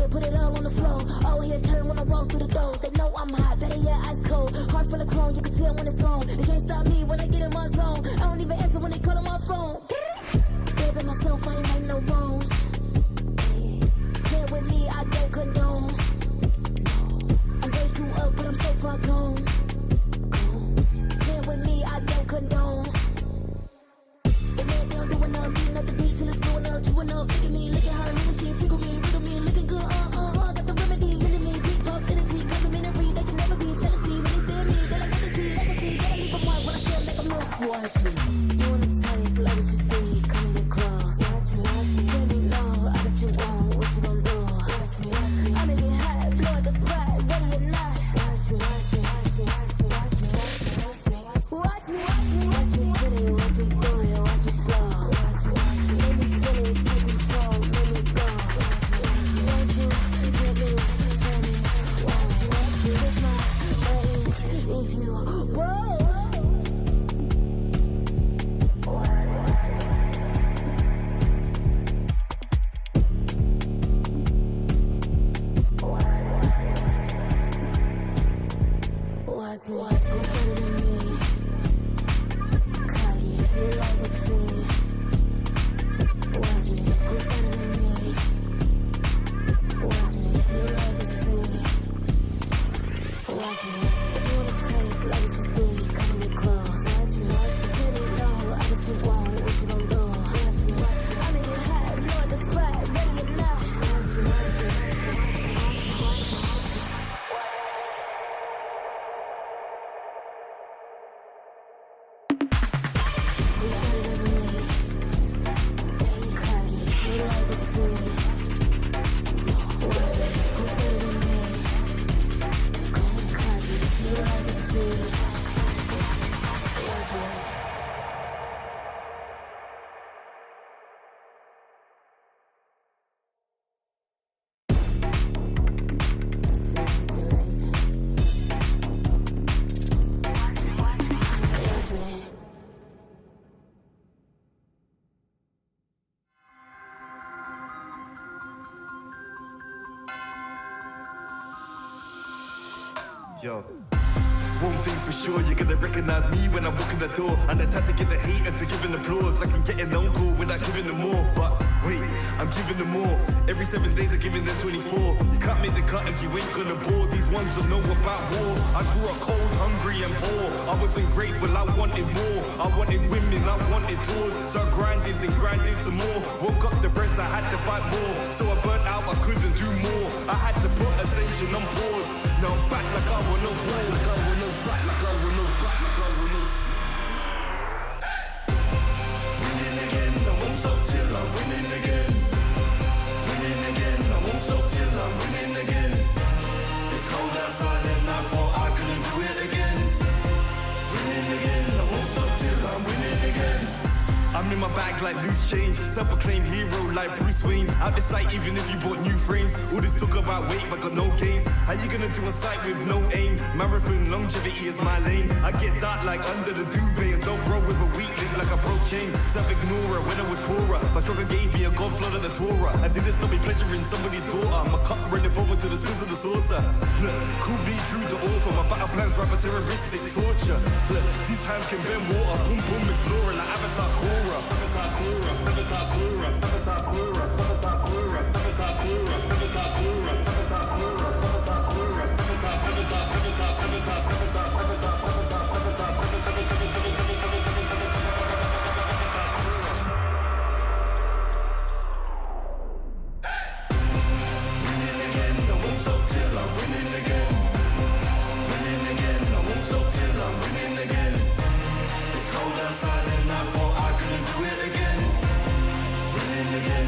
here, put it all on the floor. All here's turn when I walk through the door. They know I'm hot, better yet ice cold. Heart full of chrome, you can tell when it's on. They can't stop me when I get in my zone. I don't even answer when they call on my phone. Baby, myself, I ain't writing no wrongs. Here with me, I don't condone. I'm way too up, but I'm so far gone. Here with me, I don't condone. The man down doing up, beating up the beat till it's blowing up, chewing up. Look at me, look at her, never seen, tickle me, riddle me, looking good, got the remedy, hitting me, big boss energy, complimentary, they can never be jealousy. When they stare me, they like legacy, legacy, gotta leave them white when I feel like I'm lost. Watch me, you wanna taste, love what you see, come in close. Watch me, tell me low, I bet you won't, what you gon' do? Watch me, I make it hot, blow the spot, ready or not. Watch me, watch me, watch me, watch me, watch me, watch me, watch me, watch me, watch me, get it, watch me do it, watch me slow. Watch me, let me feel it, take control, let me go. Watch me, tell me, watch me, with my buttons, if you, whoa. Watch me, better than me. Cocky, you like a fool. Watch me, who's better than me? Watch me, you like a fool. Watch me, if you wanna taste, like what you see, come in close. Watch me, tell me low, I bet you won't, what you gon' do? Watch me, I make it hot, blow the spot, ready or not. Watch me, watch me, watch me. Yo, one thing's for sure, you're gonna recognize me when I walk in the door. And I had to get the haters to give an applause. I can get an uncle without giving them more. But wait, I'm giving them more. Every 7 days I'm giving them 24. You can't make the cut if you ain't gonna bore. These ones don't know about war. I grew up cold, hungry and poor. I wasn't grateful, I wanted more. I wanted women, I wanted tours. So I grinded and grinded some more. Woke up depressed, I had to fight more. So I burnt out, I couldn't do more. I had to put ascension on pause. Now I'm back like I want no war. Winning again, I won't stop till I'm winning again. Winning again, I won't stop till I'm winning again. It's cold outside and I thought I couldn't do it again. Winning again, I won't stop till I'm winning again. I'm in my bag like loose change, self-proclaimed hero like Bruce Wayne. Out the sight even if you bought new frames. All this talk about weight but got no gains. How you gonna do a sight with no aim? Marathon longevity is my lane. I get dark like under the duvet and don't roll with a weak link like a broke chain. Self-ignorer when I was poorer. My struggle gave me a god flood of the Torah. I didn't stop me pleasuring somebody's daughter. My cup running over to the spills of the saucer. Look, call me true to author. My battle plans rapper terroristic torture. Look, these hands can bend water. Boom boom explorer like Avatar Korra. It's cold outside and I thought I couldn't do it again. Winning again,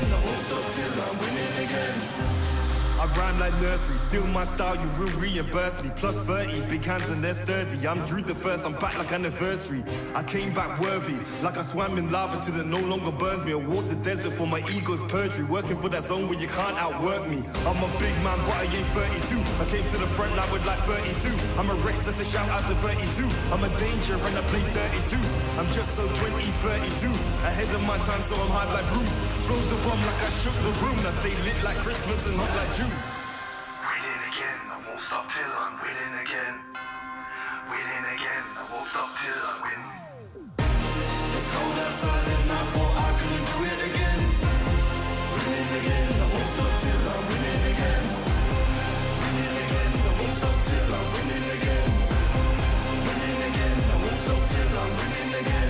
nursery. Still my style, you will reimburse me. Plus 30, big hands and they're sturdy. I'm Drew the first, I'm back like anniversary. I came back worthy, like I swam in lava till it no longer burns me. I walked the desert for my ego's perjury. Working for that zone where you can't outwork me. I'm a big man, but I ain't 32. I came to the front line with like 32. I'm a race, that's a shout out to 32. I'm a danger and I play dirty too. I'm just so 20, 32. Ahead of my time, so I'm hard like Broom. Flows the bomb like I shook the room. I stay lit like Christmas and hot like June. Winning again, I won't stop till I'm winning again. Winning again, I won't stop till I win. It's cold outside and I thought I couldn't do it again. Winning again, I won't stop till I'm winning again. Winning again, I won't stop till I'm winning again. Winning again, I won't stop till I'm winning again.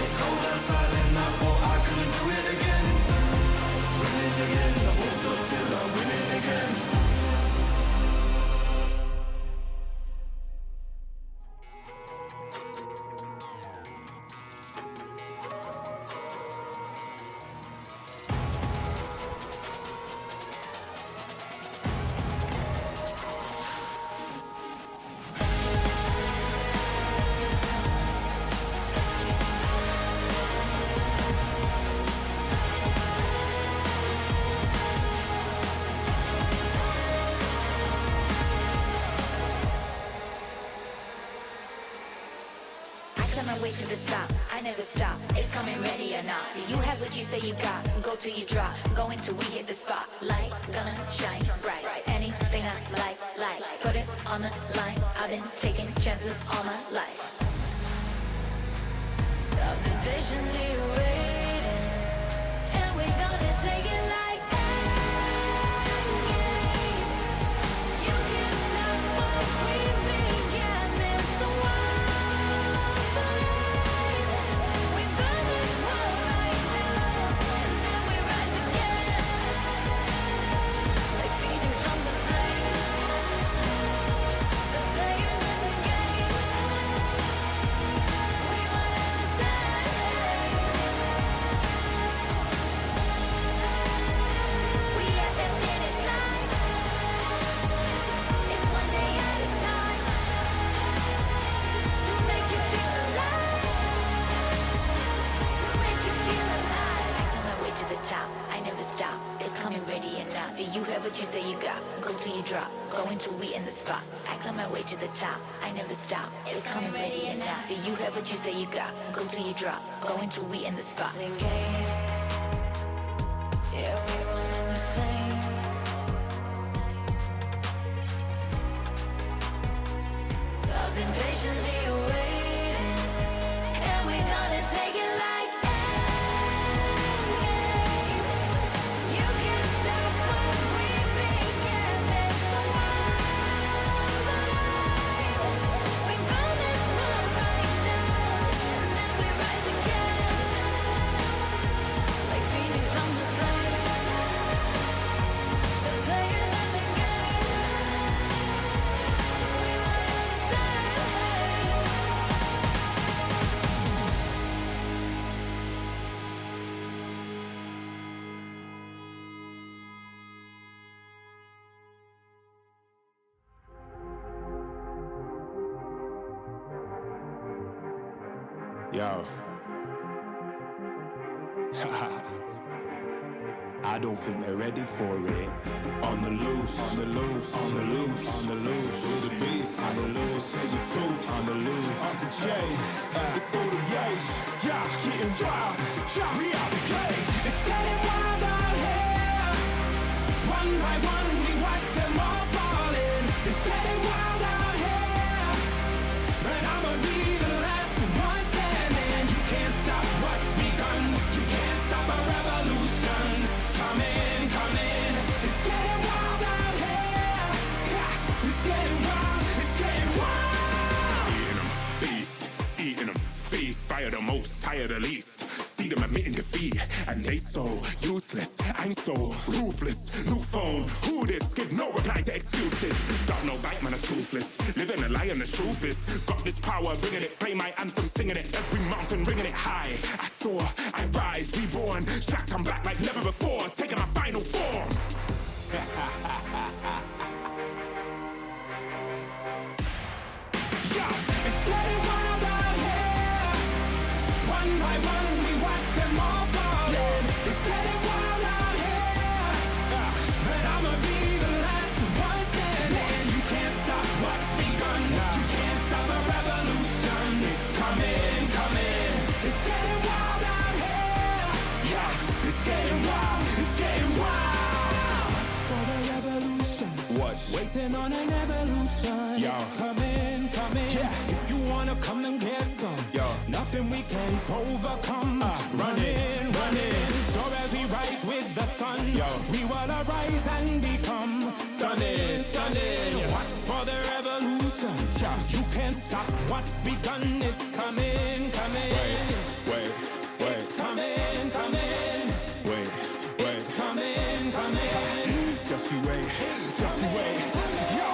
It's cold outside and I thought I couldn't do it again. Winning again, I won't stop till I'm winning again. Way to the top, I never stop. It's coming ready or not. Do you have what you say you got? Go till you drop. Go until we hit the spotlight. Gonna shine bright. Anything I like. Put it on the line. I've been taking chances all my life. I've been patiently waiting, and we're gonna take it like game. You can't stop what we began. It's the one. Do you have what you say you got? Go till you drop. Go until we in the spot. I climb my way to the top. I never stop. It's coming ready and now. Do you have what you say you got? Go till you drop. Go until we in the spot. The game. Yeah, we one and the same. I've been patiently waiting, and we're gonna take it like. Yo. I don't think they're ready for it. On the loose, on the loose, on the loose, on the loose. With the beast, on the loose, say the truth, on the loose. Off the chain, it's all the gauge. Yeah, getting wild, shot me out the cage. It's getting wild out here. One by one, we watch them all falling. It's getting wild out here. But I'ma be the last one standing. You can't stop what's begun. You can't stop a revolution. Come in, come in. It's getting wild out here. Yeah, it's getting wild, it's getting wild. Eating them, beast, eating them, feast. Fire the most, tire the least. See them admitting defeat, and they so useless. I'm so ruthless. New phone, who this? Give no reply to excuses. Got no bite, man, I'm toothless. Living a lie and the truth is, got this power, bringing it. Play my anthem, singing it. Every mountain, ringing it high. I soar, I rise, reborn. Strapped, I'm back like never before. Taking my final form. It's getting wild out here. One by one, we watch them all falling. It's getting wild out here. But I'ma be the last one standing. You can't stop what's begun. You can't stop a revolution. It's coming, coming. It's getting wild out here. Yeah, it's getting wild. It's getting wild. For the revolution. What? Waiting on an evolution. It's coming, coming. If you wanna come and get some, nothing we can't overcome. Running, running. Sure as we rise with the sun, we will arise and become stunning, stunning. Watch for the revolution. You can't stop what's begun. It's coming, coming. Wait. It's coming, coming. Wait. It's coming, coming. Just you wait. Just you wait. Yo.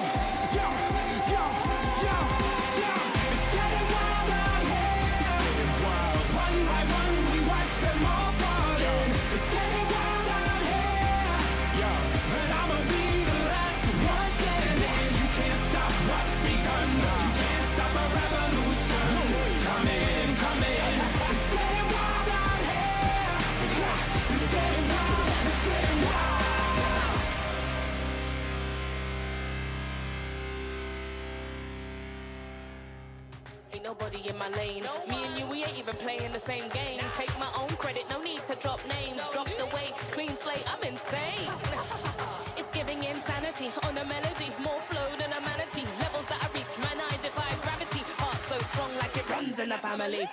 It's getting wild out here. It's getting wild. One by one, we watch them all falling. It's getting wild out here. But I'ma be the last one standing. You can't stop what's begun. You can't stop a revolution. Coming, coming. It's getting wild out here. It's getting wild. It's getting wild. Ain't nobody in my lane. Me and you, we ain't even playing the same game. Take my own credit, no need to drop names. Drop the weight, clean slate, I'm insane. It's giving insanity on a melody. More flow than a manatee. Levels that I reach, man, I defy gravity. Heart so strong like it runs in the family.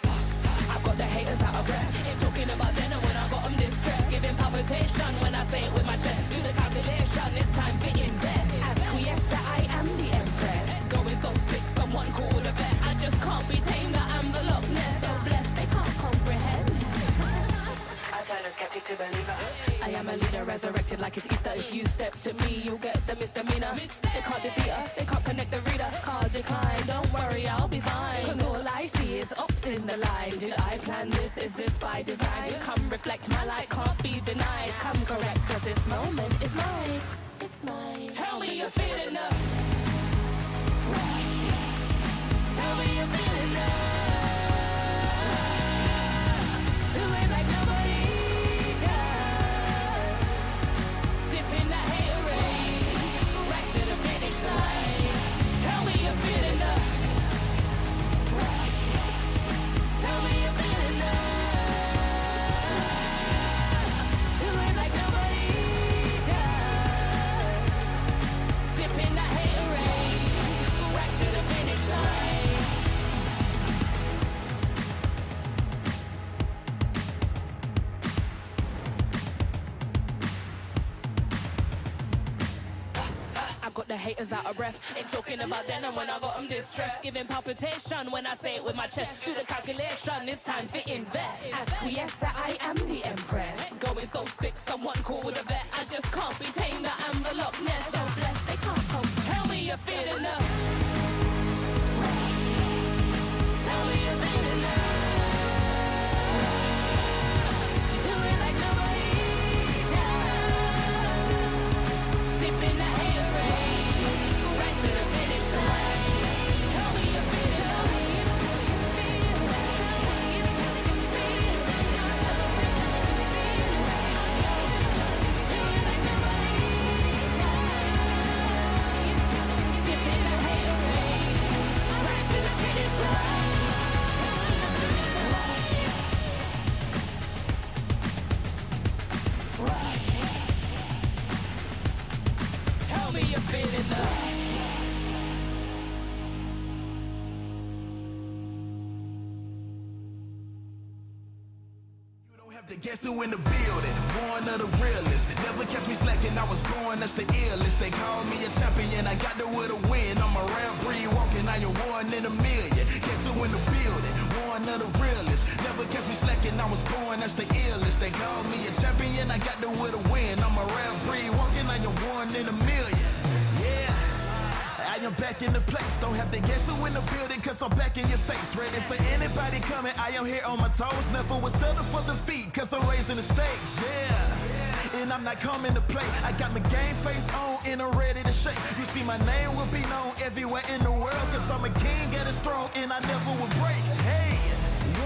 I've got the haters out of breath. Ain't talking about then and when I got them distressed. Giving palpitation when I say it with my chest. Do the calculation, it's time to invest. Acquiesce that I am the empress. Going so sick, someone call a vet. I just can't be tamed, that I'm the Loch Ness. So blessed, they can't comprehend. I turn a skeptic to believer. I am a leader, resurrected like it's Easter. If you step to me, you'll get the misdemeanor. They can't defeat her, they can't connect the reader. Card decline, don't worry, I'll be fine. Cause all I see is ups in the line. Did I plan this? Is this by design? Come reflect, my light can't be denied. Come correct, cause this moment is mine. It's mine. Tell me you're feeling up. Tell me you're feeling up. Do it like nobody does. Sipping that haterade, right to the finish line. Tell me you're feeling up. Tell me you're feeling up. Do it like nobody does. Sipping that haterade, right to the finish line. I got the haters out of breath. Ain't talking about then and when I got them distressed. Giving palpitation when I say it with my chest. Do the calculation, it's time to invest. Acquiesce that I am the empress. Going so sick, someone call a vet. I just can't be tamed, that I'm the Loch Ness. So blessed, they can't come. Tell me you're feeling up. Tell me you're feeling up. Do it like nobody does. Sipping that haterade, right to the finish line. Tell me you're feeling up. Do it like nobody does. Sipping that haterade, right to the finish line. Tell me you're feeling up. You don't have to guess who in the building. Born of the realest. Never catch me slacking. I was born, that's the illest. They call me a champion. I got there with a win. I'm a round breed walking. I am one in a million. Guess who in the building? Born of the realest. Never catch me slacking. I was born, that's the illest. They call me a champion. I got there with a win. I'm a round breed walking. I am one in a million. Yeah. I am back in the place. Don't have to guess who in the building, cause I'm back in your face. Ready for anybody coming. I am here on my toes. Never was settled for defeat, cause I'm raising the stakes. Yeah. and I'm not coming to play. I got my game face on and I'm ready to shake. You see my name will be known everywhere in the world, cause I'm a king at a strong and I never will break. Hey,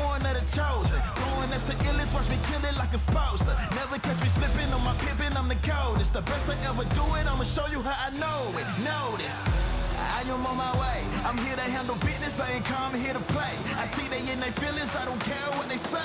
one of the chosen, going that's the illest, watch me kill it like a sposter. Never catch me slipping on my pippin', I'm the coldest. The best to ever do it, I'ma show you how I know it. Notice, I am on my way, I'm here to handle business, I ain't come here to play. I see they in their feelings, I don't care what they say.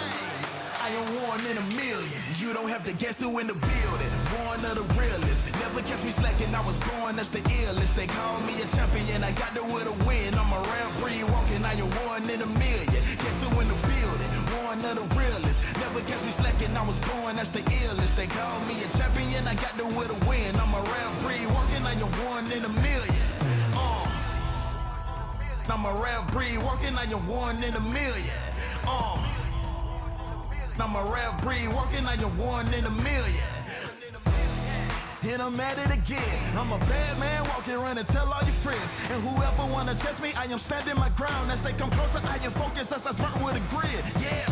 I am one in a million, you don't have to guess who in the building. One of the realest, never catch me slacking, I was born, that's the illest. They call me a champion, I got the will to win. I'm a rare breed walking, I am one in a million. Guess who in the building, one of the realest. Never catch me slacking, I was born, that's the illest. They call me a champion, I got the will to win. I'm a rare breed walking, I am one in a million. I'm a rare breed walking, I am one in a million. I'm a rare breed walking, I am one in a million. And I'm at it again. I'm a bad man walking around and tell all your friends. And whoever wanna test me, I am standing my ground. As they come closer, I am focused as I spark with a grid. Yeah.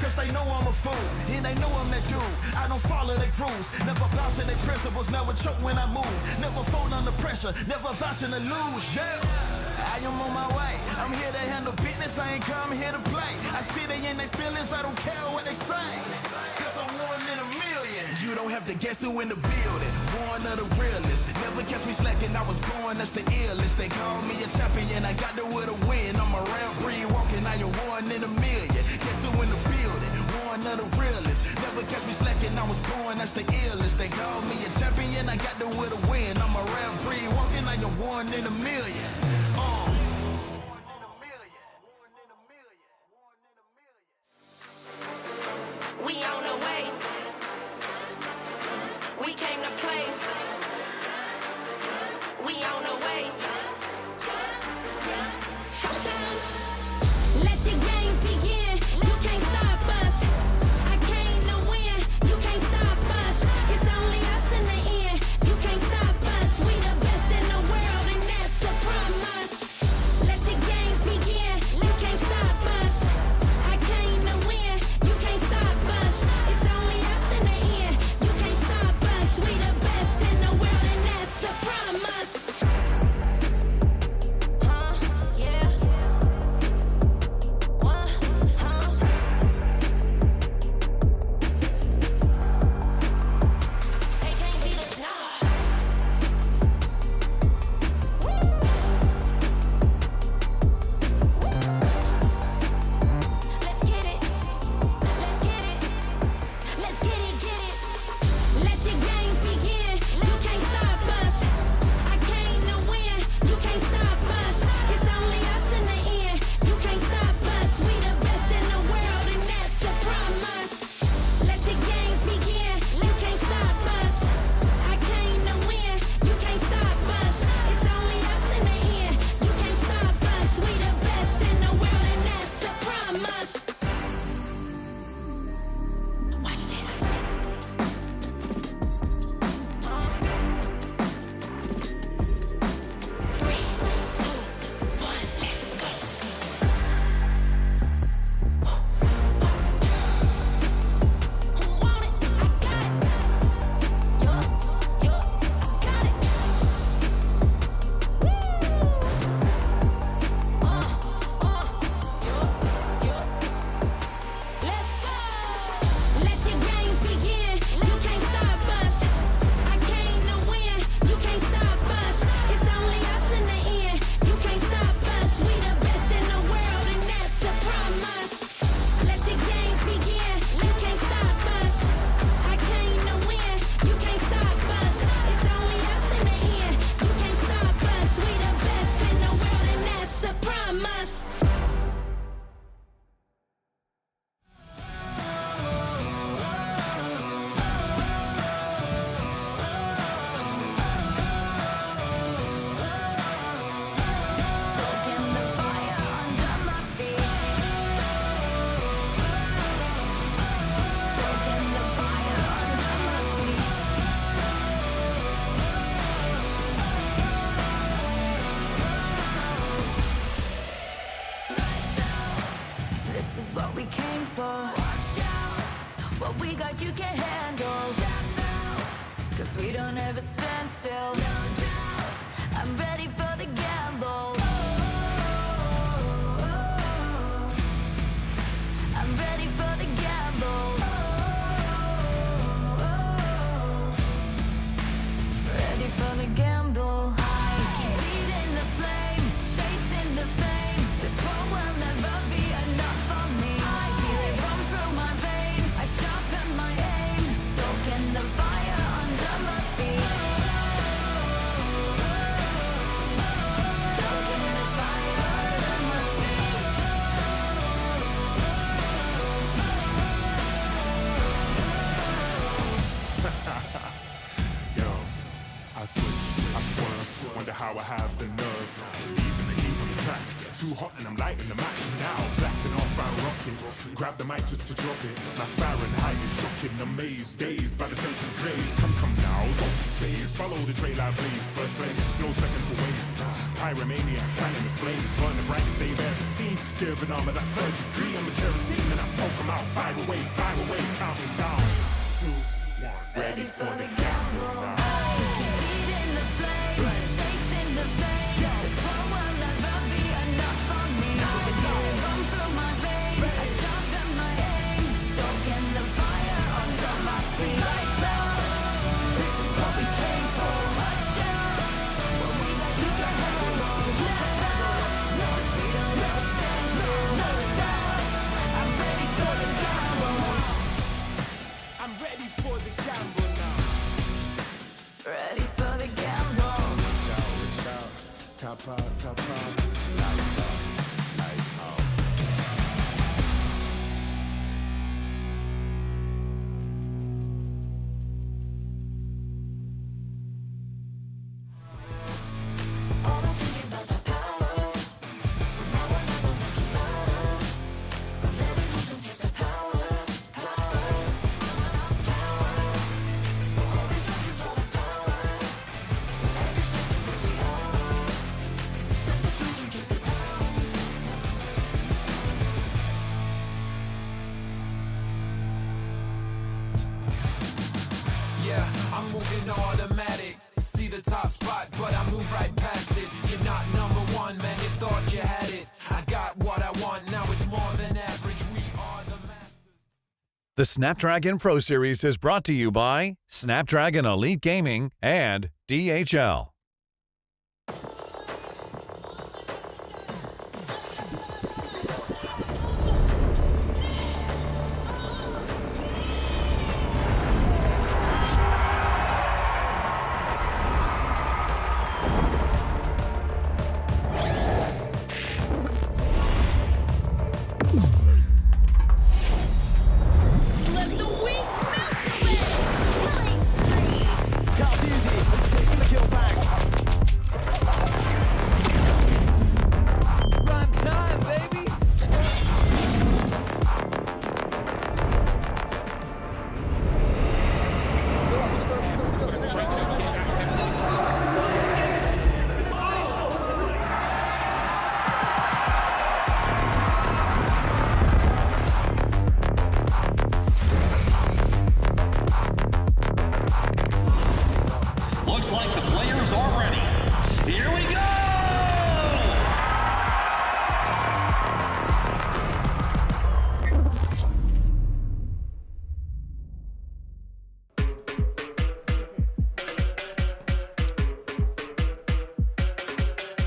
Cause they know I'm a fool, and they know I'm that dude. I don't follow their rules, never bow to their principles, never choke when I move, never fold under pressure, never vouching to lose, yeah. I am on my way, I'm here to handle business, I ain't come here to play. I see they in their feelings, I don't care what they say. Cause I'm one in a million. You don't have to guess who in the building, one of the realest. Never catch me slacking, I was born, that's the illest. They call me a champion, I got the will to win. I'm a rare breed walking, I am one in a million. Guess who in the building, one of the realest. Never catch me slacking, I was born, that's the illest. They call me a champion, I got the will to win. I'm a rare breed walking, I am one in a million. We on the way. We came to play. We on the way. Showdown. Let the games begin. You can't stop us. I came to win. You can't stop us. It's only us in the end. You can't stop us. We the best in the world, and that's a promise. Let the games begin. You can't stop us. I came to win. You can't stop us. It's only us in the end. You can't stop us. We the best in the world, and that's a promise. Yeah. What? They can't beat us now. Let's get it. Let's get it. Let's get it, get it. Let the games begin. You can't stop us. I came to win. You can't stop us. It's only us in the end. You can't stop us. We the best in the world, and that's a promise. Let the games begin. You can't stop us. I came to win. You can't stop us. It's only us in the end. You can't stop us. We the best in the world, and that's a promise. Watch this. 3, 2, 1, let's go. Who want it? I got it. Yo, I got it. Woo! Let's go. Let the games begin. You can't stop us. I came to win. You can't stop us. It's only us in the end. You can't stop us. We the best in the world, and that's a promise. Let the games begin. You can't stop us. I came to win. You can't stop us. It's only us in the end. You can't stop us. We the best in the world, and that's a promise. Soaking the fire under my feet. Soaking the fire under my feet. This is what we came for. Watch out. What we got you can't handle. 'cause we don't ever stand still. No doubt, I'm ready for the gamble. I'm ready for the gamble. Ready for the gamble. I keep feeding the flame, chasing the fame. This war will never be enough for me. I feel it run through my veins. I sharpen my aim, soaking the fire under my feet. Soaking the fire under my feet. Yo, I switch, I swerve, wonder how I have the nerve. Leaving the heat on the track, too hot and I'm lighting the match now. Blasting off our rocket, grab the mic just to drop it. My Fahrenheit is shocking, amazed, dazed by the centigrade. Come now, don't be phased, follow the trail I blaze. First place, no second to waste. Pyromaniac, fanning the flames, burn the brightest they've ever seen. Give an arm at that third degree, I'm the kerosene and I smoke them out. Fire away, counting down. 2, 1, Ready for the gamble. I keep feeding the flame, chasing the fame. This war will never be enough for me. I feel it run through my veins. I sharpen my aim, soaking the fire under my feet. Lights out, this is what we came for. Watch out, when we let you get held on. No, we don't ever stand still. No doubt, I'm ready for the gamble. I'm ready for the gamble now. Ready for the gamble. Reach out, tap out, lights out, lights out. Yeah, I'm moving automatic. See the top spot, but I move right past it. You're not number one, man, you thought you had it. I got what I want, now it's more than average. We are the masters. The Snapdragon Pro Series is brought to you by Snapdragon Elite Gaming and DHL. Let the weak melt away. Killing spree. Carl's easy, let's take the kill back. Run time, baby. Looks like the players are ready. Here we go!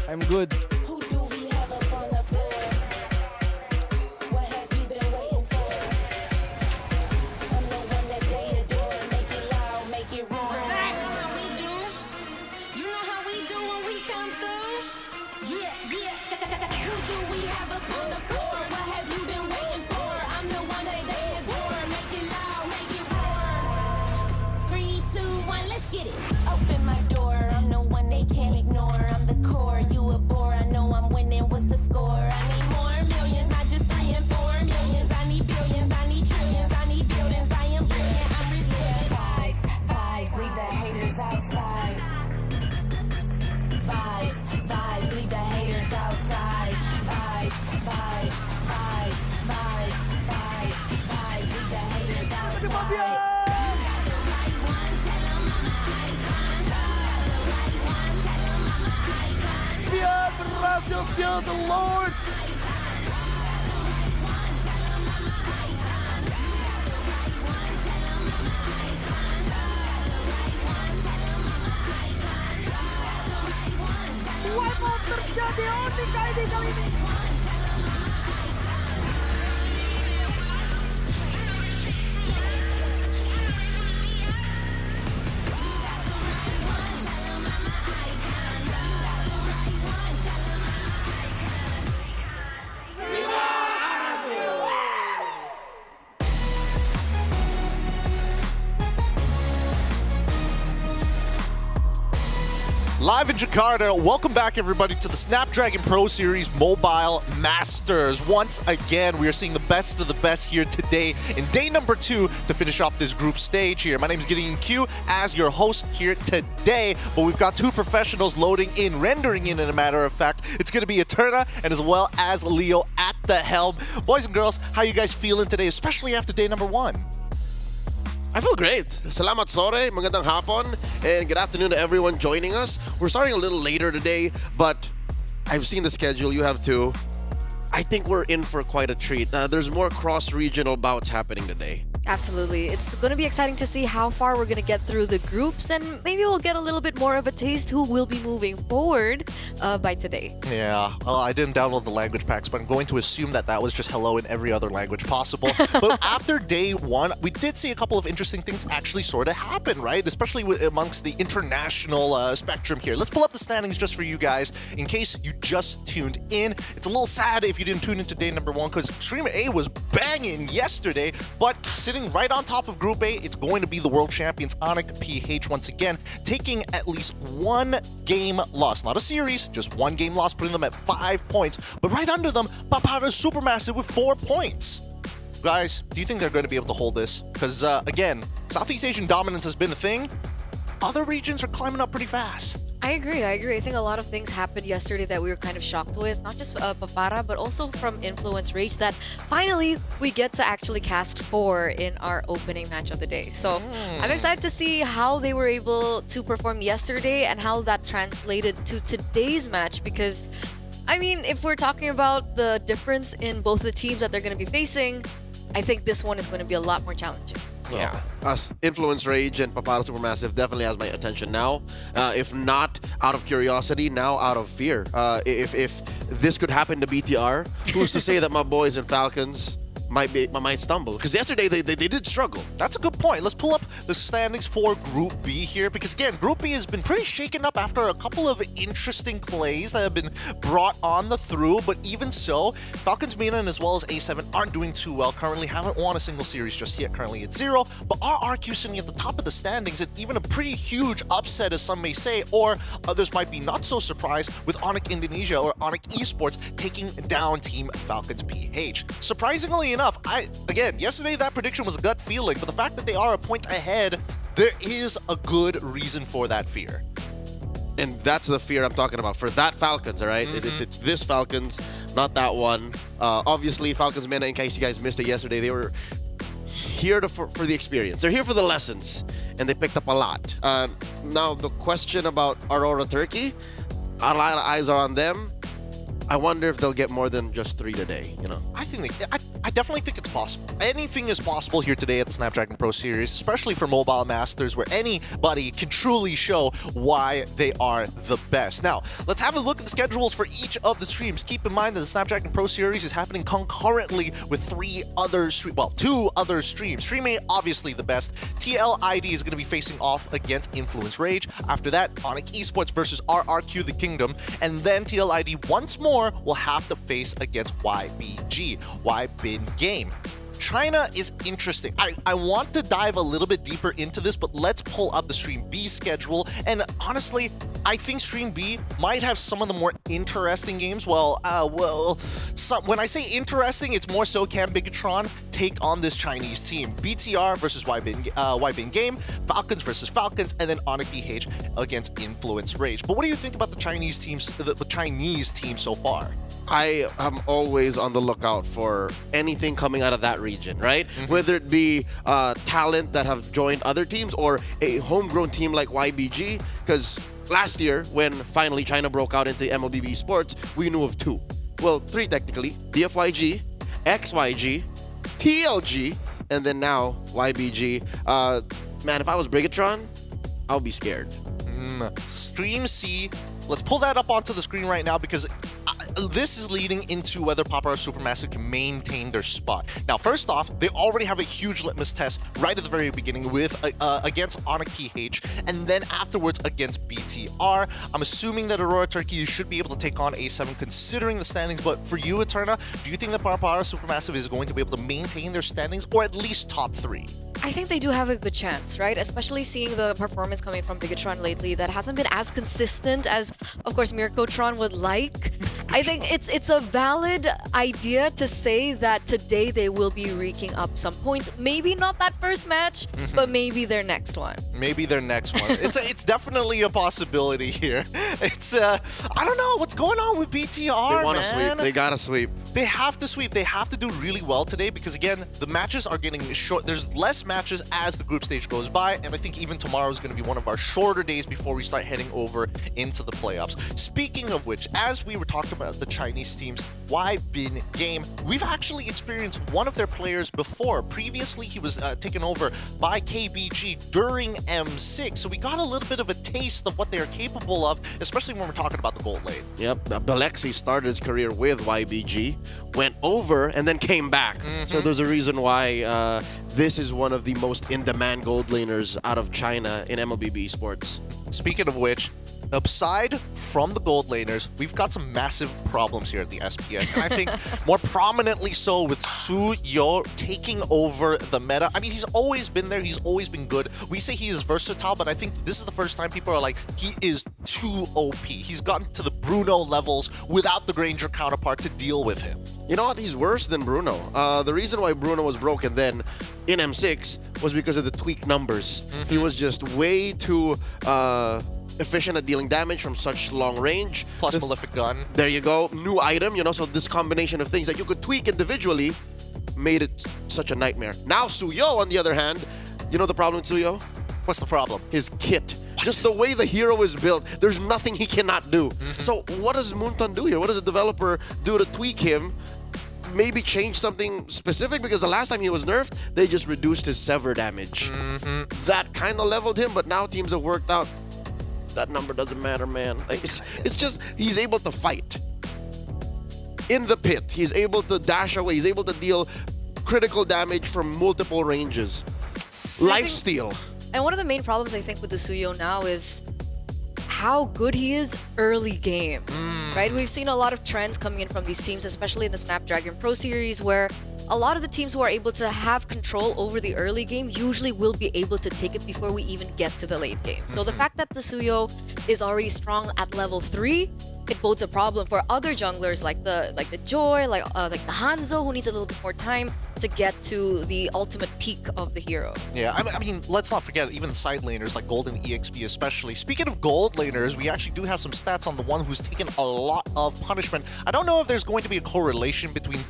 I'm good. Who do we have up on the board? What have you been waiting for? I'm the one that they adore. Make it loud, make it roar. You know how we do? You know how we do when we come through? Yeah. Who do we have up on the board? What have you been waiting for? I'm the one that they adore. Make it loud, make it roar. 3, 2, 1, let's get it. Open my door. I'm the one they can't ignore. I'm the core. You a bore. I Gracias, Dios the Lord! What terjadi Onic ID kali ini? Live in Jakarta, welcome back everybody to the Snapdragon Pro Series Mobile Masters. Once again, we are seeing the best of the best here today in day number 2 to finish off this group stage here. My name is Gideon Q as your host here today, but we've got 2 professionals loading in, rendering in a matter of fact. It's going to be Eterna and as well as Leo at the helm. Boys and girls, how you guys feeling today, especially after day number 1? I feel great. Salamat sore, magandang hapon, and good afternoon to everyone joining us. We're starting a little later today, but I've seen the schedule, you have too. I think we're in for quite a treat. There's more cross-regional bouts happening today. Absolutely. It's going to be exciting to see how far we're going to get through the groups, and maybe we'll get a little bit more of a taste who will be moving forward by today. Yeah, I didn't download the language packs, but I'm going to assume that that was just hello in every other language possible. But after day 1, we did see a couple of interesting things actually sort of happen, right? Especially amongst the international spectrum here. Let's pull up the standings just for you guys in case you just tuned in. It's a little sad if you didn't tune into day number 1 because Stream A was banging yesterday, but sitting right on top of Group A, it's going to be the world champions Onic PH once again, taking at least 1 game loss. Not a series, just 1 game loss, putting them at 5 points. But right under them, Papara Supermassive with 4 points. Guys, do you think they're going to be able to hold this? Because, again, Southeast Asian dominance has been a thing. Other regions are climbing up pretty fast. I agree. I think a lot of things happened yesterday that we were kind of shocked with. Not just Papara, but also from Influence Rage that finally we get to actually cast 4 in our opening match of the day. So I'm excited to see how they were able to perform yesterday and how that translated to today's match because, I mean, if we're talking about the difference in both the teams that they're going to be facing, I think this one is going to be a lot more challenging. Yeah. Us, Influence Rage and Papara Supermassive definitely has my attention now. If not out of curiosity, now out of fear. If this could happen to BTR, who's to say that my boys and Falcons might stumble? Because yesterday they did struggle. That's a good point. Let's pull up the standings for Group B here because again, Group B has been pretty shaken up after a couple of interesting plays that have been brought on the through, but even so, Falcons Milan as well as A7 aren't doing too well. Currently haven't won a single series just yet, currently at 0, but RRQ sitting at the top of the standings and even a pretty huge upset as some may say, or others might be not so surprised with Onyx Indonesia or Onyx Esports taking down Team Falcons PH. Surprisingly enough, again, yesterday that prediction was a gut feeling, but the fact that they are a point ahead, there is a good reason for that fear. And that's the fear I'm talking about. For that Falcons, all right? It's this Falcons, not that one. Obviously, Falcons Mena, in case you guys missed it yesterday, they were here for the experience. They're here for the lessons, and they picked up a lot. Now, the question about Aurora Turkey, a lot of eyes are on them. I wonder if they'll get more than just 3 today, you know? I definitely think it's possible. Anything is possible here today at the Snapdragon Pro Series, especially for Mobile Masters, where anybody can truly show why they are the best. Now, let's have a look at the schedules for each of the streams. Keep in mind that the Snapdragon Pro Series is happening concurrently with 2 other streams. Stream A, obviously the best. TLID is going to be facing off against Influence Rage. After that, Onyx Esports versus RRQ The Kingdom. And then TLID once more will have to face against YBG, Game. China is interesting. I want to dive a little bit deeper into this, but let's pull up the Stream B schedule. And honestly, I think Stream B might have some of the more interesting games. When I say interesting, it's more so can Bigatron take on this Chinese team. BTR versus YBin Game, Falcons versus Falcons, and then Onic PH against Influence Rage. But what do you think about the Chinese teams so far? I am always on the lookout for anything coming out of that region, right? Whether it be talent that have joined other teams or a homegrown team like YBG, because last year, when finally China broke out into MLBB-Mواجهة, we knew of 2. Well, 3 technically. DFYG, XYG, TLG, and then now YBG. Man, if I was Brigatron, I would be scared. Stream C. Let's pull that up onto the screen right now because this is leading into whether Papara Supermassive can maintain their spot. Now, first off, they already have a huge litmus test right at the very beginning with against Onic PH, and then afterwards against BTR. I'm assuming that Aurora Turkey should be able to take on A7 considering the standings, but for you, Eterna, do you think that Papara Supermassive is going to be able to maintain their standings or at least top 3? I think they do have a good chance, right? Especially seeing the performance coming from Bigatron lately that hasn't been as consistent as, of course, Mirkotron would like. I think it's a valid idea to say that today they will be reeking up some points. Maybe not that first match, but maybe their next one. Maybe their next one. It's definitely a possibility here. It's I don't know what's going on with BTR. They want to sweep. They gotta sweep. They have to sweep. They have to do really well today because, again, the matches are getting short. There's less matches as the group stage goes by, and I think even tomorrow is going to be one of our shorter days before we start heading over into the playoffs. Speaking of which, as we were talking about the Chinese teams, YBin Game, we've actually experienced one of their players before. Previously, he was taken over by KBG during M6, so we got a little bit of a taste of what they're capable of, especially when we're talking about the gold lane. Yep, Balexi started his career with YBG, went over, and then came back. So there's a reason why this is one of the most in-demand gold laners out of China in MLBB-Mواجهة. Speaking of which, aside from the gold laners, we've got some massive problems here at the SPS, and I think more prominently so with Suyo taking over the meta. I mean, he's always been there, he's always been good. We say he is versatile, but I think this is the first time people are like, he is too OP. He's gotten to the Bruno levels without the Granger counterpart to deal with him. You know what? He's worse than Bruno. The reason why Bruno was broken then in M6 was because of the tweaked numbers. He was just way too efficient at dealing damage from such long range. Plus Malefic Gun. There you go. New item, you know, so this combination of things that you could tweak individually made it such a nightmare. Now Suyo, on the other hand, you know the problem with Suyo? What's the problem? His kit. Just the way the hero is built, there's nothing he cannot do. So what does Moonton do here? What does a developer do to tweak him? Maybe change something specific, because the last time he was nerfed, they just reduced his sever damage. That kind of leveled him, but now teams have worked out that number doesn't matter, man. It's just he's able to fight in the pit. He's able to dash away. He's able to deal critical damage from multiple ranges. Lifesteal. And one of the main problems I think with the Suyo now is how good he is early game, right? We've seen a lot of trends coming in from these teams, especially in the Snapdragon Pro Series, where a lot of the teams who are able to have control over the early game usually will be able to take it before we even get to the late game. So the fact that the Suyo is already strong at level 3, it bodes a problem for other junglers like the Joy, like the Hanzo, who needs a little bit more time to get to the ultimate peak of the hero. Yeah, I mean, let's not forget even the side laners like Gold and EXP especially. Speaking of gold laners, we actually do have some stats on the one who's taken a lot of punishment. I don't know if there's going to be a correlation between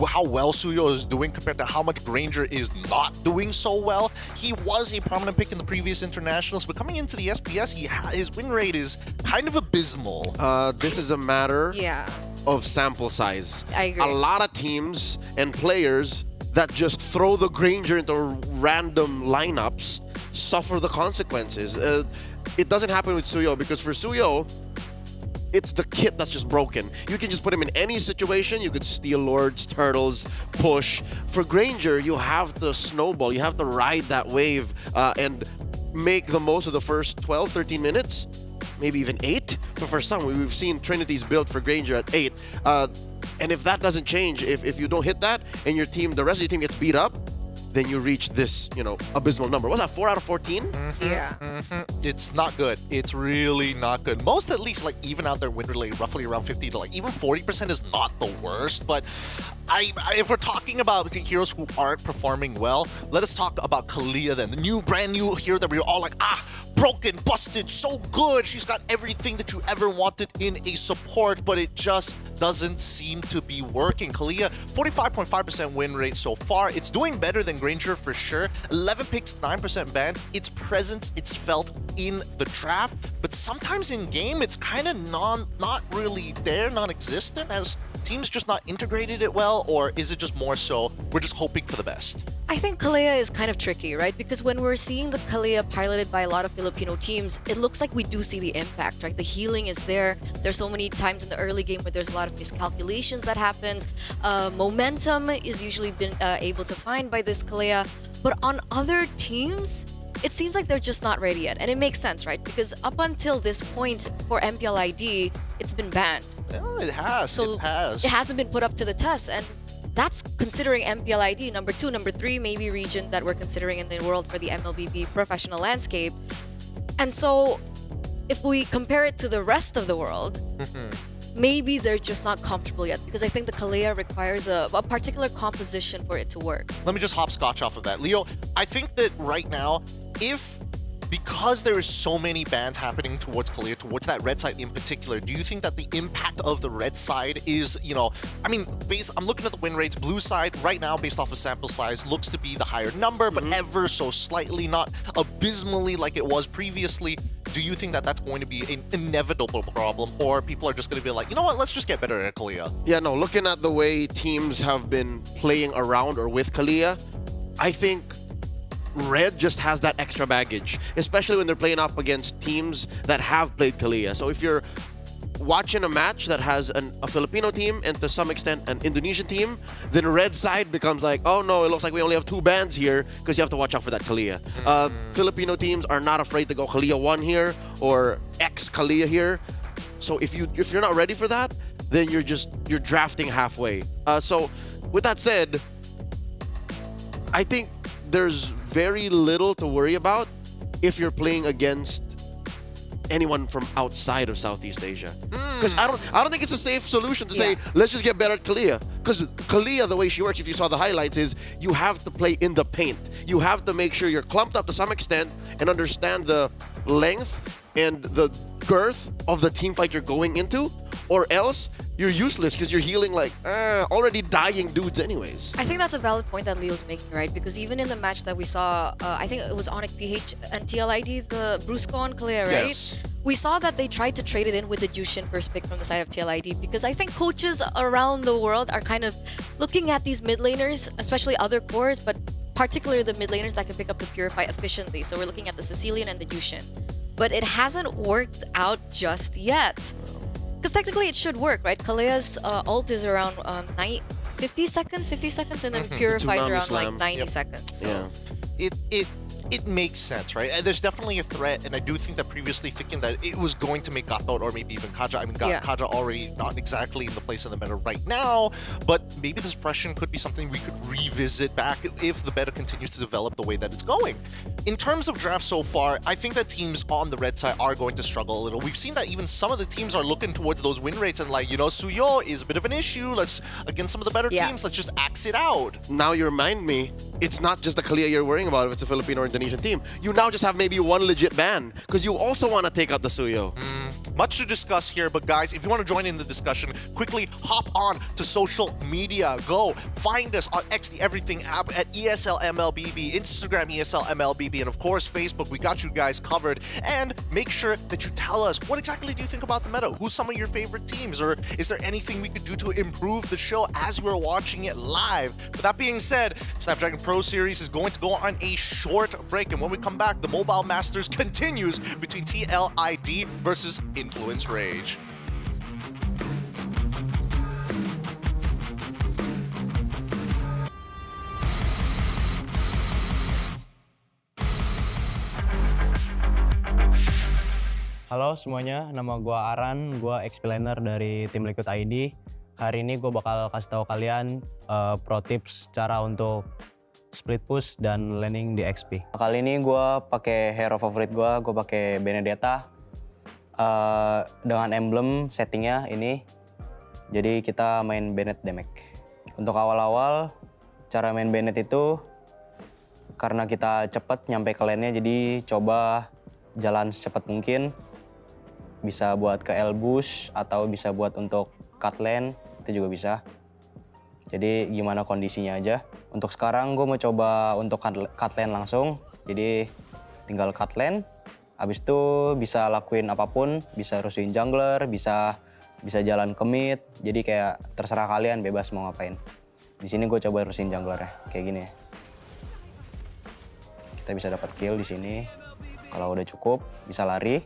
how well Suyo is doing compared to how much Granger is not doing so well. He was a prominent pick in the previous internationals, but coming into the SPS, his win rate is kind of abysmal. This is a matter of sample size. I agree. A lot of teams and players that just throw the Granger into random lineups suffer the consequences. It doesn't happen with Suyo, because for Suyo, it's the kit that's just broken. You can just put him in any situation. You could steal Lords, Turtles, push. For Granger, you have to snowball. You have to ride that wave and make the most of the first 12, 13 minutes. Maybe even 8. But for some, we've seen Trinity's built for Granger at 8. And if that doesn't change, if you don't hit that and your team, the rest of your team gets beat up, then you reach this, you know, abysmal number. What's that, 4 out of 14? Yeah. It's not good. It's really not good. Most at least like even out their win rate roughly around 50 to like even 40% is not the worst, but if we're talking about heroes who aren't performing well, let us talk about Kalia then. The brand new hero that we were all like, broken, busted, so good. She's got everything that you ever wanted in a support, but it just doesn't seem to be working. Kalia, 45.5% win rate so far. It's doing better than Granger for sure. 11 picks, 9% bans. Its presence, it's felt in the draft, but sometimes in game, it's kind of not really there, non-existent, as teams just not integrated it well, or is it just more so we're just hoping for the best? I think Kalia is kind of tricky, right? Because when we're seeing the Kalia piloted by a lot of Filipino teams, it looks like we do see the impact, right? The healing is there. There's so many times in the early game where there's a lot of miscalculations that happens. Momentum is usually been able to find by this Kalia. But on other teams, it seems like they're just not ready yet. And it makes sense, right? Because up until this point for MPLID, it's been banned. Well, it has. So it has. It hasn't been put up to the test. And that's considering MPLID, number 2, number 3, maybe region that we're considering in the world for the MLBB professional landscape. And so if we compare it to the rest of the world, maybe they're just not comfortable yet, because I think the Kalia requires a particular composition for it to work. Let me just hopscotch off of that. Leo, I think that right now, because there is so many bans happening towards Kalia, towards that red side in particular, do you think that the impact of the red side is, I mean, I'm looking at the win rates. Blue side right now, based off of sample size, looks to be the higher number, but ever so slightly, not abysmally like it was previously. Do you think that that's going to be an inevitable problem, or people are just going to be like, you know what, let's just get better at Kalia? Yeah, no, looking at the way teams have been playing around or with Kalia, I think Red just has that extra baggage, especially when they're playing up against teams that have played Kalia. So if you're watching a match that has a Filipino team and to some extent an Indonesian team, then Red side becomes like, oh no, it looks like we only have 2 bans here, because you have to watch out for that Kalia. Filipino teams are not afraid to go Kalia 1 here or X Kalia here. So if you're not ready for that, then you're drafting halfway. So with that said, I think there's very little to worry about if you're playing against anyone from outside of Southeast Asia. Because I don't think it's a safe solution to say, let's just get better at Kalia. Because Kalia, the way she works, if you saw the highlights, is you have to play in the paint. You have to make sure you're clumped up to some extent and understand the length and the girth of the team fight you're going into, or else you're useless because you're healing like already dying dudes anyways. I think that's a valid point that Leo's making, right? Because even in the match that we saw, I think it was Onic PH and TLID, the Brusco on Kalia, right? Yes. We saw that they tried to trade it in with the Jushin first pick from the side of TLID, because I think coaches around the world are kind of looking at these mid laners, especially other cores, but particularly the mid laners that can pick up the Purify efficiently. So we're looking at the Sicilian and the Jushin. But it hasn't worked out just yet. Because technically it should work, right? Kalia's ult is around 50 seconds, and then Purify's around like 90 seconds. So. Yeah. It makes sense, right? And there's definitely a threat, and I do think that previously thinking that it was going to make Gatot or maybe even Kaja. I mean, Kaja already not exactly in the place in the meta right now, but maybe this suppression could be something we could revisit back if the meta continues to develop the way that it's going. In terms of drafts so far, I think that teams on the red side are going to struggle a little. We've seen that even some of the teams are looking towards those win rates and like, Suyo is a bit of an issue. Let's, against some of the better teams, let's just axe it out. Now you remind me, it's not just the Kalia you're worrying about if it's a Filipino or Indonesian team. You now just have maybe one legit ban, because you also want to take out the Suyo. Much to discuss here, but guys, if you want to join in the discussion, quickly hop on to social media. Go find us on X the Everything app at ESL MLBB, Instagram ESL MLBB, and of course Facebook. We got you guys covered. And make sure that you tell us, what exactly do you think about the meta? Who's some of your favorite teams? Or is there anything we could do to improve the show as we're watching it live? With that being said, Snapdragon Pro Series is going to go on a short break, and when we come back, the Mobile Masters continues between TLID versus Influence Rage. Halo semuanya, nama gua Aran, gua explainer dari tim Liquid ID. Hari ini gue bakal kasih tahu kalian pro tips cara untuk split push dan laning di XP. Kali ini gue pakai hero favorit gue pakai Benedetta dengan emblem settingnya ini. Jadi kita main Bennett damage. Untuk awal-awal cara main bayonet itu karena kita cepet nyampe ke lane-nya, jadi coba jalan secepat mungkin. Bisa buat ke L-bush atau bisa buat untuk cut lane, itu juga bisa. Jadi gimana kondisinya aja. Untuk sekarang gue mau coba untuk cut lane langsung. Jadi tinggal cut lane, habis itu bisa lakuin apapun, bisa rusuhin jungler, bisa jalan ke mid. Jadi kayak terserah kalian, bebas mau ngapain. Di sini gue coba rusuhin jungler ya, kayak gini ya. Kita bisa dapat kill di sini. Kalau udah cukup, bisa lari.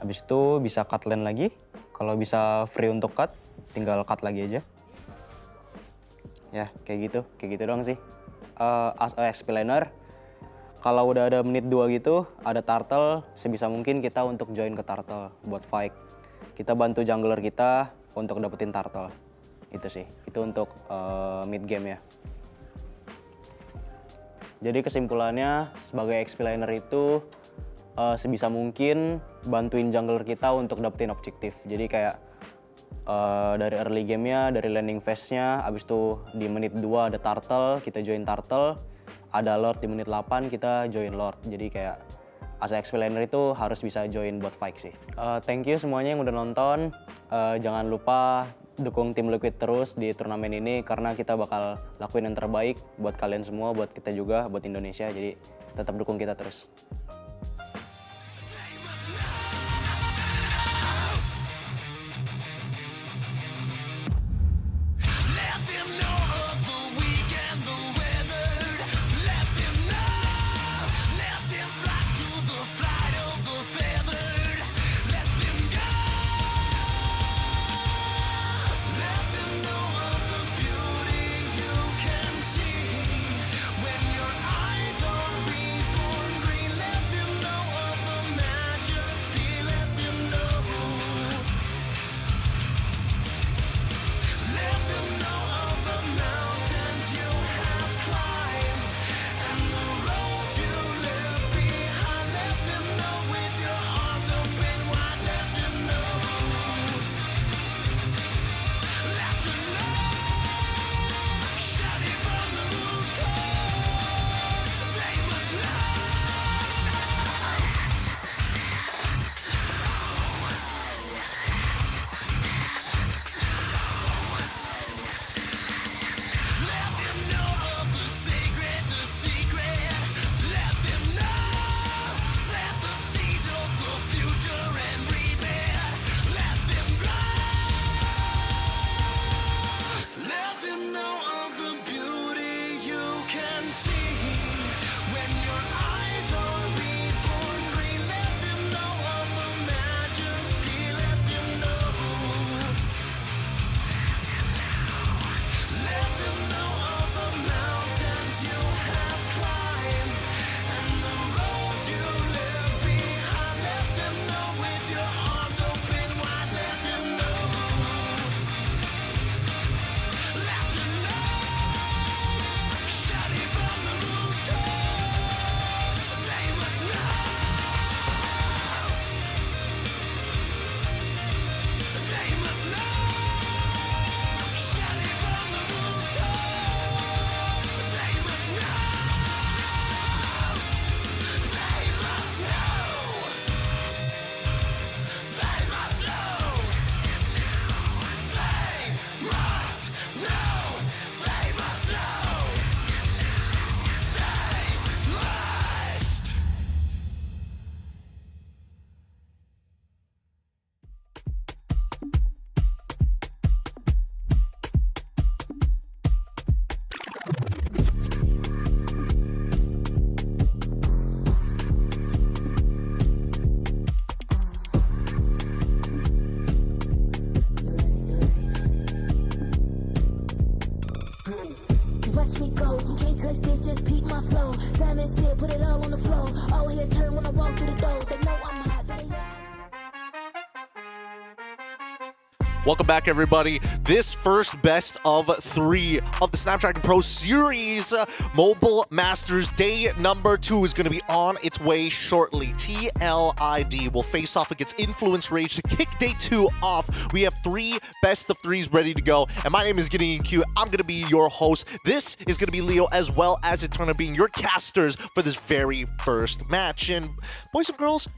Habis itu bisa cut lane lagi. Kalau bisa free untuk cut, tinggal cut lagi aja. Ya, kayak gitu doang sih. As a explainer, kalau udah ada menit 2 gitu, ada turtle, sebisa mungkin kita untuk join ke turtle buat fight. Kita bantu jungler kita untuk dapetin turtle. Itu sih, itu untuk mid game ya. Jadi kesimpulannya, sebagai explainer itu sebisa mungkin bantuin jungler kita untuk dapetin objektif. Jadi kayak dari early game-nya, dari landing phase-nya, abis itu di menit 2 ada turtle, kita join turtle. Ada lord di menit 8, kita join lord. Jadi kayak as a explainer itu harus bisa join buat fight sih. Thank you semuanya yang udah nonton. Jangan lupa dukung tim Liquid terus di turnamen ini karena kita bakal lakuin yang terbaik buat kalian semua, buat kita juga, buat Indonesia. Jadi tetap dukung kita terus. Welcome back, everybody. This first best of 3 of the Snapdragon Pro Series Mobile Masters Day number 2 is going to be on its way shortly. TLID will face off against Influence Rage to kick Day 2 off. We have 3 best of 3s ready to go, and my name is Gideon Q. I'm going to be your host. This is going to be Leo, as well as Eterna being your casters for this very first match. And boys and girls,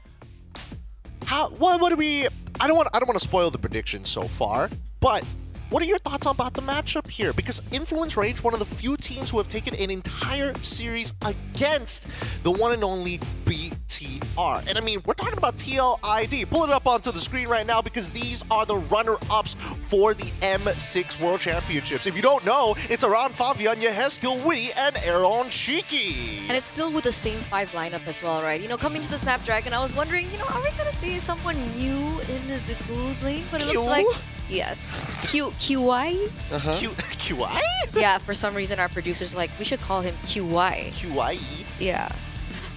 what do we... I don't want to spoil the predictions so far, but what are your thoughts about the matchup here? Because Influence Rage, one of the few teams who have taken an entire series against the one and only BTR. And I mean, we're talking about TLID. Pull it up onto the screen right now because these are the runner-ups for the M6 World Championships. If you don't know, it's Aran, Fabian, Yehezkiel, Witty, and Aaron Shiki. And it's still with the same 5 lineup as well, right? You know, coming to the Snapdragon, I was wondering, you know, are we going to see someone new in the gold lane? But it looks like... Yes. QY? QY? Yeah, for some reason our producer's like, we should call him QY. QY? Yeah.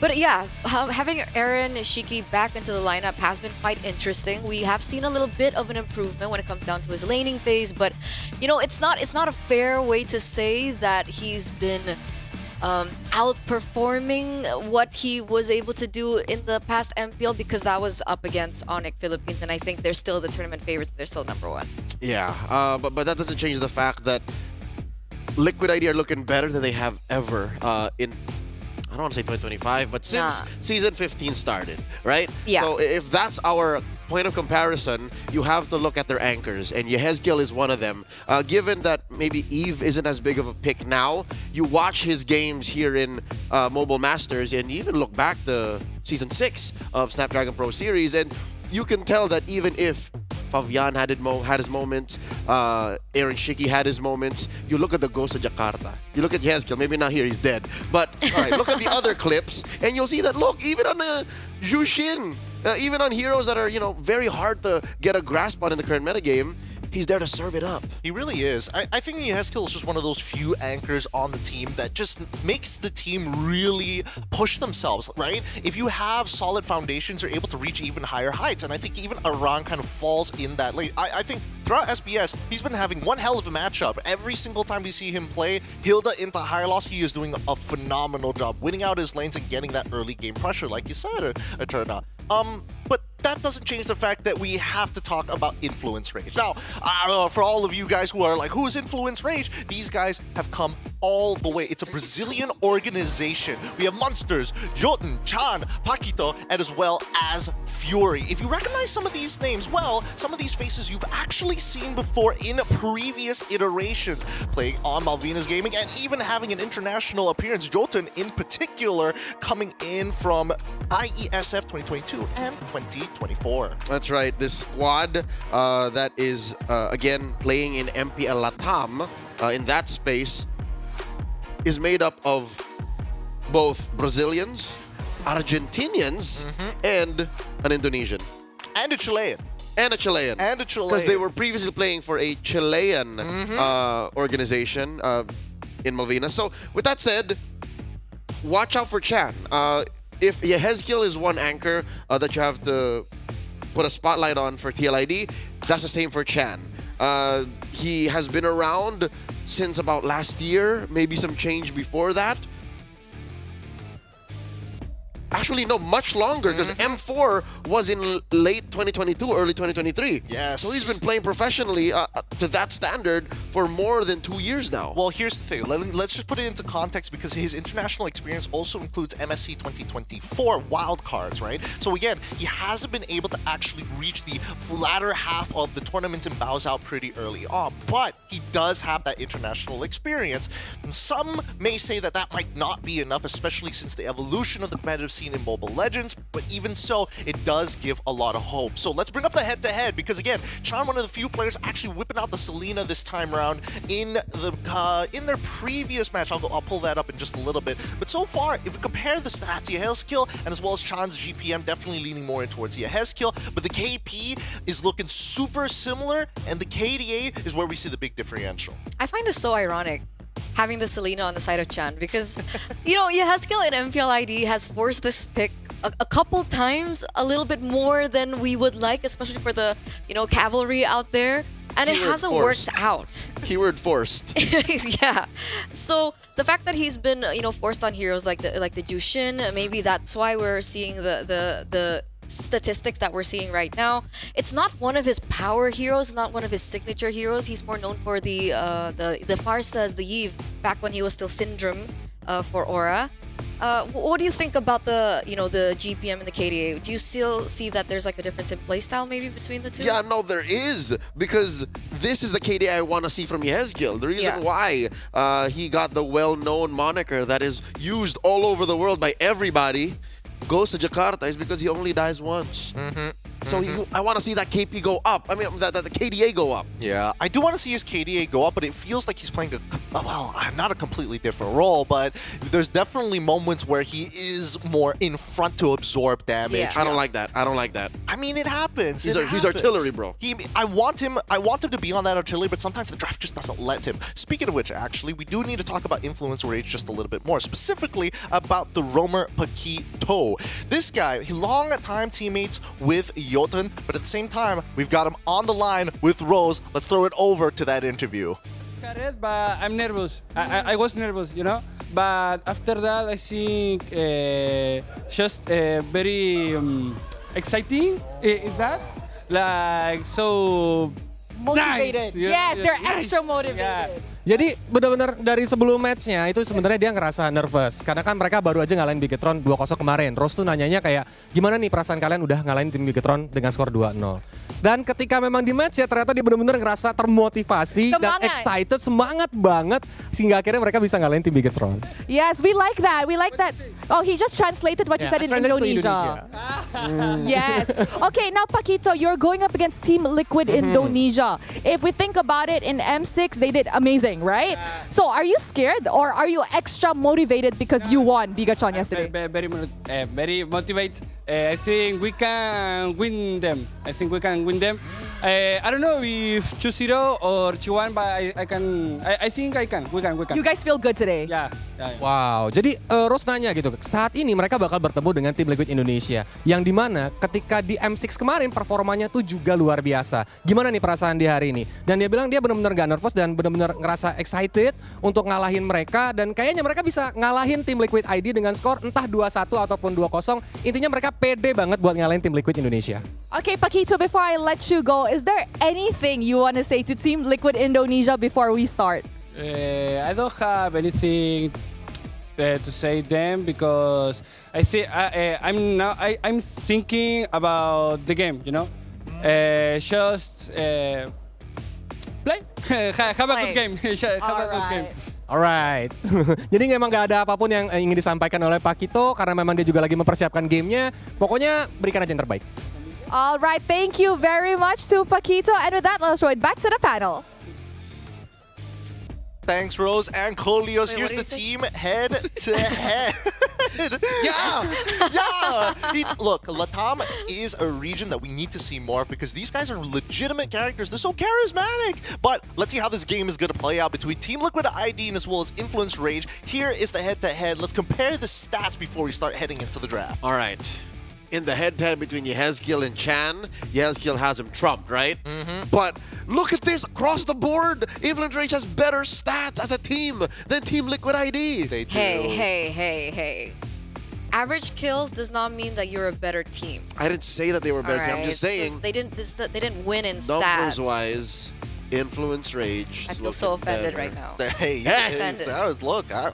But yeah, having Aaron Shiki back into the lineup has been quite interesting. We have seen a little bit of an improvement when it comes down to his laning phase, but you know, it's not a fair way to say that he's been outperforming what he was able to do in the past MPL, because that was up against Onic Philippines, and I think they're still the tournament favorites. They're still number 1. Yeah, but that doesn't change the fact that Liquid ID are looking better than they have ever in, I don't want to say 2025, but since Season 15 started, right? Yeah. So if that's our point of comparison, you have to look at their anchors, and Yehezkiel is one of them. Given that maybe Eve isn't as big of a pick now, you watch his games here in Mobile Masters, and you even look back to Season 6 of Snapdragon Pro Series, and you can tell that even if Fabian had his moments, Aaron Shiki had his moments, you look at the Ghost of Jakarta, you look at Yehezkiel, maybe not here, he's dead, but all right, look at the other clips, and you'll see that, look, even on the Jushin, even on heroes that are, you know, very hard to get a grasp on in the current metagame, he's there to serve it up. He really is. I think Yehezkiel is just one of those few anchors on the team that just makes the team really push themselves, right? If you have solid foundations, you're able to reach even higher heights, and I think even Aran kind of falls in that lane. I think throughout SBS, he's been having one hell of a matchup. Every single time we see him play Hilda into higher loss, he is doing a phenomenal job, winning out his lanes and getting that early game pressure, like you said, Eterna. But that doesn't change the fact that we have to talk about Influence Rage. Now, for all of you guys who are like, who is Influence Rage? These guys have come all the way. It's a Brazilian organization. We have Monsters, Jotun, Chan, Paquito, and as well as Fury. If you recognize some of these names, well, some of these faces you've actually seen before in previous iterations, playing on Malvinas Gaming and even having an international appearance. Jotun in particular coming in from IESF 2022 and 2024. That's right. This squad that is, again, playing in MPL Latam, in that space, is made up of both Brazilians, Argentinians, and an Indonesian. And a Chilean. And a Chilean. And a Chilean. Because they were previously playing for a Chilean organization in Malvinas. So, with that said, watch out for Chan. If Yehezkiel is one anchor that you have to put a spotlight on for TLID, that's the same for Chan. He has been around since about last year, maybe some change before that. Actually, no, much longer, because M4 was in late 2022, early 2023. Yes. So he's been playing professionally to that standard for more than 2 years now. Well, here's the thing. Let's just put it into context, because his international experience also includes MSC 2024 wildcards, right? So again, he hasn't been able to actually reach the latter half of the tournament and bows out pretty early on, but he does have that international experience. And some may say that that might not be enough, especially since the evolution of the competitive scene in Mobile Legends, but even so, it does give a lot of hope. So let's bring up the head-to-head, because again, Chan, one of the few players actually whipping out the Selena this time around in their previous match. I'll pull that up in just a little bit. But so far, if we compare the stats, Yehezkiel and as well as Chan's GPM, definitely leaning more in towards Yehezkiel, but the KP is looking super similar, and the KDA is where we see the big differential. I find this so ironic, having the Selena on the side of Chan, because, you know, Yehezkiel in MPLID has forced this pick a couple times, a little bit more than we would like, especially for the, you know, cavalry out there. And it Keyword hasn't forced. worked out. Keyword forced. Yeah. So the fact that he's been, forced on heroes like the Jushin, maybe that's why we're seeing the statistics that we're seeing right now. It's not one of his power heroes, not one of his signature heroes. He's more known for the Farsas, the Eve, back when he was still Syndrome for Aura. What do you think about the GPM and the KDA? Do you still see that there's like a difference in playstyle maybe between the two? Yeah, no, there is, because this is the KD I want to see from Yezgil. The reason why he got the well-known moniker that is used all over the world by everybody, goes to Jakarta, is because he only dies once. So I want to see that KP go up. I mean, that the KDA go up. Yeah, I do want to see his KDA go up, but it feels like he's playing not a completely different role, but there's definitely moments where he is more in front to absorb damage. Yeah. I don't like that. I don't like that. I mean, it happens. He's It happens. artillery, bro. I want him to be on that artillery, but sometimes the draft just doesn't let him. Speaking of which, actually, we do need to talk about Influence Rage just a little bit more, specifically about the roamer Paquito. This guy, he long-time teammates with Jotun, but at the same time, we've got him on the line with Rose. Let's throw it over to that interview. But I'm nervous. I was nervous, But after that, I think just very exciting. Is that like so Motivated. nice? Yes, they're extra motivated. Yeah. Jadi benar-benar dari sebelum matchnya itu sebenarnya dia ngerasa nervous karena kan mereka baru aja ngalahin Bigetron 2-0 kemarin. Rose tuh nanyanya kayak gimana nih perasaan kalian udah ngalahin tim Bigetron dengan skor 2-0. Dan ketika memang di match ya ternyata dia benar-benar ngerasa termotivasi dan excited, semangat banget sehingga akhirnya mereka bisa ngalahin tim Bigetron. Yes, we like that. We like that. Oh, he just translated what you said in Indonesia. Yes. Okay, now Paquito, you're going up against Team Liquid Indonesia. If we think about it, in M6 they did amazing, right? So are you scared or are you extra motivated because you won Bigachon yesterday? Very motivated. I think we can win them. I don't know if 2-0 or 2-1, but I think I can. We can. You guys feel good today? Yeah. Wow, jadi Rose nanya gitu, saat ini mereka bakal bertemu dengan tim Liquid Indonesia yang dimana ketika di M6 kemarin performanya tuh juga luar biasa. Gimana nih perasaan di hari ini? Dan dia bilang dia benar-benar gak nervous dan benar-benar ngerasa excited untuk ngalahin mereka dan kayaknya mereka bisa ngalahin tim Liquid ID dengan skor entah 2-1 ataupun 2-0. Intinya mereka pede banget buat ngalahin tim Liquid Indonesia. Okay, Paquito, before I let you go, is there anything you want to say to Team Liquid Indonesia before we start? I don't have anything to say them because I see I'm thinking about the game, just play, have a good game, have a good game. Alright, jadi memang gak ada apapun yang ingin disampaikan oleh Paquito karena memang dia juga lagi mempersiapkan gamenya. Pokoknya berikan aja yang terbaik. Alright, thank you very much to Paquito. And with that, let's throw it back to the panel. Thanks, Rose and Kolios. Here's the team head-to-head. Yeah! Look, Latam is a region that we need to see more of because these guys are legitimate characters. They're so charismatic. But let's see how this game is going to play out between Team Liquid ID and as well as Influence Rage. Here is the head-to-head. Let's compare the stats before we start heading into the draft. All right. In the head-to-head between Yezgil and Chan, Yezgil has him trumped, right? But look at this across the board. Influence Rage has better stats as a team than Team Liquid ID. They do. Hey. Average kills does not mean that you're a better team. I didn't say that they were a better team. I'm just saying. They didn't win in stats. Numbers-wise, Influence Rage. I feel so offended right now. Hey, look, I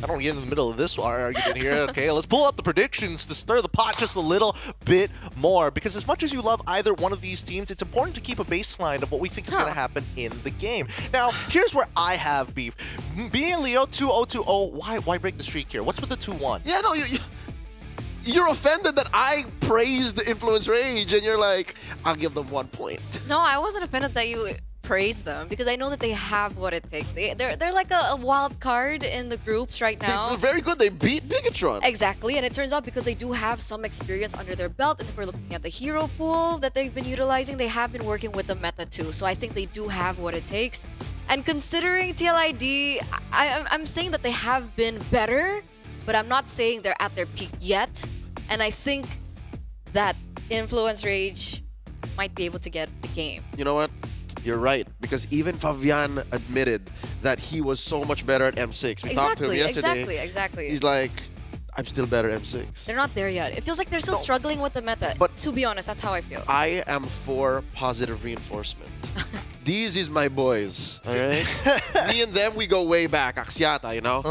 don't get in the middle of this argument here. Okay, let's pull up the predictions to stir the pot just a little bit more. Because as much as you love either one of these teams, it's important to keep a baseline of what we think is going to happen in the game. Now, here's where I have beef. Being Leo 2-0-2-0, why break the streak here? What's with the 2-1? Yeah, no, you're offended that I praised the Influence Rage, and you're like, I'll give them 1 point. No, I wasn't offended that you praised them because I know that they have what it takes. They're like a wild card in the groups right now. They're very good. They beat Bigetron. Exactly, and it turns out because they do have some experience under their belt, and if we're looking at the hero pool that they've been utilizing, they have been working with the meta too. So I think they do have what it takes. And considering TLID, I'm saying that they have been better, but I'm not saying they're at their peak yet. And I think that Influence Rage might be able to get the game. You know what? You're right, because even Fabian admitted that he was so much better at M6. We talked to him yesterday. Exactly. He's like, I'm still better at M6. They're not there yet. It feels like they're still struggling with the meta. But to be honest, that's how I feel. I am for positive reinforcement. These is my boys, all right? Me and them, we go way back. Axiata, you know?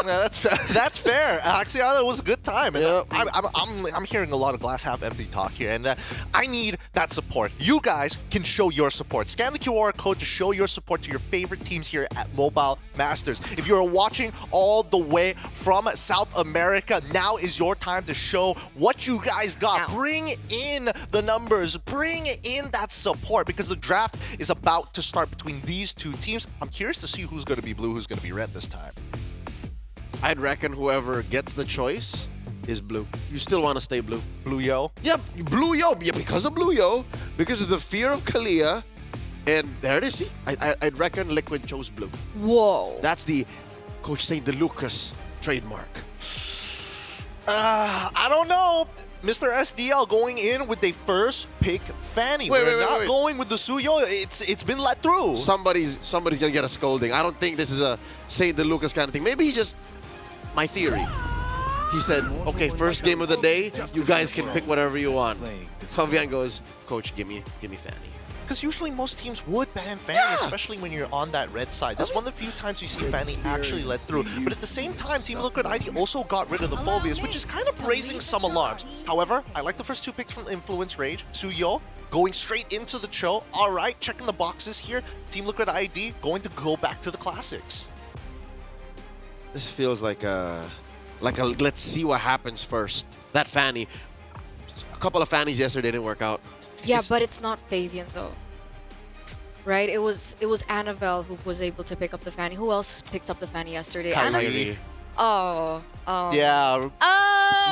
That's fair. Axiata was a good time. And I'm hearing a lot of glass half empty talk here, and I need that support. You guys can show your support. Scan the QR code to show your support to your favorite teams here at Mobile Masters. If you're watching all the way from South America, now is your time to show what you guys got. Bring in the numbers. Bring in that support, because the draft is about to start between these two teams. I'm curious to see who's going to be blue, who's going to be red this time. I'd reckon whoever gets the choice is blue. You still want to stay blue. Blue Yo? Yep, blue Yo. Yeah, because of blue Yo, because of the fear of Kalia. And there it is. See, I'd reckon Liquid chose blue. Whoa. That's the Coach St. DeLucas trademark. I don't know. Mr. SDL going in with the first pick Fanny. We're not going with the Suyo. It's been let through. Somebody's gonna get a scolding. I don't think this is a St. DeLucas kind of thing. Maybe he just, my theory. He said, okay, first game of the day, you guys can pick whatever you want. Fabian goes, Coach, give me Fanny. Because usually most teams would ban Fanny, especially when you're on that red side. This is one of the few times you see Fanny actually let through. But at the same time, Team Liquid ID also got rid of the Phobias, which is kind of raising some alarms. However, I like the first two picks from Influence Rage. Suyo going straight into the Cho. All right, checking the boxes here. Team Liquid ID going to go back to the classics. This feels like a let's see what happens first. That Fanny. A couple of Fannies yesterday didn't work out. Yeah, but it's not Fabian though. Right? It was Annabelle who was able to pick up the Fanny. Who else picked up the Fanny yesterday? Kyrie. Yeah.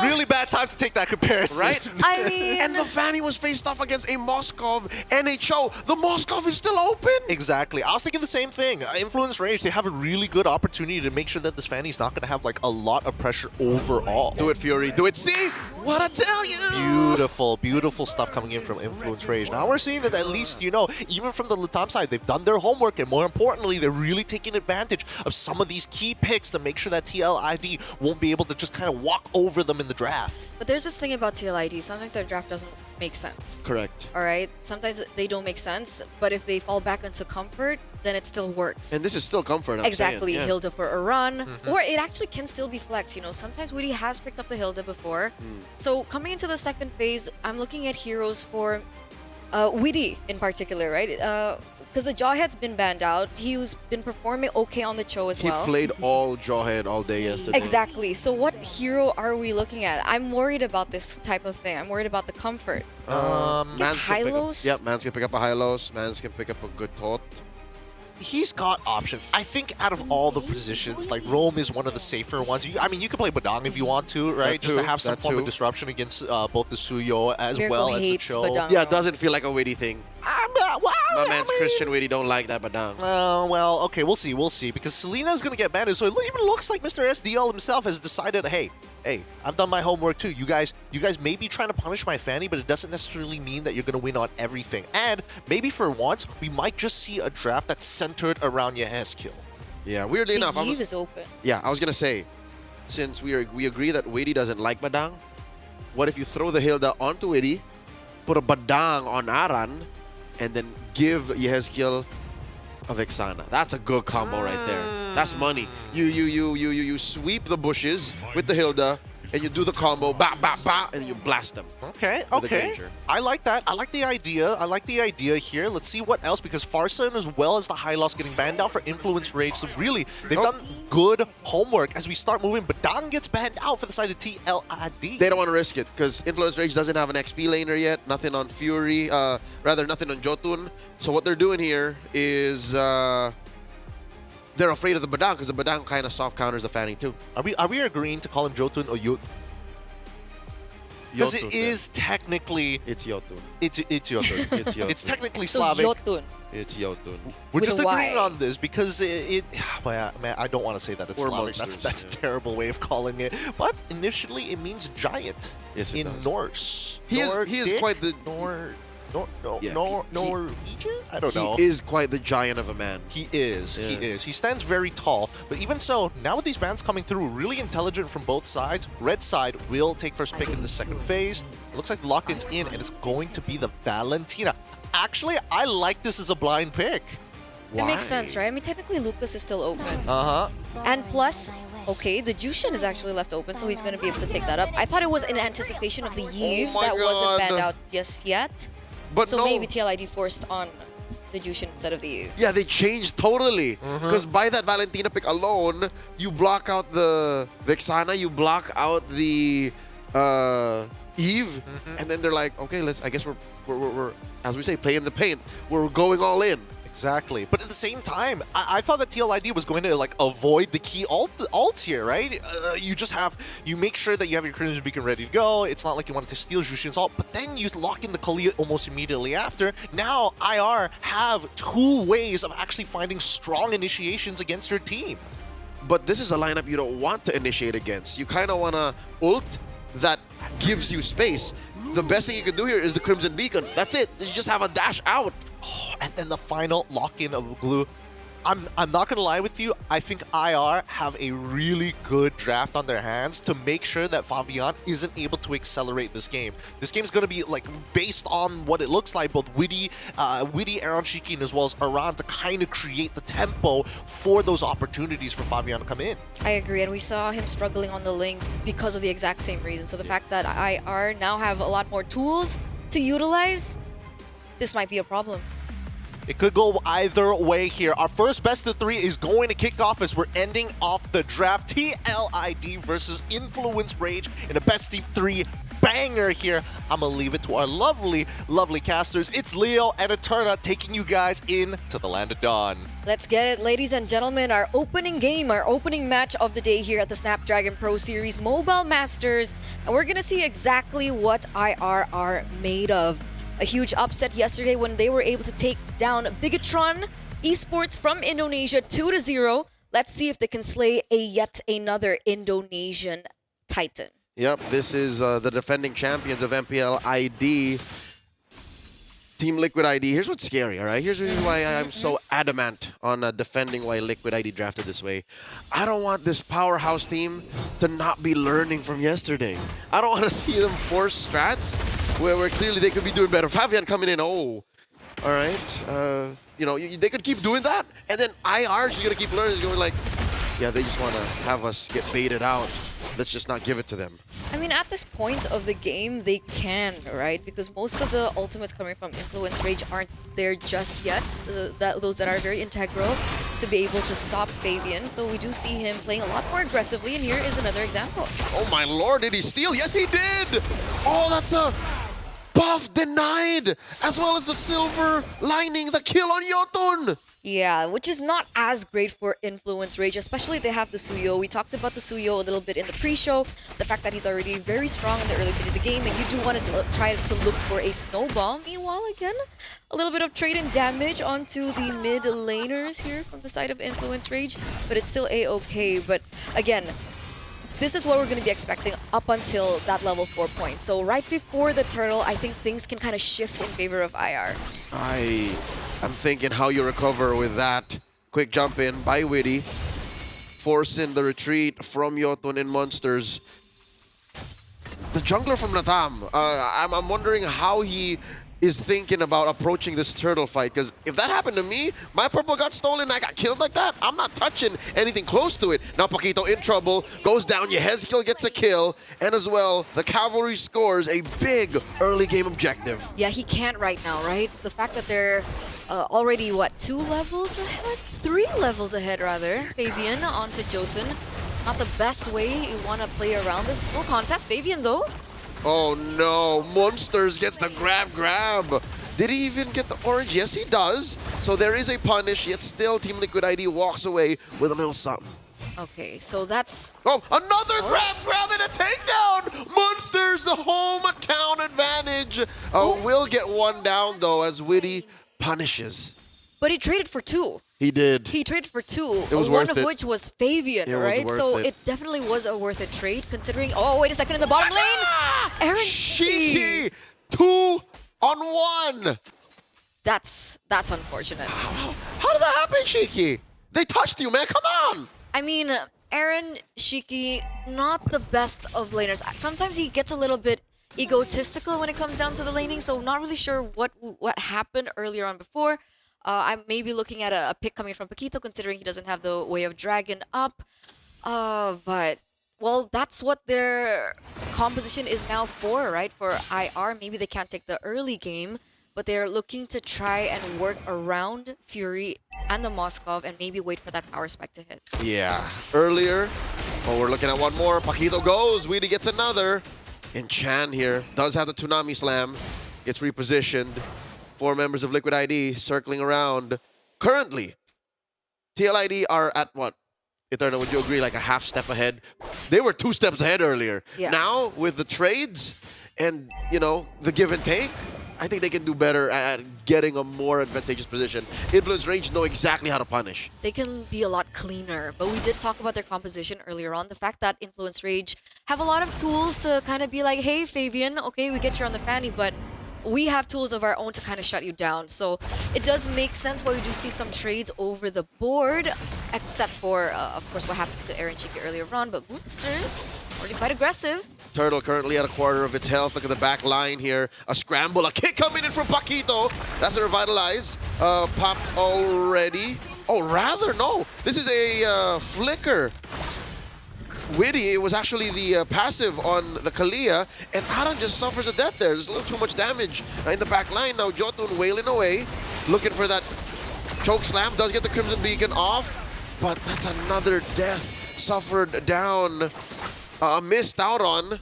Really bad time to take that comparison. Right? I mean... And the Fanny was faced off against a Moskov NHO. The Moskov is still open. Exactly. I was thinking the same thing. Influence Rage, they have a really good opportunity to make sure that this Fanny's not going to have like a lot of pressure overall. Do it, Fury. Do it. See? What I tell you? Beautiful, beautiful stuff coming in from Influence Rage. Now we're seeing that at least, you know, even from the Latam side, they've done their homework, and more importantly, they're really taking advantage of some of these key picks to make sure that TLID won't be able to just kind of walk over them in the draft. But there's this thing about TLID. Sometimes their draft doesn't make sense. Correct. All right? Sometimes they don't make sense, but if they fall back into comfort, then it still works. And this is still comfort, I'm exactly. saying. Yeah. Hilda for a run. Or it actually can still be flex. You know, sometimes Woody has picked up the Hilda before. So coming into the second phase, I'm looking at heroes for Woody in particular, right? Because the Jawhead's been banned out. He's been performing okay on the Cho as well. He played all Jawhead all day yesterday. Exactly. So what hero are we looking at? I'm worried about this type of thing. I'm worried about the comfort. Hylos? Yep, Mans can pick up a Hylos. Mans can pick up a good Tot. He's got options. I think out of all the positions, like Rome is one of the safer ones. I mean, you can play Badang if you want to, right? Just to have some form of disruption against both the Suyo as well as the Cho. Badang, yeah, it doesn't feel like a witty thing. My man's Christian Witty don't like that Badang. Well, okay, we'll see. Because Selena's going to get banned, so it even looks like Mr. SDL himself has decided, hey, I've done my homework too. You guys may be trying to punish my Fanny, but it doesn't necessarily mean that you're going to win on everything. And maybe for once, we might just see a draft that's centered around Yehes kill. Yeah, weirdly enough. Eve is open. Yeah, I was going to say, since we agree that Witty doesn't like Badang, what if you throw the Hilda onto Witty, put a Badang on Aran, and then give Yehezkiel a Vexana? That's a good combo right there. That's money. You sweep the bushes with the Hilda, and you do the combo, ba ba ba, and you blast them. Okay. I like that. I like the idea here. Let's see what else, because Farson as well as the Hylos getting banned out for Influence Rage. So really, they've done good homework as we start moving. Badang gets banned out for the side of TLID. They don't want to risk it because Influence Rage doesn't have an XP laner yet. Nothing on Fury. Rather, nothing on Jotun. So what they're doing here is they're afraid of the Badang because the Badang kind of soft counters the Fanny too. Are we agreeing to call him Jotun or Yut? Because it is technically... It's Jotun. It's Jotun. It's Jotun. It's technically So Slavic. Jotun. It's Jotun. We're With just a agreeing Y. on this because man, I don't want to say that it's Or Slavic. monsters, That's a terrible way of calling it. But initially, it means giant Yes, it in does. Norse. He is quite the... Yeah, Norwegian? I don't know. He is quite the giant of a man. He is. Yeah. He is. He stands very tall. But even so, now with these bans coming through, really intelligent from both sides. Red side will take first pick in the second phase. It looks like the lock-in's in, and it's going to be the Valentina. Actually, I like this as a blind pick. It makes sense, right? I mean, technically Lucas is still open. Uh-huh. And plus, okay, the Jushin is actually left open, so he's going to be able to take that up. I thought it was in anticipation of the Yves that wasn't banned out just yet. But so no. maybe TLID forced on the Jushin instead of the Yves. Yeah, they changed totally. Because by that Valentina pick alone, you block out the Vexana, you block out the Eve, and then they're like, okay, I guess we're as we say, playing the paint. We're going all in. Exactly. But at the same time, I thought that TLID was going to like avoid the key ults here, right? You make sure that you have your Crimson Beacon ready to go. It's not like you wanted to steal Jushin's ult, but then you lock in the Kalia almost immediately after. Now IR have 2 ways of actually finding strong initiations against your team. But this is a lineup you don't want to initiate against. You kind of want to ult that gives you space. The best thing you can do here is the Crimson Beacon. That's it. You just have a dash out. Oh, and then the final lock-in of glue. I'm not gonna lie with you. I think IR have a really good draft on their hands to make sure that Fabian isn't able to accelerate this game. This game's gonna be like based on what it looks like, both Witty, Aaron Shikin, as well as Aran to kind of create the tempo for those opportunities for Fabian to come in. I agree, and we saw him struggling on the link because of the exact same reason. So the fact that IR now have a lot more tools to utilize, this might be a problem. It could go either way here. Our first best of 3 is going to kick off as we're ending off the draft. TLID versus Influence Rage in a best of 3 banger here. I'm going to leave it to our lovely, lovely casters. It's Leo and Eterna taking you guys into the Land of Dawn. Let's get it, ladies and gentlemen. Our opening game, our opening match of the day here at the Snapdragon Pro Series Mobile Masters. And we're going to see exactly what IR are made of. A huge upset yesterday when they were able to take down Bigatron Esports from Indonesia 2-0. Let's see if they can slay yet another Indonesian titan. Yep, this is the defending champions of MPL ID. Team Liquid ID. Here's what's scary, all right? Here's why I'm so adamant on defending why Liquid ID drafted this way. I don't want this powerhouse team to not be learning from yesterday. I don't want to see them force strats where clearly they could be doing better. Fabian coming in, all right. You know, they could keep doing that, and then IR is going to keep learning. It's going like, yeah, they just want to have us get baited out. Let's just not give it to them. I mean, at this point of the game, they can, right? Because most of the ultimates coming from Influence Rage aren't there just yet. Those that are very integral to be able to stop Fabian. So we do see him playing a lot more aggressively, and here is another example. Oh my lord, did he steal? Yes, he did! Oh, that's a buff denied! As well as the silver lining, the kill on Yotun! Yeah, which is not as great for Influence Rage, especially they have the Suyo. We talked about the Suyo a little bit in the pre-show, the fact that he's already very strong in the early stage of the game, and you do want to try to look for a snowball. Meanwhile, again, a little bit of trade and damage onto the mid laners here from the side of Influence Rage, but it's still a-okay. But again, this is what we're going to be expecting up until that level 4 point. So right before the turtle, I think things can kind of shift in favor of IR. I'm thinking how you recover with that. Quick jump in by Witty. Forcing the retreat from Yotun and Monsters. The jungler from Natam, I'm wondering how he is thinking about approaching this turtle fight, because if that happened to me, my purple got stolen and I got killed like that, I'm not touching anything close to it. Now Paquito in trouble, goes down, Yehezkiel gets a kill, and as well, the cavalry scores a big early game objective. Yeah, he can't right now, right? The fact that they're already, what, 2 levels ahead? 3 levels ahead, rather. Fabian onto Jotun. Not the best way you want to play around this. No contest. Fabian, though. Oh no, Monsters gets the grab. Did he even get the orange? Yes, he does. So there is a punish, yet still Team Liquid ID walks away with a little something. Okay, so that's... Oh, another grab and a takedown! Monsters, the hometown advantage. Will get one down, though, as Witty punishes. But he traded for 2. He did. He traded for 2, it was one worth of it. which was Fabian, right? So it definitely was a worth it trade, considering... Oh, wait a second, in the bottom lane! Aaron Shiki! 2 on one. That's unfortunate. How did that happen, Shiki? They touched you, man. Come on. I mean, Aaron Shiki, not the best of laners. Sometimes he gets a little bit egotistical when it comes down to the laning, so not really sure what happened earlier on before. I'm maybe looking at a pick coming from Paquito, considering he doesn't have the Way of Dragon up. But, well, that's what their composition is now for, right? For IR, maybe they can't take the early game, but they're looking to try and work around Fury and the Moskov and maybe wait for that power spike to hit. Yeah, earlier. Oh, we're looking at one more. Paquito goes. Weedy gets another. And Chan here does have the Tsunami Slam. Gets repositioned. 4 members of Liquid ID circling around. Currently, TLID are at what? Eterna, would you agree, like a half step ahead? They were 2 steps ahead earlier. Yeah. Now, with the trades and, you know, the give and take, I think they can do better at getting a more advantageous position. Influence Rage know exactly how to punish. They can be a lot cleaner, but we did talk about their composition earlier on. The fact that Influence Rage have a lot of tools to kind of be like, hey, Fabian, okay, we get you on the fanny, but we have tools of our own to kind of shut you down. So it does make sense why we do see some trades over the board, except for, of course, what happened to Aaron Chiki earlier on. But Boosters, already quite aggressive. Turtle currently at a quarter of its health. Look at the back line here. A scramble, a kick coming in from Paquito. That's a revitalize. Popped already. Oh, rather, no. This is a flicker. Witty, it was actually the passive on the Kalia, and Aran just suffers a death there. There's a little too much damage in the back line. Now Jotun wailing away, looking for that choke slam. Does get the Crimson Beacon off, but that's another death suffered down, missed out on.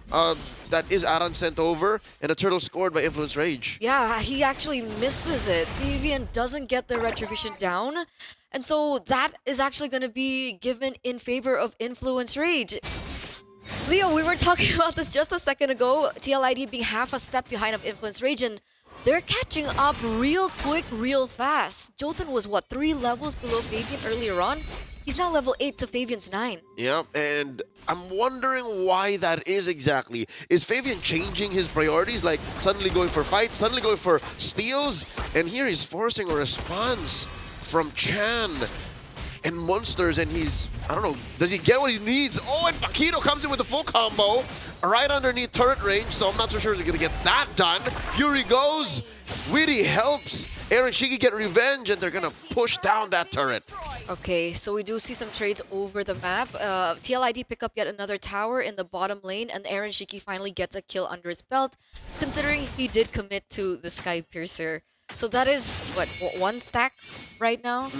That is Aran sent over, and a turtle scored by Influence Rage. Yeah, he actually misses it. Fabian doesn't get the retribution down. And so that is actually going to be given in favor of Influence Rage. Leo, we were talking about this just a second ago. TLID being half a step behind of Influence Rage, and they're catching up real quick, real fast. Jotun was, what, 3 levels below Fabian earlier on? He's now level 8 to Fabian's 9. Yep, and I'm wondering why that is exactly. Is Fabian changing his priorities, like suddenly going for fights, suddenly going for steals? And here he's forcing a response from Chan and Monsters, and he's, I don't know, does he get what he needs? Oh, and Paquito comes in with a full combo right underneath turret range, so I'm not so sure they're gonna get that done. Fury goes, Witty helps Aaron Shiki get revenge, and they're gonna push down that turret. Okay, so we do see some trades over the map. TLID pick up yet another tower in the bottom lane, and Aaron Shiki finally gets a kill under his belt, considering he did commit to the Sky Piercer. So that is, what, 1 stack right now?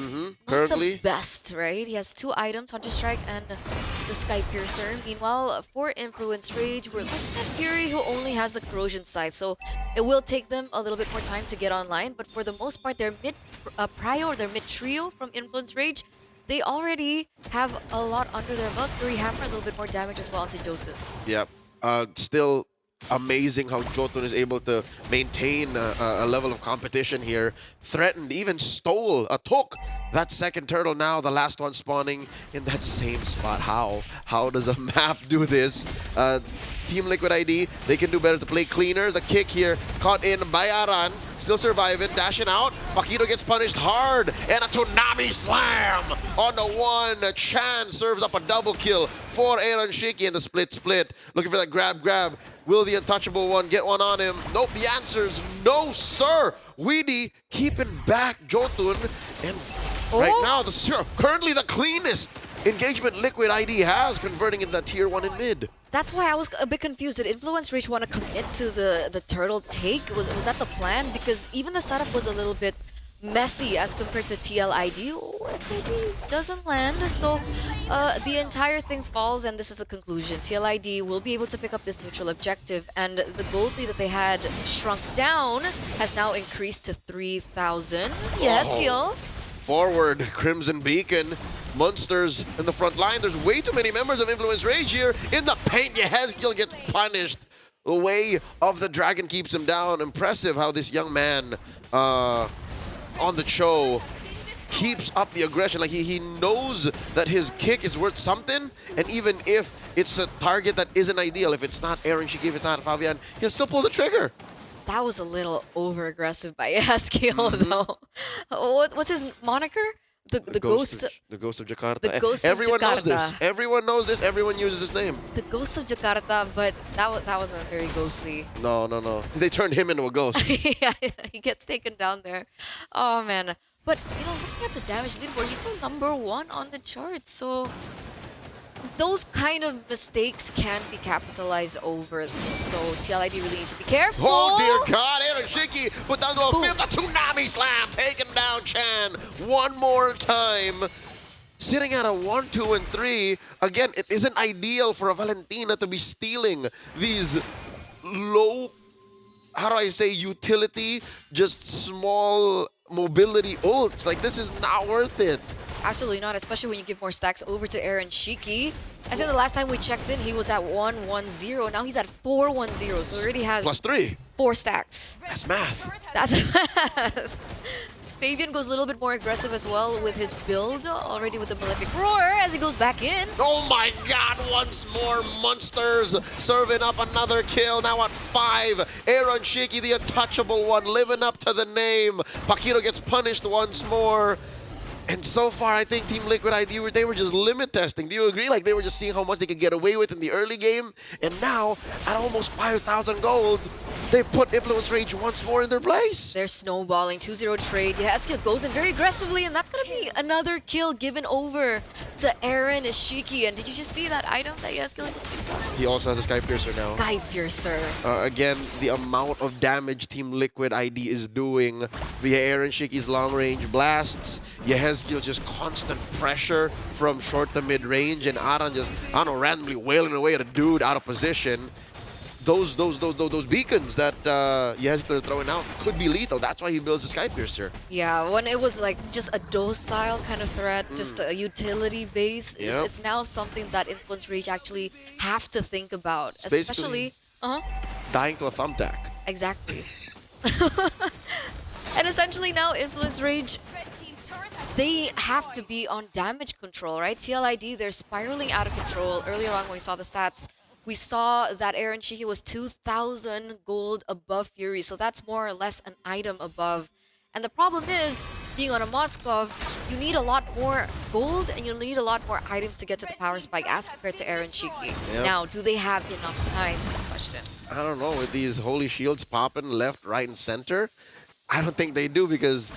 Currently. Not the best, right? He has 2 items, Hunter Strike and the Sky Piercer. Meanwhile, for Influence Rage, we're looking at Fury, who only has the Corrosion side. So it will take them a little bit more time to get online. But for the most part, their mid-prio, their mid-trio from Influence Rage, they already have a lot under their belt. Fury Hammer, a little bit more damage as well onto Jotun. Yep. Still amazing how Jotun is able to maintain a level of competition here. Threatened, even stole, took that second turtle now, the last one spawning in that same spot. How does a map do this? Team Liquid ID, they can do better to play cleaner. The kick here, caught in by Aran, still surviving, dashing out. Paquito gets punished hard, and a Tsunami Slam on the one. Chan serves up a double kill for Aaron Shiki in the split. Looking for that grab. Will the untouchable one get one on him? Nope, the answer is no, sir. Weedy keeping back Jotun, and right now, currently the cleanest engagement Liquid ID has, converting into that tier 1 in mid. That's why I was a bit confused. Did Influence Rage want to commit to the turtle take? Was that the plan? Because even the setup was a little bit messy as compared to TLID. SAD doesn't land, so the entire thing falls, and this is the conclusion. TLID will be able to pick up this neutral objective, and the gold lead that they had shrunk down has now increased to 3,000. Yes, kill. Forward, Crimson Beacon. Monsters in the front line. There's way too many members of Influence Rage here. In the paint, Yehezkiel gets punished. The way of the dragon keeps him down. Impressive how this young man on the show keeps up the aggression. Like he knows that his kick is worth something, and even if it's a target that isn't ideal, if it's not Aaron Shiki, if it's not Fabian, he'll still pull the trigger. That was a little over-aggressive by Yaskiel, though. What's his moniker? The ghost. The ghost of Jakarta. The ghost of Everyone knows Jakarta. this. Everyone knows this. Everyone uses this name. The ghost of Jakarta, but that wasn't very ghostly. No. They turned him into a ghost. Yeah, he gets taken down there. Oh man. But looking at the damage leaderboard, he's still #1 on the charts. So those kind of mistakes can be capitalized over. So TLID really need to be careful. Oh dear God, Aaron Shiki put down to a fifth, a tsunami slam, taking down Chan one more time. Sitting at a 1, 2, and 3. Again, it isn't ideal for a Valentina to be stealing these low, how do I say, utility, just small mobility ults. Like, this is not worth it. Absolutely not, especially when you give more stacks over to Aaron Shiki. I think the last time we checked in, he was at 110. Now he's at 410, so he already has +3. 4 stacks. That's math. That's math. Fabian goes a little bit more aggressive as well with his build, already with the Malefic Roar as he goes back in. Oh my God, once more Monsters serving up another kill, now at 5. Aaron Shiki, the untouchable one, living up to the name. Paquito gets punished once more. And so far, I think Team Liquid ID, they were just limit testing. Do you agree? Like, they were just seeing how much they could get away with in the early game. And now, at almost 5,000 gold, they put Influence Rage once more in their place. They're snowballing, 2-0 trade. Yaskiel goes in very aggressively, and that's going to be another kill given over to Aaron Ishiki. And did you just see that item that Yaskiel just picked up? He also has a Sky Piercer now. Sky Piercer. Again, the amount of damage Team Liquid ID is doing via Aaron Shiki's long-range blasts. Yaskiel just constant pressure from short to mid-range, and Aran just, I don't know, randomly wailing away at a dude out of position. Those beacons that Yaskiel are throwing out could be lethal. That's why he builds a Sky Piercer. Yeah, when it was like just a docile kind of threat, just a utility base, Yep. it's now something that Influence Rage actually have to think about. It's Especially, dying to a thumbtack. Exactly. And essentially now Influence Rage, they have to be on damage control, right? TLID, they're spiraling out of control. Earlier on when we saw the stats, we saw that Aaron Shiki was 2,000 gold above Fury, so that's more or less an item above. And the problem is, being on a Moskov, you need a lot more gold and you need a lot more items to get to the power spike as compared to Aaron Shiki. Yep. Now, do they have enough time is the question. I don't know, with these holy shields popping left, right, and center, I don't think they do, because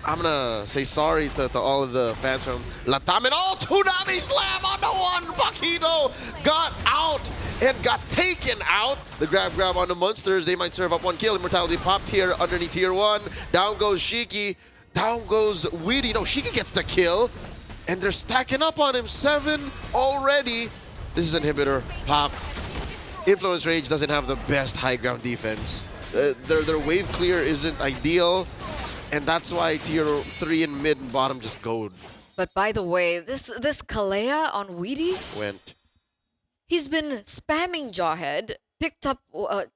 I'm gonna say sorry to all of the fans from Latam. And Tsunami Slam on the one! Paquito got out and got taken out. The grab on the Monsters. They might serve up one kill. Immortality popped here underneath tier 1. Down goes Shiki. Down goes Weedy. No, Shiki gets the kill. And they're stacking up on him. 7 already. This is Inhibitor. Pop. Influence Rage doesn't have the best high ground defense. Their wave clear isn't ideal. And that's why tier 3 and mid and bottom just gold. But by the way, this Kalea on Weedy, Went. he's been spamming Jawhead, picked up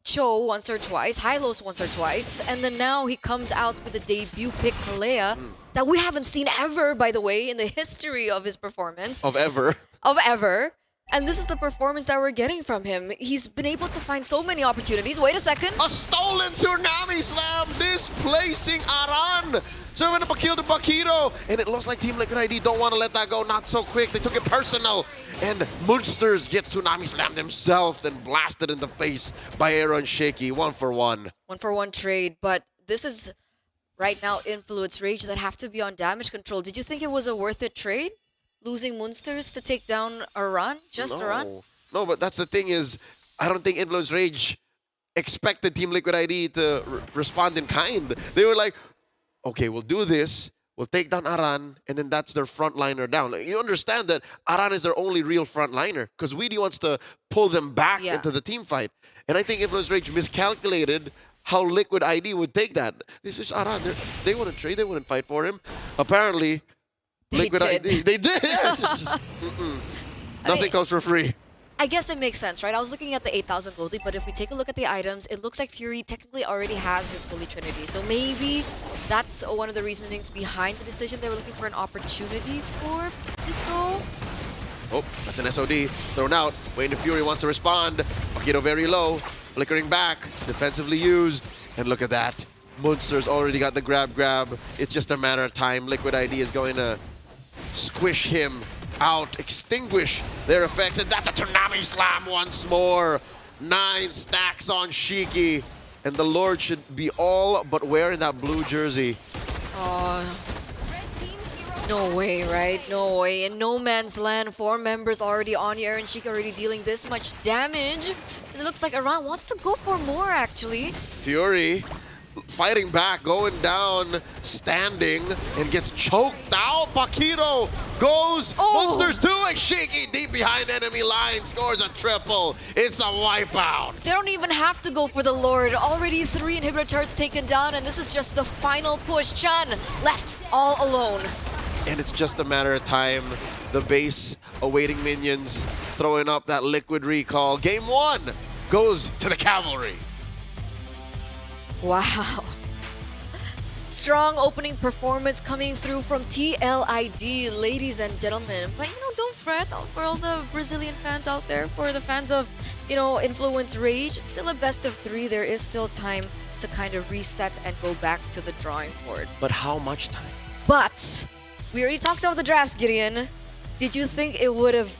Cho once or twice, Hylos once or twice, and then now he comes out with a debut pick Kalea that we haven't seen ever, by the way, in the history of his performance. Of ever. Of ever. And this is the performance that we're getting from him. He's been able to find so many opportunities. Wait a second. A stolen Tsunami Slam displacing Aran. Serving up a kill to Paquito. And it looks like Team Liquid ID don't want to let that go. Not so quick. They took it personal. And Monsters get Tsunami Slam themselves and blasted in the face by Aaron Shiki. 1-for-1. 1-for-1 trade. But this is right now Influence Rage that have to be on damage control. Did you think it was a worth it trade? Losing Monsters to take down Aran? Just Aran? No, but that's the thing is, I don't think Influence Rage expected Team Liquid ID to respond in kind. They were like, okay, we'll do this, we'll take down Aran, and then that's their frontliner down. Like, you understand that Aran is their only real frontliner, because Weedy wants to pull them back into the team fight. And I think Influence Rage miscalculated how Liquid ID would take that. This is Aran. They wouldn't trade, they wouldn't fight for him. Apparently, Liquid ID. They did, yes. Nothing comes for free. I guess it makes sense, right? I was looking at the 8,000 goldie, but if we take a look at the items, it looks like Fury technically already has his Holy Trinity. So maybe that's one of the reasonings behind the decision. They were looking for an opportunity for Paquito. Oh, that's an SOD. Thrown out. Waiting if Fury wants to respond. Paquito very low, flickering back, defensively used, and look at that. Munster's already got the grab. It's just a matter of time. Liquid ID is going to squish him out, extinguish their effects, and that's a Tsunami Slam once more. 9 stacks on Shiki, and the Lord should be all but wearing that blue jersey. No way, right? No way. In no man's land, 4 members already on here, and Shiki already dealing this much damage. It looks like Aran wants to go for more, actually. Fury fighting back, going down, standing, and gets choked out. Paquito goes, Monsters 2, and Shiki deep behind enemy line scores a triple. It's a wipeout. They don't even have to go for the Lord. Already 3 inhibitor turrets taken down, and this is just the final push. Chan left all alone. And it's just a matter of time. The base awaiting minions, throwing up that liquid recall. Game 1 goes to the Cavalry. Wow. Strong opening performance coming through from TLID, ladies and gentlemen. But, don't fret for all the Brazilian fans out there, for the fans of, Influence Rage. It's still a best of 3. There is still time to kind of reset and go back to the drawing board. But how much time? But we already talked about the drafts, Gideon. Did you think it would have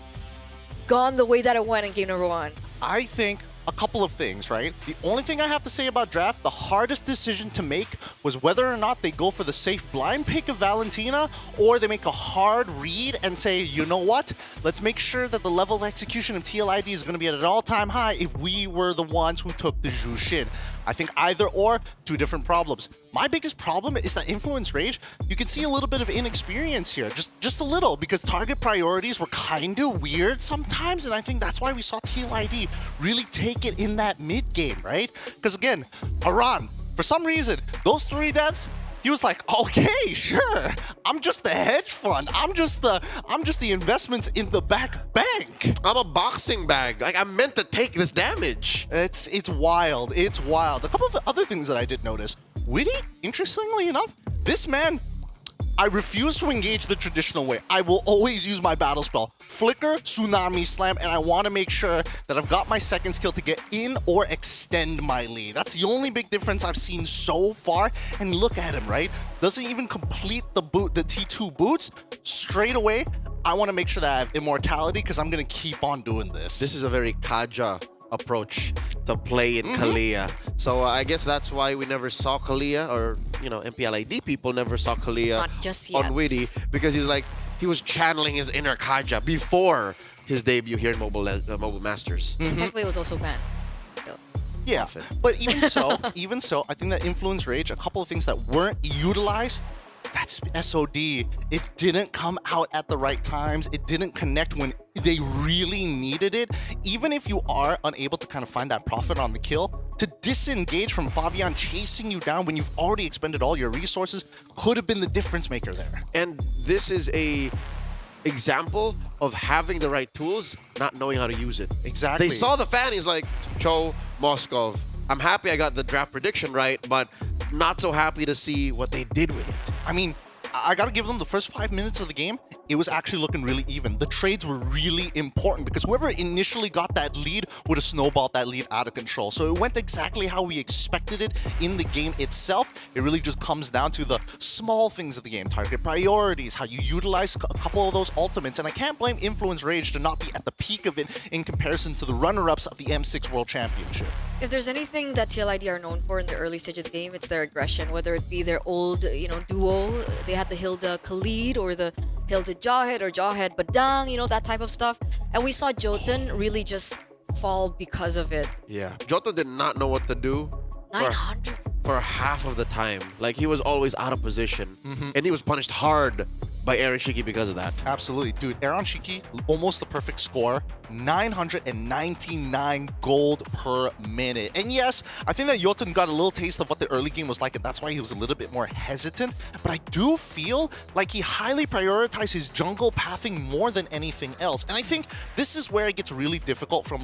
gone the way that it went in game number 1? I think a couple of things, right? The only thing I have to say about draft, the hardest decision to make was whether or not they go for the safe blind pick of Valentina, or they make a hard read and say, you know what? Let's make sure that the level of execution of TLID is going to be at an all-time high if we were the ones who took the Zhu Xin. I think either or, 2 different problems. My biggest problem is that Influence Rage, you can see a little bit of inexperience here, just a little, because target priorities were kind of weird sometimes, and I think that's why we saw TLID really take it in that mid game, right? Because again, Aran, for some reason, those 3 deaths, he was like, okay, sure, I'm just the hedge fund. I'm just the investments in the back bank. I'm a boxing bag. Like, I'm meant to take this damage. It's wild. It's wild. A couple of the other things that I did notice. Witty, interestingly enough, this man, I refuse to engage the traditional way. I will always use my battle spell. Flicker, Tsunami Slam, and I want to make sure that I've got my second skill to get in or extend my lead. That's the only big difference I've seen so far. And look at him, right? Doesn't even complete the T2 boots. Straight away, I want to make sure that I have immortality because I'm going to keep on doing this. This is a very Kaja approach to play in Kalia. So I guess that's why we never saw Kalia, or MPLID people never saw Kalia Not just yet. on Witty, because he was channeling his inner Kaja before his debut here in Mobile Masters. Technically, it was also banned. Yeah, but even so, I think that Influence Rage, a couple of things that weren't utilized, that's SOD. It didn't come out at the right times. It didn't connect when they really needed it. Even if you are unable to kind of find that profit on the kill, to disengage from Fabian chasing you down when you've already expended all your resources could have been the difference maker there. And this is a example of having the right tools, not knowing how to use it. Exactly. They saw the fan, he's like, Cho, Moskov, I'm happy I got the draft prediction right, but not so happy to see what they did with it. I mean, I gotta give them the first 5 minutes of the game, it was actually looking really even. The trades were really important because whoever initially got that lead would have snowballed that lead out of control. So it went exactly how we expected it in the game itself. It really just comes down to the small things of the game. Target priorities, how you utilize a couple of those ultimates. And I can't blame Influence Rage to not be at the peak of it in comparison to the runner-ups of the M6 World Championship. If there's anything that TLID are known for in the early stage of the game, it's their aggression, whether it be their old, duo. They had the Hilda Khalid or the Hilda Jawhead or Jawhead Badang, that type of stuff. And we saw Jotun really just fall because of it. Yeah. Jotun did not know what to do 900 for half of the time. Like, he was always out of position. And he was punished hard by Aaron Shiki because of that. Absolutely. Dude, Aaron Shiki, almost the perfect score. 999 gold per minute. And yes, I think that Jotun got a little taste of what the early game was like, and that's why he was a little bit more hesitant. But I do feel like he highly prioritized his jungle pathing more than anything else. And I think this is where it gets really difficult from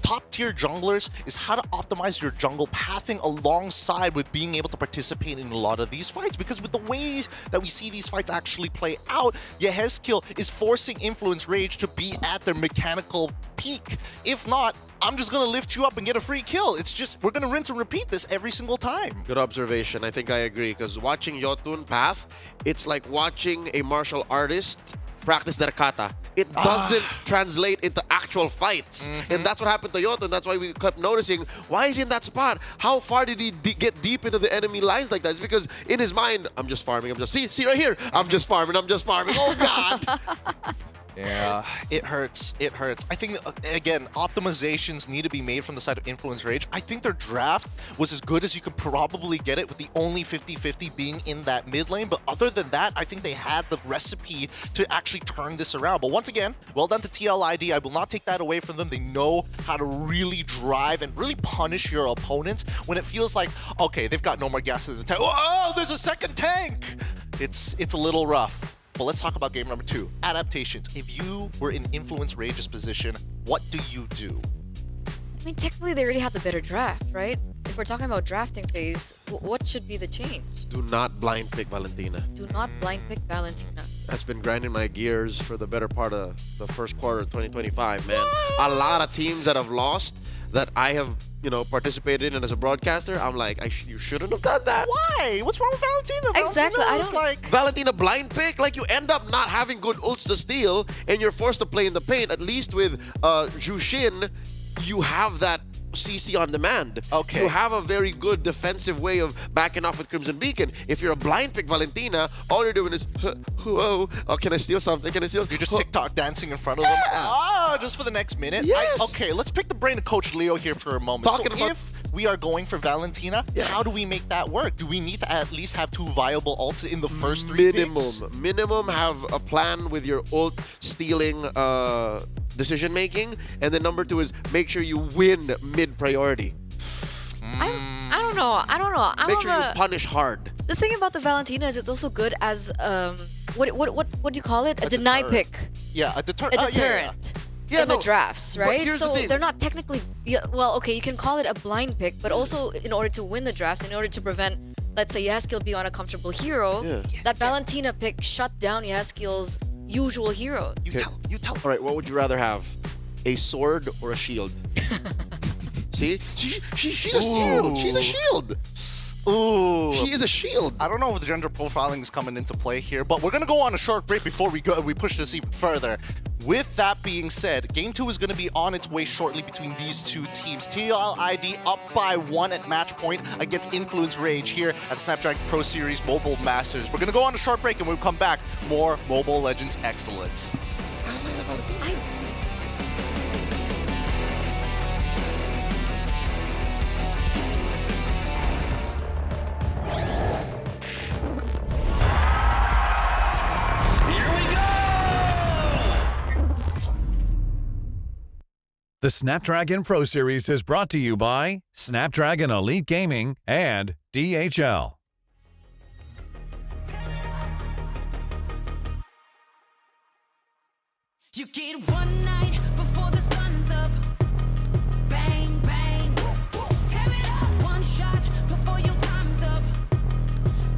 top tier junglers, is how to optimize your jungle pathing alongside with being able to participate in a lot of these fights. Because with the ways that we see these fights actually play out, Yehezkiel is forcing Influence Rage to be at their mechanical peak. If not, I'm just gonna lift you up and get a free kill. It's just, we're gonna rinse and repeat this every single time. Good observation. I think I agree, because watching Yotun path, it's like watching a martial artist practice their kata. It doesn't translate into actual fights. And that's what happened to Yotun. That's why we kept noticing, why is he in that spot? How far did he get deep into the enemy lines like that? It's because in his mind, I'm just farming. I'm just, see right here. I'm just farming. I'm just farming. Oh, God. Yeah, it hurts. It hurts. I think, again, optimizations need to be made from the side of Influence Rage. I think their draft was as good as you could probably get it, with the only 50-50 being in that mid lane. But other than that, I think they had the recipe to actually turn this around. But once again, well done to TLID. I will not take that away from them. They know how to really drive and really punish your opponents when it feels like, okay, they've got no more gas in the tank. Oh, there's a second tank! It's a little rough. But let's talk about game number 2, adaptations. If you were in Influence Rage's position, what do you do? I mean, technically they already had the better draft, right? If we're talking about drafting phase, what should be the change? Do not blind pick Valentina. Do not blind pick Valentina. That's been grinding my gears for the better part of the first quarter of 2025, man. A lot of teams that have lost that I have, participated in as a broadcaster, I'm like, you shouldn't have done that. Why? What's wrong with Valentina? Exactly. I don't like Valentina blind pick. Like, you end up not having good ults to steal, and you're forced to play in the paint. At least with Jushin, you have that CC on demand. Okay. You have a very good defensive way of backing off with Crimson Beacon. If you're a blind pick Valentina, all you're doing is, whoa, oh, can I steal something? Can I steal? You're just TikTok dancing in front of them. Oh, just for the next minute. Yes. Okay, let's pick the brain of Coach Leo here for a moment. If we are going for Valentina, how do we make that work? Do we need to at least have 2 viable ults in the first 3 picks? Minimum have a plan with your ult stealing decision making, and then number 2 is make sure you win mid priority. I don't know. Make sure you punish hard. The thing about the Valentina is it's also good as what do you call it? A deny pick. Yeah, a deterrent. A deterrent. In the drafts, right? So they're not technically, well, okay, you can call it a blind pick, but also in order to win the drafts, in order to prevent, let's say, Yaskiel be on a comfortable hero, that Valentina pick shut down Yaskiel's usual heroes. You tell. All right, what would you rather have? A sword or a shield? See? She's a shield. She's a shield. Ooh. She is a shield. I don't know if the gender profiling is coming into play here, but we're going to go on a short break before we push this even further. With that being said, Game 2 is going to be on its way shortly between these 2 teams. TLID up by 1 at match point against Influence Rage here at Snapdragon Pro Series Mobile Masters. We're going to go on a short break, and when we come back, more Mobile Legends excellence. The Snapdragon Pro Series is brought to you by Snapdragon Elite Gaming and DHL. You get one night before the sun's up. Bang, bang. Tear it up. One shot before your time's up.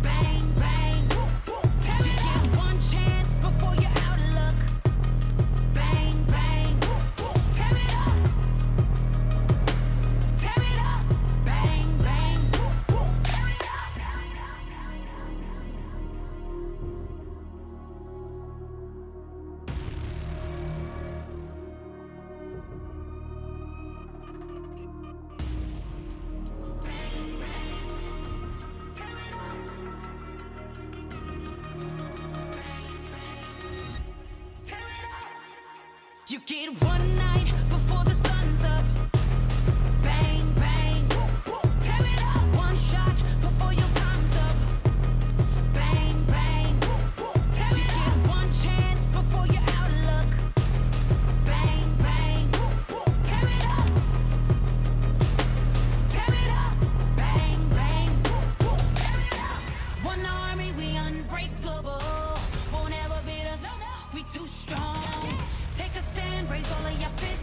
Bang, bang. Tear it up. You get one chance before you're out of luck. Bang, bang. Tear it up. Tear it up. Bang, bang. Tear it up. You get one night before the sun's up. Bang, bang. Tear it up. One shot before your time's up. Bang, bang. Tear it up. You get one chance before you're out of luck. Bang, bang. Tear it up. Tear it up. Bang, bang. Tear it up. One army, we unbreakable. Won't ever beat us. We too strong. Take a stand, raise all of your fists.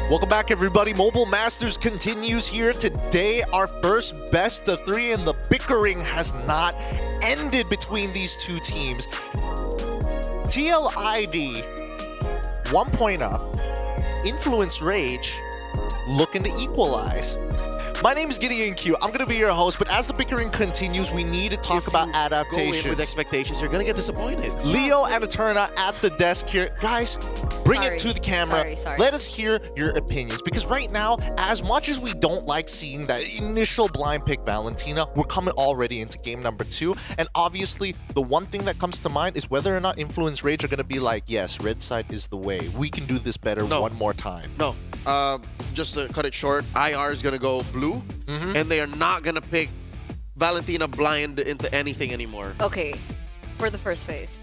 Welcome back, everybody. Mobile Masters continues here today. Our first best of 3, and the bickering has not ended between these two teams. TLID, 1 point up. Influence Rage, looking to equalize. My name is Gideon Q. I'm going to be your host, but as the bickering continues, we need to talk about adaptations. Go in with expectations, you're going to get disappointed. Leo and Eterna at the desk here. Guys, bring it to the camera. Sorry. Let us hear your opinions, because right now, as much as we don't like seeing that initial blind pick Valentina, we're coming already into game number 2, and obviously the one thing that comes to mind is whether or not Influence Rage are going to be like, yes, red side is the way. We can do this better one more time. No. Just to cut it short, IR is going to go blue, and they are not going to pick Valentina blind into anything anymore. Okay, for the first phase.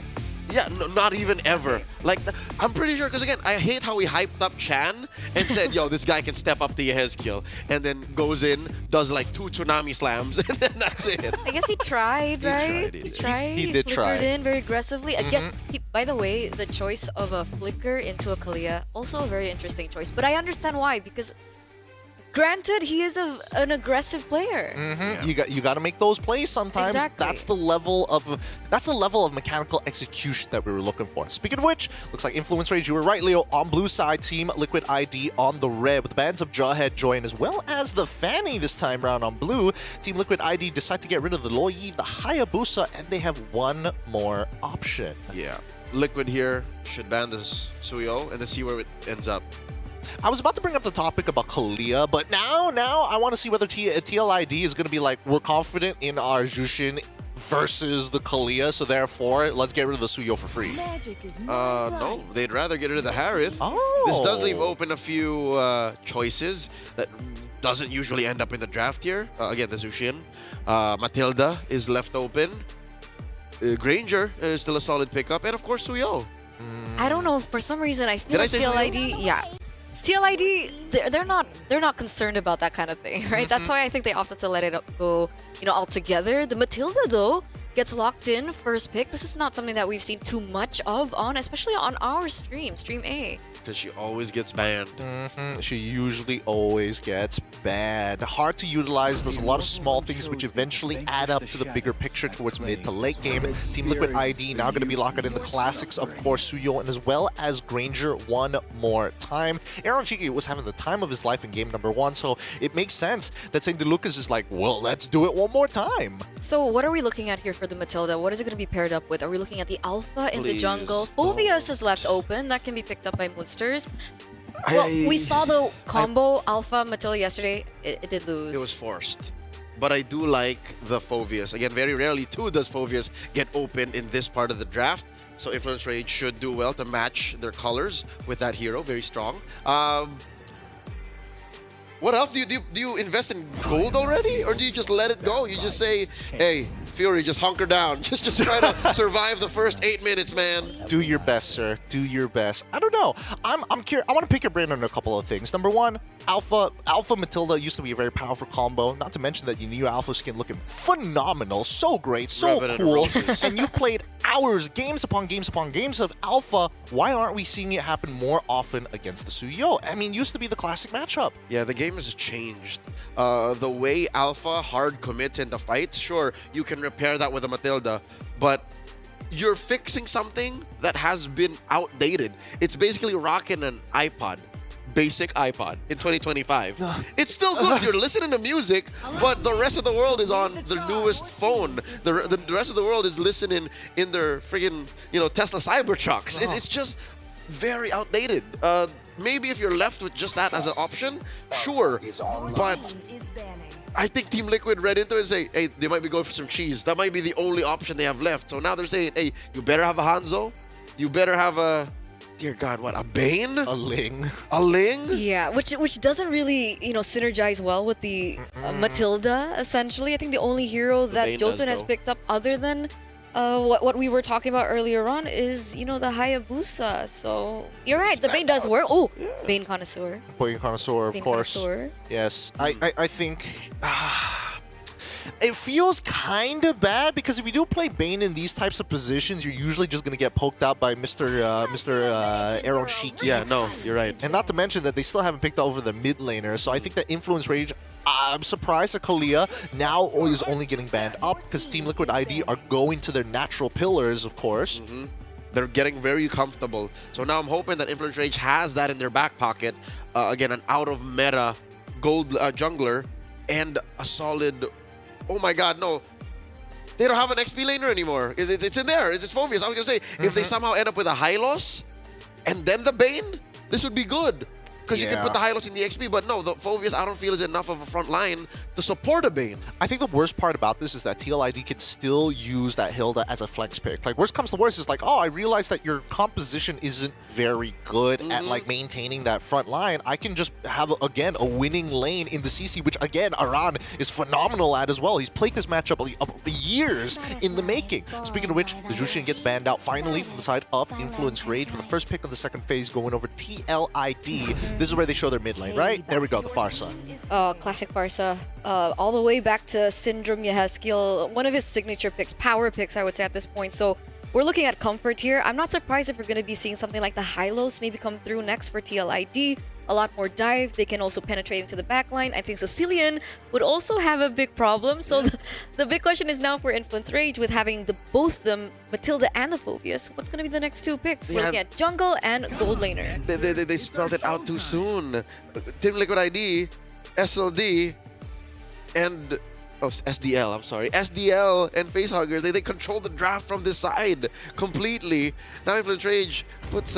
Yeah, no, not even ever. Like, I'm pretty sure, because again, I hate how he hyped up Chan and said, yo, this guy can step up to Yehezkiel, and then goes in, does like 2 tsunami slams, and then that's it. I guess he tried, right? He tried. He did try. Flickered in very aggressively. Again, by the way, the choice of a flicker into a Kalia, also a very interesting choice. But I understand why, because granted, he is an aggressive player. You got to make those plays sometimes. Exactly. That's the level of mechanical execution that we were looking for. Speaking of which, looks like Influence Rage, you were right, Leo, on blue side, Team Liquid ID on the red, with the bands of Jawhead join, as well as the Fanny this time around on blue. Team Liquid ID decide to get rid of the Loyi, the Hayabusa, and they have one more option. Yeah. Liquid here should ban this Suyo and then see where it ends up. I was about to bring up the topic about Kalia, but now I want to see whether TLID is going to be like, we're confident in our Jushin versus the Kalia, so therefore, let's get rid of the Suyo for free. No, they'd rather get rid of the Harith. Oh. This does leave open a few choices that doesn't usually end up in the draft here. Again, the Zushin. Matilda is left open. Granger is still a solid pickup, and of course Suyo. I don't know, for some reason I feel Did I like say TLID, yeah. TLID, they're not concerned about that kind of thing, right? That's why I think they opted to let it go, altogether. The Matilda though gets locked in first pick. This is not something that we've seen too much of especially on our stream A. Because she always gets banned. She usually always gets banned. Hard to utilize. There's a lot of small things which eventually add up to the bigger picture towards mid to late game. Team Liquid ID now going to be locked in the classics, of course, Suyo, and as well as Granger one more time. Aaron Chiki was having the time of his life in game number 1, so it makes sense that St. DeLucas is like, well, let's do it one more time. So what are we looking at here for the Matilda? What is it going to be paired up with? Are we looking at the Alpha in the jungle? Phoveus is left open. That can be picked up by Moonsters. Well, we saw the combo Alpha Matilda yesterday. It did lose. It was forced. But I do like the Phoveus. Again, very rarely too does Phoveus get open in this part of the draft. So Influence Rage should do well to match their colors with that hero. Very strong. What else? Do you invest in gold already? Or do you just let it go? You just say, hey, Fury, just hunker down. Just try to survive the first 8 minutes, man. Do your best, sir. Do your best. I don't know. I'm curious. I want to pick your brain on a couple of things. Number one, Alpha Matilda used to be a very powerful combo. Not to mention that your new Alpha skin looking phenomenal. So great. So cool. And you've played hours, games upon games upon games of Alpha. Why aren't we seeing it happen more often against the Suyo? I mean, used to be the classic matchup. Yeah, the game has changed. The way Alpha hard commits in the fights, sure, you can repair that with a Matilda, but you're fixing something that has been outdated. It's basically rocking an iPod. Basic iPod in 2025. It's still good. You're listening to music, but the rest of the world is on the newest phone. The rest of the world is listening in their friggin' Tesla Cybertrucks. It's just very outdated. Maybe if you're left with just that as an option, sure. But I think Team Liquid read into it and say, hey, they might be going for some cheese. That might be the only option they have left. So now they're saying, hey, you better have a Hanzo. You better have a... Dear God, what, a Bane? A Ling. A Ling? Yeah, which doesn't really, synergize well with the Matilda, essentially. I think the only heroes that Jotun has picked up other than what we were talking about earlier on is, the Hayabusa. So, you're right, the Bane does work. Oh, yeah. Bane Connoisseur. Bane Connoisseur, of course. Connoisseur. Yes, I think... It feels kind of bad because if you do play Bane in these types of positions, you're usually just going to get poked out by Mr. Aaron Shiki. Yeah, no, you're right. And not to mention that they still haven't picked over the mid laner, so I think that Influence Rage, I'm surprised that Kalia now is only getting banned up because Team Liquid ID are going to their natural pillars, of course. They're getting very comfortable. So now I'm hoping that Influence Rage has that in their back pocket. Again, an out-of-meta gold jungler and a solid... Oh my god, no. They don't have an XP laner anymore. It's in there. It's Phoveus. I was going to say, if they somehow end up with a Hylos and then the Bane, this would be good. Because you can put the Hylos in the XP, but no, the Phoveus I don't feel is enough of a front line to support a Bane. I think the worst part about this is that TLID can still use that Hilda as a flex pick. Like, worst comes to worst is like, oh, I realize that your composition isn't very good at like maintaining that front line. I can just have, again, a winning lane in the CC, which again, Aran is phenomenal at as well. He's played this matchup years in the making. Speaking of which, the Jushin gets banned out finally from the side of Influence Rage with the first pick of the second phase going over TLID. This is where they show their mid lane, right? There we go, the Farsa. Classic Farsa. All the way back to Syndrome Yehezkiel, one of his signature picks, power picks, I would say at this point. So we're looking at comfort here. I'm not surprised if we're going to be seeing something like the Hylos maybe come through next for TLID. A lot more dive. They can also penetrate into the backline. I think Sicilian would also have a big problem. So the big question is now for Influence Rage with having both them, Matilda and the Phoveus. What's going to be the next two picks? We're looking at jungle and gold laner. They spelled it out too soon. Team Liquid ID, SLD, and... Oh, SDL, I'm sorry. SDL and Facehugger, they control the draft from this side completely. Now Influence Rage puts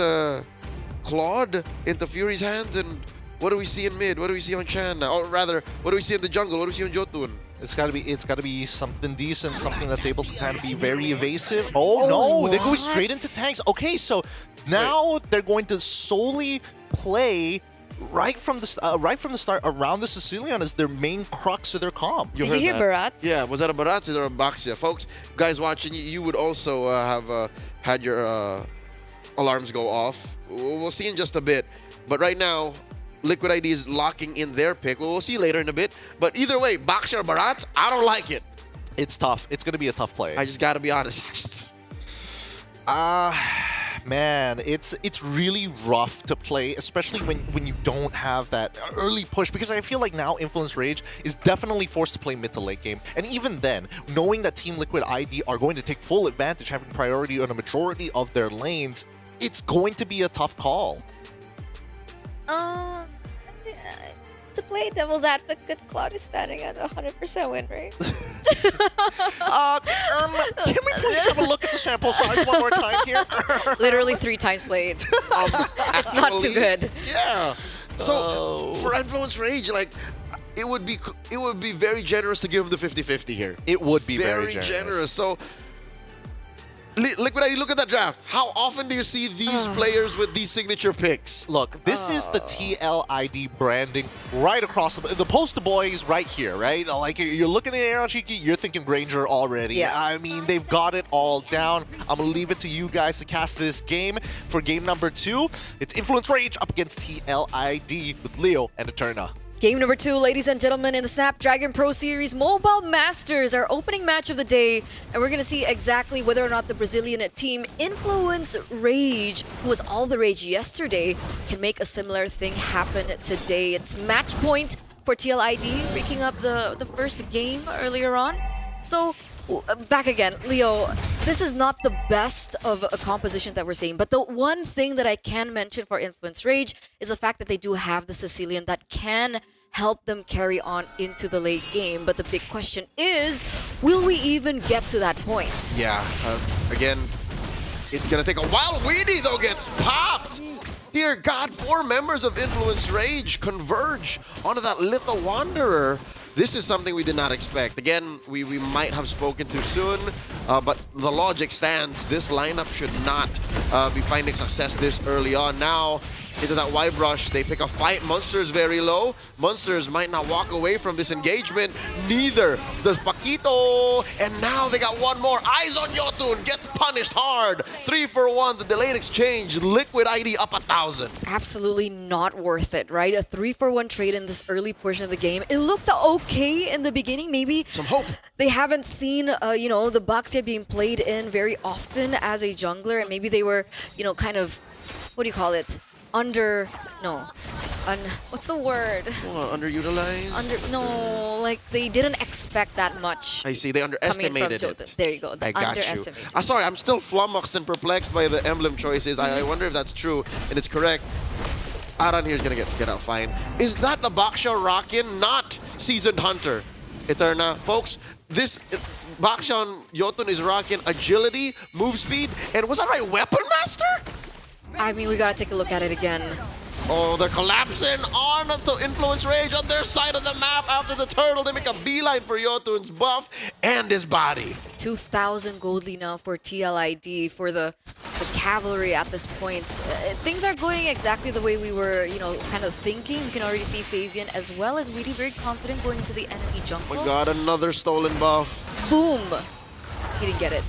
Claude into Fury's hands, and what do we see in mid? What do we see on Chan? Or rather, what do we see in the jungle? What do we see on Jotun? It's gotta be something decent, something that's able to kind of be very evasive. Oh no, they're going straight into tanks. Okay, so now they're going to solely play right from the start around the Sicilian as their main crux of their comp. Did you hear Barats? Yeah, was that a Barats or a Baxia? Folks, guys watching, you would also have had your alarms go off. We'll see in just a bit. But right now, Liquid ID is locking in their pick. We'll see later in a bit. But either way, Baxia or Barats, I don't like it. It's tough. It's going to be a tough play. I just got to be honest. Man, it's really rough to play, especially when you don't have that early push, because I feel like now Influence Rage is definitely forced to play mid to late game. And even then, knowing that Team Liquid ID are going to take full advantage, having priority on a majority of their lanes, it's going to be a tough call. To play devil's advocate, Cloud is standing at 100% win rate. Can we please have a look at the sample size one more time here? Literally 3 times played. It's not too good. Yeah. So for Influence Rage, like, it would be very generous to give them the 50-50 here. It would be very generous. So Liquid ID, look at that draft. How often do you see these players with these signature picks? Look, this is the TLID branding right across the poster boys right here, right? Like, you're looking at Aaron Cheeky, you're thinking Granger already. Yeah. I mean, they've got it all down. I'm going to leave it to you guys to cast this game. For game number 2, it's Influence Rage up against TLID with Leo and Eterna. Game number 2, ladies and gentlemen, in the Snapdragon Pro Series Mobile Masters, our opening match of the day. And we're going to see exactly whether or not the Brazilian team Influence Rage, who was all the rage yesterday, can make a similar thing happen today. It's match point for TLID, breaking up the first game earlier on. So, back again, Leo, this is not the best of a composition that we're seeing, but the one thing that I can mention for Influence Rage is the fact that they do have the Sicilian that can help them carry on into the late game. But the big question is, will we even get to that point? Yeah, again, it's going to take a while. Weedy, though, gets popped. Dear God, 4 members of Influence Rage converge onto that Little Wanderer. This is something we did not expect. Again, we might have spoken too soon, but the logic stands. This lineup should not be finding success this early on. Now, into that Y brush, they pick a fight. Monster's very low. Monsters might not walk away from this engagement. Neither does Paquito. And now they got one more. Eyes on Jotun. Get punished hard. 3 for 1, the delayed exchange. Liquid ID up 1,000. Absolutely not worth it, right? A 3-for-1 trade in this early portion of the game. It looked okay in the beginning. Maybe some hope. They haven't seen, you know, the Baxia being played in very often as a jungler, and maybe they were, you know, kind of, what do you call it? What's the word? Underutilized? No, like they didn't expect that much. I see, they underestimated it. There you go, I got you. underestimated. Sorry, I'm still flummoxed and perplexed by the emblem choices. I wonder if that's true, and it's correct. Aran here is gonna get out fine. Is that the Baxia Rockin', not Seasoned Hunter? Eterna, folks, this Baxia on Jotun is rocking agility, move speed, and was that right, Weapon Master? I mean, we gotta take a look at it again. Oh, they're collapsing on to Influence Rage on their side of the map after the turtle. They make a beeline for Jotun's buff and his body. 2,000 gold lead now for TLID, for the cavalry at this point. Things are going exactly the way we were, you know, kind of thinking. You can already see Fabian as well as Weedy very confident going into the enemy jungle. We got another stolen buff. Boom! He didn't get it.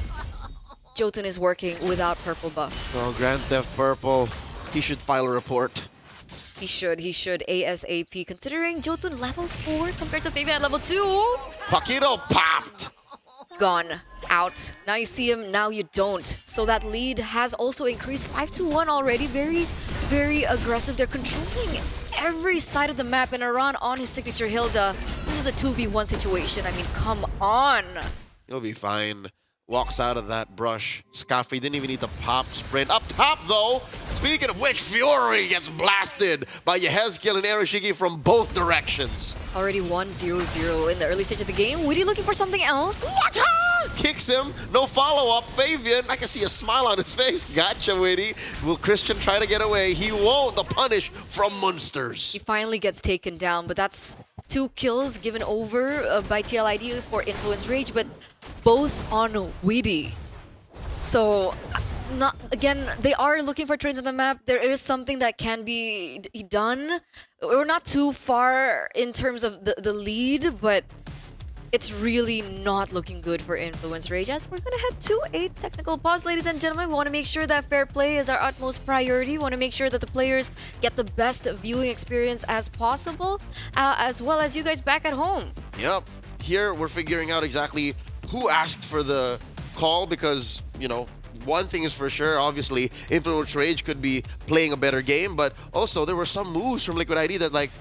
Jotun is working without purple buff. Oh, Grand Theft Purple. He should file a report. He should ASAP, considering Jotun level 4 compared to Fabian at level 2. Paquito popped! Gone. Out. Now you see him, now you don't. So that lead has also increased 5-1 already. Very, very aggressive. They're controlling every side of the map, and Aran on his signature Hilda. This is a 2v1 situation. I mean, come on. He'll be fine. Walks out of that brush. Scaffrey didn't even need the pop sprint. Up top, though, speaking of which, Fury gets blasted by Yehezkiel and Ereshiki from both directions. Already 1-0-0 in the early stage of the game. Woody looking for something else? What? Kicks him. No follow-up. Fabian, I can see a smile on his face. Gotcha, Witty. Will Christian try to get away? He won't. The punish from Munsters. He finally gets taken down, but that's 2 kills given over by TLID for Influence Rage, but both on Weedy. So, again, they are looking for trades on the map. There is something that can be done. We're not too far in terms of the lead, but it's really not looking good for Influence Rage. As we're going to head to a technical pause, ladies and gentlemen. We want to make sure that fair play is our utmost priority. We want to make sure that the players get the best viewing experience as possible, as well as you guys back at home. Yep. Here, we're figuring out exactly who asked for the call, because, you know, one thing is for sure, obviously, Influence Rage could be playing a better game, but also there were some moves from Liquid ID that, like,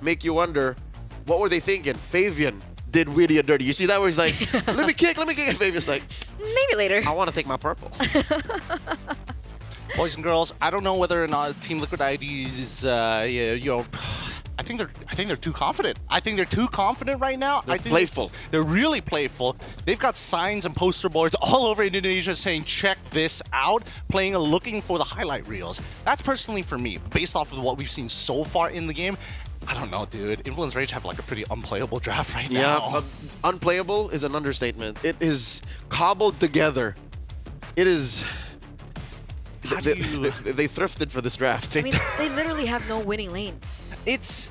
make you wonder, what were they thinking? Fabian did Weedy a dirty. You see that where he's like, let me kick, and Fabian's like, maybe later. I want to take my purple. Boys and girls, I don't know whether or not Team Liquid ID is, you know, I think they're too confident. I think they're too confident right now. They're playful. They're really playful. They've got signs and poster boards all over Indonesia saying, check this out, looking for the highlight reels. That's personally for me, based off of what we've seen so far in the game. I don't know, dude. Influence Rage have like a pretty unplayable draft right now. Yeah, unplayable is an understatement. It is cobbled together. It is... They thrifted for this draft. I mean, they literally have no winning lanes. It's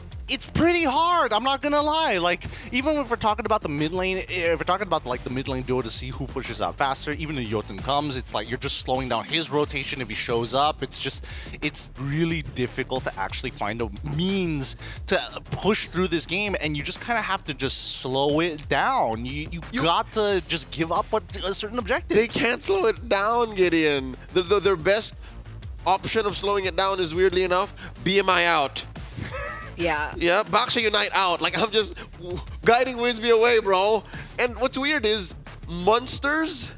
pretty hard, I'm not gonna lie. Like, even if we're talking about the mid lane, if we're talking about like the mid lane duo to see who pushes out faster, even if Jotun comes, it's like you're just slowing down his rotation if he shows up. It's really difficult to actually find a means to push through this game, and you just kind of have to just slow it down. You got to just give up a certain objective. They can't slow it down, Gideon. Their best option of slowing it down is, weirdly enough, BMI out. Yeah. Yeah, Baxia Unite out. Like, I'm just guiding Winsby away, bro. And what's weird is Munsters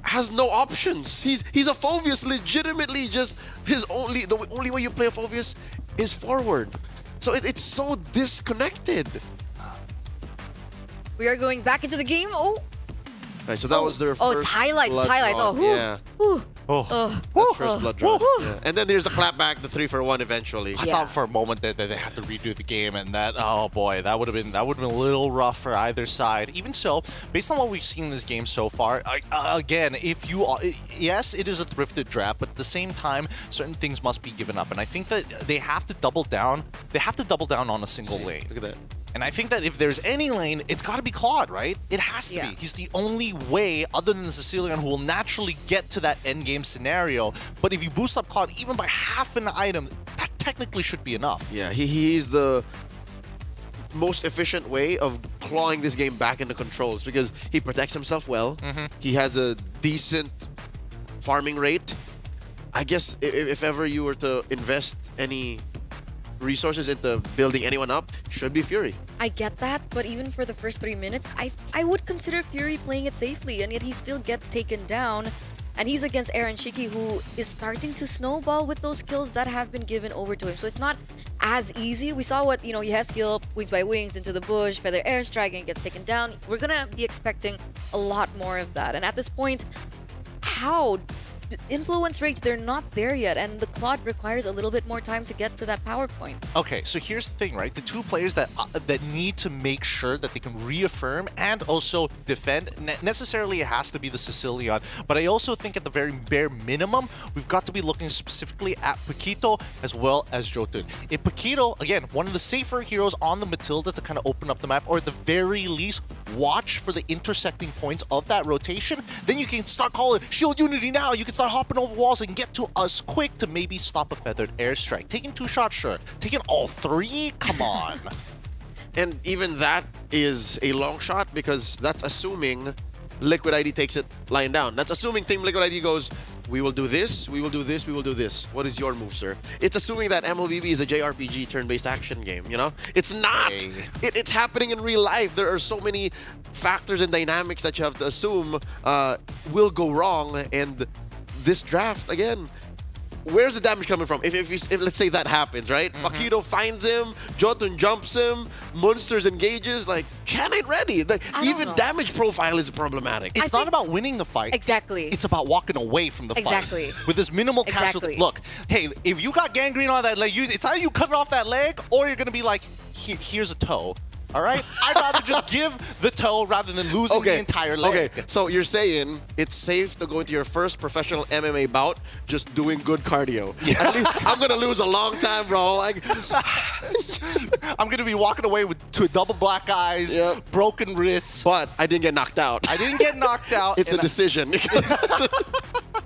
has no options. He's a Phoveus, legitimately just the only way you play a Phoveus is forward. So it's so disconnected. We are going back into the game. Oh. Right, so that was their first. Oh, it's highlights. Oh, yeah. That's first blood drop. Yeah. And then there's the clapback, the 3-for-1 eventually. I thought for a moment that they had to redo the game, and that, oh boy, that would have been a little rough for either side. Even so, based on what we've seen in this game so far, again, if you are, yes, it is a thrifted draft, but at the same time, certain things must be given up, and I think that they have to double down. They have to double down on a single lane. Look at that. And I think that if there's any lane, it's got to be Claude, right? It has to be. He's the only way, other than the Sicilian, who will naturally get to that endgame scenario. But if you boost up Claude even by half an item, that technically should be enough. Yeah, he's the most efficient way of clawing this game back into controls because he protects himself well. He has a decent farming rate. I guess if ever you were to invest any resources into building anyone up, should be Fury. I get that, but even for the first 3 minutes, I would consider Fury playing it safely, and yet he still gets taken down. And he's against Aaron Shiki, who is starting to snowball with those kills that have been given over to him. So it's not as easy. We saw what, he has skill, wings by wings into the bush, feather airstrike, and gets taken down. We're gonna be expecting a lot more of that. And at this point, how? Influence rates, they're not there yet, and the Claude requires a little bit more time to get to that power point. Okay, so here's the thing, right? The two players that need to make sure that they can reaffirm and also defend, necessarily it has to be the Sicilian, but I also think at the very bare minimum, we've got to be looking specifically at Paquito as well as Jotun. If Paquito, again, one of the safer heroes on the Matilda to kind of open up the map, or at the very least, watch for the intersecting points of that rotation, then you can start calling Shield Unity now. You can start hopping over walls and get to us quick to maybe stop a feathered airstrike. Taking 2 shots, sure. Taking all 3? Come on. And even that is a long shot because that's assuming Liquid ID takes it lying down. That's assuming Team Liquid ID goes, we will do this, we will do this, we will do this. What is your move, sir? It's assuming that MLBB is a JRPG turn-based action game, It's not. Hey. It's happening in real life. There are so many factors and dynamics that you have to assume will go wrong. And this draft, again, where's the damage coming from? If let's say that happens, right? Paquito finds him, Jotun jumps him, Monsters engages, like, Chan ain't ready. Even damage profile is problematic. It's not about winning the fight. Exactly. It's about walking away from the fight. Exactly. With this minimal casualty. Look, hey, if you got gangrene on that leg, it's either you cutting off that leg or you're going to be like, here's a toe. All right? I'd rather just give the toe rather than losing the entire leg. Okay, so you're saying it's safe to go into your first professional MMA bout just doing good cardio. Yeah. At least I'm going to lose a long time, bro. I'm going to be walking away to double black eyes, broken wrists. But I didn't get knocked out. I didn't get knocked out. It's a decision.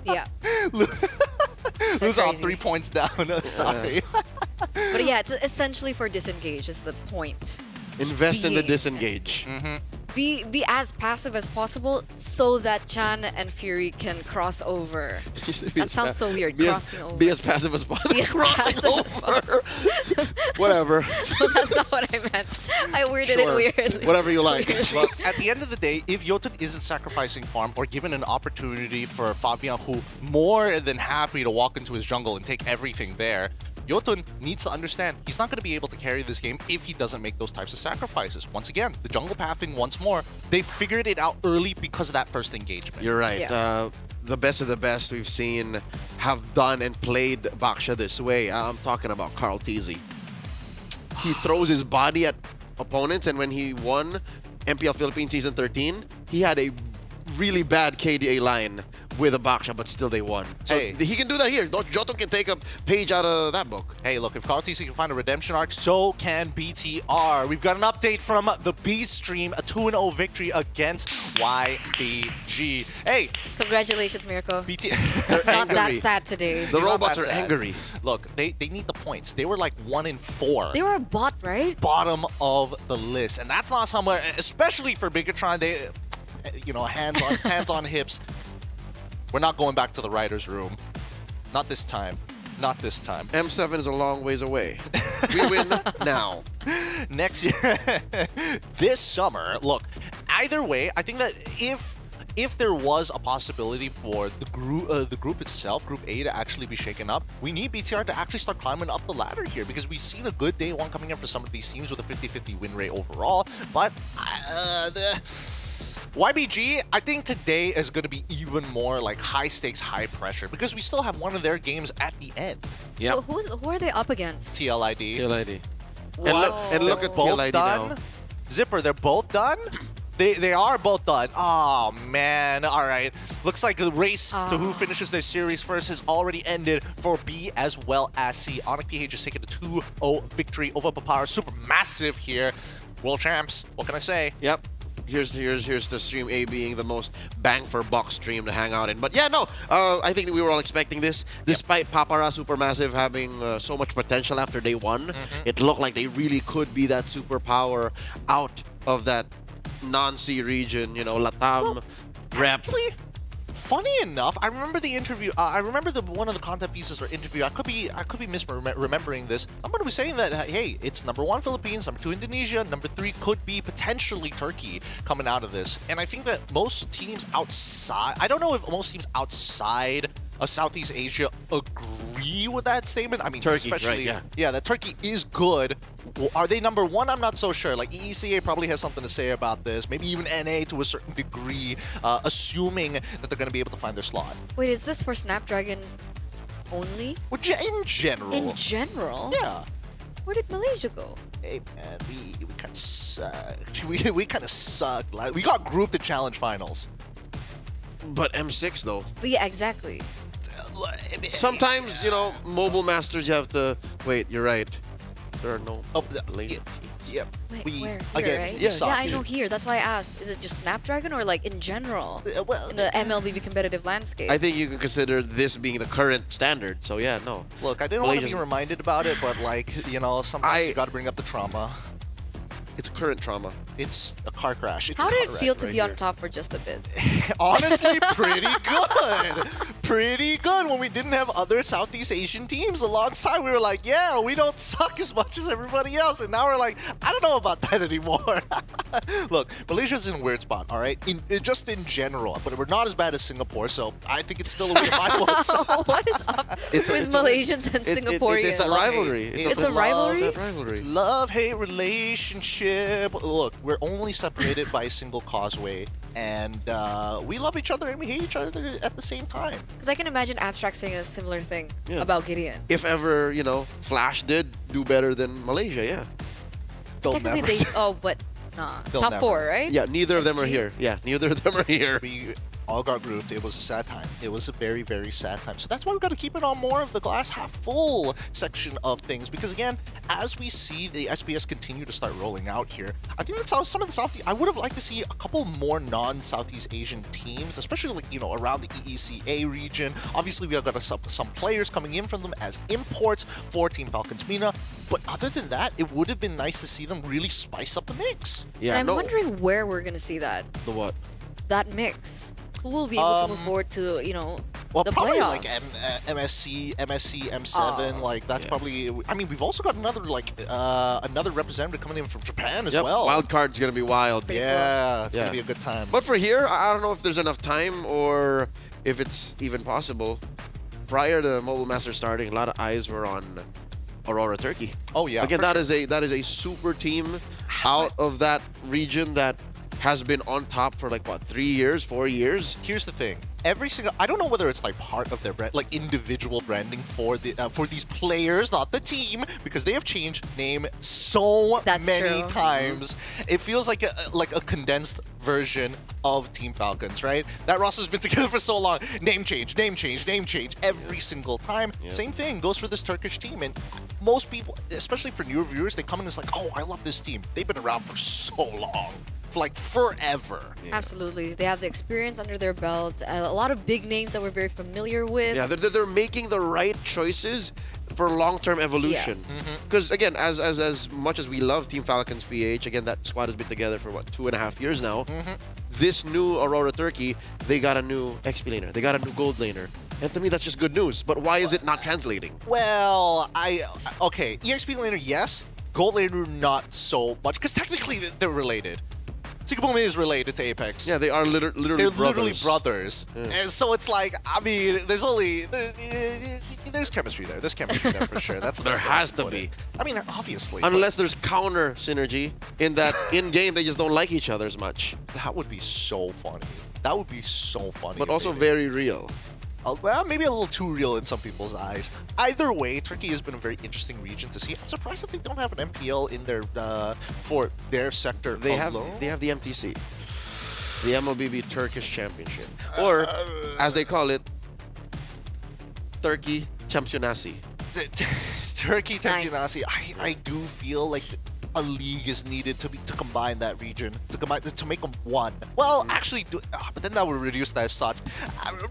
Yeah. Lose all 3 points down. Sorry. But yeah, it's essentially for disengage is the point. Invest in the disengage. Be as passive as possible so that Chan and Fury can cross over. That sounds so weird, crossing over. Be as passive as possible. Be as passive as possible. Whatever. No, that's not what I meant. I worded it weirdly. Whatever you like. Look, at the end of the day, if Jotun isn't sacrificing farm or given an opportunity for Fabian, who more than happy to walk into his jungle and take everything there, Jotun needs to understand he's not going to be able to carry this game if he doesn't make those types of sacrifices. Once again, the jungle pathing once more, they figured it out early because of that first engagement. You're right. The best of the best we've seen have done and played Baksha this way. I'm talking about Carl Teasy. He throws his body at opponents, and when he won MPL Philippines Season 13, he had a really bad KDA line with a Baksha, but still they won. So he can do that here. Jotun can take a page out of that book. Hey, look, if Carl TC can find a redemption arc, so can BTR. We've got an update from the B stream, a 2-0 victory against YBG. Hey! Congratulations, Mirko. BT It's not that sad today. The robots are angry. Look, they need the points. They were like 1-4. They were a bot, right? Bottom of the list. And that's not somewhere, especially for Bigatron, they, hands on hips. We're not going back to the writer's room. Not this time. Not this time. M7 is a long ways away. We win now. Next year. This summer. Look, either way, I think that if there was a possibility for the group itself, Group A, to actually be shaken up, we need BTR to actually start climbing up the ladder here because we've seen a good day one coming in for some of these teams with a 50-50 win rate overall. But YBG, I think today is going to be even more like high stakes, high pressure because we still have one of their games at the end. Yeah. Who are they up against? TLID. TLID. And look at both TLID done. Now. Zipper, they're both done. They are both done. Oh man! All right. Looks like the race to who finishes their series first has already ended for B as well as C. Onic PH just taking a 2-0 victory over Papara. Super massive here. World champs. What can I say? Yep. Here's the stream A being the most bang for buck stream to hang out in. But yeah, no, I think that we were all expecting this. Despite Papara Supermassive having so much potential after day one, it looked like they really could be that superpower out of that non-C region, you know, Latam rep. Actually, funny enough, I remember the interview. I remember one of the content pieces or interview. I could be misremembering this. Somebody was saying that hey, it's number 1 Philippines, number 2 Indonesia, number 3 could be potentially Turkey coming out of this. And I think that most teams outside, I don't know if most teams outside of Southeast Asia agree with that statement. I mean, Turkey, especially right, yeah. that Turkey is good. Well, are they number 1? I'm not so sure. Like EECA probably has something to say about this. Maybe even NA to a certain degree, assuming that they're going to be able to find their slot. Wait, is this for Snapdragon only? In general. In general? Yeah. Where did Malaysia go? Hey man, we kind of suck. We kind of suck. Like, we got grouped in challenge finals. But M6 though. But yeah, exactly. Sometimes, you know, Mobile Masters, you have to... Wait, you're right. There are no... Yep. Wait, we, where? Here, again, right? yeah, Yeah, I know here. That's why I asked. Is it just Snapdragon or like in general? Well, in the MLBB competitive landscape? I think you can consider this being the current standard. So yeah, no. Look, I didn't want to be reminded about it, but like, you know, sometimes you got to bring up the trauma. It's current trauma. It's a car crash. It's How a did car it feel wreck to right be on here. top for just a bit? Honestly, pretty good. Pretty good. When we didn't have other Southeast Asian teams alongside, we were like, yeah, we don't suck as much as everybody else. And now we're like, I don't know about that anymore. Look, Malaysia's in a weird spot, all right? Just in general. But we're not as bad as Singapore, so I think it's still a win in my books. What is up with Malaysians and Singaporeans? It's a rivalry. It's a rivalry? rivalry. It's love-hate relationship. Look, we're only separated by a single causeway, and we love each other and we hate each other at the same time. Because I can imagine Abstract saying a similar thing about Gideon. If ever, you know, Flash did do better than Malaysia, yeah. They'll Technically, never. oh, but nah. They'll Top never. 4, right? Yeah, neither of them are SG? here. Yeah, neither of them are here. We all got grouped. It was a sad time. It was a very, very sad time. So that's why we've got to keep it on more of the glass half full section of things. Because again, as we see the SBS continue to start rolling out here, I think that's how some of the Southeast, I would have liked to see a couple more non-Southeast Asian teams, especially like, you know, around the EECA region. Obviously, we have got some players coming in from them as imports for Team Falcons MENA. But other than that, it would have been nice to see them really spice up the mix. Yeah, and I'm wondering where we're going to see that. The what? That mix. Who will be able to move forward to, you know, well, the probably playoffs? like MSC, M7. Like that's probably. I mean, we've also got another representative coming in from Japan as well. Wild card's gonna be wild. Yeah, it's gonna be a good time. But for here, I don't know if there's enough time or if it's even possible. Prior to Mobile Masters starting, a lot of eyes were on Aurora, Turkey. Oh yeah. Again, that is a super team out of that region that has been on top for like what, 3 years, 4 years. Here's the thing: every single, I don't know whether it's like part of their brand, like individual branding for the for these players, not the team, because they have changed name so many times. It feels like a condensed version of Team Falcons, right? That roster's been together for so long. Name change, name change, name change every single time. Same thing goes for this Turkish team, and most people, especially for newer viewers, they come in and it's like, oh, I love this team. They've been around for so long. Like forever. Absolutely. They have the experience under their belt. A lot of big names that we're very familiar with. Yeah, they're making the right choices for long-term evolution. Because again, as much as we love Team Falcons PH, again, that squad has been together for what, 2.5 years now. This new Aurora Turkey, they got a new XP laner. They got a new gold laner. And to me, that's just good news. But why is it not translating? Well, okay, EXP laner, yes. Gold laner, not so much. Because technically, they're related. Sikabumi is related to Apex. Yeah, they are literally They're brothers. literally brothers. Yeah. And so it's like, I mean, there's chemistry there. There's chemistry there for sure. That's there has to be. I mean, obviously. Unless there's counter synergy in that in-game they just don't like each other as much. That would be so funny. That would be so funny. But also very real. Well, maybe a little too real in some people's eyes. Either way, Turkey has been a very interesting region to see. I'm surprised that they don't have an MPL in their for their sector They alone. have the MTC, the MLBB Turkish Championship, or as they call it, Turkey Championasi. Turkey Championasi. I do feel like a league is needed to combine that region, to make them one. Well, actually, but then that would reduce that slots.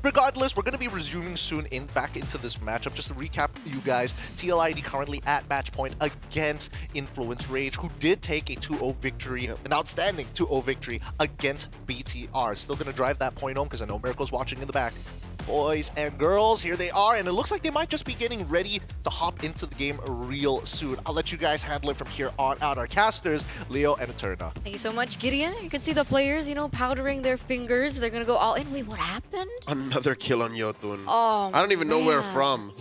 Regardless, we're going to be resuming soon back into this matchup. Just to recap you guys, TLID currently at match point against Influence Rage, who did take a 2-0 victory, an outstanding 2-0 victory against BTR. Still going to drive that point home because I know Miracle's watching in the back. Boys and girls, here they are, and it looks like they might just be getting ready to hop into the game real soon. I'll let you guys handle it from here on out. Our casters, Leo and Eterna. Thank you so much, Gideon. You can see the players, you know, powdering their fingers. They're gonna go all in. Wait, what happened? Another kill on Yotun. Oh, I don't even know where from.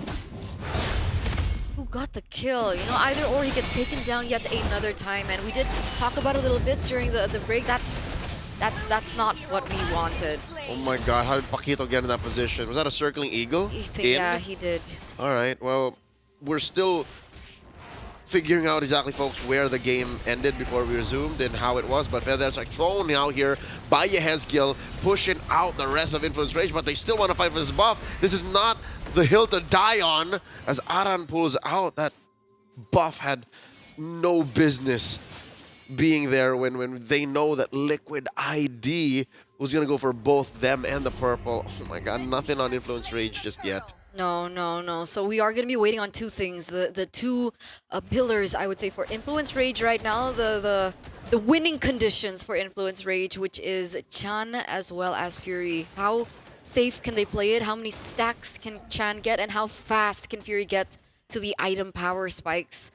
Who got the kill? You know, either or he gets taken down yet another time, and we did talk about it a little bit during the break. That's not what we wanted. Oh my god, how did Paquito get in that position? Was that a circling eagle? Yeah, he did. Alright, well, we're still figuring out exactly, folks, where the game ended before we resumed and how it was. But Feather's like thrown out here by Yehezkiel, pushing out the rest of Influence Rage, but they still want to fight for this buff. This is not the hill to die on. As Aran pulls out, that buff had no business being there when they know that Liquid ID was going to go for both them and the purple. Oh my god, nothing on Influence Rage just yet. No. So we are going to be waiting on two things. The two pillars, I would say, for Influence Rage right now. The winning conditions for Influence Rage, which is Chan as well as Fury. How safe can they play it? How many stacks can Chan get? And how fast can Fury get to the item power spikes?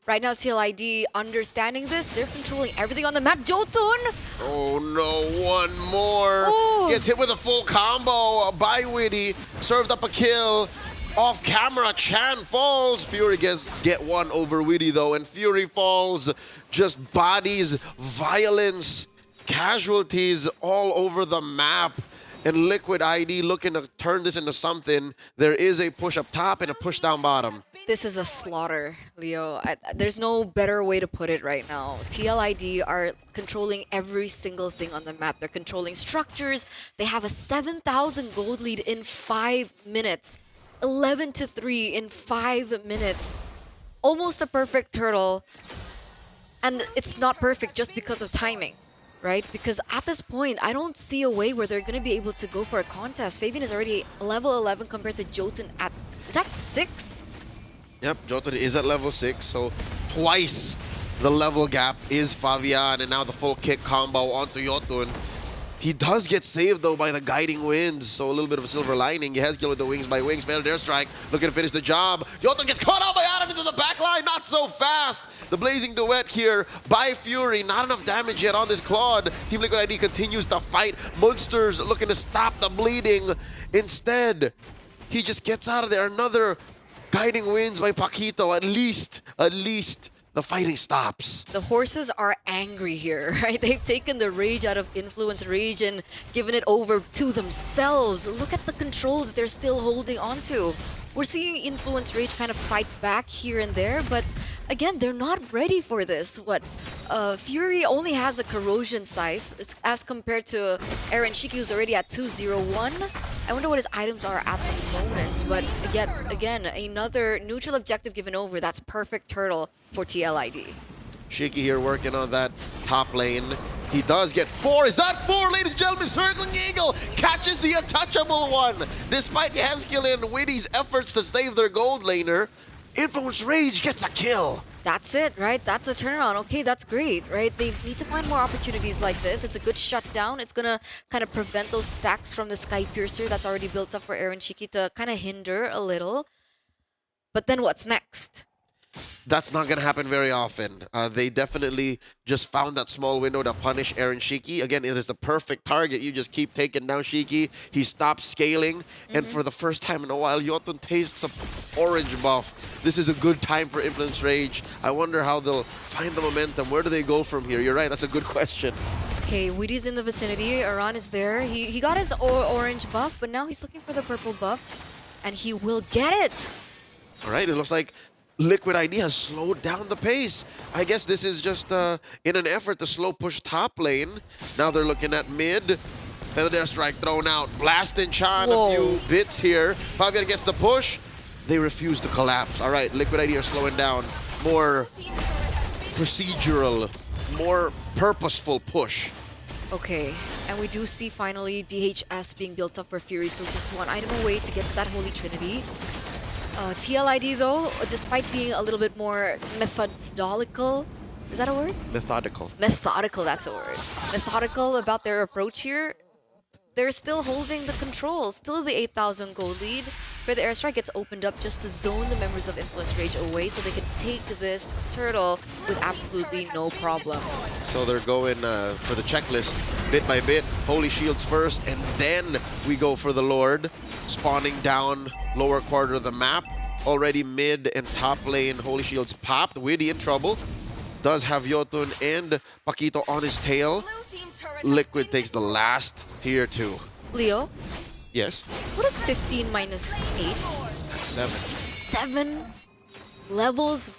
Right now, TLID understanding this, they're controlling everything on the map. Jotun! Oh no, one more. Ooh. Gets hit with a full combo by Witty. Served up a kill. Off camera, Chan falls. Fury get one over Witty though, and Fury falls. Just bodies, violence, casualties all over the map. And Liquid ID looking to turn this into something. There is a push up top and a push down bottom. This is a slaughter, Leo. There's no better way to put it right now. TLID are controlling every single thing on the map. They're controlling structures. They have a 7,000 gold lead in 5 minutes. 11-3 in 5 minutes. Almost a perfect turtle. And it's not perfect just because of timing. Right? Because at this point, I don't see a way where they're going to be able to go for a contest. Fabian is already level 11 compared to Jotun at... Is that 6? Yep, Jotun is at level 6, so twice the level gap is Fabian, and now the full kick combo onto Jotun. He does get saved, though, by the guiding winds, so a little bit of a silver lining. Yehezkiel with the wings by wings. Failed airstrike, looking to finish the job. Jotun gets caught out by Adam into the back line. Not so fast. The blazing duet here by Fury. Not enough damage yet on this Claude. Team Liquid ID continues to fight. Monsters looking to stop the bleeding. Instead, he just gets out of there. Another guiding winds by Paquito. At least the fighting stops. The horses are angry here, right? They've taken the rage out of Influence Rage and given it over to themselves. Look at the control that they're still holding onto. We're seeing Influence Rage kind of fight back here and there, but again, they're not ready for this. Fury only has a corrosion scythe. It's as compared to Aaron Shiki, who's already at 201. I wonder what his items are at the moment, but yet again, another neutral objective given over. That's perfect turtle for TLID. Shiki here working on that top lane. He does get 4. Is that 4, ladies and gentlemen? Circling Eagle catches the untouchable one. Despite Yehezkiel and Witty's efforts to save their gold laner, Influence Rage gets a kill. That's it, right? That's a turnaround. Okay, that's great, right? They need to find more opportunities like this. It's a good shutdown. It's gonna kind of prevent those stacks from the Sky Piercer that's already built up for Aaron Shiki to kind of hinder a little. But then what's next? That's not going to happen very often. They definitely just found that small window to punish Aaron Shiki. Again, it is the perfect target. You just keep taking down Shiki. He stops scaling. And for the first time in a while, Jotun tastes a orange buff. This is a good time for Influence Rage. I wonder how they'll find the momentum. Where do they go from here? You're right. That's a good question. Okay, Woody's in the vicinity. Aran is there. He got his orange buff, but now he's looking for the purple buff. And he will get it. All right, it looks like Liquid ID has slowed down the pace. I guess this is just in an effort to slow push top lane. Now they're looking at mid. Feather Airstrike thrown out. Blasting Chan a few bits here. Fabian gets the push. They refuse to collapse. All right, Liquid ID are slowing down. More procedural, more purposeful push. Okay, and we do see finally DHS being built up for Fury, so just one item away to get to that Holy Trinity. TLID though, despite being a little bit more methodical, is that a word? Methodical. Methodical, that's a word. Methodical about their approach here. They're still holding the control, still the 8,000 gold lead. But the airstrike gets opened up just to zone the members of Influence Rage away so they can take this turtle with absolutely no problem. So they're going for the checklist bit by bit. Holy Shields first, and then we go for the Lord. Spawning down lower quarter of the map. Already mid and top lane, Holy Shields popped. Widdy in trouble. Does have Yotun and Paquito on his tail. Liquid takes the last tier 2. Leo? Yes? What is 15 minus 8? That's 7. 7 levels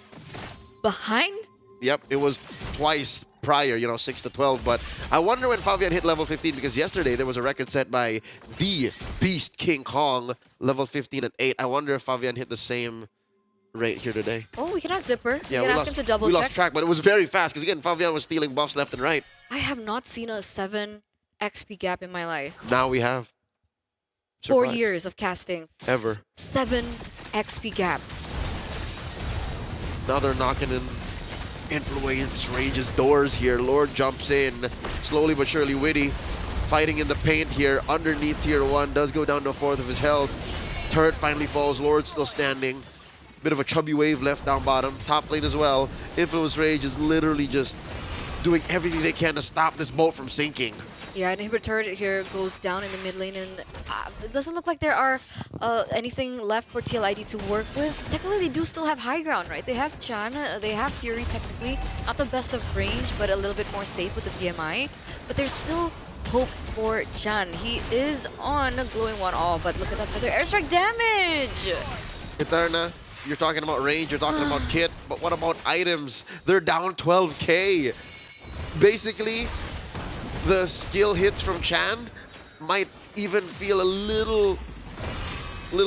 behind? Yep, it was twice prior, 6 to 12. But I wonder when Fabian hit level 15, because yesterday there was a record set by the Beast King Kong, level 15 and 8. I wonder if Fabian hit the same rate here today. Oh, we can ask Zipper. Yeah, we can ask him to double we check. lost track, but it was very fast, because again, Fabian was stealing buffs left and right. I have not seen a 7 XP gap in my life. Now we have. 4 Surprise. years of casting. Ever. 7 XP gap. Now they're knocking in Influence Rage's doors here. Lord jumps in, slowly but surely. Widdy fighting in the paint here. Underneath tier 1, does go down to a fourth of his health. Turret finally falls, Lord still standing. Bit of a chubby wave left down bottom. Top lane as well. Influence Rage is literally just doing everything they can to stop this boat from sinking. Yeah, inhibitor turret here goes down in the mid lane, and it doesn't look like there are anything left for TLID to work with. Technically, they do still have high ground, right? They have Chan, they have Fury technically. Not the best of range, but a little bit more safe with the BMI. But there's still hope for Chan. He is on glowing one all, but look at that feather airstrike damage! Eterna, you're talking about range, you're talking about kit, but what about items? They're down 12k. Basically, the skill hits from Chan might even feel a little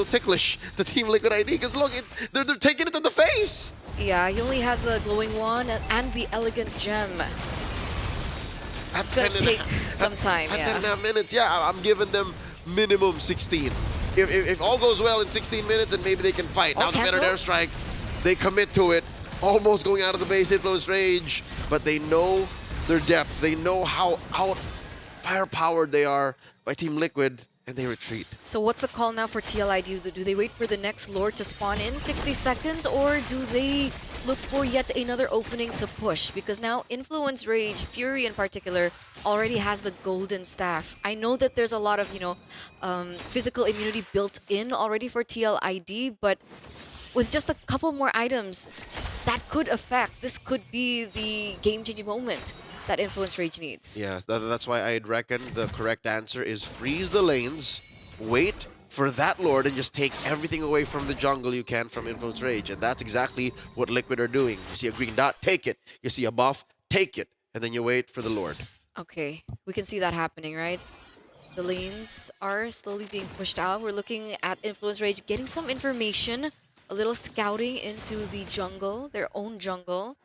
ticklish to Team Liquid ID, because look, they're taking it to the face. Yeah, he only has the glowing one and the elegant gem. It's gonna take some time, At yeah. 10.5 minutes, yeah, I'm giving them minimum 16. If all goes well in 16 minutes, then maybe they can fight. Oh, Now the better cancel? airstrike, they commit to it, almost going out of the base Influence Rage, but they know their depth. They know how firepowered they are by Team Liquid, and they retreat. So what's the call now for TLID? Do they wait for the next Lord to spawn in 60 seconds, or do they look for yet another opening to push? Because now Influence Rage, Fury in particular, already has the golden staff. I know that there's a lot of, physical immunity built in already for TLID, but with just a couple more items, that could affect. This could be the game-changing moment that Influence Rage needs. Yeah, that's why I'd reckon the correct answer is freeze the lanes, wait for that Lord, and just take everything away from the jungle you can from Influence Rage. And that's exactly what Liquid are doing. You see a green dot, take it. You see a buff, take it. And then you wait for the Lord. Okay, we can see that happening, right? The lanes are slowly being pushed out. We're looking at Influence Rage getting some information, a little scouting into the jungle, their own jungle.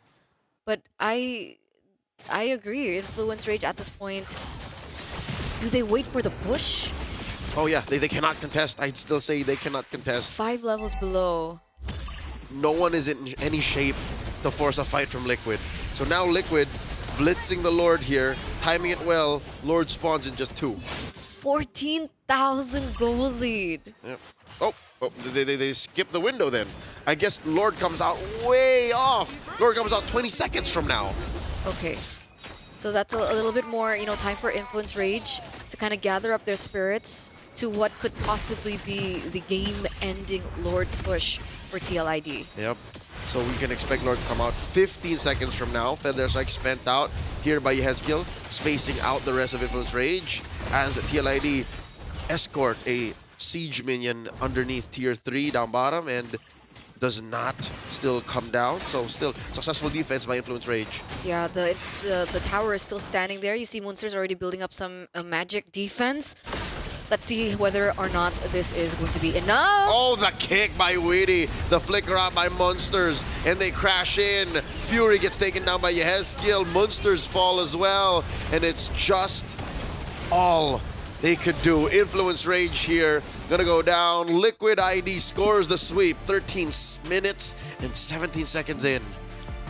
But I agree, Influence Rage at this point, do they wait for the push? Oh yeah, they cannot contest. I'd still say they cannot contest. 5 levels below. No one is in any shape to force a fight from Liquid. So now Liquid blitzing the Lord here, timing it well. Lord spawns in just 2. 14,000 gold lead. Yep. Oh, they skip the window then. I guess Lord comes out way off. Lord comes out 20 seconds from now. Okay, so that's a little bit more, time for Influence Rage to kind of gather up their spirits to what could possibly be the game-ending Lord push for TLID. Yep. So we can expect Lord to come out 15 seconds from now. Feather Strike spent out here by Yehezkiel, spacing out the rest of Influence Rage as TLID escort a siege minion underneath tier 3 down bottom and does not still come down. So still successful defense by Influence Rage. Yeah, the tower is still standing there. You see Munster's already building up some magic defense. Let's see whether or not this is going to be enough. Oh, the kick by Weedy. The flicker out by Monsters. And they crash in. Fury gets taken down by Yehezkiel. Monsters fall as well. And it's just all they could do. Influence Rage here. Gonna go down. Liquid ID scores the sweep. 13 minutes and 17 seconds in.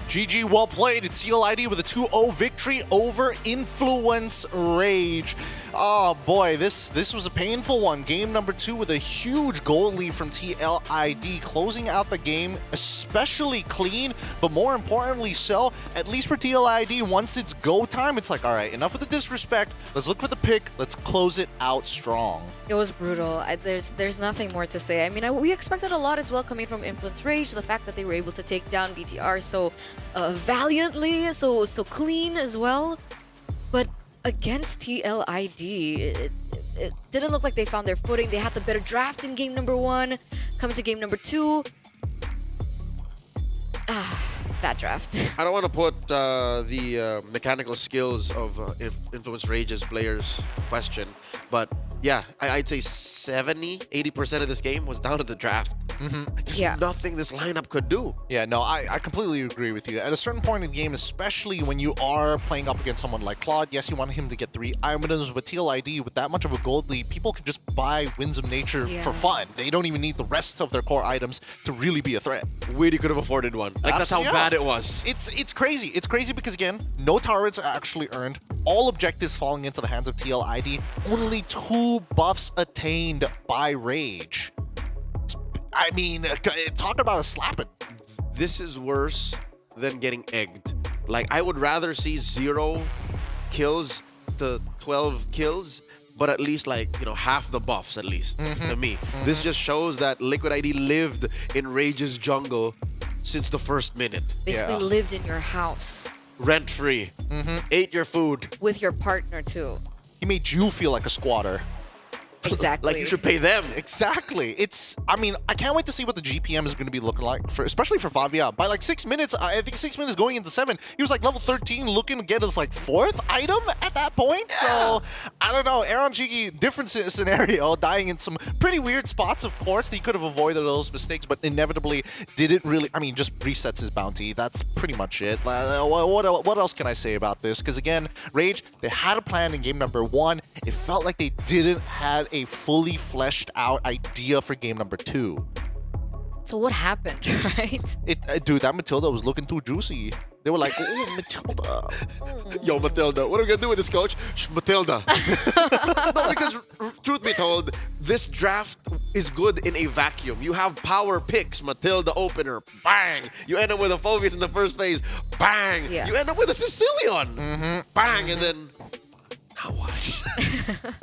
GG, well played. It's TLID with a 2-0 victory over Influence Rage. Oh boy, this was a painful one. Game number 2 with a huge goal lead from TLID, closing out the game especially clean, but more importantly so, at least for TLID, once it's go time, it's like, all right, enough of the disrespect. Let's look for the pick. Let's close it out strong. It was brutal. There's nothing more to say. I mean, we expected a lot as well coming from Influence Rage. The fact that they were able to take down BTR so valiantly, so clean as well. But against TLID, it didn't look like they found their footing. They had the better draft in game number 1. Coming to game number 2. Bad draft. I don't want to put the mechanical skills of Influence Rage's players question, but yeah, I'd say 70-80% of this game was down to the draft. There's nothing this lineup could do. Yeah, no, I completely agree with you. At a certain point in the game, especially when you are playing up against someone like Claude, yes, you want him to get 3 items, but TLID, with that much of a gold lead, people could just buy Winds of Nature for fun. They don't even need the rest of their core items to really be a threat. Weedy could have afforded one. Like, that's how bad it was. It's crazy. It's crazy because, again, no turrets are actually earned. All objectives falling into the hands of TLID. Only 2 buffs attained by Rage. I mean, talk about a slapping. This is worse than getting egged. Like, I would rather see 0 kills to 12 kills, but at least, like, you know, half the buffs at least, to me. This just shows that Liquid ID lived in Rage's jungle since the first minute. Basically lived in your house. Rent-free. Ate your food. With your partner, too. He made you feel like a squatter. Exactly. Like, you should pay them. Exactly. I mean, I can't wait to see what the GPM is going to be looking like, especially for Favia. By like 6 minutes, I think 6 minutes going into 7, he was like level 13 looking to get his like 4th item at that point. So, I don't know. Aaron Jiggy, different scenario, dying in some pretty weird spots, of course. He could have avoided those mistakes, but inevitably didn't really, I mean, just resets his bounty. That's pretty much it. What else can I say about this? Because again, Rage, they had a plan in game number 1. It felt like they didn't have a fully fleshed out idea for game number 2. So what happened, right? Dude, that Matilda was looking too juicy. They were like, oh, Matilda. Yo, Matilda, what are we going to do with this, coach? Matilda. No, because truth be told, this draft is good in a vacuum. You have power picks, Matilda opener, bang. You end up with a Phoveus in the first phase, bang. Yeah. You end up with a Sicilian, bang, and then... Now what?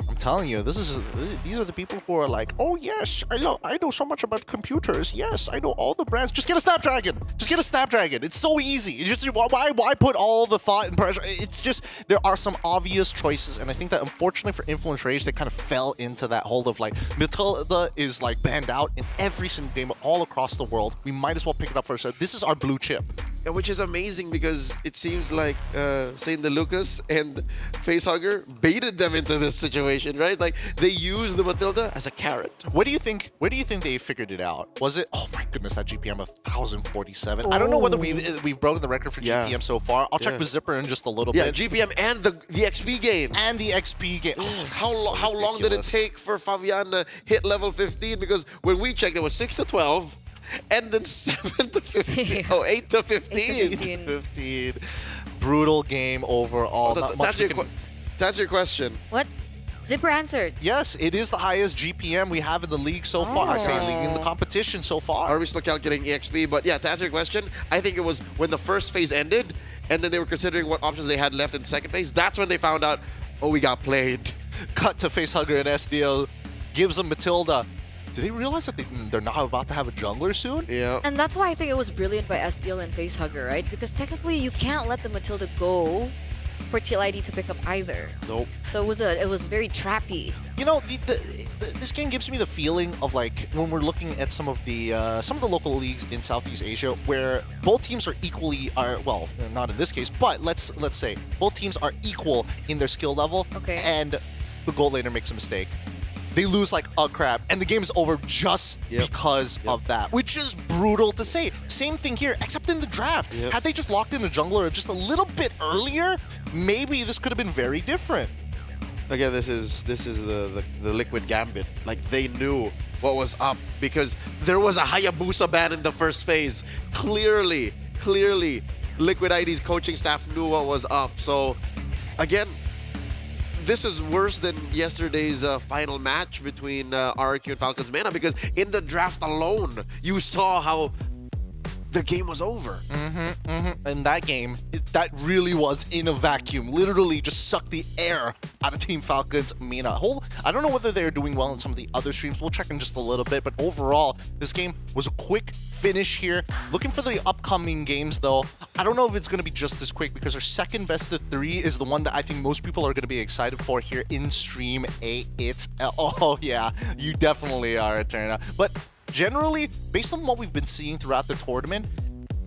I'm telling you, these are the people who are like, oh yes, I know so much about computers. Yes, I know all the brands. Just get a Snapdragon. Just get a Snapdragon. It's so easy. You just why put all the thought and pressure? It's just there are some obvious choices, and I think that unfortunately for Influence Rage, they kind of fell into that hold of like Matilda is like banned out in every single game all across the world. We might as well pick it up for ourselves. This is our blue chip. Yeah, which is amazing because it seems like Saint DeLucas and Facehugger baited them into this situation, right? Like they used the Matilda as a carrot. What do you think? Where do you think they figured it out? Was it? Oh my goodness, that GPM of 1,047. I don't know whether we've broken the record for GPM so far. I'll check with Zipper in just a little bit. Yeah, GPM and the XP gain. And the XP gain. How long did it take for Fabian to hit level 15? Because when we checked, it was 6 to 12. And then 7 to 15. Oh, 8 to 15. 8 to 15. Brutal game overall. To answer your question. What? Zipper answered. Yes, it is the highest GPM we have in the league so far. I say league in the competition so far. Are we still calculating EXP? But yeah, to answer your question, I think it was when the first phase ended and then they were considering what options they had left in the second phase. That's when they found out, oh, we got played. Cut to Facehugger and SDL. Gives them Matilda. Do they realize that they're not about to have a jungler soon? Yeah. And that's why I think it was brilliant by SDL and Facehugger, right? Because technically you can't let the Matilda go for TLID to pick up either. Nope. So it was very trappy. You know, this game gives me the feeling of like when we're looking at some of the local leagues in Southeast Asia where both teams are well, not in this case, but let's say both teams are equal in their skill level. Okay. And the gold laner makes a mistake. they lose like a crap, and the game is over just because of that, which is brutal to say. Same thing here, except in the draft. Had they just locked in a jungler just a little bit earlier, maybe this could have been very different. Again, this is the Liquid gambit. Like, they knew what was up because there was a Hayabusa ban in the first phase. Clearly, Liquid ID's coaching staff knew what was up. So, again, this is worse than yesterday's final match between RRQ and Falcons Mana, because in the draft alone, you saw how the game was over. And that game, that really was in a vacuum. Literally just sucked the air out of Team Falcons Mina. I don't know whether they're doing well in some of the other streams. We'll check in just a little bit. But overall, this game was a quick finish here. Looking for the upcoming games, though. I don't know if it's going to be just this quick, because our second best of 3 is the one that I think most people are going to be excited for here in Stream 8. Oh, yeah, you definitely are, Eterna. But generally, based on what we've been seeing throughout the tournament,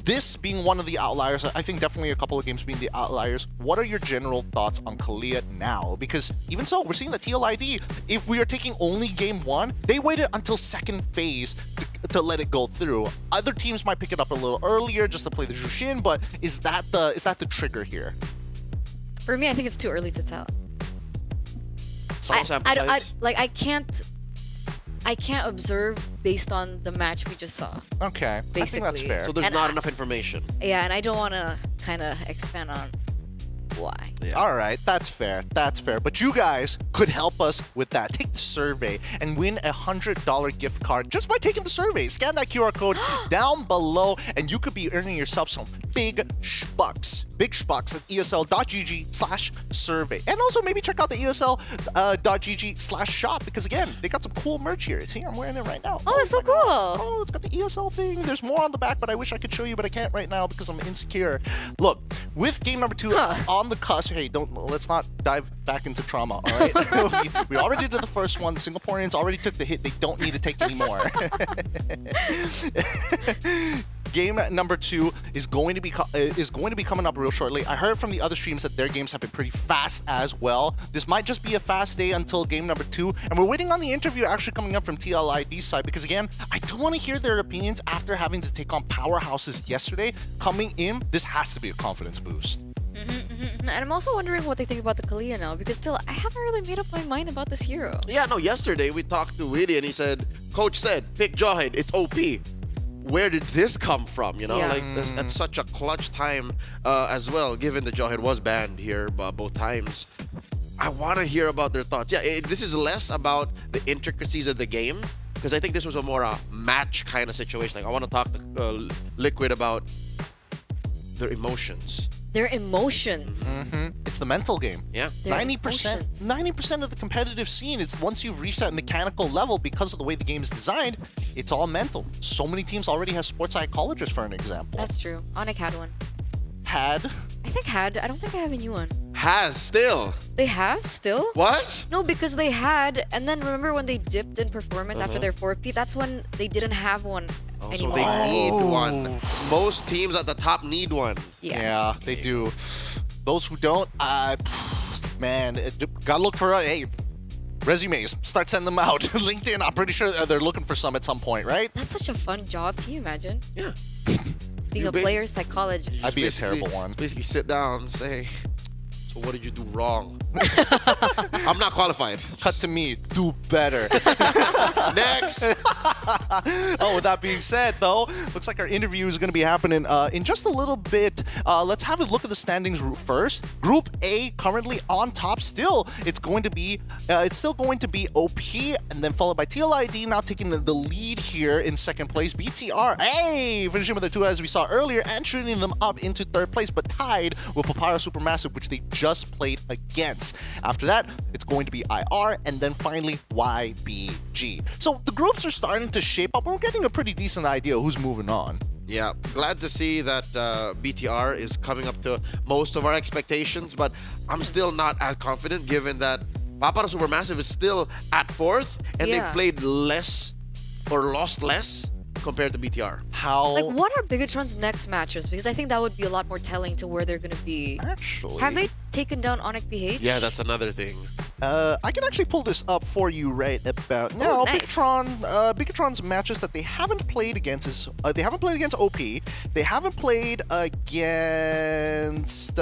this being one of the outliers, I think definitely a couple of games being the outliers, what are your general thoughts on Kalia now? Because even so, we're seeing the TLID, if we are taking only game 1, they waited until second phase to let it go through. Other teams might pick it up a little earlier just to play the Jushin, but is that the trigger here? For me, I think it's too early to tell. I can't observe based on the match we just saw. Okay, basically. I think that's fair. So there's not enough information. Yeah, and I don't want to kind of expand on why. Yeah. All right, that's fair. That's fair. But you guys could help us with that. Take the survey and win a $100 gift card just by taking the survey. Scan that QR code down below, and you could be earning yourself some big schbucks. Big schbucks at esl.gg/survey. And also maybe check out the esl.gg/shop, because again, they got some cool merch here. See, I'm wearing it right now. Oh, that's so cool. Oh, it's got the ESL thing. There's more on the back, but I wish I could show you, but I can't right now because I'm insecure. Look, with game number 2 on the cusp, hey, let's not dive back into trauma, all right? we already did the first one. The Singaporeans already took the hit. They don't need to take any more. Game number 2 is going to be coming up real shortly. I heard from the other streams that their games have been pretty fast as well. This might just be a fast day until game number 2, and we're waiting on the interview actually coming up from TLID's side, because again, I do want to hear their opinions after having to take on powerhouses yesterday. Coming in, this has to be a confidence boost. And I'm also wondering what they think about the Kalia now, because still, I haven't really made up my mind about this hero. Yeah, no, yesterday we talked to Willie and he said, Coach said, pick Jawhead, it's OP. Where did this come from? You know, like at such a clutch time as well, given that Jawhead was banned here both times. I want to hear about their thoughts. Yeah, this is less about the intricacies of the game, because I think this was a more match kind of situation. Like, I want to talk to Liquid about their emotions. Their emotions. It's the mental game. Yeah. 90% of the competitive scene, it's once you've reached that mechanical level, because of the way the game is designed, it's all mental. So many teams already have sports psychologists, for an example. That's true. Onic had one. Had? I think had. I don't think I have a new one. Has still. They have still? What? No, because they had, and then remember when they dipped in performance after their 4P? That's when they didn't have one anymore. So they need one. Most teams at the top need one. Yeah, they do. Those who don't, man, gotta look for resumes. Start sending them out. LinkedIn, I'm pretty sure they're looking for some at some point, right? That's such a fun job. Can you imagine? Yeah. Being a player psychologist. I'd be a terrible one. Basically sit down and say, so what did you do wrong? I'm not qualified. Cut to me. Do better. Next. Oh, with that being said, though, looks like our interview is going to be happening in just a little bit. Let's have a look at the standings first. Group A currently on top still. It's still going to be OP, and then followed by TLID now taking the lead here in second place. BTR, finishing with the 2 as we saw earlier, and shooting them up into third place, but tied with Papara Supermassive, which they just played against. After that, it's going to be IR, and then finally YBG. So the groups are starting to shape up. We're getting a pretty decent idea of who's moving on. Yeah, glad to see that BTR is coming up to most of our expectations, but I'm still not as confident given that Papara Supermassive is still at 4th, and they played less or lost less compared to BTR. What are Bigatron's next matches? Because I think that would be a lot more telling to where they're going to be. Actually, have they taken down Onic PH? Yeah, that's another thing. I can actually pull this up for you right about now. Oh, nice. Bigatron's matches that they haven't played against is they haven't played against OP. They haven't played against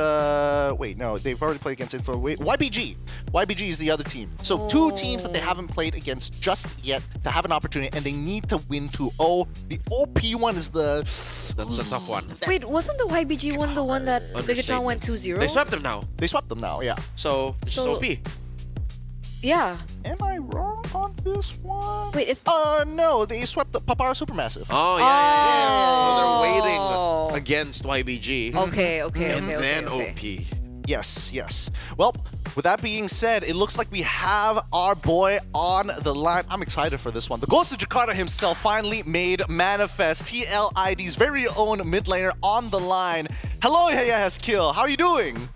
wait, no, they've already played against YBG. YBG is the other team. So two teams that they haven't played against just yet to have an opportunity, and they need to win 2-0. The OP one is That's a tough one. Wait, wasn't the YBG one the one that Bigatron went 2-0? They swept them now. They swept them now, yeah. So it's just OP. Yeah. Am I wrong on this one? Wait, if no, they swept the Papara Supermassive. Oh yeah. So they're waiting against YBG. Okay. And then OP. Yes. Well, with that being said, it looks like we have our boy on the line. I'm excited for this one. The Ghost of Jakarta himself finally made manifest. TLID's very own mid laner on the line. Hello, Yahaskiel. How are you doing?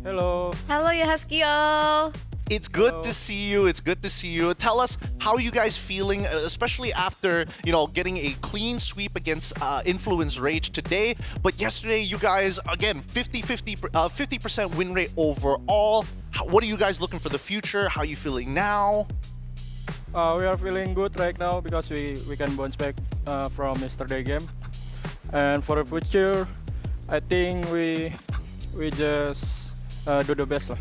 Hello. Hello, Yahaskiel. It's good to see you. It's good to see you. Tell us, how are you guys feeling, especially after, getting a clean sweep against Influence Rage today. But yesterday, you guys, again, 50% win rate overall. What are you guys looking for the future? How are you feeling now? We are feeling good right now because we can bounce back from yesterday game. And for the future, I think we just do the best lah.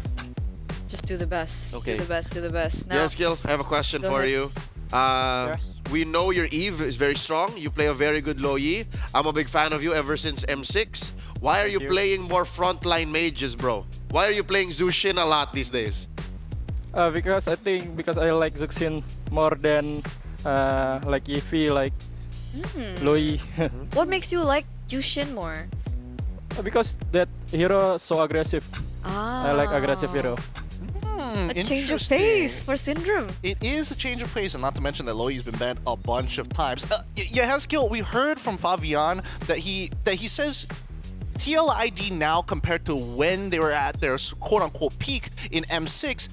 Just do the best. Okay. Do the best. Now, Yes, Gil, I have a question Go for ahead. you. Yes. We know your Eve is very strong. You play a very good low Yi. I'm a big fan of you ever since M6. Why are you you. playing more frontline mages, bro? Why are you playing Zushin a lot these days? Because I like Zuxin more than like Eevee, like Loi. what makes you like Jushin more? Because that hero so aggressive. I like aggressive hero. A change of Interesting. pace for Syndrome. It is a change of pace, and not to mention that Loi's been banned a bunch of times. Yahaskiel, we heard from Fabian that he says TLID now compared to when they were at their quote-unquote peak in M6,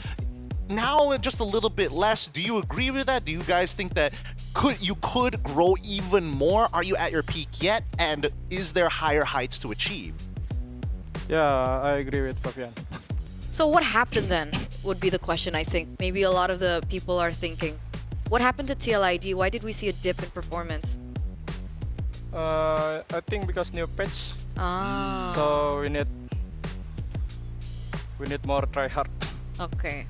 now just a little bit less. Do you agree with that? Do you guys think that you could grow even more? Are you at your peak yet? And is there higher heights to achieve? Yeah, I agree with Fabian. So what happened then would be the question, I think. Maybe a lot of the people are thinking. What happened to TLID? Why did we see a dip in performance? I think because new patch. So we need more try hard. Okay.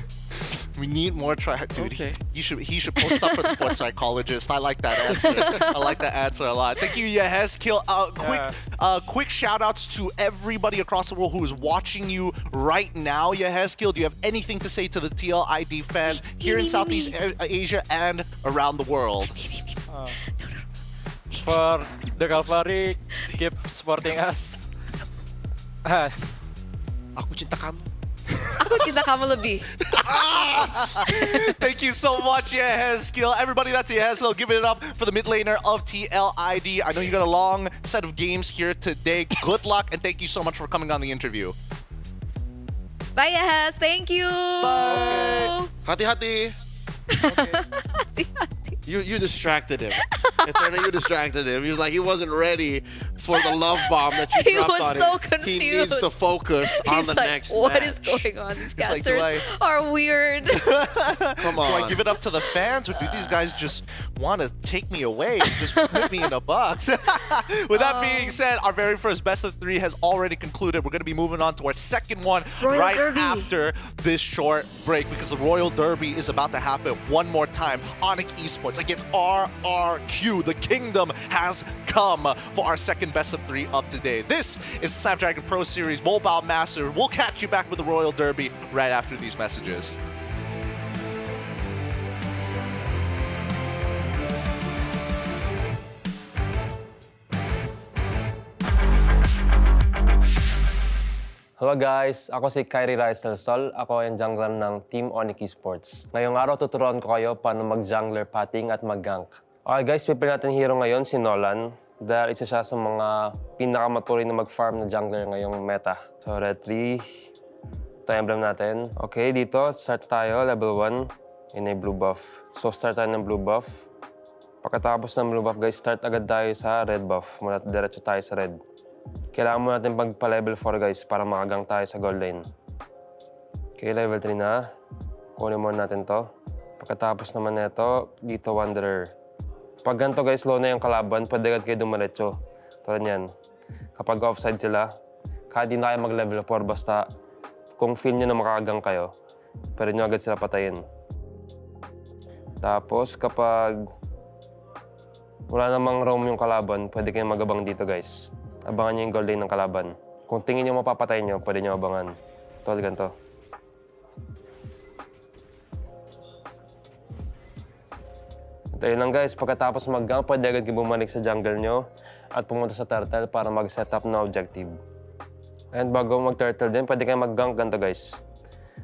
We need more try. Dude, Okay. he should post up at Sports Psychologist. I like that answer. I like that answer a lot. Thank you, Yahaskiel. Quick shout outs to everybody across the world who is watching you right now. Yahaskiel, do you have anything to say to the TLID fans here in Southeast Asia and around the world? For the Calvary, keep supporting us. Aku cinta kamu. Aku cinta kamu lebih. Thank you so much, Yahaskiel. Everybody, that's Yahaskiel. Give it up for the mid laner of TLID. I know you got a long set of games here today. Good luck, and thank you so much for coming on the interview. Bye, Yahas. Thank you. Bye. Hati-hati. You distracted him. Eterna, you distracted him. He was like, he wasn't ready for the love bomb that you He dropped was on him. so confused. He needs to focus on He's the like, next what match. is going on? These He's like, casters are weird. Come on. Do I give it up to the fans, or do these guys just want to take me away and just put me in a box? With that being said, our very first best of 3 has already concluded. We're going to be moving on to our second one right after this short break, because the Royal Derby is about to happen one more time. Onyx Esports against RRQ. The kingdom has come for our second best of 3 of today. This is the Snapdragon Pro Series Mobile Masters. We'll catch you back with the Royal Derby right after these messages. Hello guys, ako si Kyrie Reyes del Sol. Ako ang jungler ng Team Onyx Esports. Ngayong araw tuturuan ko kayo paano mag-jungler pating at mag-gank. Okay guys, pipili natin hero ngayon si Nolan dahil isa siya sa mga pinakamatuloy na mag-farm na jungler ngayong meta. So red 3, ito yung emblem natin. Okay, dito start tayo, level 1, in a blue buff. So start tayo ng blue buff. Pagkatapos ng blue buff guys, start agad tayo sa red buff. Mula diretso tayo sa red. Kailangan mo natin pagpa-level 4 guys para makagang tayo sa gold lane. Okay, level 3 na. Kunin muna natin to. Pagkatapos naman nito, dito Wanderer. Pag ganito guys, low na yung kalaban, pwede agad kayo dumiretso. Tulad yan. Kapag offside sila, kahit di na kayo mag-level 4, basta kung feel nyo na makakagang kayo, pwede nyo agad sila patayin. Tapos kapag wala namang roam yung kalaban, pwede kayong magabang dito guys. Abangan nyo yung goal lane ng kalaban. Kung tingin nyo mapapatay nyo, pwede nyo abangan. Tulad ganito. Ito yun lang guys, pagkatapos mag-gank, pwede agad kayo bumalik sa jungle nyo at pumunta sa turtle para mag-set up na objective. And bago mag-turtle din, pwede kayo mag-gank ganito guys.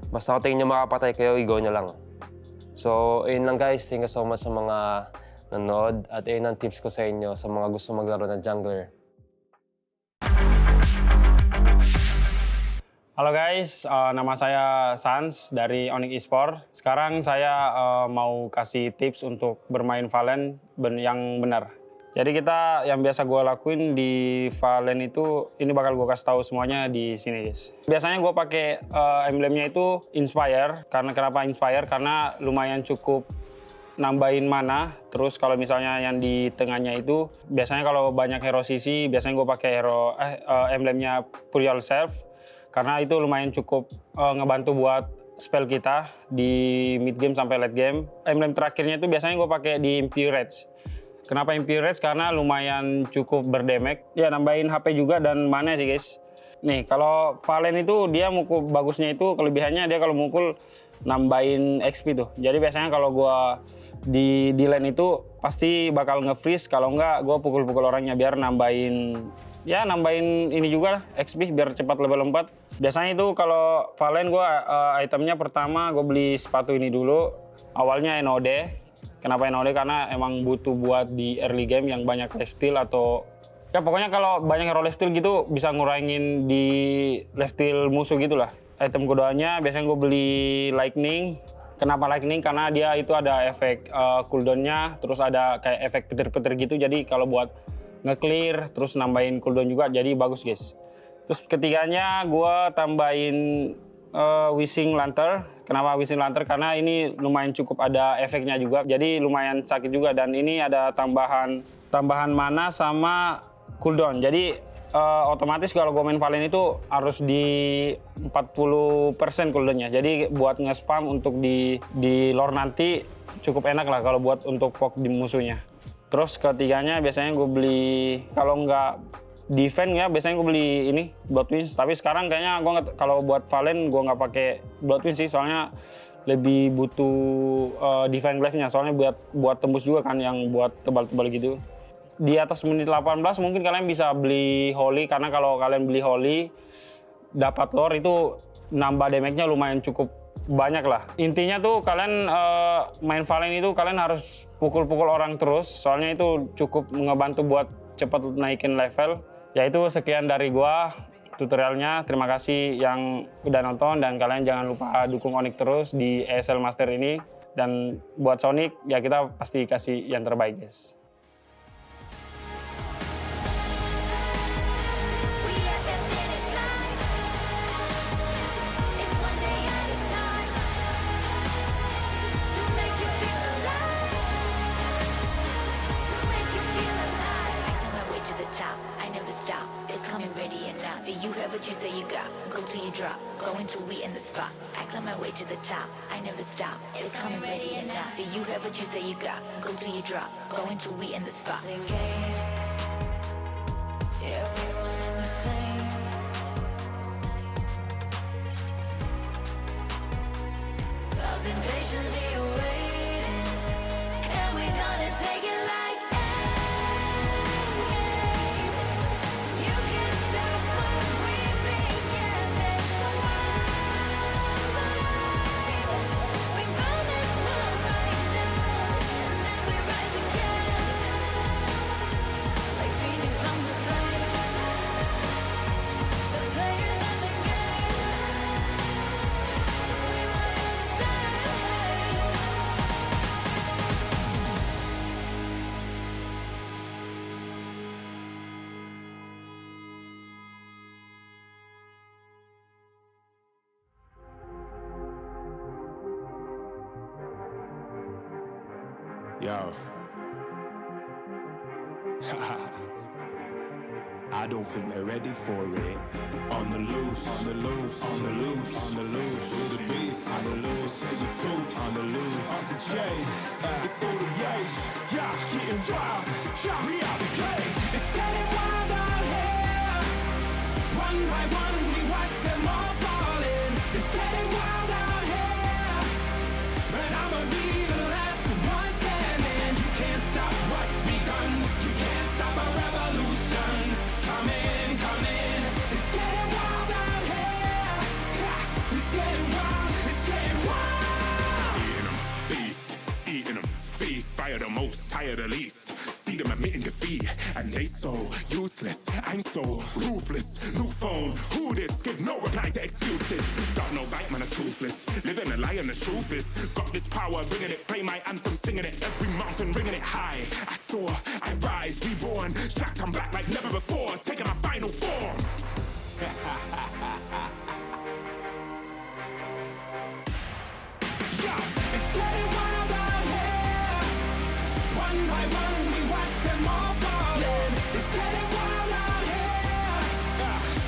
Basta kung tingin nyo makapatay kayo, i-go nyo lang. So, ayun lang guys. Thank you so much sa mga nanood. At ayun ang tips ko sa inyo sa mga gusto maglaro ng jungler. Halo guys, nama saya Sans dari Onyx Esports. Sekarang saya mau kasih tips untuk bermain Valen yang benar. Jadi yang biasa gue lakuin di Valen itu, ini bakal gue kasih tahu semuanya di sini guys. Biasanya gue pakai emblemnya itu Inspire. Kenapa Inspire? Karena lumayan cukup nambahin mana. Terus kalau misalnya yang di tengahnya itu, biasanya kalau banyak hero CC, biasanya gue pakai emblemnya Put Yourself. Karena itu lumayan cukup ngebantu buat spell kita di mid game sampai late game. Emblem terakhirnya itu biasanya gue pakai di Impurage. Kenapa Impurage? Karena lumayan cukup berdamage. Ya nambahin HP juga dan mana sih guys. Nih kalau Valen itu dia mukul bagusnya itu kelebihannya dia kalau mukul nambahin XP tuh. Jadi biasanya kalau gue di lane itu pasti bakal nge-freeze. Kalau enggak gue pukul-pukul orangnya biar nambahin ini juga lah, XP biar cepat level 4. Biasanya itu kalau Valen gue itemnya pertama gue beli sepatu ini dulu. Awalnya NOD. Kenapa NOD? Karena emang butuh buat di early game yang banyak lifesteal atau ya pokoknya kalau banyak hero lifesteal gitu bisa ngurangin di lifesteal musuh gitulah. Item keduanya biasanya gue beli Lightning. Kenapa Lightning? Karena dia itu ada efek cooldownnya, terus ada kayak efek petir-petir gitu. Jadi kalau buat nge-clear, terus nambahin cooldown juga, jadi bagus guys. Terus ketiganya gue tambahin Wishing Lantern. Kenapa Wishing Lantern? Karena ini lumayan cukup ada efeknya juga, jadi lumayan sakit juga. Dan ini ada tambahan mana sama cooldown. Jadi otomatis kalau gue main Valen itu harus di 40% cooldownnya. Jadi buat nge-spam untuk di lore nanti cukup enak lah kalau buat untuk poke di musuhnya. Terus ketiganya biasanya gue beli, kalau nggak defense ya biasanya gue beli ini Bloodwings. Tapi sekarang kayaknya gue kalau buat Valen gue nggak pakai Bloodwings sih, soalnya lebih butuh defense glaive-nya. Soalnya buat tembus juga kan yang buat tebal-tebal gitu. Di atas menit 18 mungkin kalian bisa beli Holy, karena kalau kalian beli Holy dapat lore itu nambah damage-nya lumayan cukup banyak lah. Intinya tuh kalian main Valen itu kalian harus pukul-pukul orang terus, soalnya itu cukup ngebantu buat cepat naikin level. Ya itu sekian dari gua tutorialnya. Terima kasih yang udah nonton dan kalian jangan lupa dukung Onyx terus di ESL Master ini. Dan buat Sonic ya kita pasti kasih yang terbaik guys. What you say you got, go till you drop, go until we in the spot. I climb my way to the top, I never stop. It's coming ready or not. Do you have what you say you got, go till you drop, go until we in the spot. The game, yeah, we running the same. I've been patiently waiting, and we gonna take it like that. You can't stop what we began. There's no we promise we'll rise up, and then we rise again. Yo. I don't think they're ready for it. On the loose, on the loose, on the loose, on the loose. With the beast, on the loose, say the truth, on the loose. Off the chain, it's all the gauge. Yeah, getting wild, yeah, we out the cage. It's getting wild out here. One by one, we watch them all falling. It's getting wild out here. But I'ma be the last one standing. You can't stop what's begun. You can't stop a revolution. Come in, come in. It's getting wild out here. Yeah, it's getting wild, it's getting wild. Eating them, beast, eating them, feast. Fire the most, tire the least. See them admitting defeat, and they so useless. I'm so ruthless. New phone, who this? Give no reply to excuses. Got no bite, man, I'm toothless. Living a lie and the truth is, got this power, bringing it. Play my anthem, singing it. Every mountain, ringing it high. I soar, I rise, reborn. Strapped, I'm back like never before. Taking my final form. It's getting wild out here. One by one, we watch them all falling. It's getting wild out here.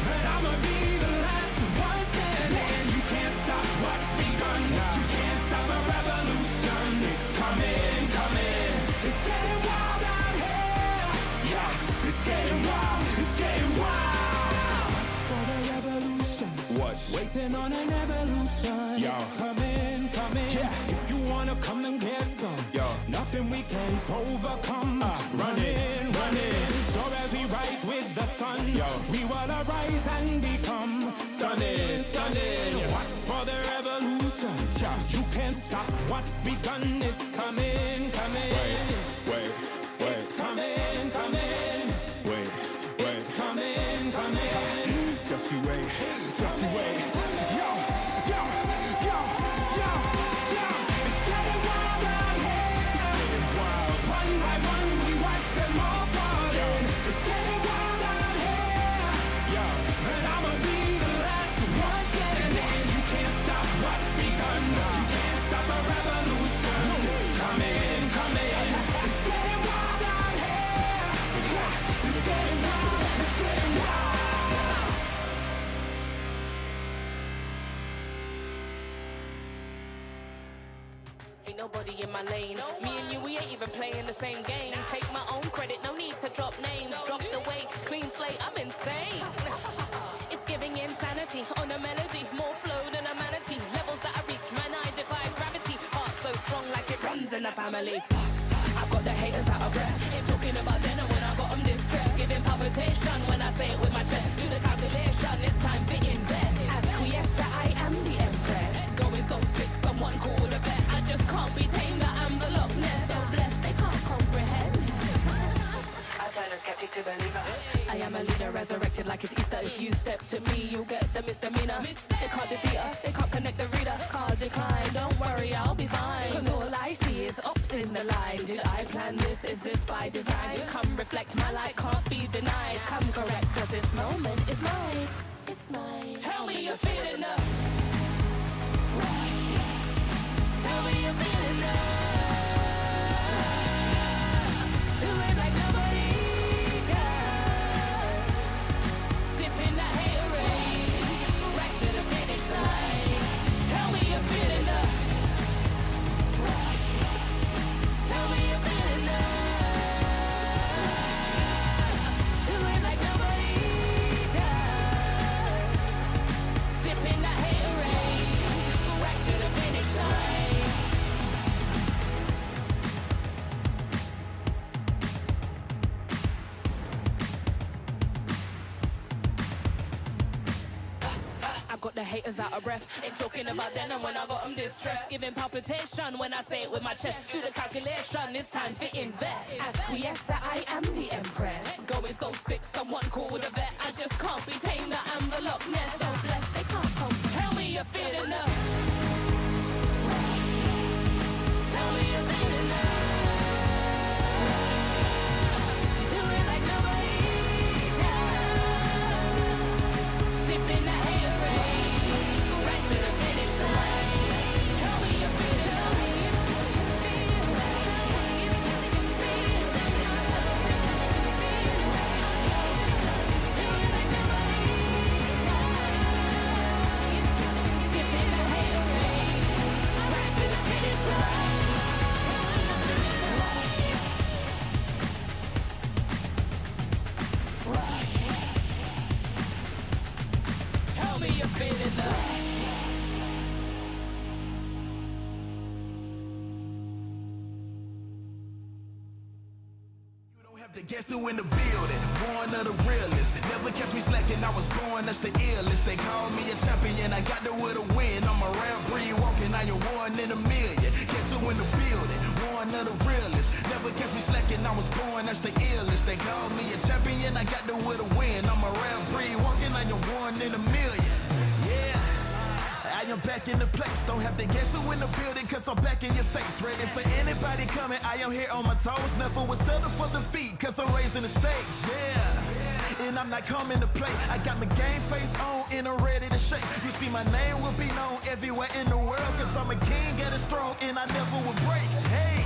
But I'ma be the last one standing. You can't stop what's begun. You can't stop a revolution. It's coming, coming. It's getting wild out here. Yeah, it's getting wild. It's getting wild. For the revolution. What? Waiting on an evolution. Yo. It's coming, coming. Yeah. If you wanna come and get some, Yo. nothing we can't overcome. Running, running. Sure as we rise with the sun, Yo. we will arise and become stunning, stunning. Watch for the revolution. You can't stop what's begun. It's coming, coming. Wait. It's coming, coming. Wait. It's coming, coming. Just you wait. Just you wait. Yo, yo, yo, yo, yo. It's getting wild out here. One by one, we watch them all falling. It's getting wild out here. And I'ma be the last one standing. You can't stop what's begun. You can't stop a revolution. Come in, come in. It's getting wild out here. It's getting wild. It's getting wild. Ain't nobody in my lane. Me and you, we ain't even playing the same game. Take my own credit, no need to drop names. Drop the weight, clean slate, I'm insane. It's giving insanity on a melody. More flow than a manatee. Levels that I reach, man, I defy gravity. Heart so strong like it runs in the family. I've got the haters out of breath. Ain't talking about then and when I got them distressed. Giving palpitation when I say it with my chest. Do the calculation, it's time to invest. Acquiesce that I am the empress. Going so quick, someone call the vet. I just can't be tamed, that I'm the Loch Ness. So blessed, they can't comprehend. I turn a skeptic to believer. I am a leader, resurrected like it's Easter. If you step to me, you'll get the misdemeanor. They can't defeat her, they can't connect the reader. Can't decline, don't worry, I'll be fine. Cause all I see is ups in the line. Did I plan this? Is this by design? Come reflect my light, can't be denied. Come correct, cause this moment is mine. It's mine. Tell me you're feeling the. Tell me you're feeling the. Do it like nobody does. Sipping that haterade, right to the finish line. Tell me you're feeling the. Tell me you're feeling the. Do it like nobody does. Sipping that haterade, right to the finish line. I got the haters out of breath. Ain't talking about then and when I got them distressed. Giving palpitation when I say it with my chest. Do the calculation, it's time to invest. Acquiesce that I am the empress. Going so sick, someone call the vet. I just can't be tamed, that I'm the Loch Ness. So blessed, they can't come. Tell me you're feeling the. Tell me you're feeling the. Do it like nobody does. Sipping that haterade, right to the finish line. Tell me you're feeling the. me a feeling love. Guess who in the building? Born of the realest. Never catch me slacking, I was born, that's the illest. They call me a champion, I got there with a win. I'm a rare breed walking, I am one in a million. Guess who in the building? Born of the realest. Never catch me slacking, I was born, that's the illest. They call me a champion, I got there with a win. I'm a rare breed walking, I am one in a million. Yeah. I am back in the place, don't have to guess who in the building, cause I'm back in your face. Ready for anybody coming, I am here on my toes. Never was settled for defeat, cause I'm raising the stakes, yeah. And I'm not coming to play, I got my game face on and I'm ready to shake. You see my name will be known everywhere in the world, cause I'm a king, get it strong and I never will break. Hey,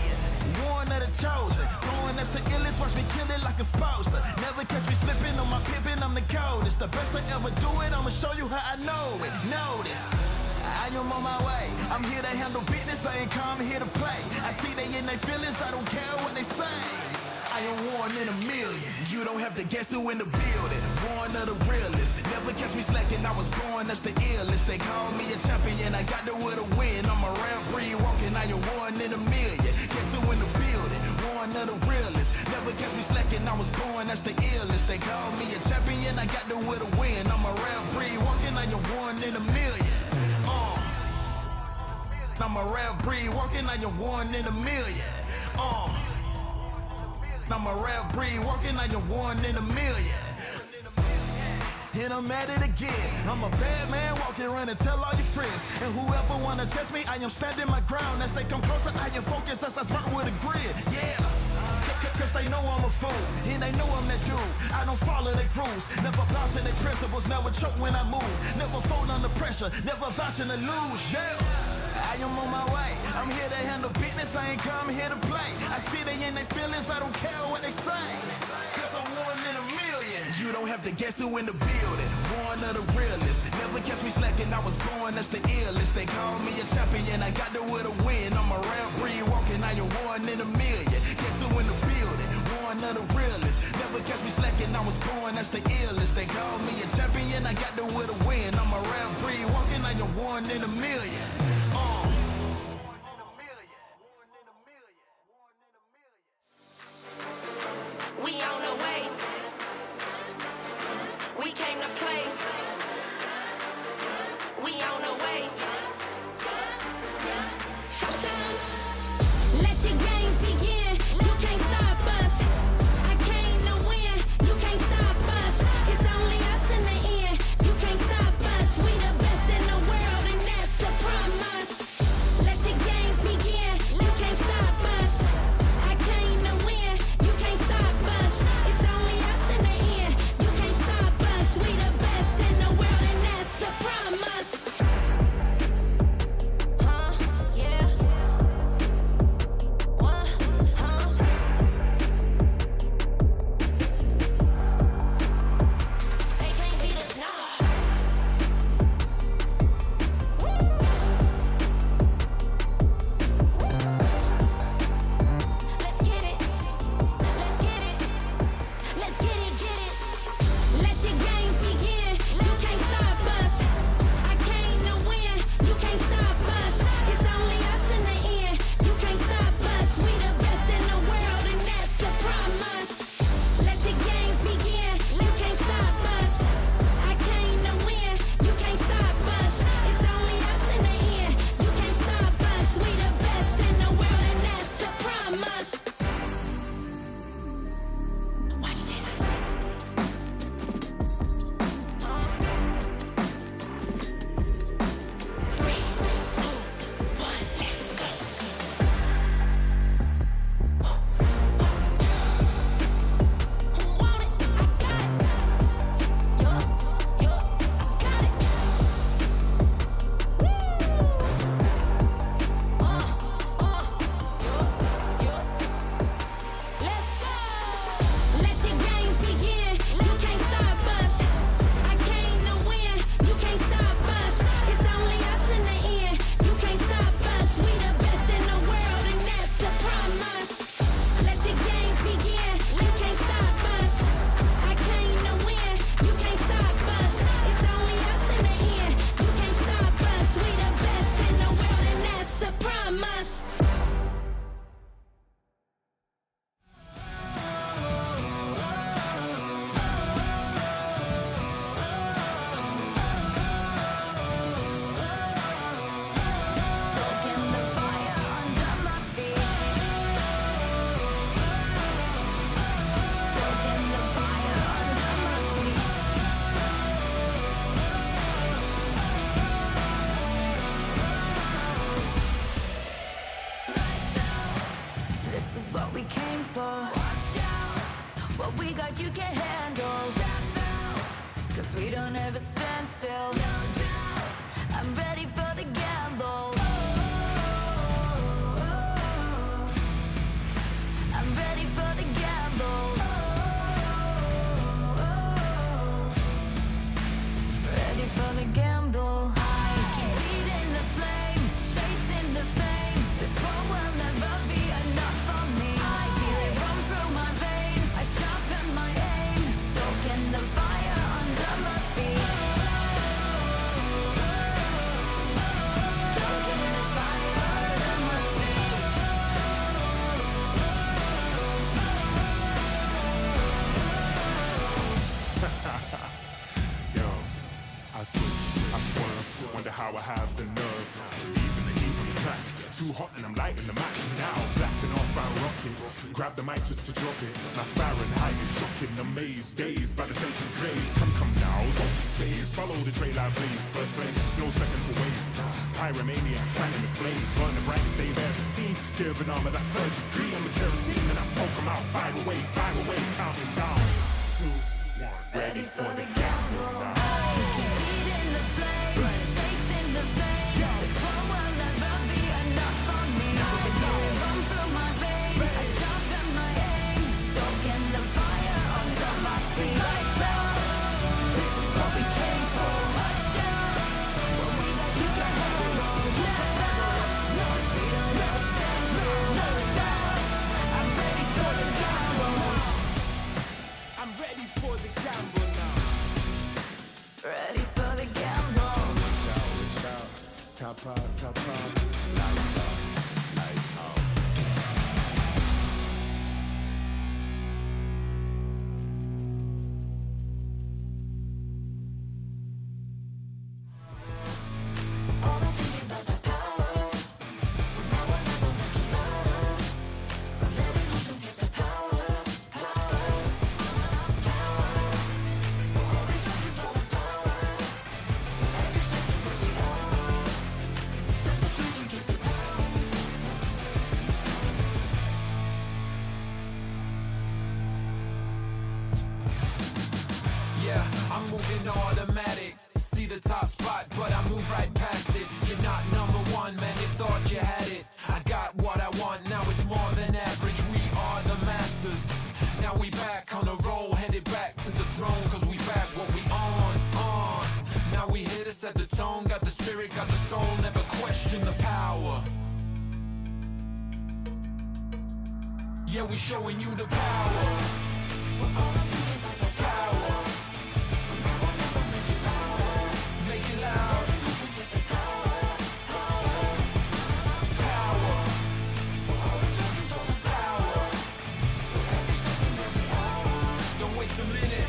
one of the chosen, going that's the illest, watch me kill it like a poster. Never catch me slipping on my pippin', I'm the coldest. The best I ever do it, I'ma show you how I know it. Notice, I am on my way, I'm here to handle business, I ain't come here to play. I see they in their feelings, I don't care what they say. I am one in a million, you don't have to guess who in the building. Born of the realest, never catch me slacking, I was born, that's the illest. They call me a champion, I got there with a win. I'm a rare breed walking, I am one in a million. Guess who in the building? Born of the realest, never catch me slacking, I was born, that's the illest. They call me a champion, I got there with a win. I'm a rare breed walking, I am one in a million. I'm a rare breed walking, I am one in a million. I'm a rare breed walking, I am one in a million. And I'm at it again. I'm a bad man walking around and tell all your friends. And whoever wanna test me, I am standing my ground. As they come closer, I am focused as I smart with a grid. Yeah. Cause they know I'm a fool, and they know I'm that dude. I don't follow their rules, never bow to their principles, never choke when I move, never fold under pressure, never vouching to lose. Yeah, I am on my way, I'm here to handle business, I ain't come here to play. I see they in their feelings, I don't care what they say. Cause I'm one in a million. You don't have to guess who in the building. Born of the realest, never catch me slacking, I was born, that's the illest. They call me a champion, I got there with a win. I'm a rare breed walking, I am one in a million. Guess who in the building? Born of the realest, never catch me slacking, I was born, that's the illest. They call me a champion, I got there with a win. I'm a rare breed walking, I am one in a million. We on the way. We came to play. We on the way. Showdown. Let the games begin. You can't stop us. I came to win. You can't stop us. It's only us in the end. You can't stop us. We the best in the world, and that's a promise. we don't ever stand still. No doubt, I'm ready for the gamble. I'm ready for the gamble. Ready for the gamble. I keep feeding the flame, chasing the fame. This war will never be enough for me. I feel it run through my veins. I sharpen my aim, soaking the fire under my feet. Soaking the fire under my feet. Yo, I switch, I swerve, wonder how I have the nerve. Leaving the heat on the track, too hot and I'm lighting the match now. Blasting off our rocket, grab the mic just to drop it. My Fahrenheit is shocking, amazed, dazed by the centigrade. Come now, don't be phased, follow the trail I blaze. First place, no second to waste. Pyromania, fanning the flames, burn the brightest they've ever seen. Giving armor that third degree, I'm the kerosene and I smoke them out. Fire away, counting down. 2, 1, ready for the gamble. Keep feeding the flame, chasing the fame. This war will never be enough for me. I feel it run through my veins. I sharpen my aim, soaking the fire under my feet. Lights out, this is what we came for. Watch out, when we got you can handle. Let out, no we don't ever stand still. No doubt, I'm ready for the gamble. I'm ready for the gamble now. Ready for the gamble. Watch out, tap out, lights out, lights out. Yeah, I'm moving automatic. See the top spot, but I move right past it. You're not number one, man, you thought you had it. I got what I want, now it's more than average. We are the masters. Now we back on the roll, headed back to the throne. Cause we back what we on. Now we here to set the tone. Got the spirit, got the soul, never question the power. Yeah, we showing you the power. Power. Make it loud. Power. Power. Don't waste a minute.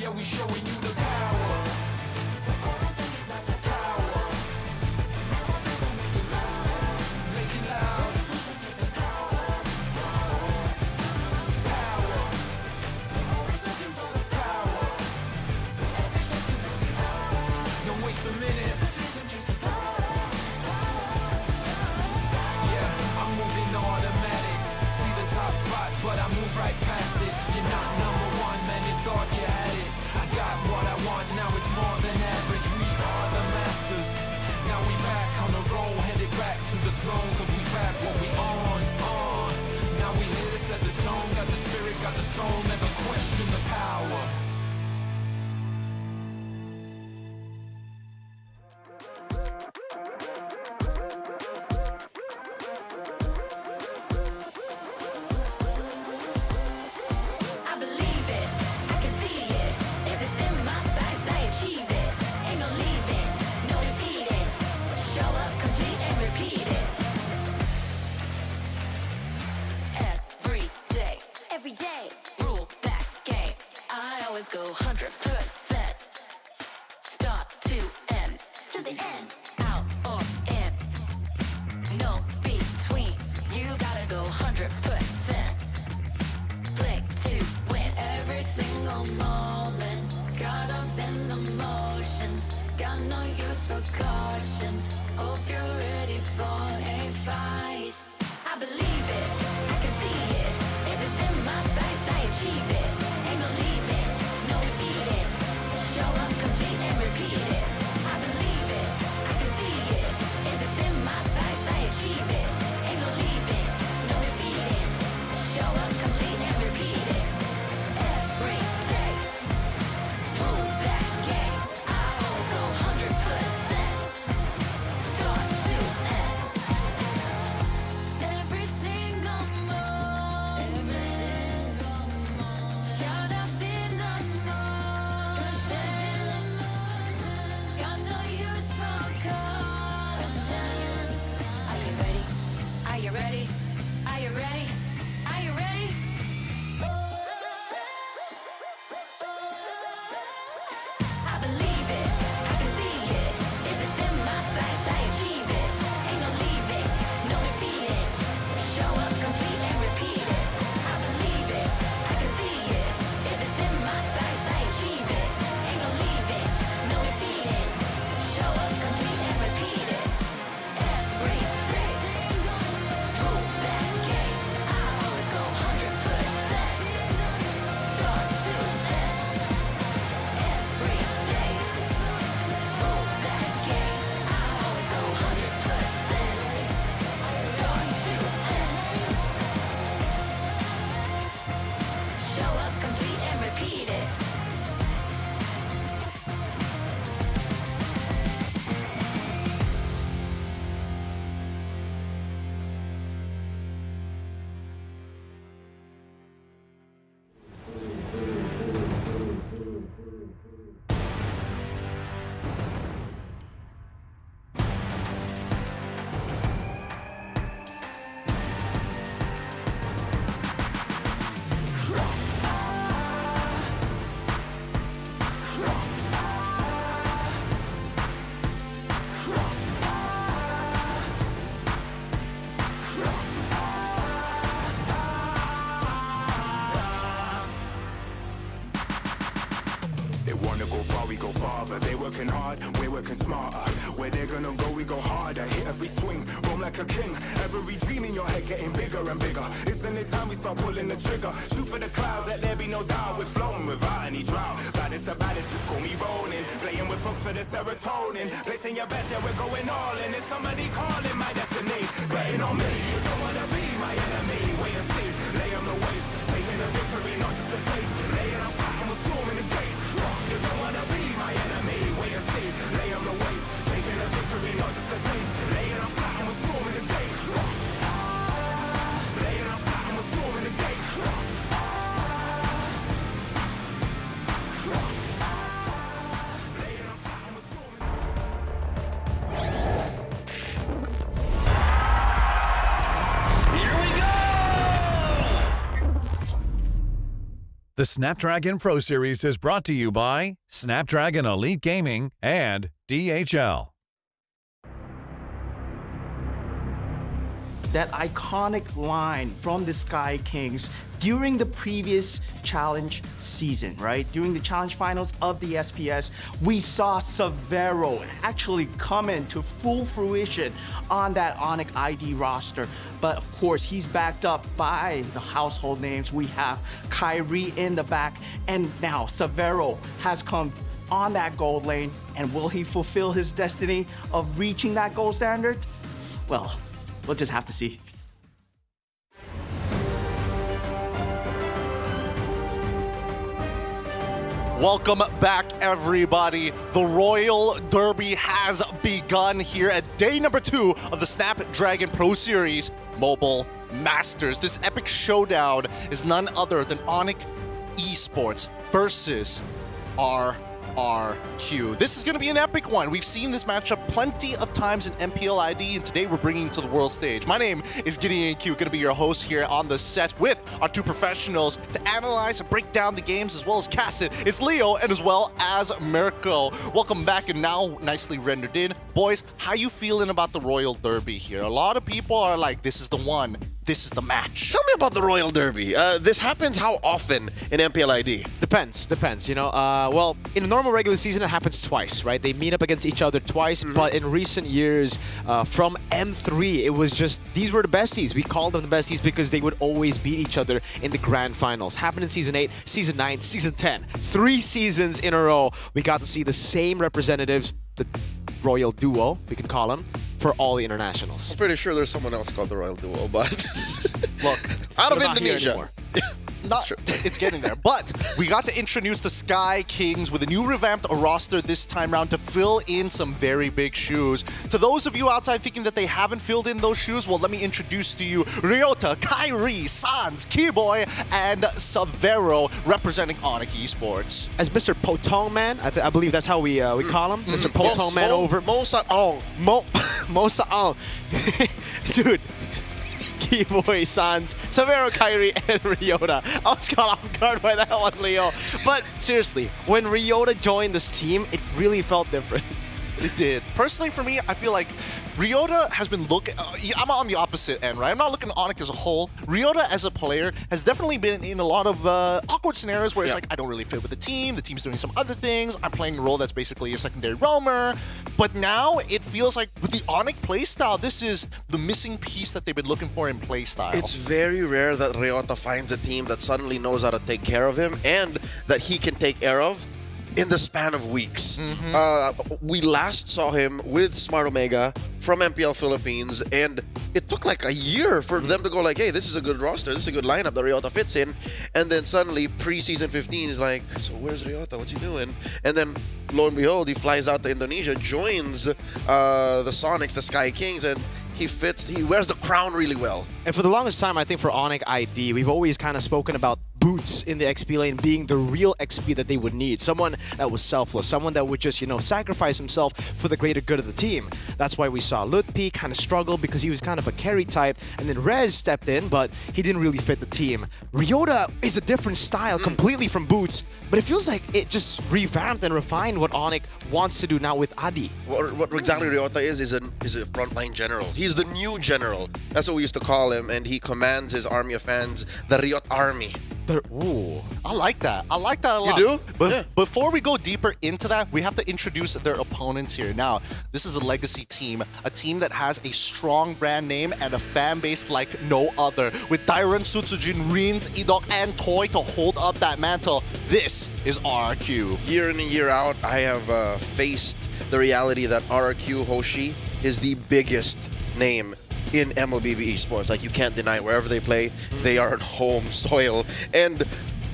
Yeah, we showing you the power. Power. Make it loud. Power. Power. Don't waste a minute. Yeah, I'm moving automatic. See the top spot, but I move right past it. You're not number one, man, you thought you had it. I got what I want. wanna go far, we go farther. They working hard, we're working smarter. Where they're gonna go, we go harder. Hit every swing, roam like a king. Every dream in your head getting bigger and bigger. Isn't it time we start pulling the trigger? Shoot for the clouds, let there be no doubt. We're floating without any drought. Baddest the baddest, just call me rolling. Playing with folks for the serotonin. Placing your bets, yeah, we're going all in. It's somebody calling my destiny. Betting on me, you don't wanna be my enemy. Wait and see, lay on the waist. Taking the victory, not just a taste. Laying on flat and we're storming the gates. You don't wanna be my enemy. Wait and see, lay on the waist. Taking the victory, not just a taste. Laying on flat and we're storming the gates. Laying on flat and we're storming the gates. The Snapdragon Pro Series is brought to you by Snapdragon Elite Gaming and DHL. That iconic line from the Sky Kings during the previous challenge season, right? During the challenge finals of the SPS, we saw Severo actually come into full fruition on that Onic ID roster. But of course, he's backed up by the household names. We have Kyrie in the back, and now Severo has come on that gold lane. And will he fulfill his destiny of reaching that gold standard? Well, we'll just have to see. Welcome back, everybody. The Royal Derby has begun here at day number 2 of the Snapdragon Pro Series Mobile Masters. This epic showdown is none other than Onyx Esports versus RRQ. This is going to be an epic one. We've seen this matchup plenty of times in MPLID, and today we're bringing it to the world stage. My name is Gideon Q, going to be your host here on the set with our two professionals to analyze and break down the games as well as cast it. It's Leo and as well as Mirko. Welcome back, and now nicely rendered in. Boys, how you feeling about the Royal Derby here? A lot of people are like, this is the one. This is the match. Tell me about the Royal Derby. This happens how often in MPLID? Depends, you know. Well, in a normal regular season, it happens twice, right? They meet up against each other twice, but in recent years, from M3, it was just, these were the besties. We called them the besties because they would always beat each other in the grand finals. Happened in Season 8, Season 9, Season 10. 3 seasons in a row, we got to see the same representatives, the Royal Duo, we can call them, for all the internationals. I'm pretty sure there's someone else called the Royal Duo, but... Look, out of Indonesia. It's getting there. But we got to introduce the Sky Kings with a new revamped roster this time around to fill in some very big shoes. To those of you outside thinking that they haven't filled in those shoes, well, let me introduce to you Ryota, Kyrie, Sans, Keyboy, and Severo representing Onyx Esports. As Mr. Potong Man, I believe that's how we call him. Mr. Potong Man over... Mo Saong. Mo Saong. Dude. Keyboy, Sans, Severo, Kyrie, and Ryota. I was caught off guard by that one, Leo. But seriously, when Ryota joined this team, it really felt different. It did. Personally, for me, I feel like Ryota has been looking... I'm on the opposite end, right? I'm not looking at Onyx as a whole. Ryota as a player has definitely been in a lot of awkward scenarios where it's like, I don't really fit with the team's doing some other things, I'm playing a role that's basically a secondary roamer. But now, it feels like with the Onyx playstyle, this is the missing piece that they've been looking for in playstyle. It's very rare that Ryota finds a team that suddenly knows how to take care of him and that he can take care of in the span of weeks. We last saw him with Smart Omega from MPL Philippines, and it took like a year for them to go like, hey, this is a good roster, this is a good lineup that Ryota fits in. And then suddenly, pre-season 15 is like, so where's Ryota? What's he doing? And then, lo and behold, he flies out to Indonesia, joins the Sonics, the Sky Kings, and he wears the crown really well. And for the longest time, I think for Onyx ID, we've always kind of spoken about Boots in the XP lane being the real XP that they would need. Someone that was selfless, someone that would just, you know, sacrifice himself for the greater good of the team. That's why we saw Lutpi kind of struggle because he was kind of a carry type, and then Rez stepped in, but he didn't really fit the team. Ryota is a different style completely from Boots, but it feels like it just revamped and refined what Onyx wants to do now with Adi. What exactly Ryota is a frontline general. He's the new general. That's what we used to call him, and he commands his army of fans, the Ryot Army. Ooh, I like that. I like that a lot. You do? But before we go deeper into that, we have to introduce their opponents here. Now, this is a legacy team, a team that has a strong brand name and a fan base like no other. With Dairon, Sutsujin, Rins, Idok, and Toy to hold up that mantle, this is RRQ. Year in and year out, I have faced the reality that RRQ Hoshi is the biggest name in MLBB-Mواجهة. Like, you can't deny it. Wherever they play, they are on home soil. And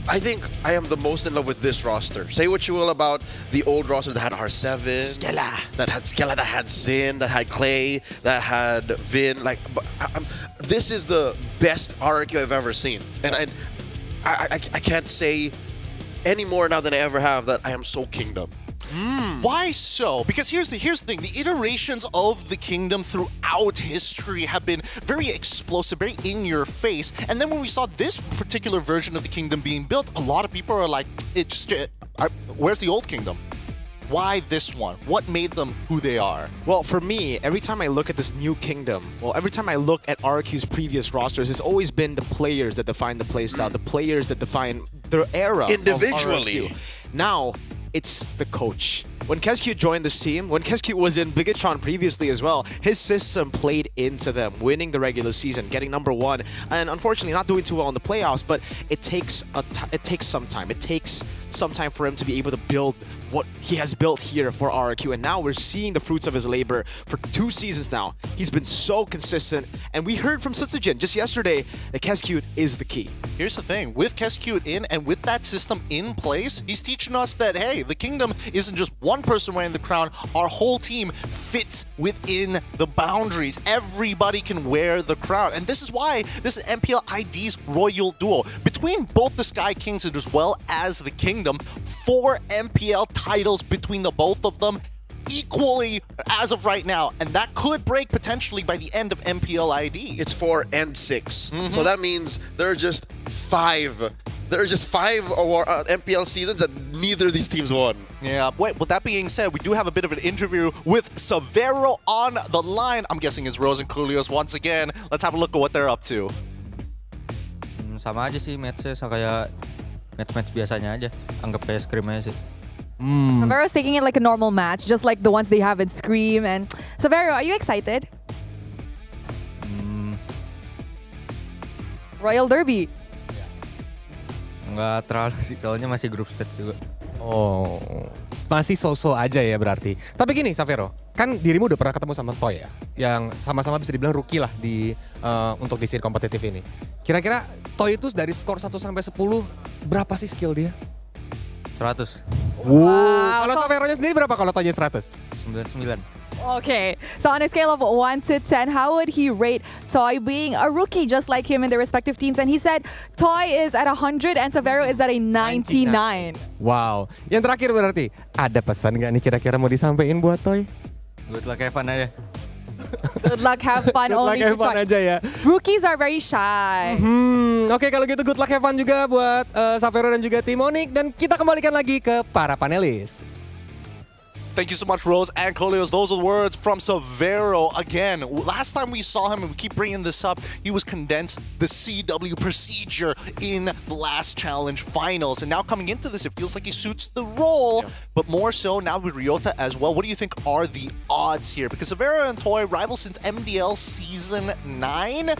I think I am the most in love with this roster. Say what you will about the old roster that had R7, that had Skella, that had Zin, that had Clay, that had Vin. Like, this is the best RRQ I've ever seen. And I can't say any more now than I ever have that I am so Kingdom. Why so? Because here's the thing. The iterations of the Kingdom throughout history have been very explosive, very in your face. And then when we saw this particular version of the Kingdom being built, a lot of people are like, where's the old Kingdom? Why this one? What made them who they are? Well, for me, every time I look at this new Kingdom, every time I look at RRQ's previous rosters, it's always been the players that define the playstyle, the players that define their era individually. Of RRQ. Now, it's the coach. When Kescute joined this team, when Kescute was in Bigatron previously as well, his system played into them, winning the regular season, getting #1, and unfortunately not doing too well in the playoffs, but it takes some time. It takes some time for him to be able to build what he has built here for RRQ, and now we're seeing the fruits of his labor for 2 seasons now. He's been so consistent, and we heard from Sutsujin just yesterday that Kescute is the key. Here's the thing, with Kescute in and with that system in place, he's teaching us that, hey, the Kingdom isn't just one person wearing the crown, our whole team fits within the boundaries. Everybody can wear the crown, and this is why this is MPL ID's royal duo. Between both the Sky Kings and as well as the Kingdom, 4 MPL titles between the both of them equally as of right now, and that could break potentially by the end of MPL ID. It's 4 and 6. So that means there are just 5. There are just 5 MPL seasons that neither of these teams won. Yeah, wait, with that being said, we do have a bit of an interview with Severo on the line. I'm guessing it's Rose and Coolios once again. Let's have a look at what they're up to. Sama aja sih match-nya, kayak match-match biasanya aja. Anggap kayak scrim aja sih. Severo's taking it like a normal match, just like the ones they have in Scream. And Severo, are you excited? Royal Derby. Nggak terlalu sih, soalnya masih group stage juga. Oh, masih so-so aja ya berarti. Tapi gini, Severo, kan dirimu udah pernah ketemu sama Toy ya, yang sama-sama bisa dibilang rookie lah di untuk di scene kompetitif ini. Kira-kira Toy itu dari skor 1 sampai 10, berapa sih skill dia? 100. Wow. Kalau Severonya sendiri berapa kalau Toynya 100? 99. Okay, so on a scale of 1 to 10, how would he rate Toy being a rookie just like him in their respective teams? And he said Toy is at 100 and Severo is at a 99. Wow. Yang terakhir berarti, ada pesan nggak nih kira-kira mau disampaikan buat Toy? Good luck, have fun aja. Good luck, have fun. Good luck, have fun aja ya. Rookies are very shy. Oke, kalau gitu good luck, have fun juga buat Severo dan juga tim Onyx. Dan kita kembalikan lagi ke para panelis. Thank you so much, Rose and Coolios. Those are the words from Severo. Again, last time we saw him, and we keep bringing this up, he was condensed the CW procedure in the last challenge finals. And now coming into this, it feels like he suits the role, but more so now with Ryota as well. What do you think are the odds here? Because Severo and Toy rival since MDL Season 9.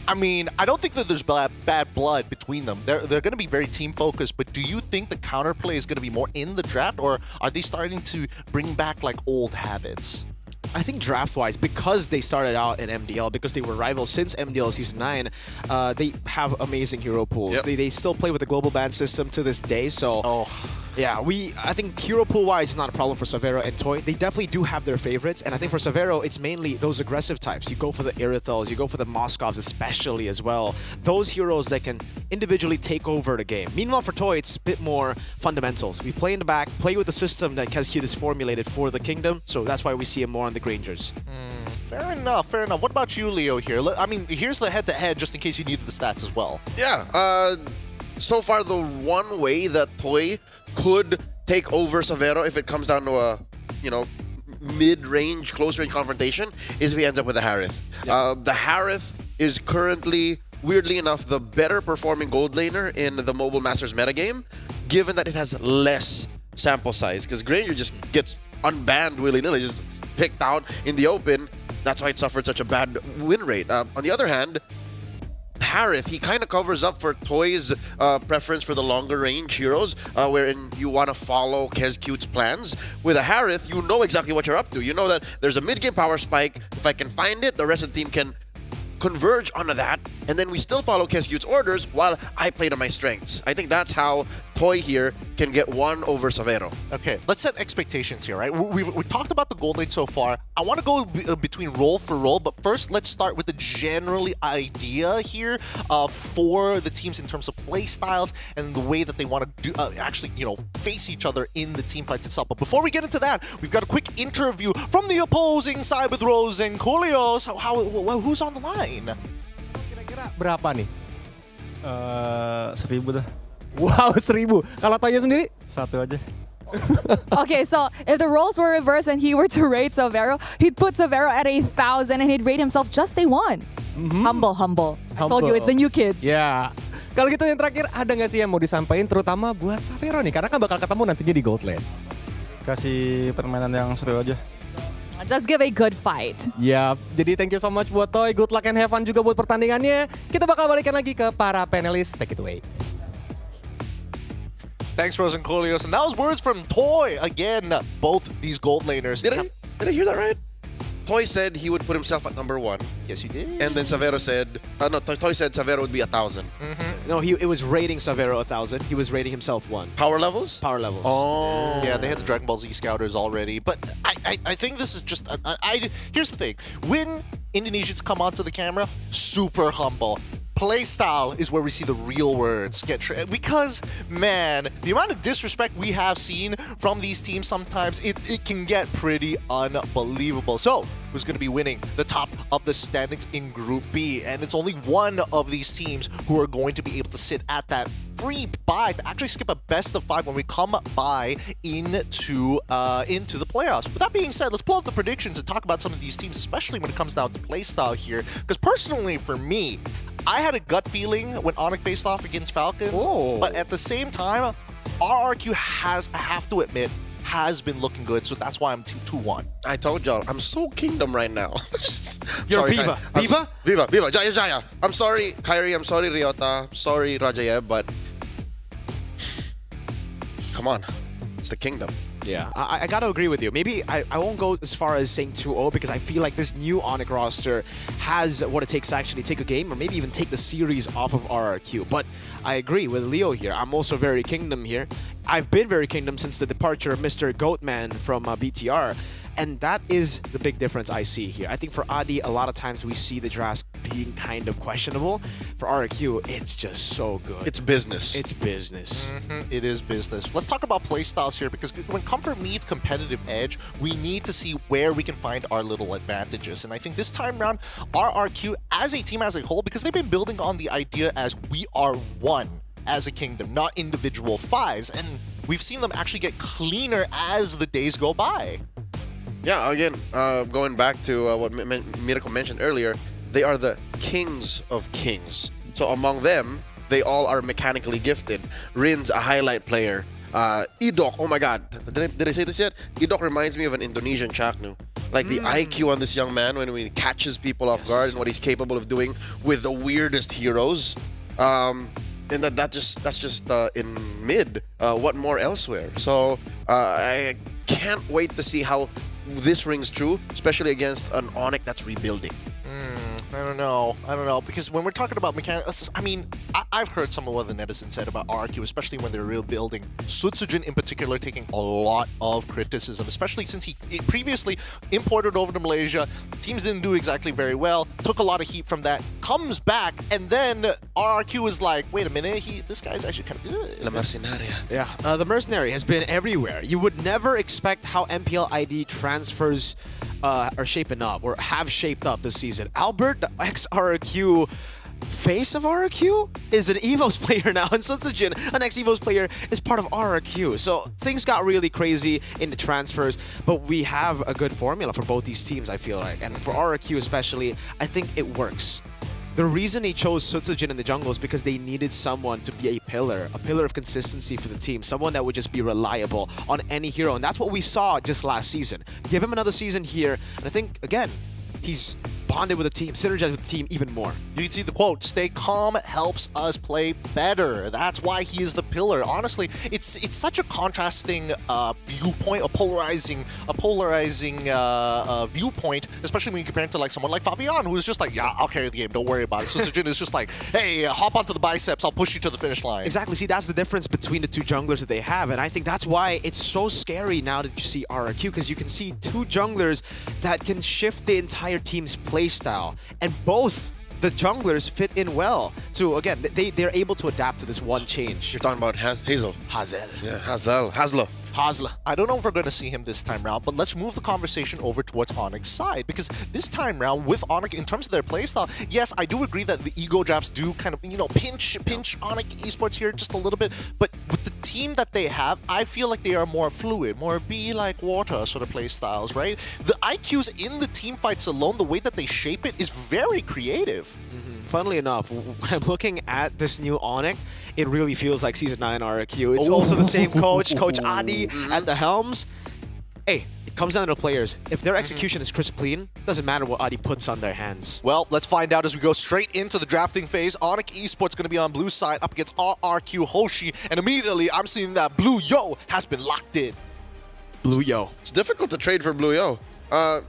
I mean, I don't think that there's bad blood between them. They're going to be very team-focused, but do you think the counterplay is going to be more in the draft, or are they starting to bring back like old habits? I think draft-wise, because they started out in MDL, because they were rivals since MDL Season 9, they have amazing hero pools. Yep. They still play with the global ban system to this day, so yeah, I think hero pool-wise is not a problem for Severo and Toy. They definitely do have their favorites, and I think for Severo, it's mainly those aggressive types. You go for the Irithels, you go for the Moskovs especially as well. Those heroes that can individually take over the game. Meanwhile, for Toy, it's a bit more fundamentals. We play in the back, play with the system that Kescute has formulated for the Kingdom, so that's why we see him more on the Grangers. Fair enough, fair enough. What about you, Leo, here? I mean, here's the head-to-head just in case you needed the stats as well. Yeah, so far the one way that Toy could take over Severo if it comes down to a, mid-range, close-range confrontation is if he ends up with a Harith. The Harith is currently weirdly enough, the better performing gold laner in the Mobile Masters metagame, given that it has less sample size. Because Granger just gets unbanned willy-nilly, just picked out in the open. That's why it suffered such a bad win rate. On the other hand, Harith, he kind of covers up for Toy's preference for the longer range heroes, wherein you want to follow Kezcute's plans. With a Harith, you know exactly what you're up to. You know that there's a mid-game power spike. If I can find it, the rest of the team can converge onto that, and then we still follow Kezcute's orders while I play to my strengths. I think that's how Toy here can get one over Savero. Okay, let's set expectations here, right? We talked about the gold lane so far. I want to go between role for role, but first let's start with the generally idea here for the teams in terms of play styles and the way that they want to do actually, you know, face each other in the team fights itself. But before we get into that, we've got a quick interview from the opposing side with Rose and Julio. So who's on the line? Kira-kira berapa nih? 1000 dah. Wow, 1000. Kalau Toya sendiri? Satu aja. Okay, so if the roles were reversed and he were to rate Savero, he'd put Savero at 1,000 and he'd rate himself just a 1. Humble. I told you, it's the new kids. Ya. Kalau gitu yang terakhir, ada nggak sih yang mau disampaikan terutama buat Savero nih? Karena kan bakal ketemu nantinya di Gold Lane. Kasih permainan yang seru aja. Just give a good fight. Yap, jadi thank you so much buat Toy. Good luck and have fun juga buat pertandingannya. Kita bakal balikan lagi ke para panelis. Take it away. Thanks, Rose and Kolios. And that was words from Toy. Again, both these gold laners. Did I hear that right? Toy said he would put himself at number 1. Yes, he did. And then Savero said, Toy said Savero would be 1,000. No, it was rating Savero 1,000. He was rating himself 1. Power levels? Power levels. Oh. Yeah, they had the Dragon Ball Z Scouters already. But I think this is just... here's the thing. When Indonesians come onto the camera, super humble. Playstyle is where we see the real words get because, man, the amount of disrespect we have seen from these teams sometimes, it can get pretty unbelievable. So, who's going to be winning the top of the standings in Group B? And it's only one of these teams who are going to be able to sit at that free buy to actually skip a best of 5 when we come by into the playoffs. With that being said, let's pull up the predictions and talk about some of these teams, especially when it comes down to playstyle here. Because personally, for me, I had a gut feeling when Onyx faced off against Falcons, but at the same time, RRQ I have to admit, has been looking good, so that's why I'm 2-1. I told y'all, I'm so Kingdom right now. You're sorry, Viva. Viva, Jaya. I'm sorry, Kyrie, I'm sorry, Ryota, I'm sorry, Rajayev, but come on, it's the Kingdom. Yeah, I gotta agree with you. Maybe I won't go as far as saying 2-0 because I feel like this new Onyx roster has what it takes to actually take a game or maybe even take the series off of RRQ. But I agree with Leo here. I'm also very Kingdom here. I've been very Kingdom since the departure of Mr. Goatman from BTR. And that is the big difference I see here. I think for Adi, a lot of times we see the drafts being kind of questionable. For RRQ, it's just so good. It's business. It's business. It is business. Let's talk about playstyles here because when comfort meets competitive edge, we need to see where we can find our little advantages. And I think this time around, RRQ as a team as a whole, because they've been building on the idea as we are one as a kingdom, not individual fives. And we've seen them actually get cleaner as the days go by. Yeah, again, going back to what Miracle mentioned earlier, they are the kings of kings. So among them, they all are mechanically gifted. Rin's a highlight player. Idok, oh my god, did I say this yet? Idok reminds me of an Indonesian Chaknu. Like the IQ on this young man when he catches people off guard and what he's capable of doing with the weirdest heroes. And that's just in mid. What more elsewhere? So I can't wait to see how this rings true, especially against an Onyx that's rebuilding. I don't know, because when we're talking about mechanics, I mean, I've heard some of what the netizens said about RRQ, especially when they're rebuilding. Sutsujin in particular taking a lot of criticism, especially since he previously imported over to Malaysia. Teams didn't do exactly very well, took a lot of heat from that, comes back, and then RRQ is like, wait a minute, this guy's actually kind of good. La Mercenaria. Yeah, the Mercenary has been everywhere. You would never expect how MPL ID transfers are shaping up or have shaped up this season. Albert, the ex-RRQ face of RRQ, is an EVOS player now, and Sutsujin, an ex-EVOS player, is part of RRQ. So things got really crazy in the transfers, but we have a good formula for both these teams, I feel like. And for RRQ especially, I think it works. The reason he chose Sutsujin in the jungle is because they needed someone to be a pillar of consistency for the team, someone that would just be reliable on any hero, and that's what we saw just last season. Give him another season here, and I think, again, he's bonded with the team, synergized with the team even more. You can see the quote, "Stay calm helps us play better." That's why he is the pillar. Honestly, it's such a contrasting viewpoint, a polarizing viewpoint, especially when you compare it to like someone like Fabian, who's just like, yeah, I'll carry the game, don't worry about it. So Sujin is just like, hey, hop onto the biceps, I'll push you to the finish line. Exactly. See, that's the difference between the two junglers that they have, and I think that's why it's so scary now that you see RRQ, because you can see two junglers that can shift the entire team's playstyle, and both the junglers fit in well. So again, they're able to adapt to this one change. You're talking about Hazel. Yeah, Haslo. I don't know if we're going to see him this time round, but let's move the conversation over towards Onyx's side, because this time round with Onyx, in terms of their playstyle, yes, I do agree that the ego jabs do kind of, pinch Onyx Esports here just a little bit, but with the team that they have, I feel like they are more fluid, more be like water sort of playstyles, right? The IQs in the team fights alone, the way that they shape it is very creative. Funnily enough, when I'm looking at this new Onyx, it really feels like Season 9 RRQ. It's also the same coach, Coach Adi at the helms. Hey, it comes down to the players. If their execution is crisp clean, doesn't matter what Adi puts on their hands. Well, let's find out as we go straight into the drafting phase. Onyx Esports going to be on blue side up against RRQ Hoshi, and immediately I'm seeing that Blue Yo has been locked in. Blue Yo. It's difficult to trade for Blue Yo.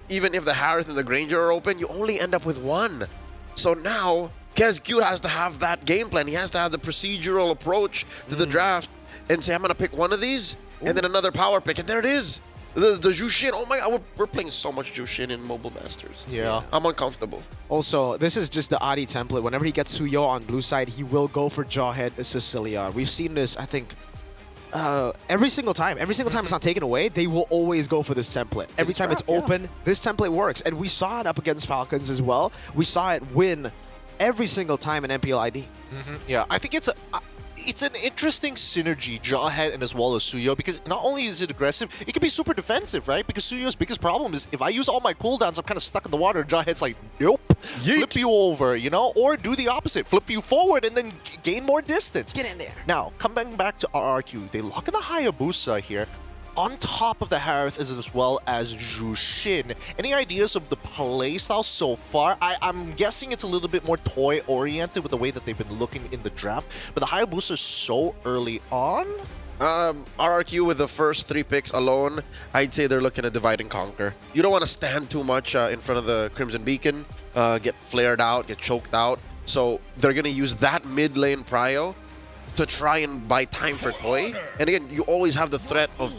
Even if the Harith and the Granger are open, you only end up with one. So now, KezQ has to have that game plan. He has to have the procedural approach to the draft and say, I'm going to pick one of these, and then another power pick, and there it is. The Jushin. Oh my God, we're playing so much Jushin in Mobile Masters. Yeah. I'm uncomfortable. Also, this is just the Adi template. Whenever he gets Suyo on blue side, he will go for Jawhead Sicilian. We've seen this, I think, every single time. Every single time it's not taken away, they will always go for this template. Every time it's open, this template works. And we saw it up against Falcons as well. We saw it win every single time in MPLID. Yeah, I think it's an interesting synergy, Jawhead and as well as Suyo, because not only is it aggressive, it can be super defensive, right? Because Suyo's biggest problem is if I use all my cooldowns, I'm kind of stuck in the water. Jawhead's like, nope, flip you over, or do the opposite, flip you forward and then gain more distance. Get in there. Now, coming back to RRQ, they lock in the Hayabusa here. On top of the Harith as well as Jushin. Any ideas of the playstyle so far? I'm guessing it's a little bit more toy-oriented with the way that they've been looking in the draft, but the Hayabusa is so early on. RRQ with the first 3 picks alone, I'd say they're looking to divide and conquer. You don't want to stand too much in front of the Crimson Beacon, get flared out, get choked out. So they're going to use that mid lane prio to try and buy time for Toy. And again, you always have the threat of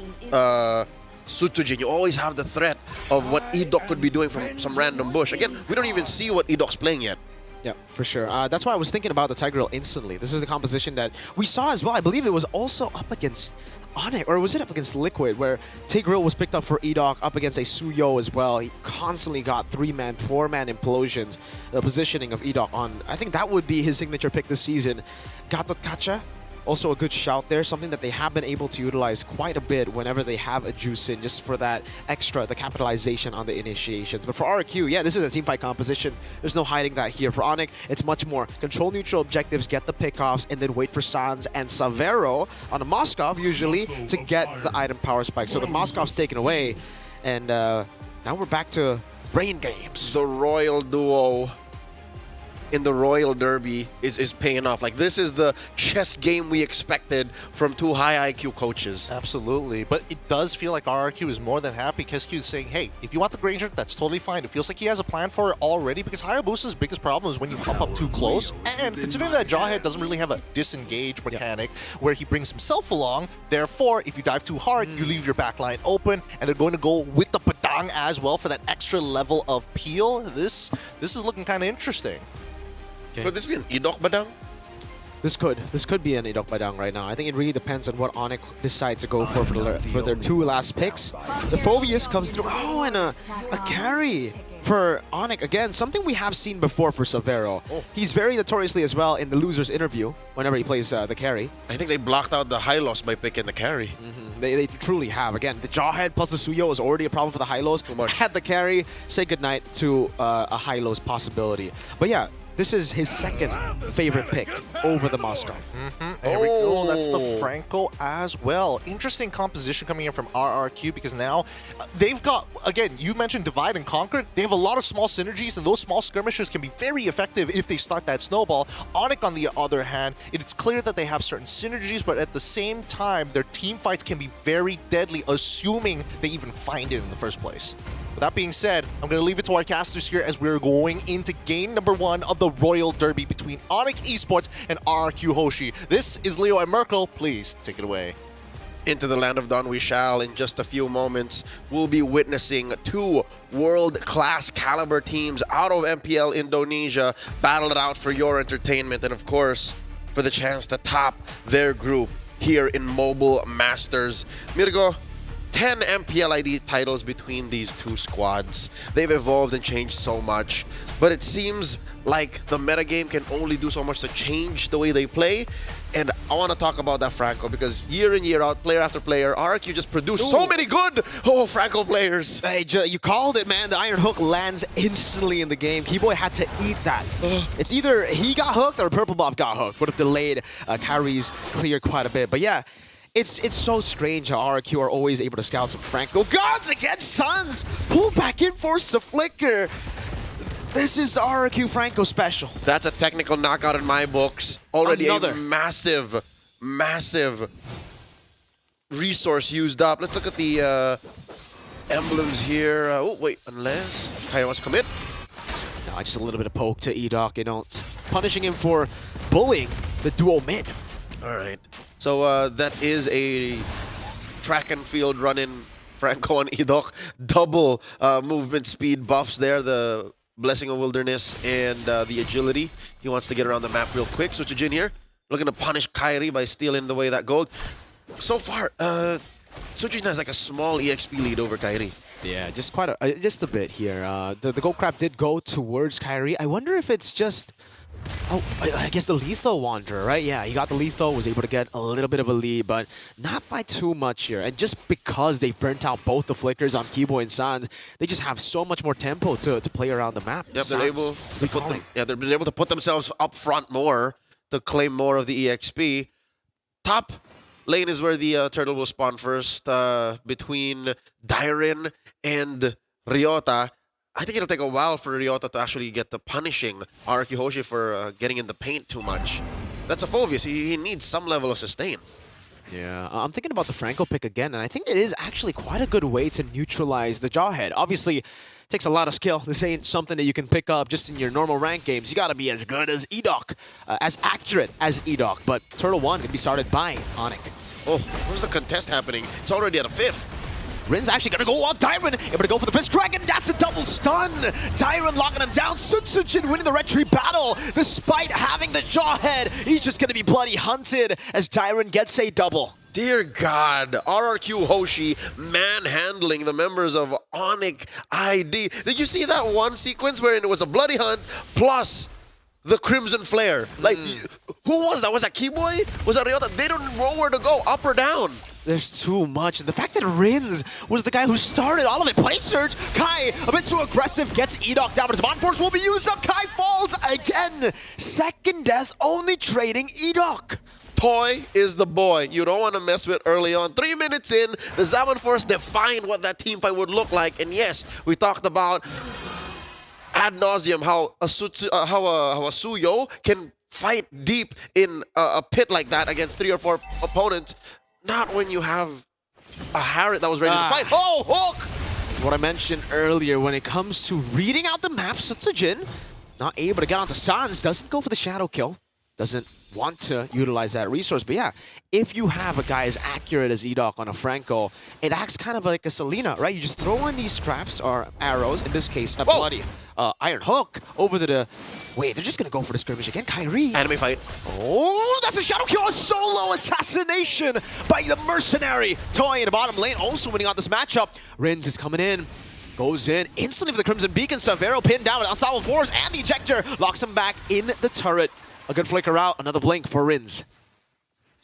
Sutujin. You always have the threat of what Edok could be doing from some random bush. Again, we don't even see what Edok's playing yet. Yeah, for sure. That's why I was thinking about the Tigreal instantly. This is the composition that we saw as well. I believe it was also up against Onic, or was it up against Liquid, where Tigreal was picked up for Edok up against a Suyo as well. He constantly got 3-man, 4-man implosions. The positioning of Edok on, I think that would be his signature pick this season. Gatot Kacha, also a good shout there, something that they have been able to utilize quite a bit whenever they have a juice in, just for that extra, the capitalization on the initiations. But for RRQ, yeah, this is a teamfight composition. There's no hiding that here. For Onic, it's much more control neutral objectives, get the pickoffs, and then wait for Sans and Savero on a Moskov, usually, to get the item power spike. So the Moskov's taken away, and now we're back to brain games. The Royal Duo in the Royal Derby is paying off. Like, this is the chess game we expected from 2 high IQ coaches. Absolutely, but it does feel like RRQ is more than happy. KezQ is saying, hey, if you want the Granger, that's totally fine. It feels like he has a plan for it already, because Hayabusa's biggest problem is when you pump up too close, and considering that Jawhead doesn't really have a disengage mechanic where he brings himself along, therefore, if you dive too hard, you leave your backline open, and they're going to go with the Padang as well for that extra level of peel. This is looking kind of interesting. Okay. Could this be an Edok Badang? This could be an Edok Badang right now. I think it really depends on what Onic decide to go for their 2 last picks. The Phobius comes through. Oh, and a carry for Onic. Again, something we have seen before for Savero. He's very notoriously as well in the loser's interview whenever he plays the carry. I think they blocked out the high loss by picking the carry. They truly have. Again, the Jawhead plus the Suyo is already a problem for the high lows. Had the carry, say goodnight to a high lows possibility. But yeah, this is his second favorite pick over the Moskov. There we go. That's the Franco as well. Interesting composition coming in from RRQ because now they've got, again, you mentioned divide and conquer. They have a lot of small synergies, and those small skirmishes can be very effective if they start that snowball. Onic, on the other hand, it's clear that they have certain synergies, but at the same time, their team fights can be very deadly, assuming they even find it in the first place. With that being said, I'm going to leave it to our casters here as we're going into game number 1 of the Royal Derby between Onyx Esports and RRQ Hoshi. This is Leo and Merkel. Please take it away. Into the land of Dawn we shall. In just a few moments, we'll be witnessing 2 world-class caliber teams out of MPL Indonesia battle it out for your entertainment and, of course, for the chance to top their group here in Mobile Masters. Mirgo, 10 MPLID titles between these 2 squads. They've evolved and changed so much, but it seems like the metagame can only do so much to change the way they play. And I want to talk about that Franco because year in, year out, player after player, RRQ just produced so many good Franco players. Hey, you called it, man. The Iron Hook lands instantly in the game. Keyboy had to eat that. It's either he got hooked or Purple Bob got hooked. Would have delayed Kyrie's clear quite a bit. But yeah, it's so strange how RRQ are always able to scout some Franco. Gods against Suns! Pulled back in, forced to flicker. This is RRQ Franco special. That's a technical knockout in my books. Already a massive, massive resource used up. Let's look at the emblems here. Oh, wait, unless Kyle wants to commit. No, just a little bit of poke to Edok, you know, punishing him for bullying the duo mid. All right. So that is a track and field run-in. Franco and Edok. Double movement speed buffs there. The Blessing of Wilderness and the agility. He wants to get around the map real quick. Suchijin here, looking to punish Kyrie by stealing away that gold. So far, Suchijin has like a small EXP lead over Kyrie. Yeah, just just a bit here. The gold crab did go towards Kyrie. I wonder if it's just... Oh, I guess the Lethal Wanderer, right? Yeah, he got the Lethal, was able to get a little bit of a lead, but not by too much here. And just because they burnt out both the flickers on Keyboy and Sans, they just have so much more tempo to play around the map. Yep, they're able to put themselves up front more to claim more of the EXP. Top lane is where the turtle will spawn first between Dairin and Ryota. I think it'll take a while for Ryota to actually get the punishing RRQ Hoshi for getting in the paint too much. That's a Phobius. He needs some level of sustain. Yeah, I'm thinking about the Franco pick again, and I think it is actually quite a good way to neutralize the Jawhead. Obviously, it takes a lot of skill. This ain't something that you can pick up just in your normal rank games. You gotta be as good as Edok, as accurate as Edok. But Turtle 1 can be started by Onic. Oh, where's the contest happening? It's already at a 5th. Rin's actually gonna go up. Dairin able to go for the Fist Dragon. That's a double stun. Dairin locking him down. Sunsujin winning the retreat battle. Despite having the Jawhead, he's just gonna be bloody hunted as Dairin gets a double. Dear God, RRQ Hoshi manhandling the members of Onic ID. Did you see that one sequence where it was a bloody hunt plus the Crimson Flare? Like, who was that? Was that Keyboy? Was that Ryota? They don't know where to go, up or down. There's too much. And the fact that Rins was the guy who started all of it. Play Surge. Kai, a bit too aggressive, gets Edok down, but his Bond Force will be used up. Kai falls again. Second death, only trading Edok. Toy is the boy you don't want to mess with early on. 3 minutes in, the Zaman Force defined what that team fight would look like. And yes, we talked about ad nauseum how a Suyo can fight deep in a pit like that against 3 or 4 opponents. Not when you have a Harriet that was ready to fight. Oh, Hook! That's what I mentioned earlier when it comes to reading out the map. Sutsujin not able to get onto Sans, doesn't go for the shadow kill. Doesn't want to utilize that resource. But yeah, if you have a guy as accurate as Edok on a Franco, it acts kind of like a Selena, right? You just throw in these traps or arrows, in this case, a bloody Iron Hook over to the... Wait, they're just going to go for the skirmish again. Kyrie. Anime fight. Oh, that's a shadow kill. A solo assassination by the Mercenary. Toy in the bottom lane also winning out this matchup. Rins is coming in. Goes in instantly for the Crimson Beacon. Savero pinned down with Ensemble Force and the ejector locks him back in the turret. A good flicker out, another blink for Rins.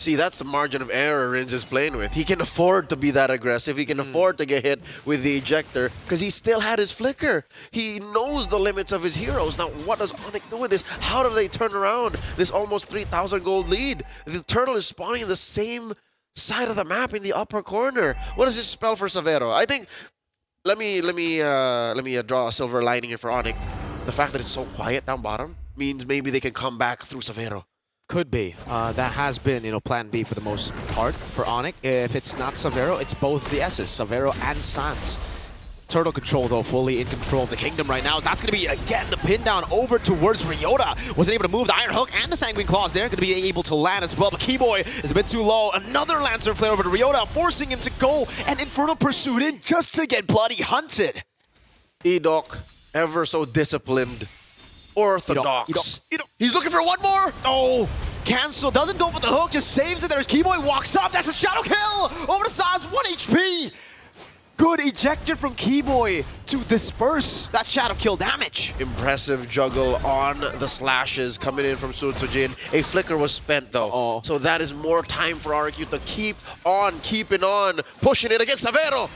See, that's the margin of error Rins is playing with. He can afford to be that aggressive. He can afford to get hit with the ejector because he still had his flicker. He knows the limits of his heroes. Now, what does Onic do with this? How do they turn around this almost 3,000 gold lead? The turtle is spawning in the same side of the map in the upper corner. What does this spell for Savero? I think, let me draw a silver lining here for Onic. The fact that it's so quiet down bottom means maybe they can come back through Savero. Could be. That has been, plan B for the most part for Onic. If it's not Savero, it's both the S's, Savero and Sans. Turtle control, though, fully in control of the kingdom right now. That's going to be, again, the pin down over towards Ryota. Wasn't able to move the Iron Hook and the Sanguine Claws there. Going to be able to land as well, but Keyboy is a bit too low. Another Lancer Flare over to Ryota, forcing him to go and Infernal Pursuit in just to get bloody hunted. Edok, ever so disciplined. Orthodox. He's looking for one more. Oh, cancel. Doesn't go for the hook, just saves it. There's Keyboy, walks up. That's a shadow kill. Over to Sans, 1 HP. Good ejector from Keyboy to disperse that shadow kill damage. Impressive juggle on the slashes coming in from Sutsujin. A flicker was spent though. So that is more time for RRQ to keep on, keeping on, pushing it against Savero.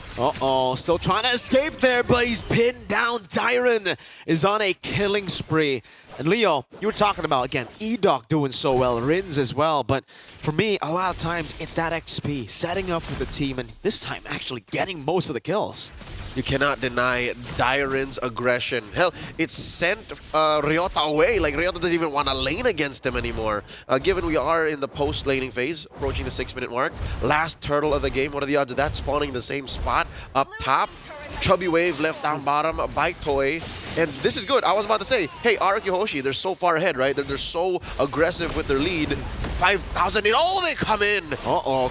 Still trying to escape there, but he's pinned down. Dyron is on a killing spree. And Leo, you were talking about, again, Edok doing so well, Rins as well, but for me, a lot of times, it's that XP, setting up for the team, and this time actually getting most of the kills. You cannot deny Dyron's aggression. Hell, it sent Ryota away. Like, Ryota doesn't even want to lane against him anymore. Given we are in the post-laning phase, approaching the 6-minute mark, last turtle of the game, what are the odds of that spawning in the same spot up top? Chubby Wave left down bottom, a Bike Toy, and this is good. I was about to say, hey, RRQ Hoshi, they're so far ahead, right? They're so aggressive with their lead. 5,000, they come in.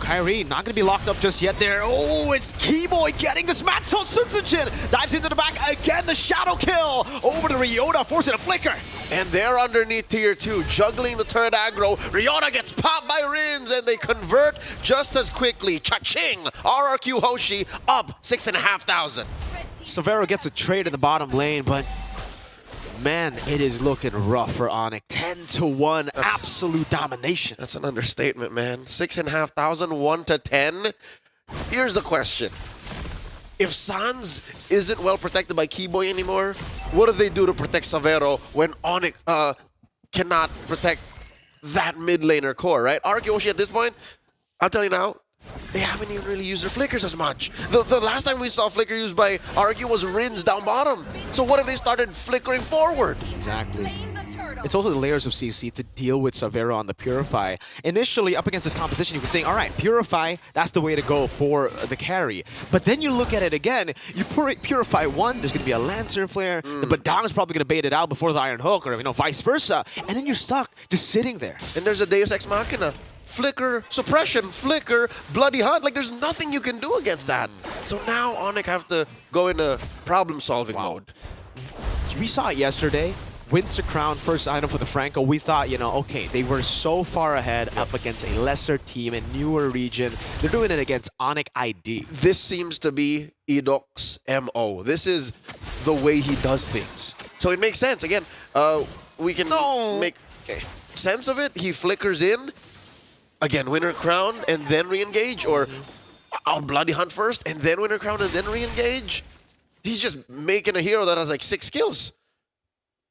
Kyrie not going to be locked up just yet there. Oh, it's Keyboy getting this match. So Sutsujin dives into the back again, the shadow kill over to Ryota, forcing a flicker. And they're underneath tier 2, juggling the turret aggro. Ryota gets popped by Rins, and they convert just as quickly. Cha-ching! RRQ Hoshi up 6,500. Savero gets a trade in the bottom lane, but man, it is looking rough for Onic. 10-1, absolute domination. That's an understatement, man. 6,500, 1-10. Here's the question. If Sans isn't well protected by Keyboy anymore, what do they do to protect Savero when Onic cannot protect that mid laner core, right? RRQ Hoshi at this point, I'll tell you now, they haven't even really used their flickers as much. The last time we saw flicker used by RRQ was Rins down bottom. So what if they started flickering forward? Exactly. It's also the layers of CC to deal with Savero on the Purify. Initially, up against this composition, you would think, all right, Purify, that's the way to go for the carry. But then you look at it again, you Purify one, there's going to be a Lancer Flare, the Badang is probably going to bait it out before the Iron Hook, or vice versa, and then you're stuck just sitting there. And there's a Deus Ex Machina. Flicker, suppression, flicker, bloody hunt. Like, there's nothing you can do against that. So now Onic have to go into problem-solving mode. We saw it yesterday. Winter Crown, first item for the Franco. We thought, okay, they were so far ahead up against a lesser team, a newer region. They're doing it against Onic ID. This seems to be Edok's MO. This is the way he does things. So it makes sense. Again, we can make sense of it. He flickers in. Again, Winter Crown and then re-engage, or I'll Bloody Hunt first and then Winter Crown and then re-engage. He's just making a hero that has like 6 skills.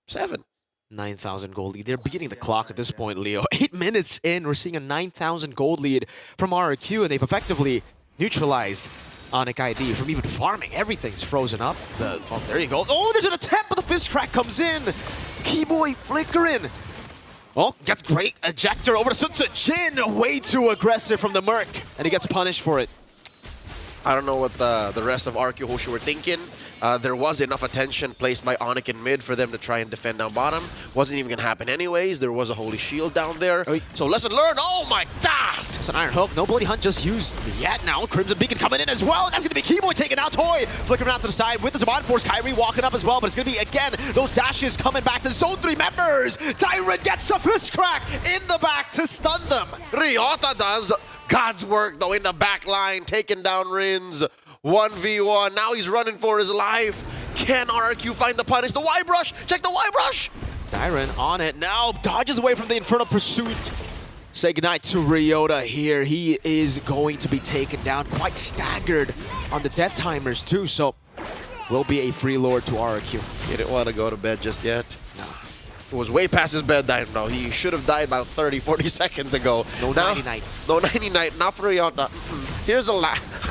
7. 9,000 gold lead. They're beginning the clock at this point, Leo. 8 minutes in, we're seeing a 9,000 gold lead from RRQ, and they've effectively neutralized Onic ID from even farming. Everything's frozen up. There you go. Oh, there's an attempt, but the fist crack comes in. Keyboy flickering. Oh, gets great ejector over to Sutsujin. Way too aggressive from the Merc, and he gets punished for it. I don't know what the rest of RRQ Hoshi were thinking. There was enough attention placed by Onic in mid for them to try and defend down bottom. Wasn't even going to happen anyways. There was a Holy Shield down there. So lesson learned. Oh my god! It's an Iron Hook. No Bloody Hunt just used yet now. Crimson Beacon coming in as well. And that's going to be Keyboy taking out Toy. Flickering out to the side with the Zaman Force. Kyrie walking up as well. But it's going to be, again, those dashes coming back to Zone 3 members. Tyrant gets a fist crack in the back to stun them. Ryota does God's work, though, in the back line. Taking down Rins. 1v1. Now he's running for his life. Can RRQ find the punish? The Y-Brush! Check the Y-Brush! Dyron on it now. Dodges away from the Infernal Pursuit. Say goodnight to Ryota here. He is going to be taken down, quite staggered on the death timers too, so will be a free lord to RRQ. He didn't want to go to bed just yet. No. It was way past his bedtime now. He should have died about 30, 40 seconds ago. No now, 90-night. No 90-night, not for Ryota. Here's a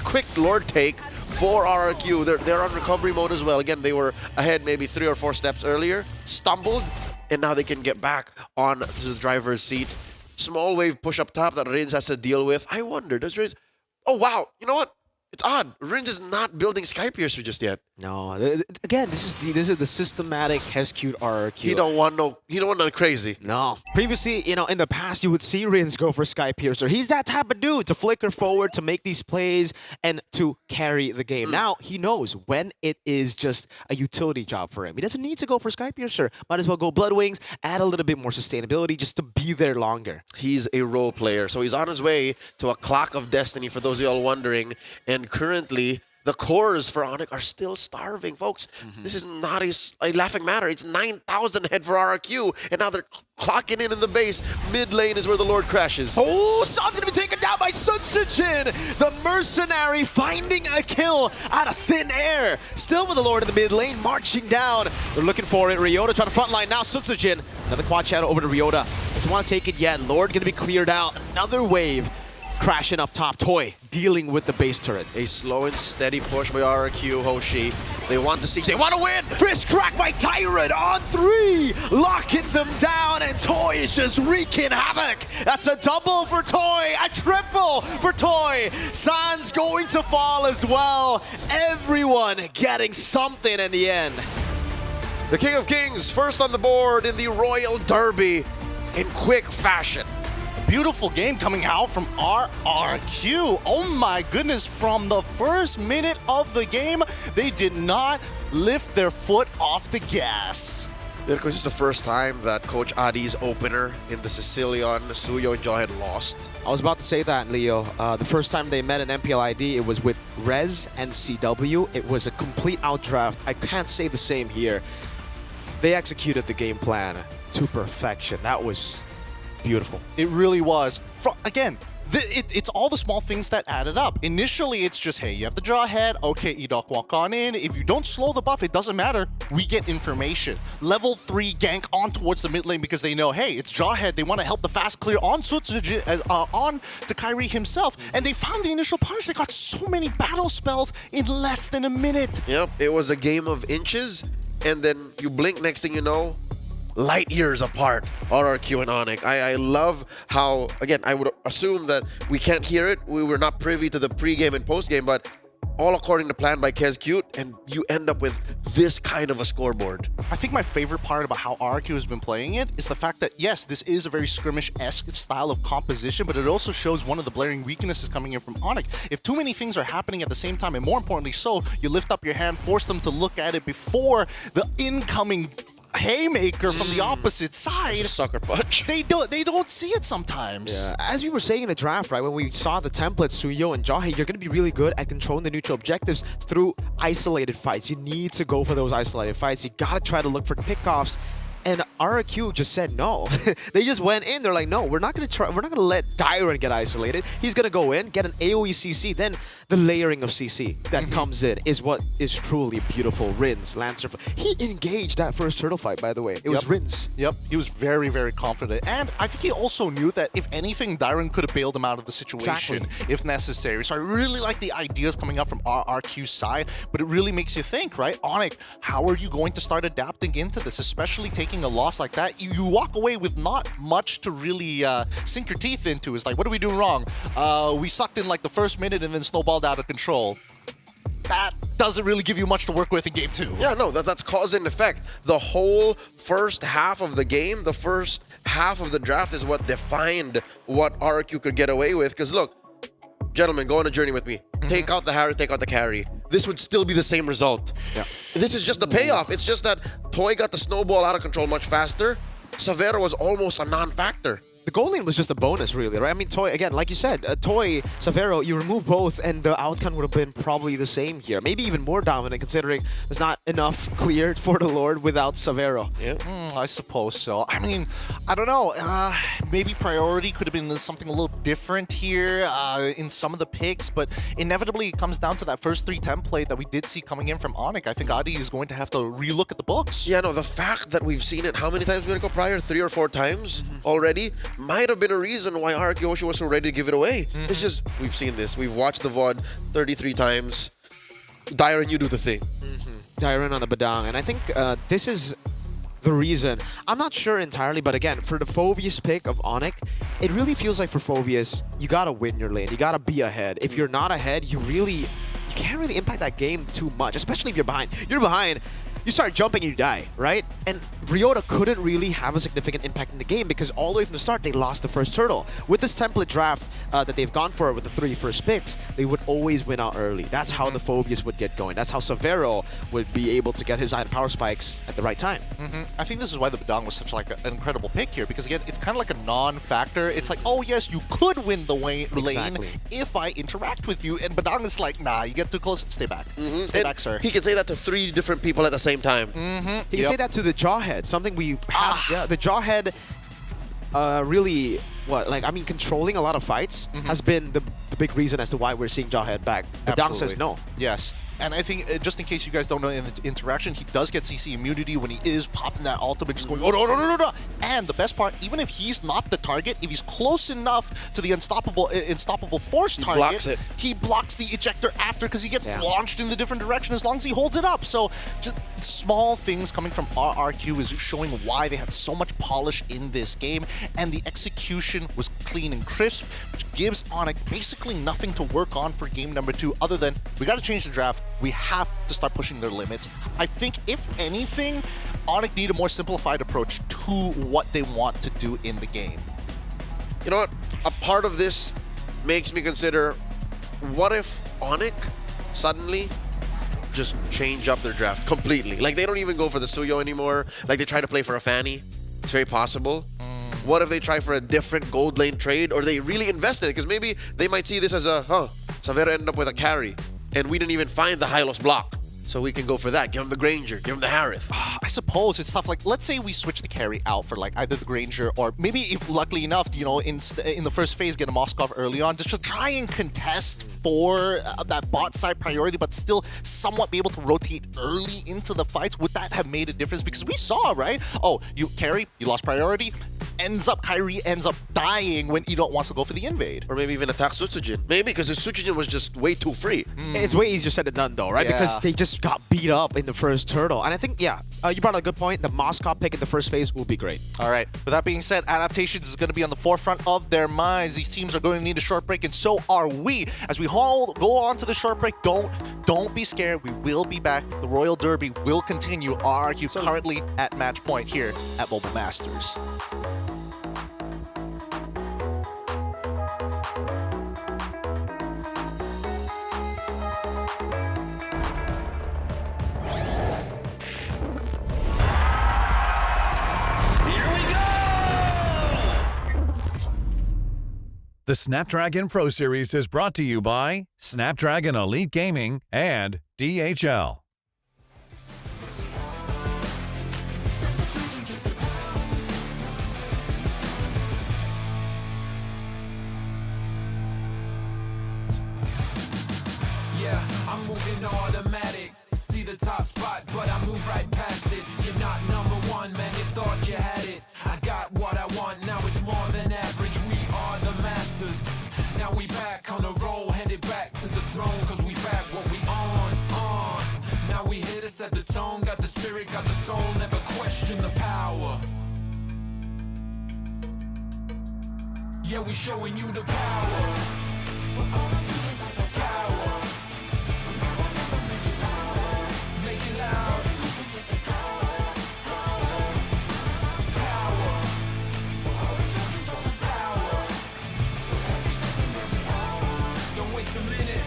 quick lord take for RRQ. They're on recovery mode as well. Again, they were ahead maybe 3 or 4 steps earlier, stumbled, and now they can get back on to the driver's seat. Small wave push up top that Rins has to deal with. I wonder, does Rins... Oh, wow. You know what? It's odd. Rins is not building Skypiercer just yet. No, again, this is the systematic Heskute RRQ. He don't want no crazy. No. Previously, you know, in the past, you would see Rins go for Skypiercer. He's that type of dude to flicker forward, to make these plays, and to carry the game. Now, he knows when it is just a utility job for him. He doesn't need to go for Skypiercer. Might as well go Blood Wings, add a little bit more sustainability just to be there longer. He's a role player, so he's on his way to a clock of destiny, for those of y'all wondering. And currently, the cores for Onic are still starving, folks. This is not a laughing matter. It's 9,000 head for RRQ, and now they're clocking in the base. Mid lane is where the Lord crashes. Oh, Son's gonna be taken down by Sunsujin! The mercenary finding a kill out of thin air. Still with the Lord in the mid lane, marching down. They're looking for it. Ryota trying to front line now. Sunsujin, another quad shadow over to Ryota. Doesn't want to take it yet. Lord gonna be cleared out. Another wave. Crashing up top, Toy dealing with the base turret. A slow and steady push by RRQ, Hoshi. They want the siege, they want to win! Fist crack by Tyrant on 3, locking them down, and Toy is just wreaking havoc. That's a double for Toy, a triple for Toy. San's going to fall as well. Everyone getting something in the end. The King of Kings first on the board in the Royal Derby in quick fashion. Beautiful game coming out from RRQ. Oh my goodness, from the first minute of the game, they did not lift their foot off the gas. It was just the first time that Coach Adi's opener in the Sicilian, Suyo and Jaw had lost. I was about to say that, Leo. The first time they met in MPLID, it was with Rez and CW. It was a complete outdraft. I can't say the same here. They executed the game plan to perfection. That was beautiful. It really was. Again, it's all the small things that added up. Initially, it's just, hey, you have the draw head. Okay, Edok, walk on in. If you don't slow the buff, it doesn't matter. We get information. Level 3 gank on towards the mid lane because they know, hey, it's draw head. They want to help the fast clear on Sutsuji, on to Kairi himself. And they found the initial punish. They got so many battle spells in less than a minute. Yep, it was a game of inches. And then you blink, next thing you know, light years apart, RRQ and Onic. I love how, again, I would assume that we can't hear it. We were not privy to the pre-game and post-game, but all according to plan by Kez-Cute, and you end up with this kind of a scoreboard. I think my favorite part about how RRQ has been playing it is the fact that, yes, this is a very skirmish-esque style of composition, but it also shows one of the blaring weaknesses coming in from Onic. If too many things are happening at the same time, and more importantly so, you lift up your hand, force them to look at it before the incoming haymaker from the opposite side. Sucker punch. They don't see it sometimes. Yeah. As we were saying in the draft, right, when we saw the templates, Suyo and Jahe, you're going to be really good at controlling the neutral objectives through isolated fights. You need to go for those isolated fights. You got to try to look for pickoffs. And RRQ just said no. They just went in. They're like, no, we're not gonna try. We're not gonna let Dyron get isolated. He's gonna go in, get an AOE CC. Then the layering of CC that comes in is what is truly beautiful. Rins, Lancer. He engaged that first turtle fight, by the way. It was Rins. Yep, he was very, very confident. And I think he also knew that if anything, Dyron could have bailed him out of the situation if necessary. So I really like the ideas coming up from RRQ's side, but it really makes you think, right? Onic, how are you going to start adapting into this, especially taking a loss like that? You walk away with not much to really sink your teeth into. It's like, what are we doing wrong? We sucked in like the first minute and then snowballed out of control. That doesn't really give you much to work with in game 2. Yeah, no, that's cause and effect. The whole first half of the game, the first half of the draft is what defined what RRQ could get away with. Because look, gentlemen, go on a journey with me. Take out the Harry, take out the carry. This would still be the same result. Yeah. This is just the payoff. It's just that Toy got the snowball out of control much faster. Savera was almost a non-factor. the gold lane was just a bonus, really, right? I mean, Toy, again, like you said, Toy, Savero, you remove both, and the outcome would have been probably the same here. Maybe even more dominant, considering there's not enough cleared for the Lord without Savero. Yeah, I suppose so. I mean, I don't know. Maybe priority could have been something a little different here in some of the picks, but inevitably it comes down to that first 3 template that we did see coming in from Onic. I think Adi is going to have to relook at the books. Yeah, no, the fact that we've seen it, how many times, Miracle, prior? 3 or 4 times already? Might have been a reason why RRQ was so ready to give it away. It's just, we've seen this. We've watched the VOD 33 times. Dyron, you do the thing. Dyron on the Badang, and I think this is the reason. I'm not sure entirely, but again, for the Phoveus pick of Onic, it really feels like for Phoveus, you gotta win your lane. You gotta be ahead. If you're not ahead, you can't really impact that game too much, especially if you're behind. You're behind, you start jumping and you die, right? And Ryota couldn't really have a significant impact in the game because all the way from the start, they lost the first turtle. With this template draft that they've gone for with the 3 first picks, they would always win out early. That's how the Phoveus would get going. That's how Savero would be able to get his item power spikes at the right time. I think this is why the Badang was such like an incredible pick here, because again, it's kind of like a non-factor. It's like, oh yes, you could win the lane if I interact with you, and Badang is like, nah, you get too close, stay back. Stay back, sir. He can say that to 3 different people at the same time. He can say that to the Jawhead, something we have. Yeah, the Jawhead really, controlling a lot of fights has been the big reason as to why we're seeing Jawhead back. Badang says no. Yes. And I think, just in case you guys don't know, in the interaction, he does get CC immunity when he is popping that ultimate, just going, oh, no, no, no, no, no. And the best part, even if he's not the target, if he's close enough to the unstoppable force target, he blocks the ejector after because he gets launched in the different direction as long as he holds it up. So just small things coming from RRQ is showing why they had so much polish in this game, and the execution was clean and crisp, which gives Onic basically nothing to work on for game number 2 other than we got to change the draft. We have to start pushing their limits. I think, if anything, Onic need a more simplified approach to what they want to do in the game. You know what? A part of this makes me consider, what if Onic suddenly just change up their draft completely? Like, they don't even go for the Suyo anymore. Like, they try to play for a Fanny. It's very possible. What if they try for a different gold lane trade, or they really invest in it? Because maybe they might see this as a, Savero ended up with a carry, and we didn't even find the Hylos block. So we can go for that. Give him the Granger. Give him the Harith. I suppose it's tough. Like, let's say we switch the carry out for like either the Granger or maybe, if luckily enough, you know, in the first phase, get a Moskov early on, just to try and contest for that bot side priority, but still somewhat be able to rotate early into the fights. Would that have made a difference? Because we saw, right? Oh, you carry, you lost priority. Kyrie ends up dying when Edot wants to go for the invade. Or maybe even attack Sutsujin. Maybe because the Sutsujin was just way too free. It's way easier said than done though, right? Because they just got beat up in the first turtle. And I think, you brought up a good point. The Moskov pick in the first phase will be great. All right. With that being said, adaptations is going to be on the forefront of their minds. These teams are going to need a short break, and so are we. As we all go on to the short break, don't be scared. We will be back. The Royal Derby will continue. RRQ currently at match point here at Mobile Masters. The Snapdragon Pro Series is brought to you by Snapdragon Elite Gaming and DHL. Yeah, I'm moving automatic. See the top spot, but I move right past it. You're not number one, man. You thought you had it. I got what I want. Now it's more than average. We are the masters. Now we back on the roll, headed back to the throne, cause we back what we on. Now we hit us at the tone, got the spirit, got the soul, never question the power. Yeah, we showing you the power. Power. Make it loud. Don't waste a minute.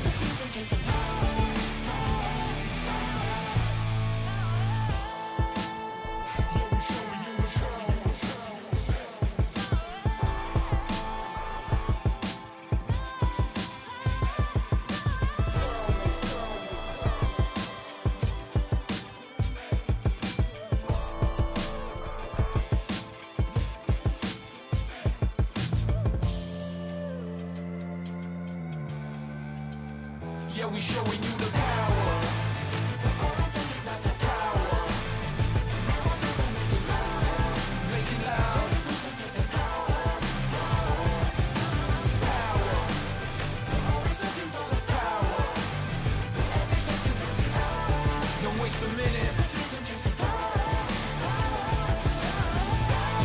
we showing you the power. Make it loud. Don't waste a minute.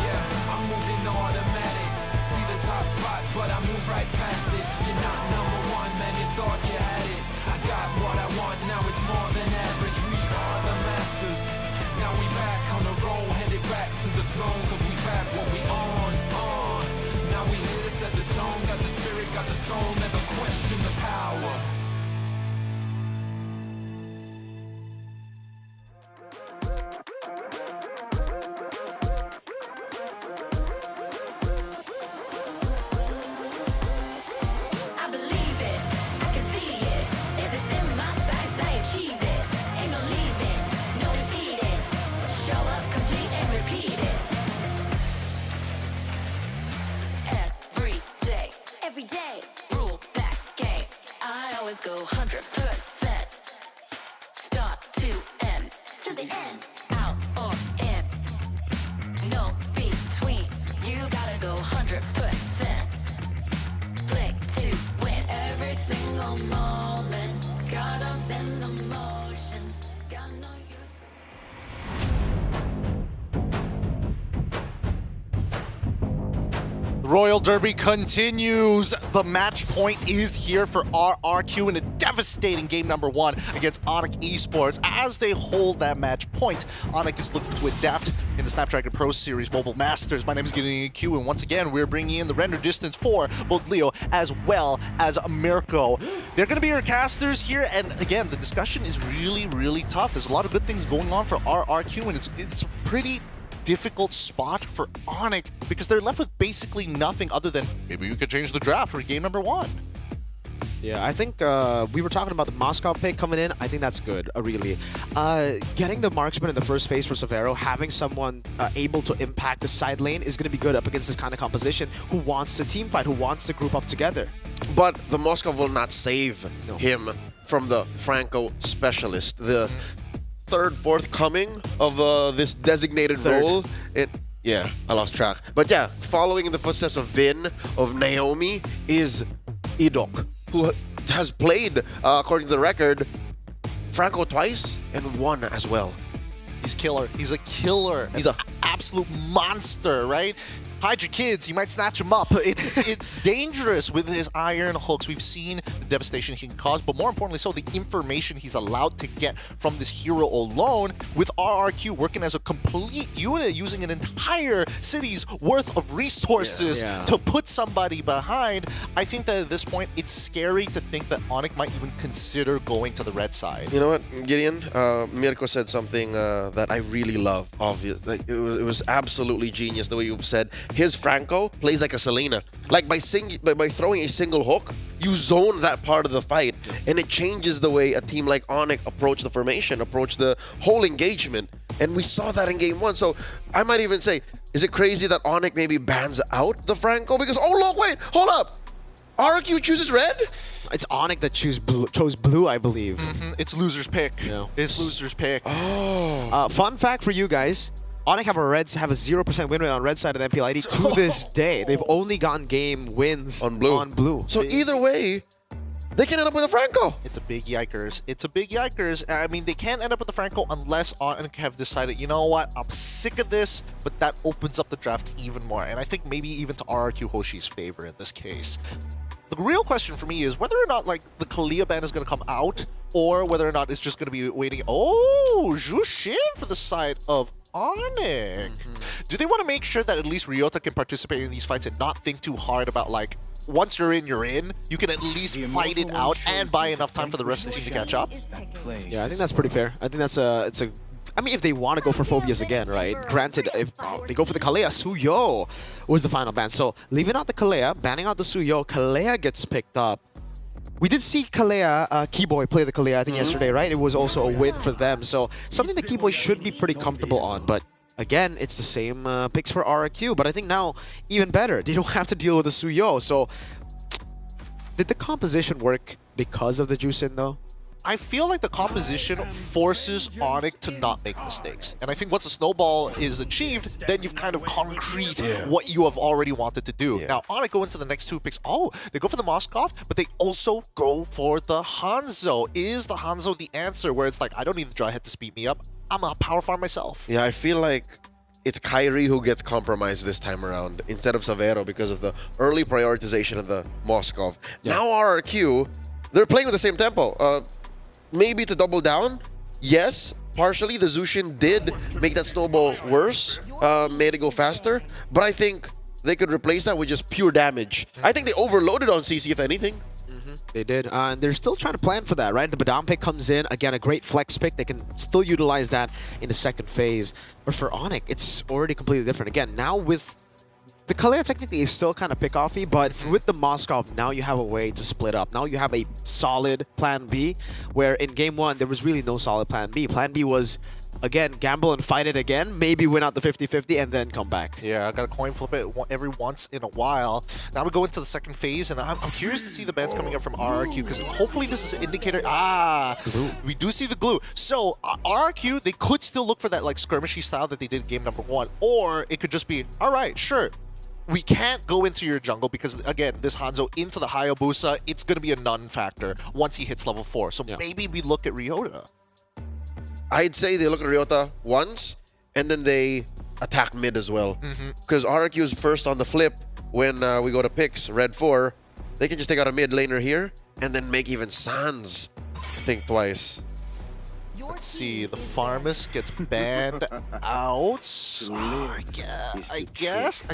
Yeah, I'm moving automatic. See the top spot, but I move right past it. You're not number one, man, you thought you had it. I got what I want, now it's more than average. We are the masters. Now we back on the roll, headed back to the throne, cause we back what we on. Now we here to set the tone, got the spirit, got the soul, never question the power. I believe it, I can see it. If it's in my sights, I achieve it. Ain't no leaving, no defeating. Show up, complete and repeat it. Every day, rule that game. I always go 100%. Start to end, to the end, out or in. No between, you gotta go 100%. Play to win every single moment. Caught up in the motion. Got no use. Royal Derby continues. The match point is here for RRQ in a devastating game number 1 against Onyx Esports. As they hold that match point, Onyx is looking to adapt in the Snapdragon Pro Series Mobile Masters. My name is Gideon Q, and once again, we're bringing in the render distance for both Leo as well as Mirko. They're going to be your casters here, and again, the discussion is really, really tough. There's a lot of good things going on for RRQ, and it's pretty difficult spot for Onyx because they're left with basically nothing other than maybe we could change the draft for game number 1. Yeah, I think we were talking about the Moscow pick coming in. I think that's good, really. Getting the marksman in the first phase for Severo, having someone able to impact the side lane is going to be good up against this kind of composition who wants to team fight, who wants to group up together. But the Moscow will not save him from the Franco specialist. The third, fourth coming of this designated role. Yeah, I lost track. But yeah, following in the footsteps of Vin, of Naomi, is Idok, who has played, according to the record, Franco twice and won as well. He's killer. He's a killer. He's an absolute monster, right? Hide your kids. He might snatch them up. It's dangerous with his iron hooks. We've seen the devastation he can cause, but more importantly so, the information he's allowed to get from this hero alone, with RRQ working as a complete unit, using an entire city's worth of resources to put somebody behind. I think that at this point, it's scary to think that Onyx might even consider going to the red side. You know what, Gideon? Mirko said something that I really love. Obvious, like, it was absolutely genius the way you said. His Franco plays like a Selena. Like by throwing a single hook, you zone that part of the fight, and it changes the way a team like Onyx approach the formation, approach the whole engagement. And we saw that in game 1. So I might even say, is it crazy that Onyx maybe bans out the Franco? Because, oh look, wait, hold up. RRQ chooses red? It's Onyx that chose blue, I believe. It's loser's pick. It's loser's pick. Oh. Fun fact for you guys. Onyx have a 0% win rate on red side of the MPLID to this day. They've only gotten game wins on blue. So either way, they can end up with a Franco. It's a big yikers. It's a big yikers. I mean, they can't end up with a Franco unless Onyx have decided, you know what, I'm sick of this, but that opens up the draft even more. And I think maybe even to RRQ Hoshi's favor in this case. The real question for me is whether or not like the Kalia ban is going to come out, or whether or not it's just going to be waiting. Oh, Jushin for the side of Onyx. Do they want to make sure that at least Ryota can participate in these fights and not think too hard about, like, once you're in, you're in? You can at least fight it out and buy enough time for the rest of the team to catch up? Yeah, I think that's pretty fair. I think that's I mean, if they want to go for Phobias again, right? Granted, if they go for the Kalea, Suyo was the final ban. So leaving out the Kalea, banning out the Suyo, Kalea gets picked up. We did see Kalea, Keyboy play the Kalea, I think, yesterday, right? It was also a win for them. So something that Keyboy should be pretty comfortable on. But again, it's the same picks for RRQ. But I think now, even better, they don't have to deal with the Suyo. So Did the composition work because of the juice in though? I feel like the composition forces Onyx to not make mistakes. And I think once the snowball is achieved, then you've kind of concrete what you have already wanted to do. Now, Onyx go into the next two picks. Oh, they go for the Moskov, but they also go for the Hanzo. Is the Hanzo the answer where it's like, I don't need the dry head to speed me up. I'm a power farm myself. Yeah, I feel like it's Kyrie who gets compromised this time around instead of Savero because of the early prioritization of the Moskov. Now RRQ, they're playing with the same tempo. Maybe to double down, yes, partially the Zushin did make that snowball worse, made it go faster, but I think they could replace that with just pure damage. I think they overloaded on CC if anything. They did, and they're still trying to plan for that, right? The Badam pick comes in, again, a great flex pick. They can still utilize that in the second phase. But for Onyx, it's already completely different. Again, now with the Kalea technically is still kind of pick-offy, but with the Moskov, now you have a way to split up. Now you have a solid plan B, where in game one, there was really no solid plan B. Plan B was, again, gamble and fight it again, maybe win out the 50-50 and then come back. Yeah, I got to coin flip it every once in a while. Now we go into the second phase, and I'm curious to see the bans coming up from RRQ, because hopefully this is an indicator. We do see the glue. So RRQ, they could still look for that like skirmishy style that they did in game number one, or it could just be, all right, sure. We can't go into your jungle because, again, this Hanzo into the Hayabusa, it's going to be a non-factor once he hits level 4. So maybe we look at Ryota. I'd say they look at Ryota once, and then they attack mid as well. Because RRQ is first on the flip when we go to picks, red 4. They can just take out a mid laner here, and then make even Sans think twice. Let's see, the Farmus gets banned out. I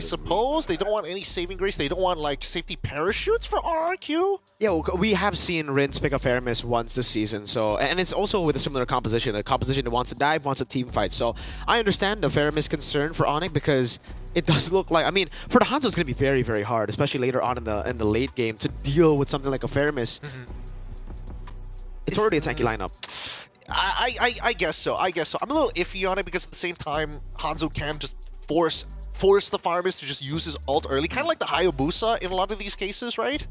suppose. They don't want any saving grace. They don't want, like, safety parachutes for RRQ. Yeah, we have seen Rince pick up Aramis once this season, so, and it's also with a similar composition, a composition that wants to dive, wants a team fight. So I understand the Aramis concern for Onyx because it does look like, I mean, for the Hanzo, it's going to be very, very hard, especially later on in the late game, to deal with something like a Aramis. It's already a tanky lineup. I guess so. I'm a little iffy on it because at the same time, Hanzo can just force the farmers to just use his ult early, kind of like the Hayabusa in a lot of these cases, right?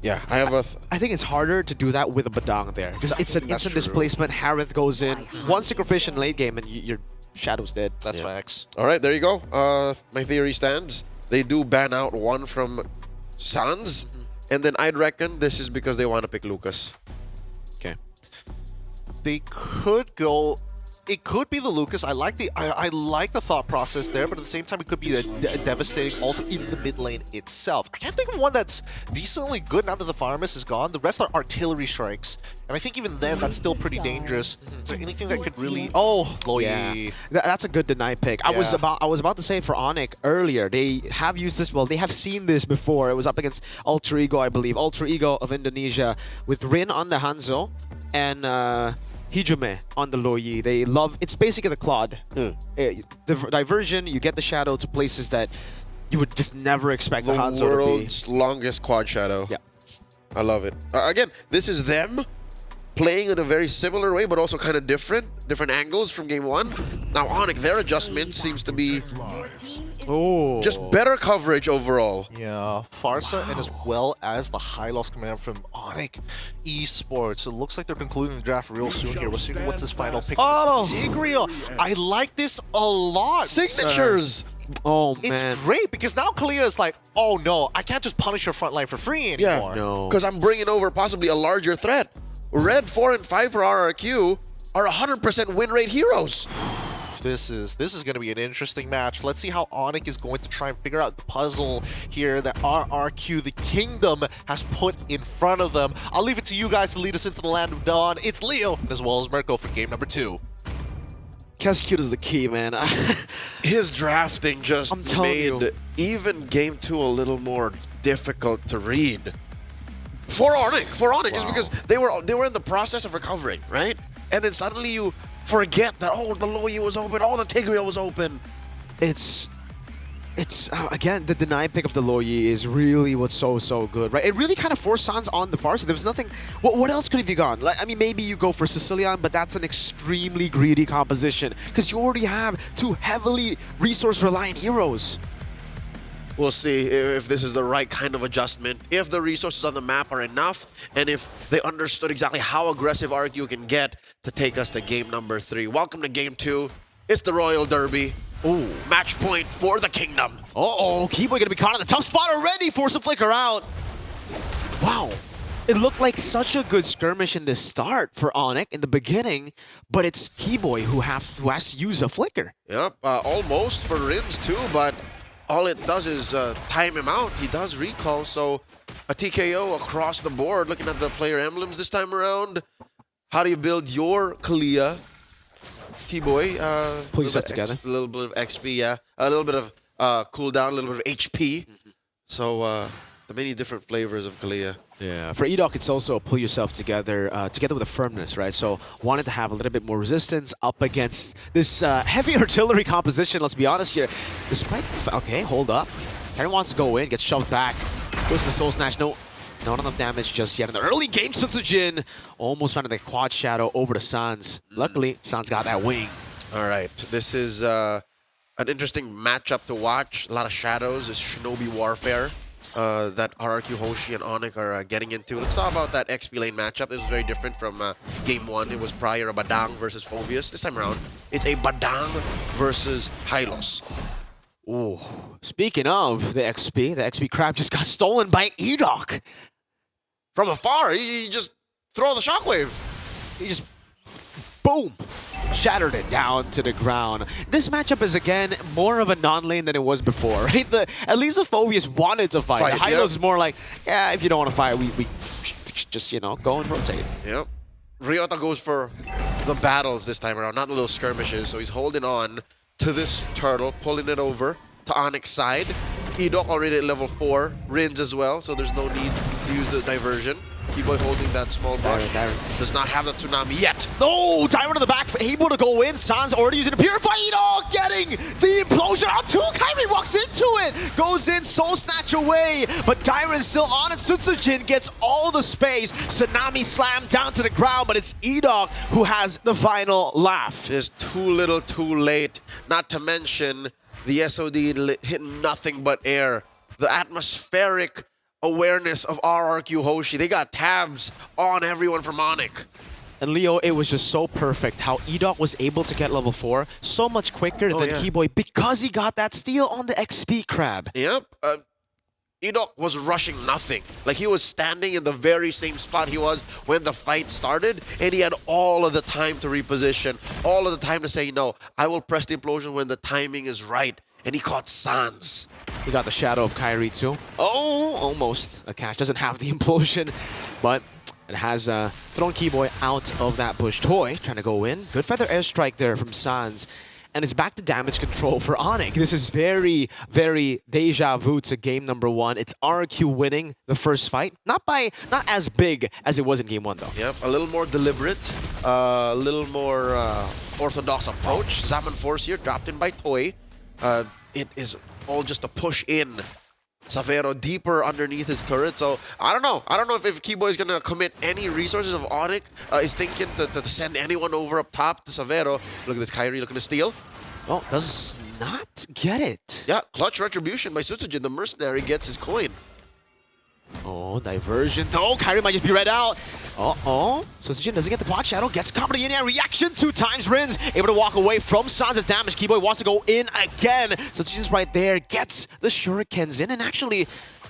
Yeah, I think it's harder to do that with a Badang there because it's an instant displacement. Harith goes in, one Synchrofish in late game, and your Shadow's dead. That's facts. All right, there you go. My theory stands. They do ban out one from Sans, and then I'd reckon this is because they want to pick Lucas. They could go. It could be the Lucas. I like the thought process there, but at the same time, it could be a devastating ult in the mid lane itself. I can't think of one that's decently good now that the Farmus is gone. The rest are artillery strikes, and I think even then, that's still pretty dangerous. Is there anything that could really? Oh, Loyi. That's a good deny pick. I was about to say for Onyx earlier, they have used this. Well, they have seen this before. It was up against Ultra Ego, I believe. Ultra Ego of Indonesia with Rin on the Hanzo and Hijume on the Loyi. They love, it's basically the Claude. The diversion, you get the Shadow to places that you would just never expect the Hanzo to be. The world's longest quad Shadow. Yeah. I love it. Again, this is them playing in a very similar way, but also kind of different angles from game one. Now Onyx, their adjustment seems to be just better coverage overall. Yeah, Farsa and as well as the high loss command from Onyx Esports. It looks like they're concluding the draft real soon here. We'll see what's his final pick. Oh, Tigreal. I like this a lot. Signatures. Oh, man. It's great because now Kalea is like, oh no, I can't just punish your front line for free anymore. Yeah, no. Because I'm bringing over possibly a larger threat. Red 4 and 5 for RRQ are 100% win rate heroes. This is going to be an interesting match. Let's see how Onyx is going to try and figure out the puzzle here that RRQ, the Kingdom, has put in front of them. I'll leave it to you guys to lead us into the Land of Dawn. It's Leo as well as Mirko for game number 2. Cascute is the key, man. His drafting just made even game 2 a little more difficult to read. For Onyx, is because they were in the process of recovering, right? And then suddenly you forget that, oh, the Loyi was open, oh, the Tigreal was open. It's again, the deny pick of the Loyi is really what's so good, right? It really kind of forced Sans on the far side. There was nothing. What else could have you gone? Like, I mean, maybe you go for Sicilian, but that's an extremely greedy composition because you already have two heavily resource-reliant heroes. We'll see if this is the right kind of adjustment, if the resources on the map are enough, and if they understood exactly how aggressive RRQ can get to take us to game number 3. Welcome to game 2. It's the Royal Derby. Ooh, match point for the Kingdom. Uh-oh, Keyboy gonna be caught in the tough spot already. Force a flicker out. Wow. It looked like such a good skirmish in the start for Onic in the beginning, but it's Keyboy who has to use a flicker. Yep, almost for Rins too, but all it does is time him out. He does recall, so a TKO across the board. Looking at the player emblems this time around, how do you build your Kalia? Keyboy, pull yourself together. A little bit of XP, yeah. A little bit of cooldown, a little bit of HP. So the many different flavors of Kalia. Yeah, for Edok, it's also pull yourself together, together with a firmness, right? So wanted to have a little bit more resistance up against this heavy artillery composition. Let's be honest here. Despite, okay, hold up. Karen wants to go in, gets shoved back, goes to the Soul Snatch. No, not enough damage just yet. In the early game, Sutsujin almost found the quad shadow over to Sans. Luckily, Sans got that wing. All right, this is an interesting matchup to watch. A lot of shadows. It's Shinobi Warfare that RRQ Hoshi and Onic are getting into. Let's talk about that XP lane matchup. This was very different from game 1. It was prior a Badang versus Phobius. This time around, it's a Badang versus Hylos. Ooh, speaking of the XP crab just got stolen by Edok. From afar, he just throw the shockwave. He just, boom, shattered it down to the ground. This matchup is, again, more of a non-lane than it was before, right? At least the Phobius wanted to fight. The Hylos is more like, yeah, if you don't want to fight, we just, you know, go and rotate. Yep. Ryota goes for the battles this time around, not the little skirmishes. So he's holding on to this turtle, pulling it over to Onyx's side. Edok already at level 4, Rins as well, so there's no need to use the diversion. Keyboy holding that small brush. Does not have the tsunami yet. No! Tyrant in the back, able to go in. Sans already using the Purify. Edok getting the implosion out too. Kairi walks into it. Goes in, Soul Snatch away. But Tyrant's still on it. Sutsujin gets all the space. Tsunami slam down to the ground, but it's Edok who has the final laugh. Just too little, too late. Not to mention the SOD hit nothing but air. The atmospheric awareness of RRQ Hoshi. They got tabs on everyone from Onic. And Leo, it was just so perfect how Edok was able to get level 4 so much quicker than Keyboy because he got that steal on the XP crab. Yep. Edok was rushing nothing. Like, he was standing in the very same spot he was when the fight started, and he had all of the time to reposition, all of the time to say, no, I will press the implosion when the timing is right. And he caught Sans. He got the shadow of Kairi too. Oh, almost. Akash doesn't have the implosion, but it has thrown Keyboy out of that bush. Toy trying to go in. Good feather airstrike there from Sans. And it's back to damage control for Onic. This is very, very deja vu to game number 1. It's RRQ winning the first fight. Not as big as it was in game 1 though. Yep, a little more deliberate, a little more orthodox approach. Zaman Force here dropped in by Toy. It is all just a push in. Savero deeper underneath his turret, so I don't know. I don't know if Keyboy is gonna commit any resources. Of Onic is thinking to send anyone over up top to Savero. Look at this Kairi looking to steal. Oh, does not get it. Yeah, clutch retribution by Sutsujin. The mercenary gets his coin. Oh, diversion though. Kairi might just be read out. Uh-oh. Sutsujin doesn't get the quad shadow. Gets company in air. Reaction 2 times. Rins able to walk away from Sans' damage. Keyboy wants to go in again. Sutsujin's right there. Gets the shurikens in and actually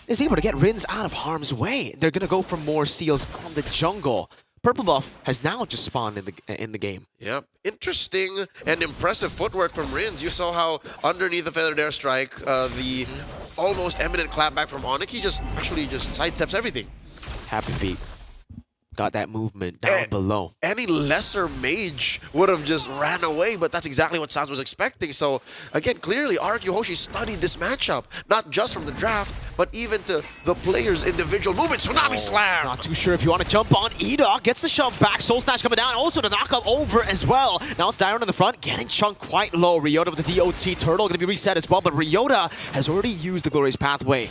is able to get Rins out of harm's way. They're going to go for more steals on the jungle. Purple buff has now just spawned in the game. Yep. Interesting and impressive footwork from Rins. You saw how underneath the feathered airstrike, the almost eminent clapback from Onic, he actually just sidesteps everything. Happy feet. Got that movement down below. Any lesser mage would have just ran away, but that's exactly what Sans was expecting. So, again, clearly, RRQ Hoshi studied this matchup, not just from the draft, but even to the players' individual movements. Tsunami Slam! Not too sure if you want to jump on. Edok gets the shove back. Soul Snatch coming down. Also the knockup over as well. Now it's Dyron in the front, getting chunked quite low. Ryota with the DOT turtle going to be reset as well, but Ryota has already used the Glorious Pathway.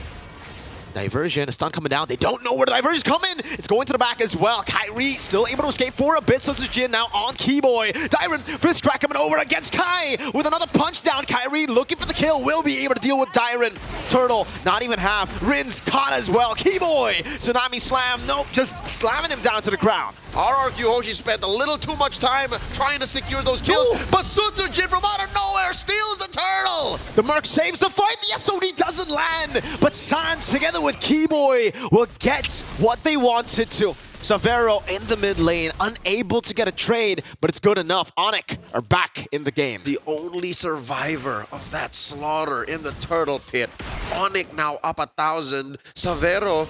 Diversion, a stun coming down. They don't know where the diversion's coming. It's going to the back as well. Kyrie still able to escape for a bit. So it's Jin now on Keyboy. Dyron, fist crack coming over against Kai with another punch down. Kyrie looking for the kill. Will be able to deal with Dyron. Turtle, not even half. Rin's caught as well. Keyboy, Tsunami Slam. Nope, just slamming him down to the ground. RRQ Hoshi spent a little too much time trying to secure those kills, but Jin from out of nowhere steals the turtle! The Merc saves the fight, the SOD doesn't land, but Sans together with Keyboy will get what they wanted to. Savero in the mid lane, unable to get a trade, but it's good enough. Onic are back in the game. The only survivor of that slaughter in the turtle pit. Onic now up 1,000. Savero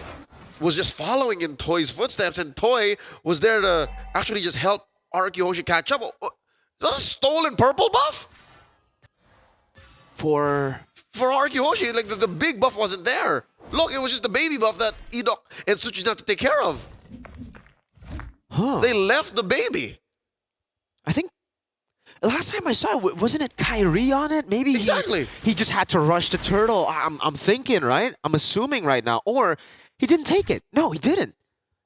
was just following in Toy's footsteps, and Toy was there to actually just help RRQ Hoshi catch up. Is that a stolen purple buff? For RRQ Hoshi, like the big buff wasn't there. Look, it was just the baby buff that Edok and Suchi have to take care of. They left the baby. I think last time I saw it, wasn't it Kyrie on it? Maybe exactly. He just had to rush the turtle. I'm thinking, right? I'm assuming right now. Or he didn't take it. No, he didn't.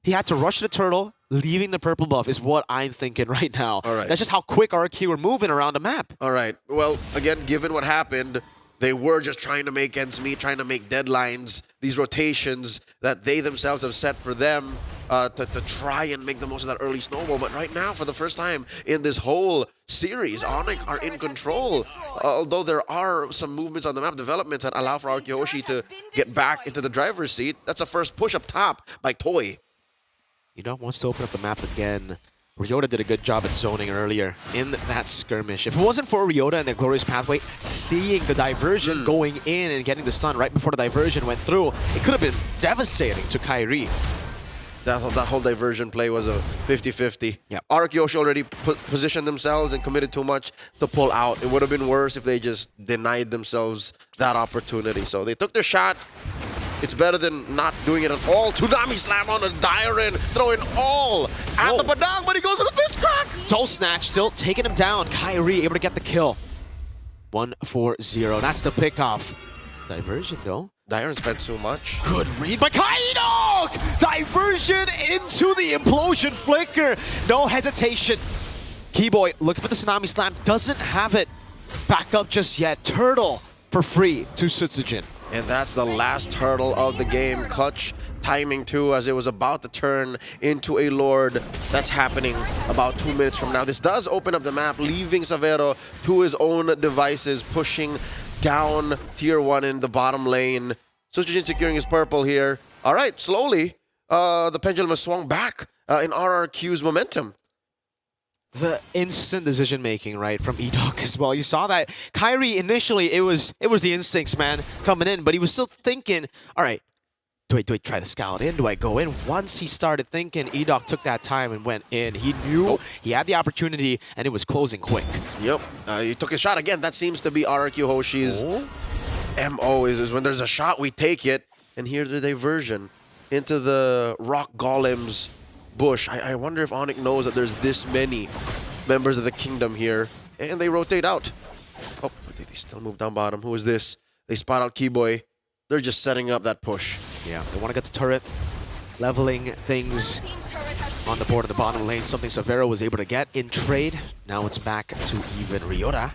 He had to rush the turtle, leaving the purple buff is what I'm thinking right now. All right. That's just how quick RRQ are moving around the map. All right. Well, again, given what happened, they were just trying to make ends meet, trying to make deadlines, these rotations that they themselves have set for them to try and make the most of that early snowball. But right now, for the first time in this whole series, Onic are in control. Although there are some movements on the map, developments that allow for RRQ Hoshi to get back into the driver's seat. That's a first push up top by Toy. Edok wants to open up the map again. Ryota did a good job at zoning earlier in that skirmish. If it wasn't for Ryota and the Glorious Pathway, seeing the diversion going in and getting the stun right before the diversion went through, it could have been devastating to Kyrie. That whole diversion play was a 50-50. Yeah. RRQ Hoshi already positioned themselves and committed too much to pull out. It would have been worse if they just denied themselves that opportunity. So they took their shot. It's better than not doing it at all. Tsunami Slam on the Dyron, throwing all at the Padang, but he goes to the fist crack. Toe Snatch still taking him down. Kyrie able to get the kill. 1-4-0. That's the pickoff. Diversion though. Dyron spent too much. Good read by Kaidok! Diversion into the implosion flicker. No hesitation. Keyboy looking for the Tsunami Slam. Doesn't have it. Back up just yet. Turtle for free to Sutsujin. And that's the last turtle of the game. Clutch timing too, as it was about to turn into a Lord. That's happening about 2 minutes from now. This does open up the map, leaving Savero to his own devices, pushing down tier 1 in the bottom lane. Sutsujin securing his purple here. All right, slowly, the pendulum has swung back in RRQ's momentum. The instant decision making, right, from Edok as well. You saw that Kyrie initially, it was the instincts, man, coming in, but he was still thinking, all right, do I try to scout in? Do I go in? Once he started thinking, Edok took that time and went in. He knew he had the opportunity, and it was closing quick. Yep, he took a shot again. That seems to be RRQ Hoshi's MO, is when there's a shot, we take it. And here's the diversion into the Rock Golem's bush. I wonder if Onic knows that there's this many members of the kingdom here. And they rotate out. Oh, they still move down bottom. Who is this? They spot out Keyboy. They're just setting up that push. Yeah, they want to get the turret, leveling things on the board of the bottom lane. Something Savero was able to get in trade. Now it's back to even Ryota.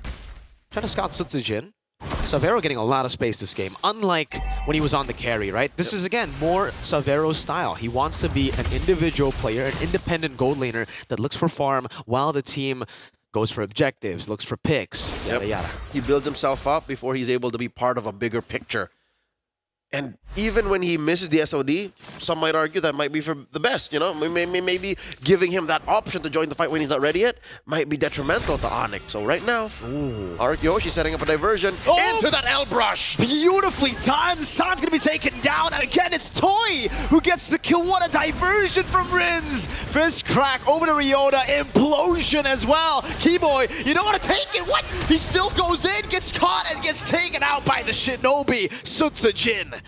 Trying to scout Sutsujin. Savero getting a lot of space this game, unlike when he was on the carry, right? This is, again, more Savero's style. He wants to be an individual player, an independent gold laner that looks for farm while the team goes for objectives, looks for picks, yada yada. He builds himself up before he's able to be part of a bigger picture. And even when he misses the SOD, some might argue that might be for the best, you know? Maybe giving him that option to join the fight when he's not ready yet might be detrimental to Onic. So right now, RRQ Hoshi setting up a diversion into that L brush. Beautifully done. San's gonna be taken down. Again, it's Toy who gets the kill. What a diversion from Rins. Fist crack over to Ryota. Implosion as well. Keyboy, you don't want to take it. What? He still goes in, gets caught, and gets taken out by the Shinobi. Sutsujin.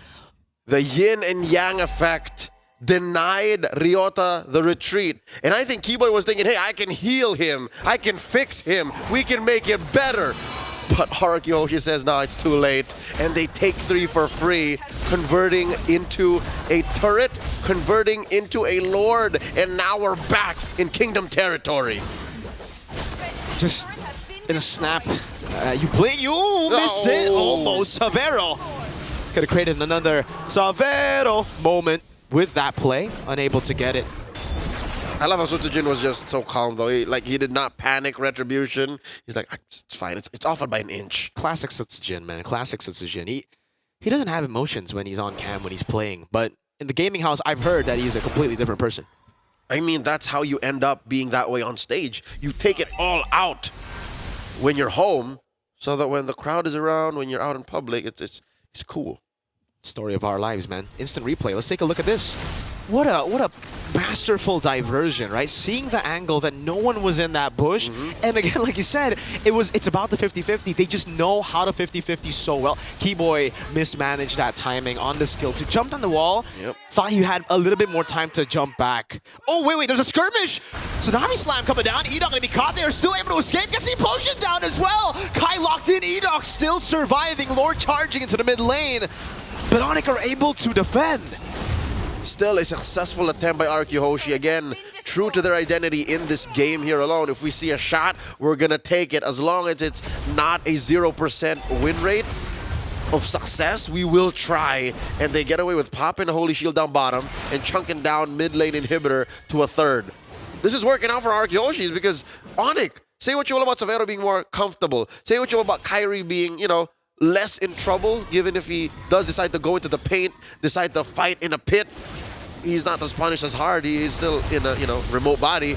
The yin and yang effect denied Ryota the retreat. And I think Keyboy was thinking, hey, I can heal him. I can fix him. We can make it better. But RRQ says, no, it's too late. And they take 3 for free, converting into a turret, converting into a lord. And now we're back in Kingdom territory. Just in a snap. You miss it. Almost. Savero could have created another Savero moment with that play. Unable to get it. I love how Sutsujin was just so calm, though. He did not panic retribution. He's like, it's fine. It's offered by an inch. Classic Sutsujin, man. Classic Sutsujin. He doesn't have emotions when he's on cam, when he's playing. But in the gaming house, I've heard that he's a completely different person. I mean, that's how you end up being that way on stage. You take it all out when you're home, so that when the crowd is around, when you're out in public, it's cool. Story of our lives, man. Instant replay. Let's take a look at this. What a masterful diversion, right? Seeing the angle that no one was in that bush. And again, like you said, it's about the 50-50. They just know how to 50-50 so well. Keyboy mismanaged that timing on the skill to jump on the wall. Thought he had a little bit more time to jump back. Oh, wait, there's a skirmish. Tsunami Slam coming down. Edok gonna be caught there, still able to escape. Gets the implosion down as well. Kai locked in. Edok still surviving. Lord charging into the mid lane. But Onic are able to defend. Still a successful attempt by RRQ Hoshi. Again, true to their identity in this game here alone. If we see a shot, we're going to take it. As long as it's not a 0% win rate of success, we will try. And they get away with popping a Holy Shield down bottom and chunking down mid lane inhibitor to a third. This is working out for RRQ Hoshi because Onic, say what you will about Savero being more comfortable. Say what you will about Kyrie being, less in trouble, given if he does decide to go into the paint, decide to fight in a pit. He's not as punished as hard. He is still in a, remote body.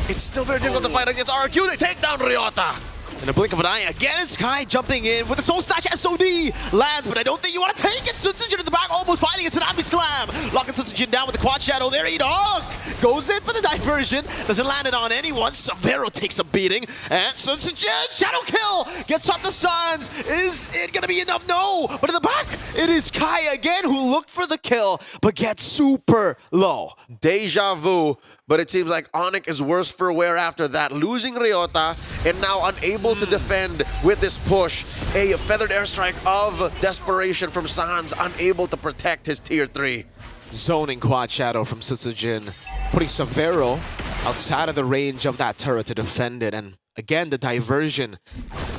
It's still very difficult to fight against RRQ. They take down Ryota. In a blink of an eye, again, Sky jumping in with the Soul Snatch SOD. Lands, but I don't think you want to take it. Sutsujin in the back, almost fighting a Tsunami Slam. Locking Sutsujin down with the Quad Shadow there. Edok goes in for the diversion. Doesn't land it on anyone. Savero takes a beating. And Sutsujin, Shadow Kill, gets shot the Suns. Is it going to be enough? No. But in the back, it is Kai again who looked for the kill, but gets super low. Deja vu. But it seems like Onic is worse for wear after that. Losing Ryota and now unable to defend with this push. A feathered airstrike of desperation from Sans, unable to protect his tier 3. Zoning Quad Shadow from Sutsujin, putting Savero outside of the range of that turret to defend it. And again, the diversion.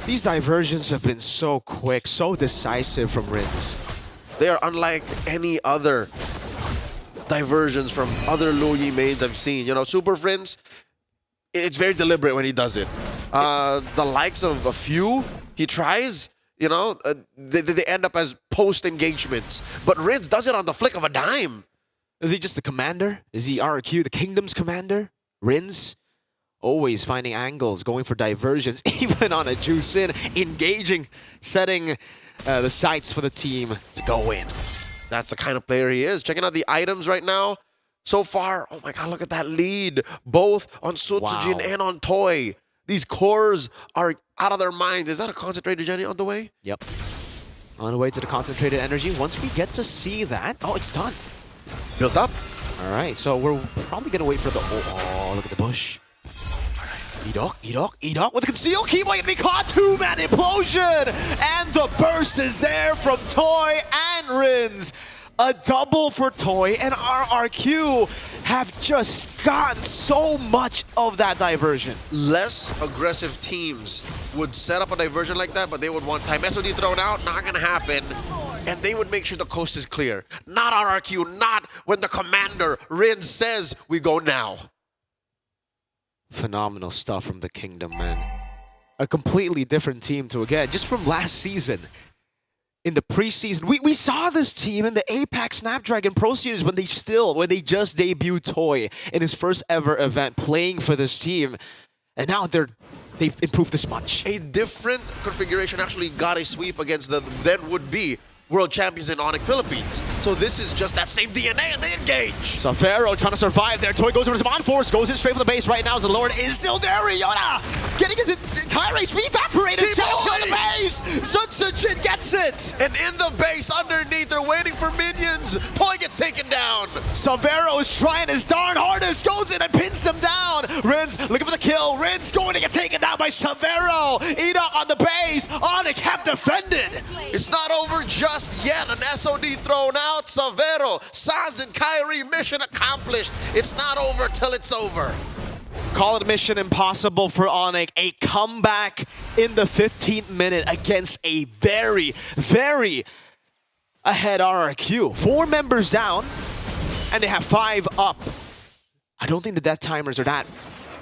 These diversions have been so quick, so decisive from Rins. They are unlike any other diversions from other Luyi mains I've seen. Super Friends, it's very deliberate when he does it. The likes of a few he tries, they end up as post-engagements. But Rins does it on the flick of a dime. Is he just the commander? Is he RRQ, the Kingdom's commander? Rins, always finding angles, going for diversions, even on a juice in, engaging, setting the sights for the team to go in. That's the kind of player he is. Checking out the items right now. So far, oh my god, look at that lead. Both on Sutsujin and on Toy. These cores are out of their minds. Is that a concentrated Jenny on the way? Yep. On the way to the concentrated energy. Once we get to see that, oh, it's done. Built up. All right, so we're probably going to wait for the... Oh, look at the bush. Edok with a conceal keyboard and they caught 2-man implosion! And the burst is there from Toy and Rins. A double for Toy, and RRQ have just gotten so much of that diversion. Less aggressive teams would set up a diversion like that, but they would want time. SOD thrown out, not gonna happen. And they would make sure the coast is clear. Not RRQ, not when the commander, Rins, says we go now. Phenomenal stuff from the Kingdom, man. A completely different team to, again, just from last season. In the preseason, we saw this team in the APAC Snapdragon Pro Series when they just debuted Toy in his first ever event playing for this team. And now they've improved this much. A different configuration actually got a sweep against the then would-be world champions in Onyx Philippines. So this is just that same DNA and they engage. Savero trying to survive there. Toy goes over his Mon Force, goes in straight for the base right now as the Lord is still there. Ryota getting his entire HP evaporated. Shadow kill the base. Sutsujin gets it. And in the base underneath, they're waiting for minions. Toy gets taken down. Savero is trying his darn hardest, goes in and pins them down. Rins looking for the kill. Rins going to get taken down by Savero. Edok on the base. Onyx have defended. It's not over just yet. An SOD thrown out. Savero, Sans, and Kyrie, mission accomplished. It's not over till it's over. Call it mission impossible for Onyx. A comeback in the 15th minute against a very, very ahead RRQ. 4 members down, and they have 5 up. I don't think the death timers are that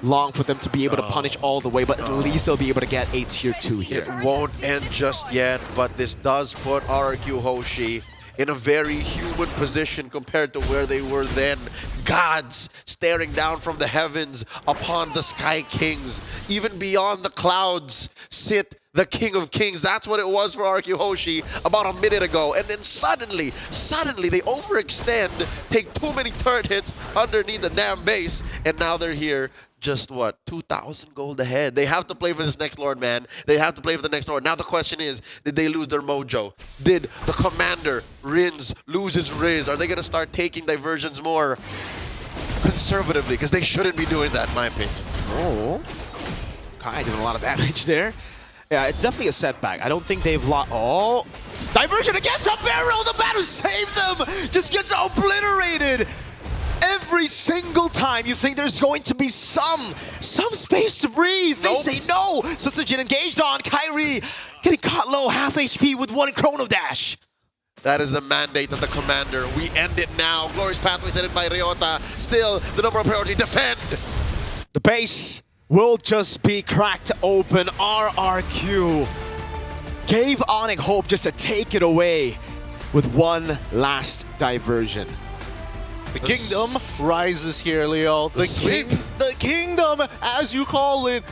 long for them to be able to punish all the way, but at least they'll be able to get a tier 2 here. It won't end just yet, but this does put RRQ Hoshi in a very human position compared to where they were then. Gods staring down from the heavens upon the Sky Kings. Even beyond the clouds sit the King of Kings. That's what it was for RRQ Hoshi about a minute ago. And then suddenly they overextend, take too many turret hits underneath the damn base, and now they're here. Just what, 2,000 gold ahead. They have to play for this next Lord, man. They have to play for the next Lord. Now the question is, did they lose their mojo? Did the commander, Rins, lose his Riz? Are they going to start taking diversions more conservatively? Because they shouldn't be doing that, in my opinion. Oh, Kai doing a lot of damage there. Yeah, it's definitely a setback. I don't think they've lost. Oh, diversion against Savero. The man who saved them just gets obliterated. Every single time you think there's going to be some space to breathe, they say no. Sutsujin engaged on Kyrie, getting caught low, half HP with 1 Chrono Dash. That is the mandate of the commander. We end it now. Glorious Pathway set in by Ryota. Still, the number one priority, defend. The base will just be cracked open. RRQ gave Onyx hope just to take it away with one last diversion. The kingdom rises here, Leo. The kingdom, as you call it.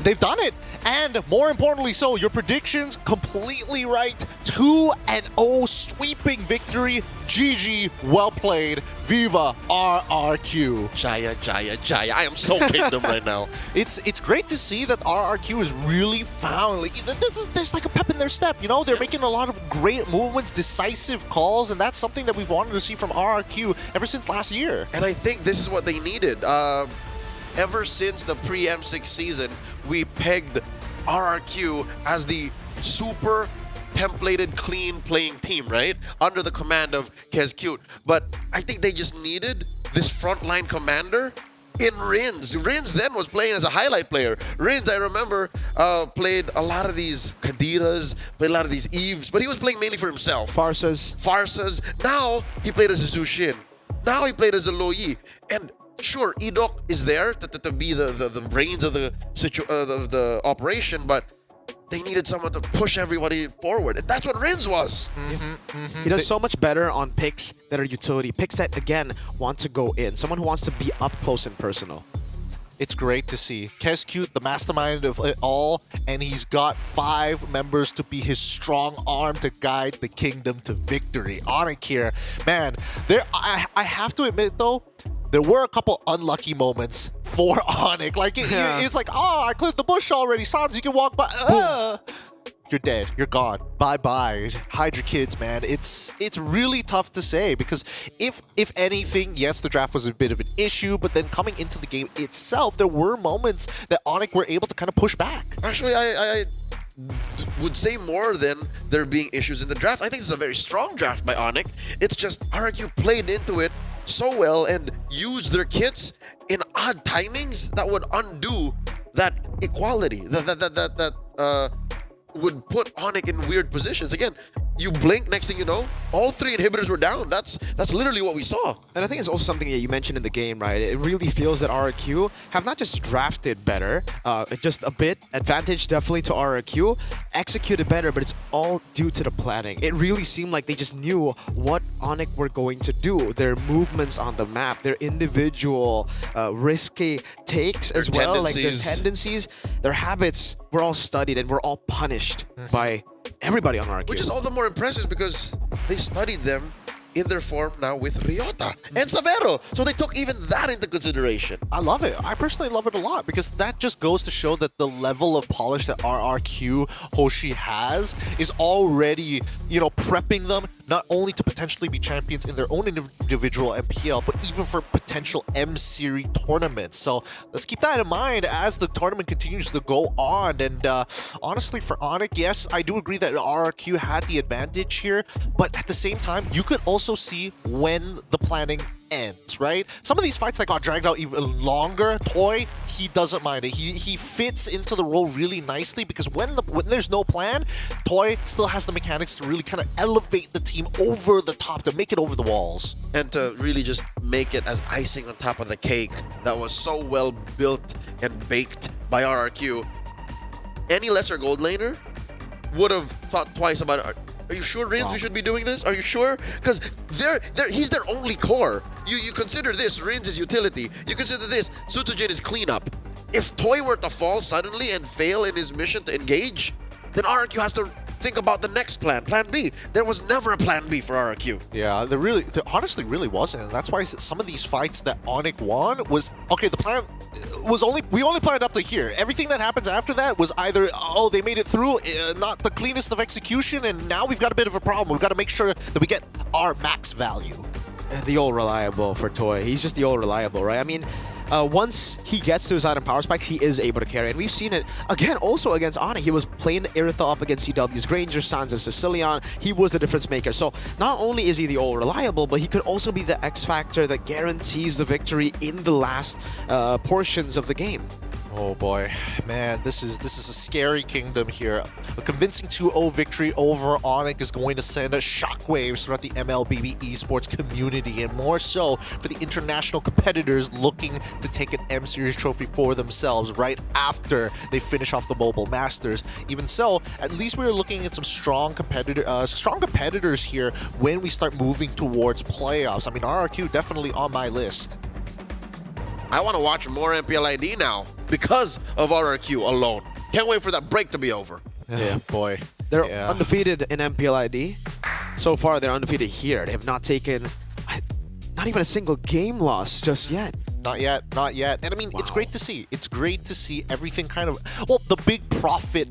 They've done it. And more importantly so, your predictions completely right. 2-0 sweeping victory. GG, well played. Viva RRQ. Jaya, Jaya, Jaya. I am so kingdom right now. It's great to see that RRQ is really found. Like, there's like a pep in their step, you know? They're making a lot of great movements, decisive calls, and that's something that we've wanted to see from RRQ ever since last year. And I think this is what they needed. Ever since the pre-M6 season, we pegged RRQ as the super templated, clean playing team, right? Under the command of KezCute. But I think they just needed this frontline commander in Rins. Rins then was playing as a highlight player. Rins, I remember, played a lot of these Kadiras, played a lot of these Eves, but he was playing mainly for himself. Farsas. Now he played as a Zushin. Now he played as a Loyi. And sure, Edok is there to be the brains of the operation, but they needed someone to push everybody forward, and that's what Rins was. He does so much better on picks that are utility, picks that, again, want to go in. Someone who wants to be up close and personal. It's great to see. KezCute, the mastermind of it all, and he's got 5 members to be his strong arm to guide the kingdom to victory. Onyx here, man, I have to admit though, there were a couple unlucky moments for Onyx. Like, it's like, oh, I cleared the bush already. Sans, you can walk by. You're dead. You're gone. Bye-bye. Hide your kids, man. It's really tough to say because if anything, yes, the draft was a bit of an issue, but then coming into the game itself, there were moments that Onyx were able to kind of push back. Actually, I would say more than there being issues in the draft. I think it's a very strong draft by Onyx. It's just RRQ played into it so well and used their kits in odd timings that would undo that equality, that would put Onyx in weird positions. Again, you blink, next thing you know, all 3 inhibitors were down. That's literally what we saw. And I think it's also something that you mentioned in the game, right? It really feels that RRQ have not just drafted better, just a bit, advantage definitely to RRQ, executed better, but it's all due to the planning. It really seemed like they just knew what Onyx were going to do. Their movements on the map, their individual risky takes as well, like their tendencies, their habits were all studied and were all punished by everybody on RRQ. Which is all the more impressive because they studied them in their form now with Ryota and Savero. So they took even that into consideration. I love it. I personally love it a lot because that just goes to show that the level of polish that RRQ Hoshi has is already, you know, prepping them not only to potentially be champions in their own individual MPL, but even for potential M-Series tournaments. So let's keep that in mind as the tournament continues to go on. And honestly, for Onic, yes, I do agree that RRQ had the advantage here, but at the same time, you could also see when the planning ends, right? Some of these fights that got dragged out even longer, Toy, he doesn't mind it. He fits into the role really nicely because when there's no plan, Toy still has the mechanics to really kind of elevate the team over the top, to make it over the walls. And to really just make it as icing on top of the cake that was so well built and baked by RRQ. Any lesser gold laner would have thought twice about it. Are you sure, Rins, we should be doing this? Are you sure? Because he's their only core. You consider this, Rins is utility. You consider this, Sutujin is cleanup. If Toy were to fall suddenly and fail in his mission to engage, then RRQ has to think about the next plan, Plan B. There was never a Plan B for RRQ. Yeah, there honestly really wasn't. And that's why some of these fights that Onic won was, okay, the plan was we only planned up to here. Everything that happens after that was either, oh, they made it through, not the cleanest of execution, and now we've got a bit of a problem. We've got to make sure that we get our max value. The old reliable for Toy. He's just the old reliable, right? I mean, once he gets to his item power spikes, he is able to carry. And we've seen it, again, also against Onic. He was playing Iritha up against CW's Granger, Sans, and Sicilian. He was the difference maker. So not only is he the old reliable, but he could also be the X factor that guarantees the victory in the last portions of the game. Oh boy, man, this is a scary kingdom here. A convincing 2-0 victory over Onic is going to send shockwaves throughout the MLBB-Esports community, and more so for the international competitors looking to take an M-Series trophy for themselves right after they finish off the Mobile Masters. Even so, at least we're looking at some strong competitors here when we start moving towards playoffs. I mean, RRQ definitely on my list. I want to watch more MPLID now because of RRQ alone. Can't wait for that break to be over. Yeah, boy. They're undefeated in MPLID. So far, they're undefeated here. They have not taken not even a single game loss just yet. Not yet, not yet. And I mean, it's great to see. It's great to see everything kind of, well, the big profit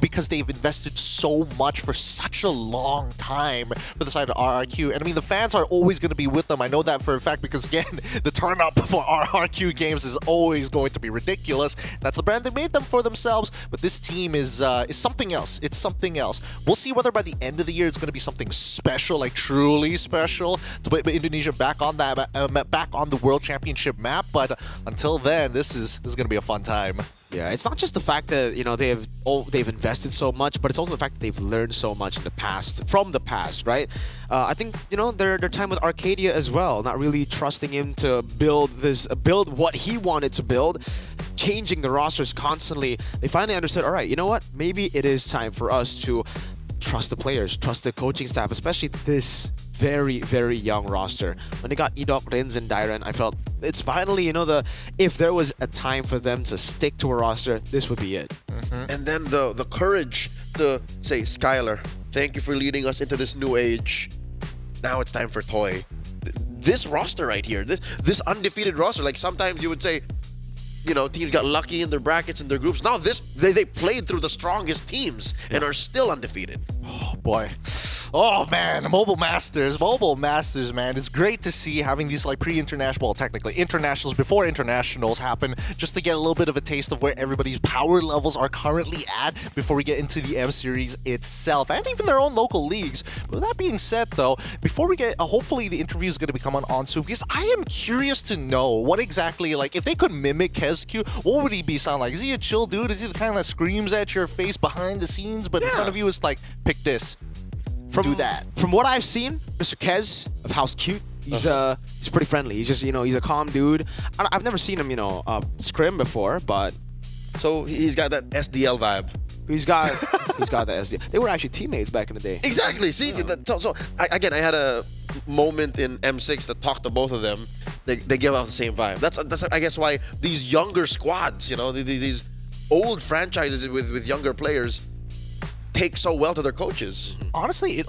because they've invested so much for such a long time for the side of RRQ. And I mean, the fans are always going to be with them. I know that for a fact because, again, the turnout for RRQ games is always going to be ridiculous. That's the brand they made them for themselves. But this team is something else. It's something else. We'll see whether by the end of the year it's going to be something special, like truly special, to put Indonesia back on that, back on the World Championship map. But until then, this is going to be a fun time. Yeah, it's not just the fact that, you know, they've invested so much, but it's also the fact that they've learned so much in the past, from the past, right? I think, you know, their time with Arcadia as well, not really trusting him to build what he wanted to build, changing the rosters constantly. They finally understood, all right, you know what? Maybe it is time for us to trust the players, trust the coaching staff, especially this very, very young roster. When they got Edok, Rins, and Dairen, I felt it's finally, you know, if there was a time for them to stick to a roster, this would be it. And then the courage to say, Skylar, thank you for leading us into this new age. Now it's time for Toy. This roster right here, this undefeated roster, like sometimes you would say, you know, teams got lucky in their brackets and their groups. Now they played through the strongest teams and are still undefeated. Oh boy. Oh man, Mobile Masters, man. It's great to see having these like pre-international, well, technically internationals before internationals happen, just to get a little bit of a taste of where everybody's power levels are currently at before we get into the M-Series itself, and even their own local leagues. But with that being said, though, before we get, hopefully the interview is going to be coming on soon, because I am curious to know what exactly, like, if they could mimic KezQ, what would he sound like? Is he a chill dude? Is he the kind that screams at your face behind the scenes, but in front of you is like, pick this? Do that. From what I've seen, Mr. Kez of House Cute, he's pretty friendly. He's just, you know, he's a calm dude. I've never seen him, you know, scrim before, but so he's got that SDL vibe. He's got the SDL. They were actually teammates back in the day. Exactly. See, I had a moment in M6 that talked to both of them. They give off the same vibe. That's I guess why these younger squads, you know, these old franchises with younger players, take so well to their coaches. Honestly,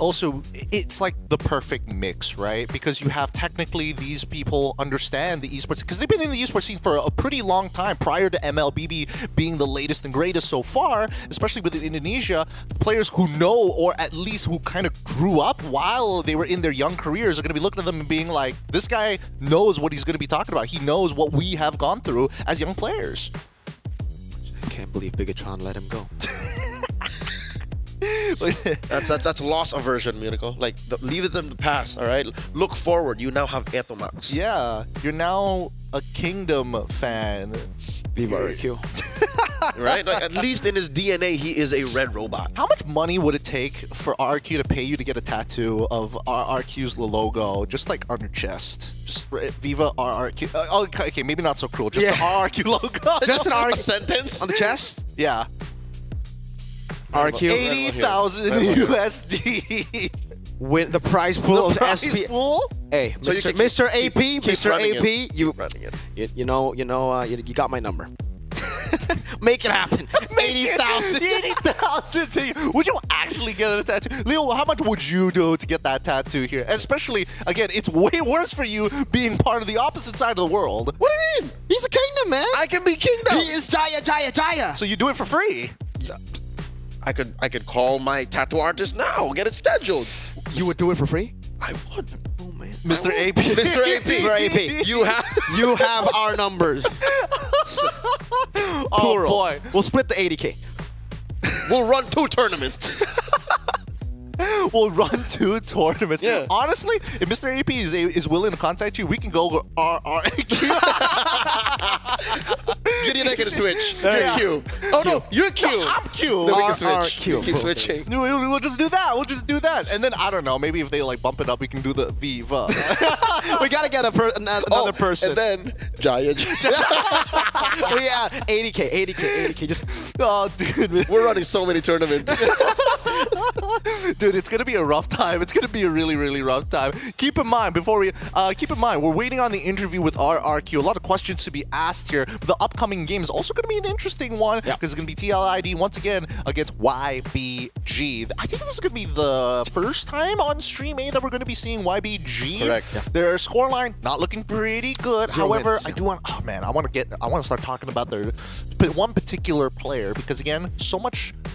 it's like the perfect mix, right? Because you have technically these people understand the esports, because they've been in the esports scene for a pretty long time prior to MLBB being the latest and greatest so far, especially with Indonesia. Players who know, or at least who kind of grew up while they were in their young careers, are going to be looking at them and being like, this guy knows what he's going to be talking about. He knows what we have gone through as young players. I can't believe Bigatron let him go. That's loss aversion, Miracle. Like, leave it in the past, all right? Look forward. You now have Etomax. Yeah, you're now a Kingdom fan. Viva RRQ. Right? Like, at least in his DNA, he is a red robot. How much money would it take for RRQ to pay you to get a tattoo of RRQ's logo, just like on your chest? Just Viva RRQ. Okay, maybe not so cruel. Just the RRQ logo. Just an RRQ sentence on the chest. Yeah. RRQ. 80,000 USD. Win the prize pool of SP. Pool? Hey, So you Mr. keep- AP, keep Mr. running AP, it. you, Keep running it. you got my number. Make it happen. 80,000. 80,000 to you. Would you actually get a tattoo? Leo, how much would you do to get that tattoo here? And especially, again, it's way worse for you being part of the opposite side of the world. What do you mean? He's a kingdom, man. I can be Kingdom. He is Jaya. So you do it for free? I could call my tattoo artist now, get it scheduled. You would do it for free? I would. Oh man. Mr. AP. Mr. AP. Mr. AP. You have our numbers. Oh Plural. boy. We'll split the 80K. We'll run 2 tournaments. We'll run 2 tournaments. Yeah. Honestly, if Mr. AP is willing to contact you, we can go RRQ. Gideon, I can switch. Yeah. You're Q. Oh no, you're Q. No, I'm Q. Then we can switch. RRQ. We keep switching. We'll just do that. We'll just do that. And then, I don't know, maybe if they like bump it up, we can do the Viva. We gotta get another person. And then Jaya. Yeah, 80K. Just Oh, dude. We're running so many tournaments. Dude, it's gonna be a rough time. It's gonna be a really, really rough time. Keep in mind, we're waiting on the interview with RRQ. A lot of questions to be asked here. But the upcoming game is also gonna be an interesting one because it's gonna be TLID once again against YBG. I think this is gonna be the first time on Stream A that we're gonna be seeing YBG. Correct. Yeah. Their scoreline not looking pretty good. 0 However, wins, I do want. Oh man, I want to start talking about their one particular player because again,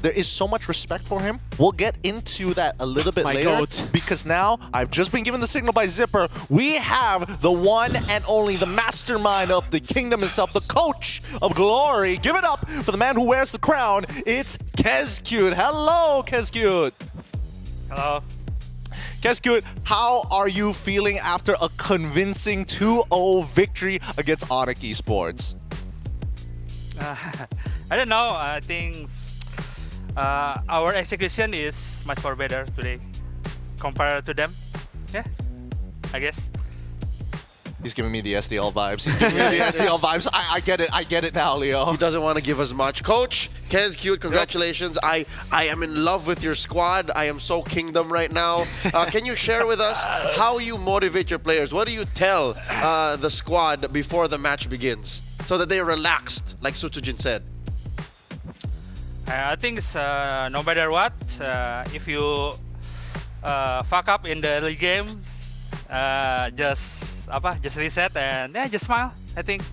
there is so much respect for him. We'll get into that a little bit My later goat. because now I've just been given the signal by Zipper. We have the one and only, the mastermind of the kingdom himself, the coach of glory. Give it up for the man who wears the crown. It's Kezcute. Hello, Kezcute. Hello. Kezcute, how are you feeling after a convincing 2-0 victory against Onyx Esports? I don't know. I think our execution is much more better today compared to them. Yeah, I guess. He's giving me the SDL vibes. He's giving me the SDL vibes. I get it. I get it now, Leo. He doesn't want to give us much. Coach, Kezcute, congratulations. I am in love with your squad. I am so Kingdom right now. Can you share with us how you motivate your players? What do you tell the squad before the match begins so that they're relaxed, like Sutujin said? I think it's, no matter what, if you fuck up in the early game, just reset and just smile. I think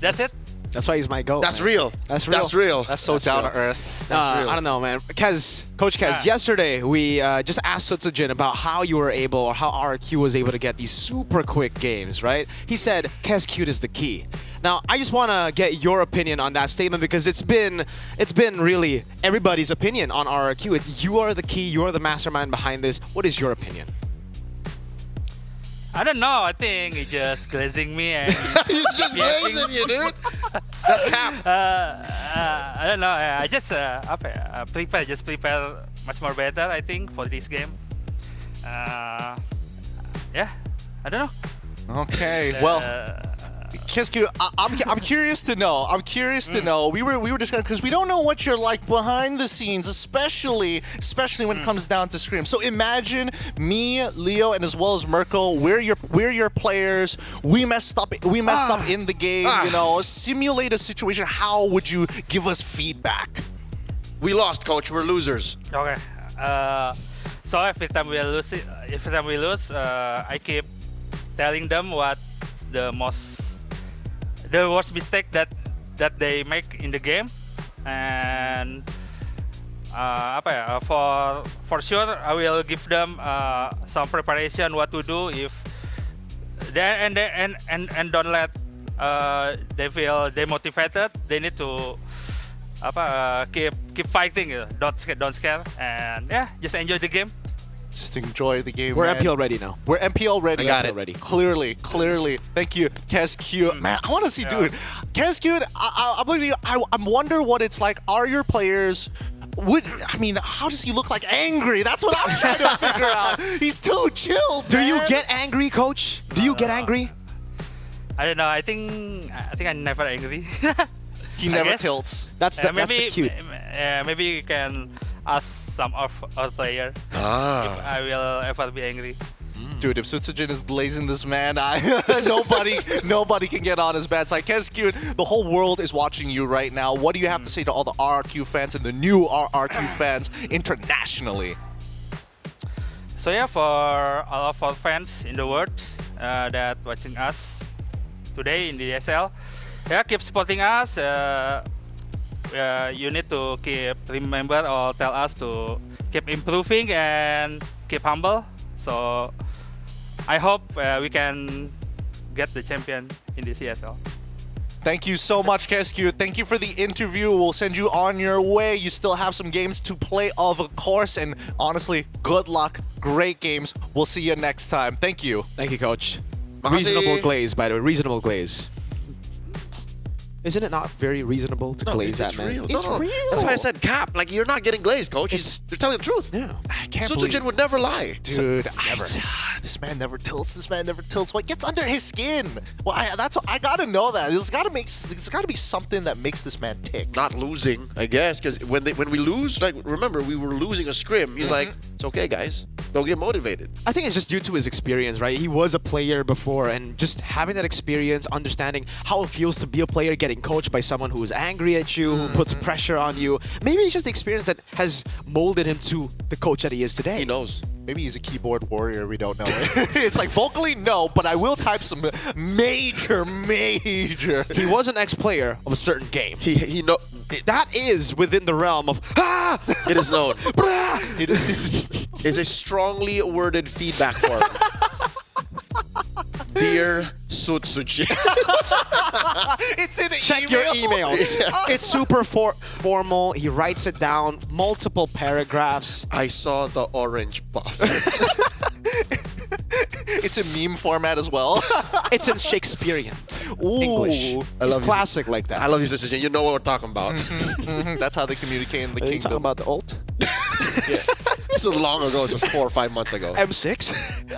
that's it. That's why he's my goat. That's man. real. That's real. That's real. That's so down to earth. That's real. I don't know, man. Coach Kez, yesterday we just asked Sutsujin about how you were able, or how RRQ was able to get these super quick games, right? He said Kezcute is the key. Now, I just want to get your opinion on that statement because it's been really everybody's opinion on RRQ. It's you are the key, you are the mastermind behind this. What is your opinion? I don't know. I think he's just glazing me and he's just glazing you, dude. That's cap. I don't know. I just prepare much more better. I think for this game. Yeah, I don't know. Okay. Well. Kezcute, I'm curious to know. We were discussing because we don't know what you're like behind the scenes, especially when it comes down to Scrim. So imagine me, Leo, and as well as Mirko. We're your players. We messed up in the game. You know, simulate a situation. How would you give us feedback? We lost, coach. We're losers. Okay. So every time we lose, I keep telling them what the worst mistake that they make in the game, and for sure I will give them some preparation what to do if they and don't let they feel demotivated. They need to keep fighting. Don't scare, and just enjoy the game. Just enjoy the game. We're man. MPL ready now. We're MPL ready. I got it. Ready. Clearly. Thank you, KSQ. Man, I want to see, dude. KSQ, I'm wonder what it's like. Are your players? How does he look like angry? That's what I'm trying to figure out. He's too chill. Do you get angry, coach? Do you get angry? I don't know. I think I'm never angry. He never tilts. That's the cute. Maybe you can ask some of our player if I will ever be angry. Dude, if Sutsujin is blazing this man, nobody can get on his bad side. KSQ, the whole world is watching you right now. What do you have to say to all the RRQ fans and the new RRQ fans internationally? So yeah, for all of our fans in the world that watching us today in the ESL, keep supporting us. You need to keep remember or tell us to keep improving and keep humble. So I hope we can get the champion in this ESL. Thank you so much, KSQ. Thank you for the interview. We'll send you on your way. You still have some games to play, of course. And honestly, good luck. Great games. We'll see you next time. Thank you. Thank you, coach. Reasonable glaze, by the way. Reasonable glaze. Isn't it not very reasonable to glaze that, man? Real. It's real. That's why I said cap. Like, you're not getting glazed, coach. They're telling the truth. Yeah. I can't Sutsujin would never lie. Dude, never. This man never tilts. What gets under his skin? Well, I gotta know that. There's gotta be something that makes this man tick. Not losing, I guess, because when we lose, like, remember, we were losing a scrim. He's like, it's okay, guys. Don't get motivated. I think it's just due to his experience, right? He was a player before, and just having that experience, understanding how it feels to be a player, getting coached by someone who is angry at you, who puts pressure on you. Maybe it's just the experience that has molded him to the coach that he is today. He knows. Maybe he's a keyboard warrior, we don't know. It's like, vocally, no, but I will type some major. He was an ex-player of a certain game. He know that is within the realm of It is known. It is a strongly worded feedback form. Dear Sutsujin. It's in the Check email. your emails. It's super formal. He writes it down, multiple paragraphs. I saw the orange buff. It's in meme format as well. It's in Shakespearean English. It's classic like that. I love you, Sutsujin. You know what we're talking about. That's how they communicate in the Are you kingdom. talking about the ult? This is long ago. It's 4 or 5 months ago. M6?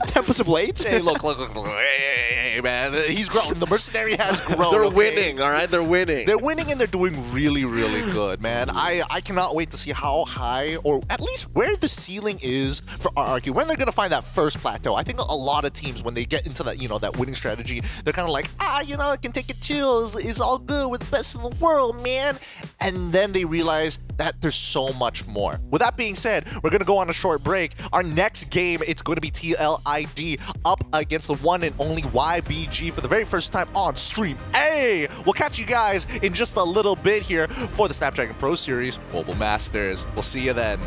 Tempest of Blades? Hey, look. Hey, man. He's grown. The mercenary has grown. They're okay? winning, all right? They're winning. They're winning and they're doing really, really good, man. I cannot wait to see how high, or at least where the ceiling is for RRQ. When they're going to find that first plateau. I think a lot of teams, when they get into that, that winning strategy, they're kind of like, I can take a chill. It's all good. We're the best in the world, man. And then they realize that there's so much more. With that being said, we're going to go on a short break. Our next game, it's going to be TLID up against the one and only YBG for the very first time on stream. Hey, we'll catch you guys in just a little bit here for the Snapdragon Pro Series Mobile Masters. We'll see you then.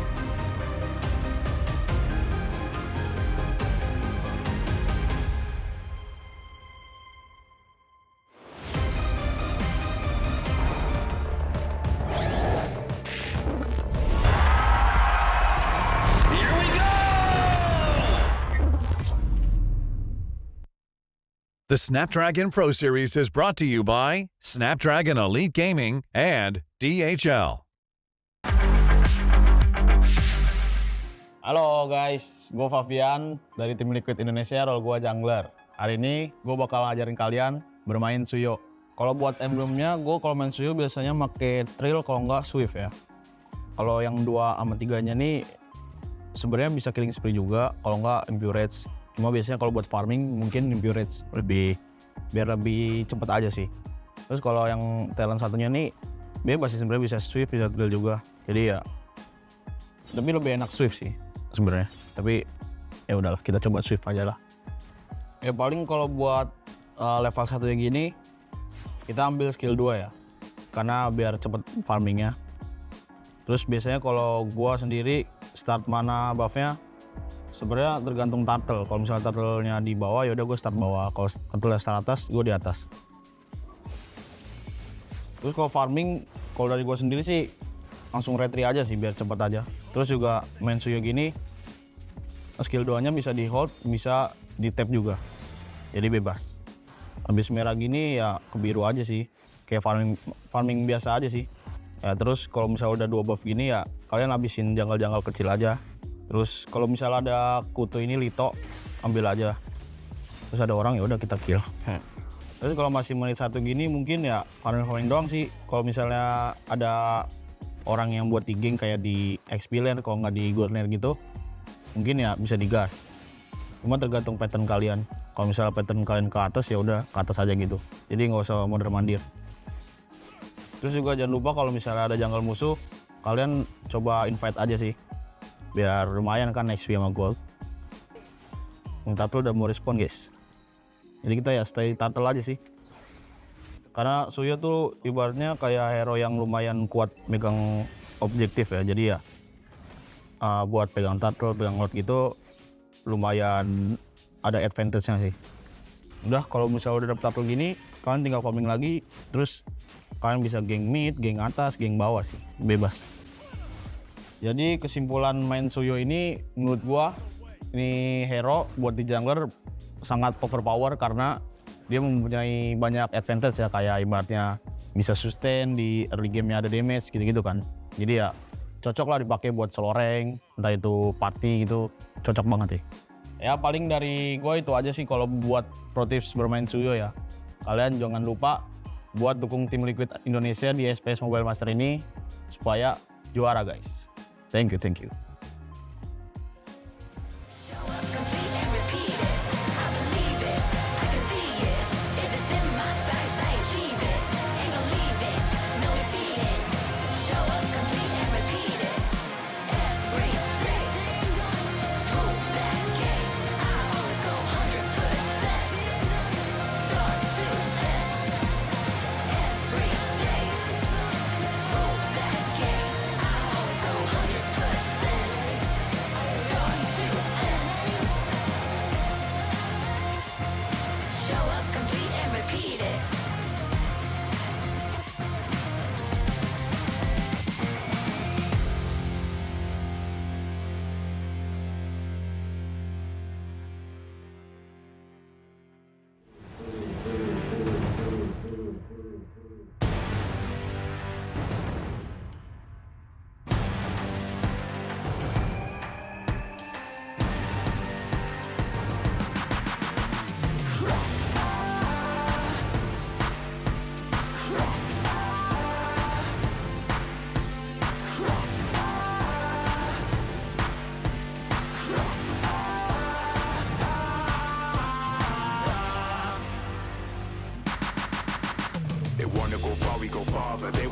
The Snapdragon Pro Series is brought to you by Snapdragon Elite Gaming and DHL. Halo guys, gue Fabian dari tim Liquid Indonesia, role gue jungler. Hari ini gue bakal ngajarin kalian bermain Suyo. Kalau buat emblemnya, gue kalau main Suyo biasanya pakai Trill, kalau nggak Swift ya. Kalau yang 2 sama 3-nya nih sebenarnya bisa killing spree juga, kalau nggak Impurage. Cuma biasanya kalau buat farming mungkin Impurage biar lebih cepet aja sih. Terus kalau yang talent satunya nih bebas sih sebenarnya, bisa Swift bisa drill juga. Jadi ya tapi lebih enak Swift sih sebenarnya. Tapi ya udahlah kita coba Swift aja lah. Ya paling kalau buat level 1 yang gini kita ambil skill 2 ya. Karena biar cepet farmingnya. Terus biasanya kalau gua sendiri start mana buffnya sebenarnya tergantung turtle. Kalau misalnya turtle-nya di bawah ya udah gua start bawah. Kalau turtle start atas, gua di atas. Terus kalau farming, kalau dari gua sendiri sih langsung retry aja sih biar cepet aja. Terus juga main Suyo gini skill 2-nya bisa di hold, bisa di tap juga. Jadi bebas. Habis merah gini ya ke biru aja sih. Kayak farming biasa aja sih. Ya, terus kalau misalnya udah 2 buff gini ya kalian habisin janggal-janggal kecil aja. Terus kalau misalnya ada kutu ini Lito, ambil aja. Terus ada orang ya udah kita kill. Terus kalau masih menit 1 gini mungkin ya farming doang sih. Kalau misalnya ada orang yang buat tiging kayak di XP lane, kalau nggak di gold lane gitu, mungkin ya bisa digas. Cuma tergantung pattern kalian. Kalau misalnya pattern kalian ke atas ya udah ke atas aja gitu. Jadi nggak usah mondar-mandir. Terus juga jangan lupa kalau misalnya ada jungle musuh, kalian coba invite aja sih. Biar lumayan kan XP sama gold. Yang turtle udah mau respon guys. Jadi kita ya stay turtle aja sih. Karena Suyo tuh ibaratnya kayak hero yang lumayan kuat megang objektif ya. Jadi ya buat pegang turtle, pegang lord gitu lumayan ada advantage-nya sih. Udah kalau misalnya udah dapet turtle gini, kalian tinggal farming lagi, terus kalian bisa geng mid, geng atas, geng bawah sih, bebas. Jadi kesimpulan main Suyo ini menurut gua ini hero buat di jungler sangat overpower karena dia mempunyai banyak advantage ya, kayak ibaratnya bisa sustain di early game-nya, ada damage gitu-gitu kan. Jadi ya cocok lah dipakai buat solo rank, entah itu party gitu, cocok banget sih. Ya paling dari gua itu aja sih kalau buat pro tips bermain Suyo ya. Kalian jangan lupa buat dukung tim Liquid Indonesia di SPS Mobile Master ini supaya juara guys. Thank you, thank you.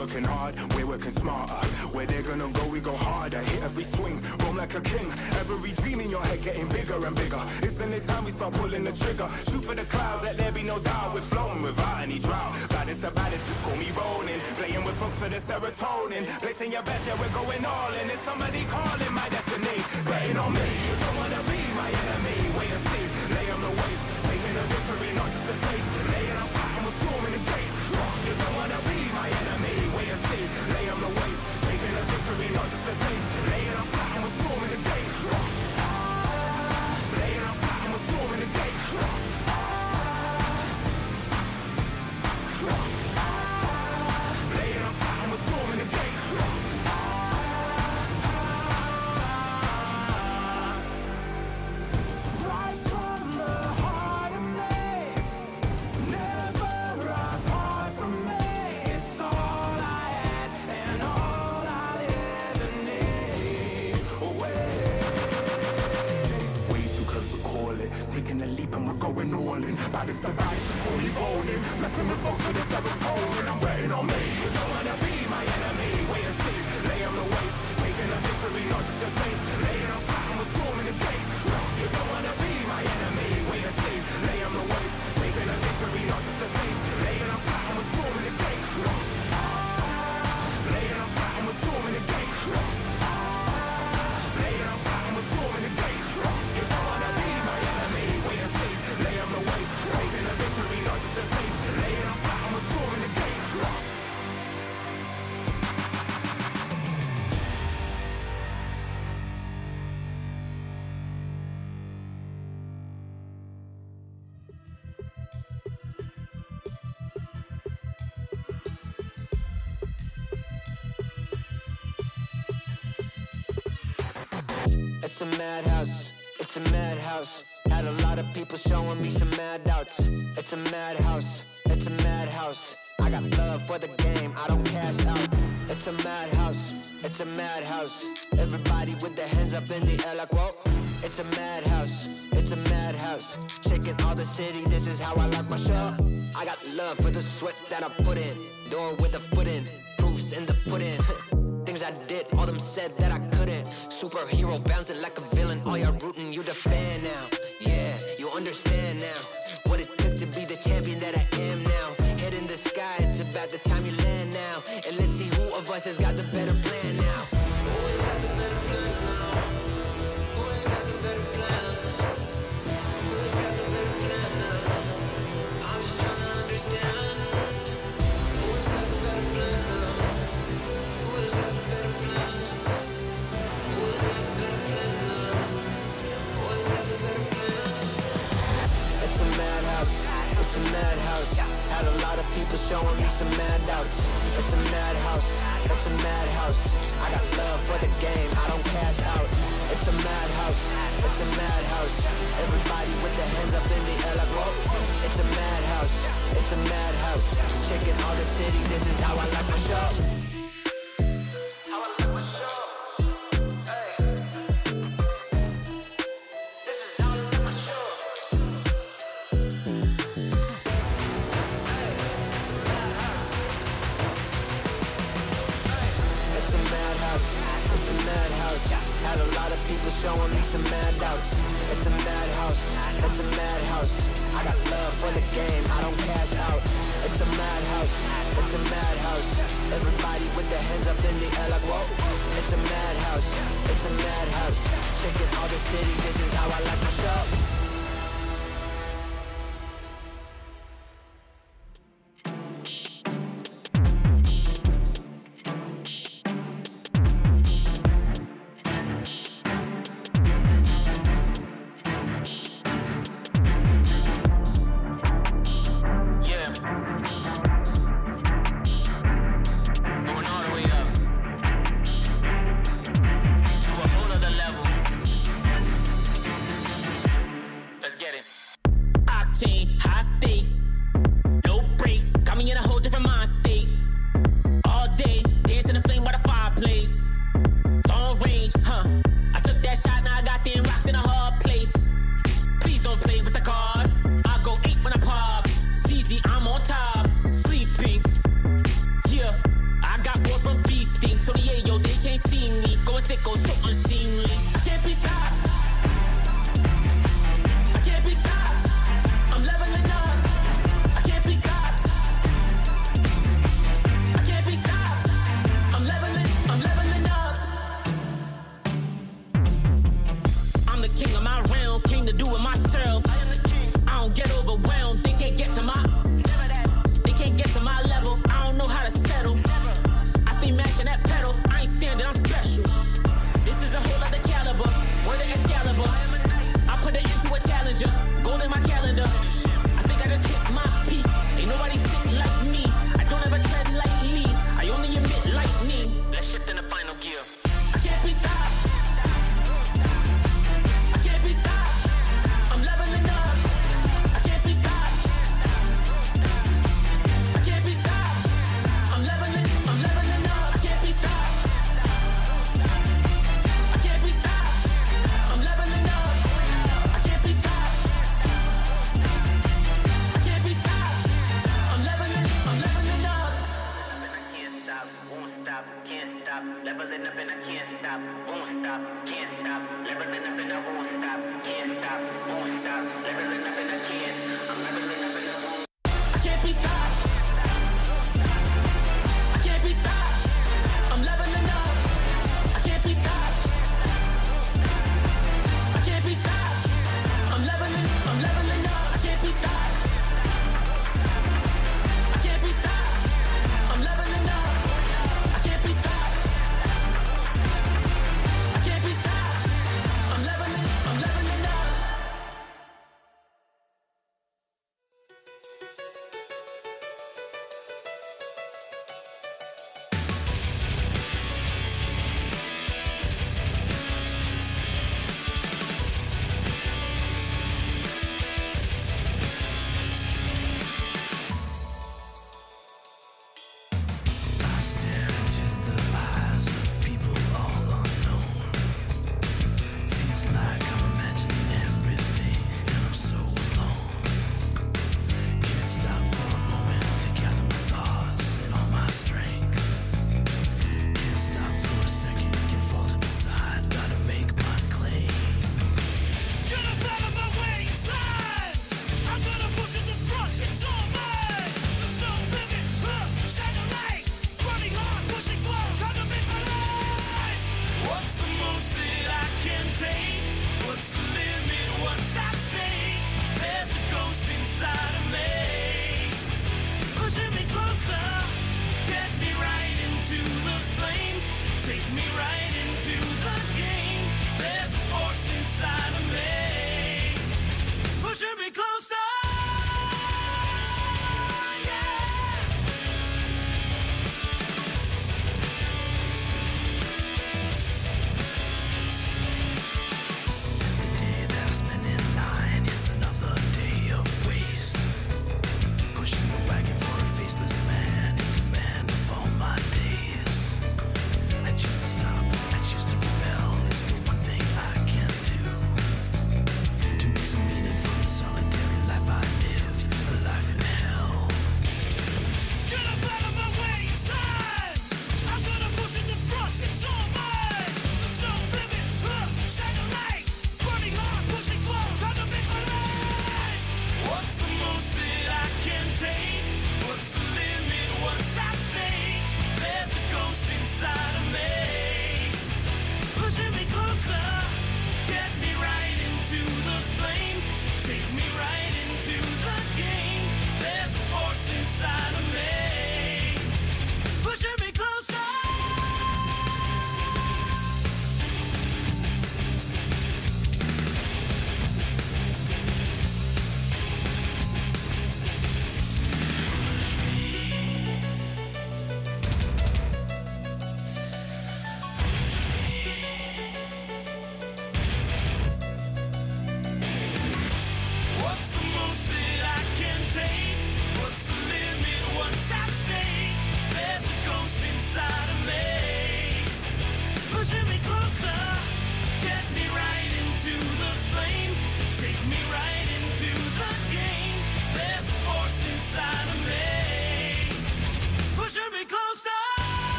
working hard, we're working smarter. Where they're gonna go, we go harder. Hit every swing, roam like a king. Every dream in your head getting bigger and bigger. Isn't it time we start pulling the trigger? Shoot for the clouds, let there be no doubt. We're flowing without any drought. Baddest the baddest, just call me rolling. Playing with folks for the serotonin. Placing your bets, yeah, we're going all in. It's somebody calling my destiny. Betting on me, you don't wanna be my enemy. Wait and see, lay on the waist. Taking a victory, not just a taste. Laying on fire and we're storming the gates. You don't wanna be my enemy. Wait and see, lay on the waist. Taking a victory, not just a taste. Laying on fire and we're storming the gates. Laying on fire and we're storming the gates. Laying on fire and we're storming the gates. Right from the heart of me, never apart from me. It's all I had and all I ever need. Way too close to call it. Taking a leap and we're going all in. Baddest the baddest, call me rolling. Messing with folks with the serotonin. I'm betting on me. You don't wanna be my It's a madhouse, it's a madhouse. Had a lot of people showing me some mad doubts. It's a madhouse, it's a madhouse. I got love for the game, I don't cash out. It's a madhouse, it's a madhouse. Everybody with their hands up in the air like whoa. It's a madhouse, it's a madhouse. Shaking all the city, this is how I like my show. I got love for the sweat that I put in. Door with the foot in, proofs in the pudding. Things I did, all them said that I couldn't. Superhero bouncing like a villain. All y'all rooting, you the fan now. Yeah, you understand now what it took to be the champion that I am now. Head in the sky, it's about the time you land now. And let's see who of us has got the better plan now. Who's got the better plan now? Who's got the better plan? Who's got the better plan now? I'm just trying to understand. Who's got the better plan now? Who's got the better plan? Who's got the better plan now? Who's got the better plan? It's a madhouse, it's a madhouse. Had a lot of people showing me some mad doubts. It's a madhouse, it's a madhouse. I got love for the game, I don't cash out. It's a madhouse, it's a madhouse. Everybody with their hands up in the air like whoa. It's a madhouse, it's a madhouse. Shaking all the city, this is how I like my show. How I like my show. Hey. This is how I like my show. Hey. It's a madhouse. Hey. It's a madhouse, it's a madhouse. Had a lot of people showing me some mad doubts. It's a madhouse, it's a madhouse. I got love for the game, I don't cash out. It's a madhouse, it's a madhouse. Everybody with their hands up in the air like whoa. It's a madhouse, it's a madhouse. Shaking all the city, this is how I like my show.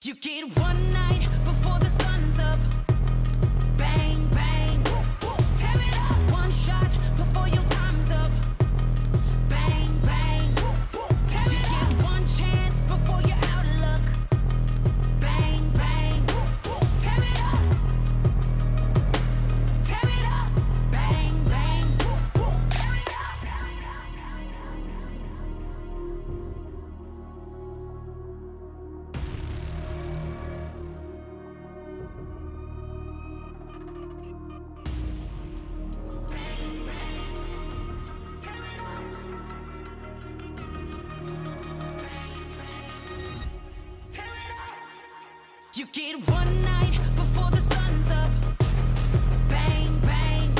You get one night before the sun's up. Bang, bang. Tear it up. One shot before your time's up. Bang, bang. Tear it up. You get one chance before you're out of luck. Bang, bang. Tear it up. Tear it up. Bang, bang. Tear it up. You get one night before the sun's up. Bang, bang.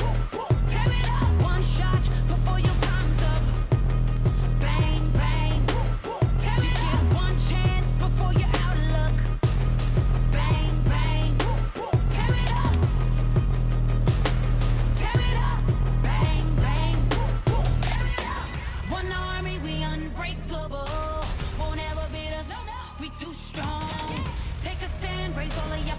Tear it up. One shot before your time's up. Bang, bang. Tear it up. You get one chance before you're out of luck. Bang, bang. Tear it up. Tear it up. Bang, bang. Tear it up. One army, we unbreakable. Won't ever beat us. We too strong. Take a stand, raise all of your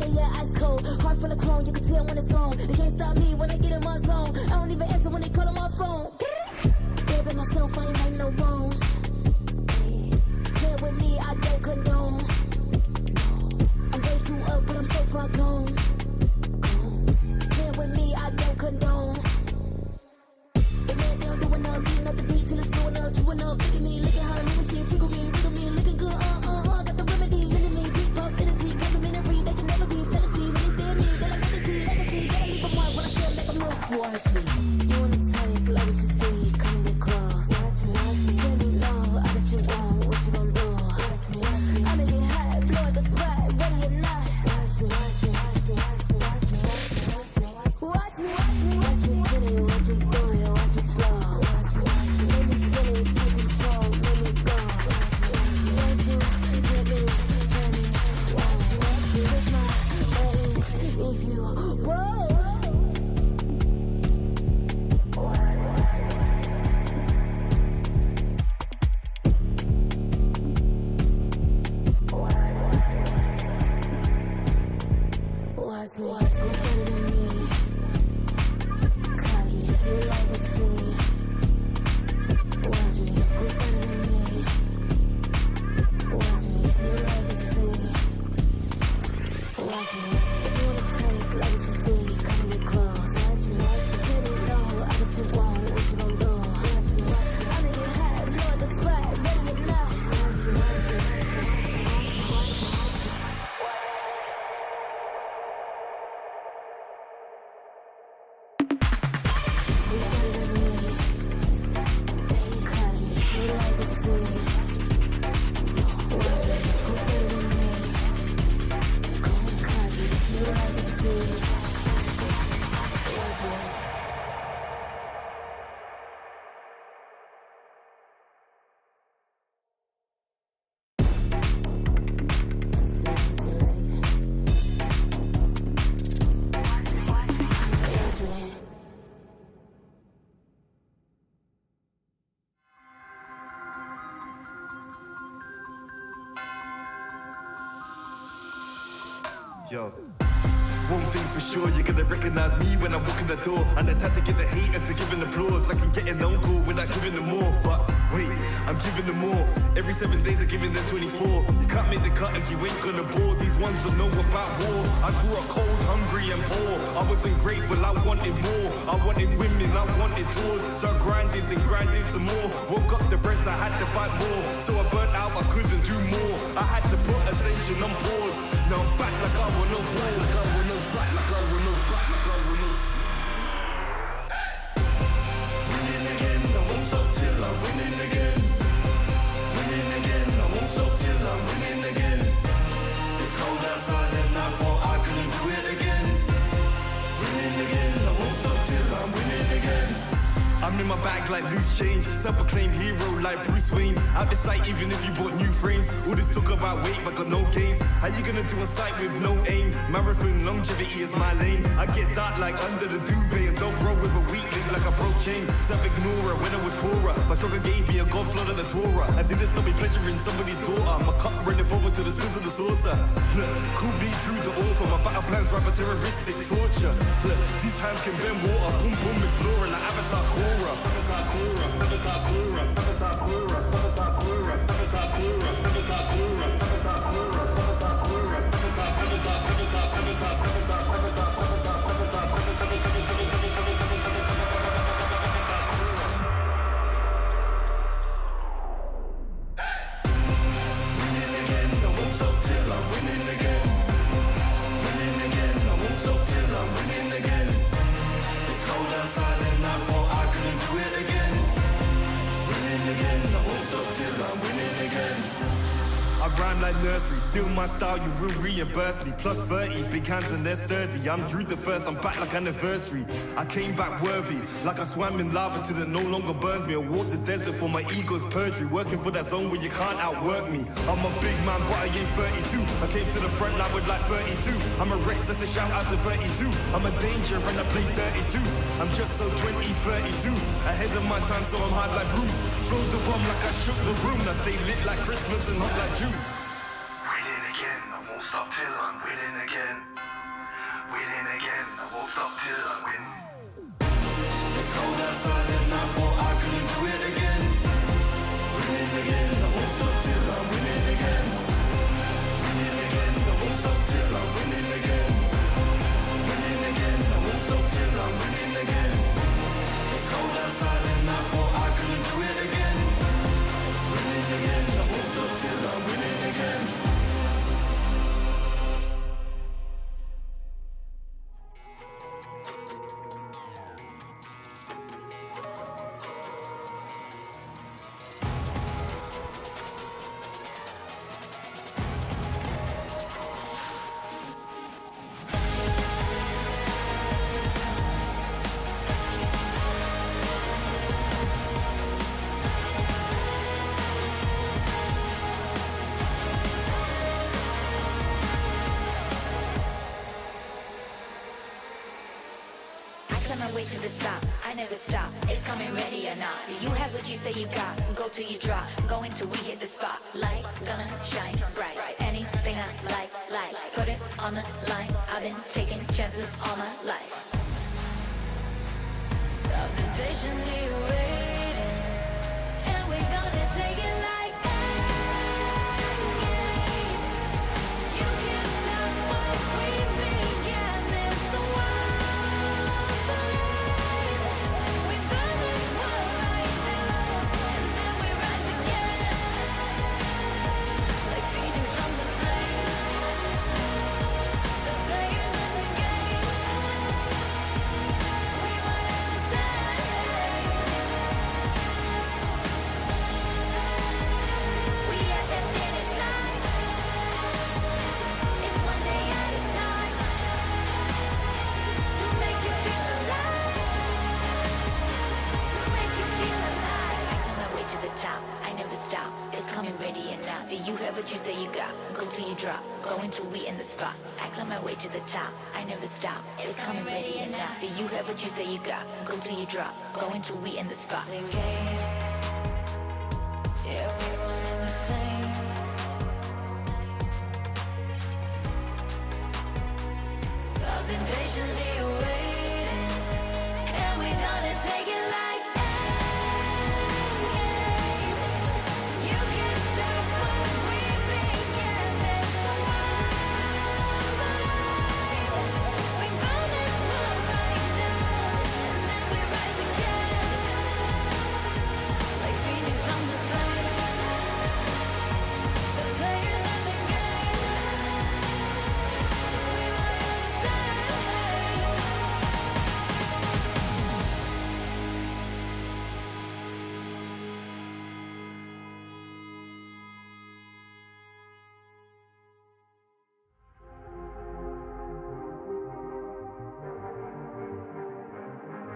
better yet, ice cold. Heart full of chrome, you can tell when it's on. They can't stop me when I get in my zone. I don't even answer when they call on my phone. Baby, myself, I ain't right no wrongs. Play with me, I don't condone. I'm way too up, but I'm so far gone. Play with me, I don't condone. The man down doing up, beating up the beat till it's blowing up, chewing up. Look at me, look at her, let me see, tickle me, wiggle me, looking good, got the remedy, enemy, deep pulse energy, complimentary, they can never be fantasy. When they stare at me, they like legacy, gotta leave them white when I feel like I'm look. Watch me, doing the taste, like what you see, coming across. Watch me, send me love, I guess you want, what you gon' do? Watch me, I'm in it hot, blow the sweat, ready or not. Watch me, watch me, watch me, watch me, watch me, watch me, watch me, watch me, watch me, get it, watch me do it, watch me slow. Watch me, let me feel it, take control, let me go. Watch me, tell me, watch me, with my buttons, if you whoa. Watch me, watch me, better than me. Cocky, you like a fool. Watch me, who's better than me? Watch me, you like a fool. Watch me, you wanna taste like what you see, coming close. Watch me, tell me no, I guess you want, what you gon' do? Watch me, I'm in your hat, blow the spot, ready or not. Watch me, watch me, watch me. Yo. One thing's for sure, you're gonna recognize me when I walk in the door. And the tactic to get the haters to give an applause. I can get an encore without giving them more. But wait, I'm giving them more. Every 7 days I'm giving them 24. You can't make the cut if you ain't gonna bore. These ones don't know about war. I grew up cold, hungry and poor. I wasn't grateful, I wanted more. I wanted women, I wanted tours. So I grinded and grinded some more. Woke up depressed, I had to fight more. So I burnt out, I couldn't do more. I had to put ascension on pause. Now I'm back like I want no war. Winning again, I won't stop till I'm winning again. Winning again, I won't stop till I'm winning again. It's cold outside and I thought I couldn't do it again. Winning again, I won't stop till I'm winning again. I'm in my bag like loose change, self-proclaimed hero like Bruce Wayne. Out the sight even if you bought new frames. All this talk about weight but got no gains. How you gonna do a sight with no aim? Marathon longevity is my lane. I get dark like under the duvet and don't roll with a weak link like a broke chain. Self-ignorer when I was poorer. My struggle gave me a God flood of the Torah. I didn't stop me pleasuring somebody's daughter. My cup running over to the spills of the saucer. Call me true to author. My battle plans rapper terroristic torture. These hands can bend water. Boom boom explorer like Avatar Korra. I rhyme like nursery, still my style, you will reimburse me. Plus 30, big hands and they're sturdy. I'm Drew the first, I'm back like anniversary. I came back worthy, like I swam in lava till it no longer burns me. I walked the desert for my ego's perjury, working for that zone where you can't outwork me. I'm a big man, but I ain't 32. I came to the front line with like 32. I'm a Rex, that's a shout out to 32. I'm a danger and I play 32. I'm just so 2032. Ahead of my time, so I'm hard like broom. Flows the bomb like I shook the room. I stay lit like Christmas and hot like June. Winning again, I won't stop till I'm winning again. climb my way to the top. I never stop. It's coming ready or not. Do you have what you say you got? Go till you drop. Going till we hit the spot. Light gonna shine bright. Anything I like. Put it on the line. I've been taking chances all my life. I've been patiently waiting, and we're gonna take it like game. You can't stop what we began. It's the wildfire. We burn this world right down, and then we rise again, like phoenix from the flame. The players in the game. We whatever say. We at the finish line. It's one day at a time. To make you feel alive. To make you feel alive. I climb my way to the top. I never stop. It's coming ready and now. Do you have what you say you got? Go till you drop. Going till we in the spot. I climb my way to the top. I never stop. It's coming ready and now. Do you have what you say you got? Go till you drop. Going till we in the spot. The game. Yeah, we one and the same. I've been patiently waiting, and we're gonna take it like game. You can't stop what we began. There's the wildfire. We burn this world right down, and then we rise again, like phoenix from the flame. The players in the game. We whatever say.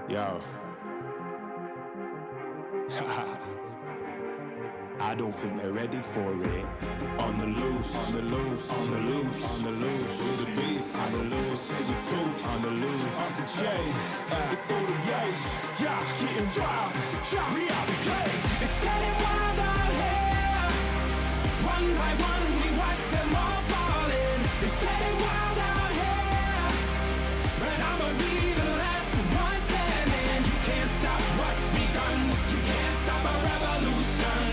Yo. I don't think they're ready for it. On the loose, on the loose, on the loose, on the loose. With the beast, on the loose, say the truth, on the loose. Off the chain, it's all the gauge. Yeah, getting wild, shot me out the cage. It's getting wild out here. One by one, we watch them all falling. It's getting wild out here. But I'ma be the last one standing. You can't stop what's begun. You can't stop a revolution.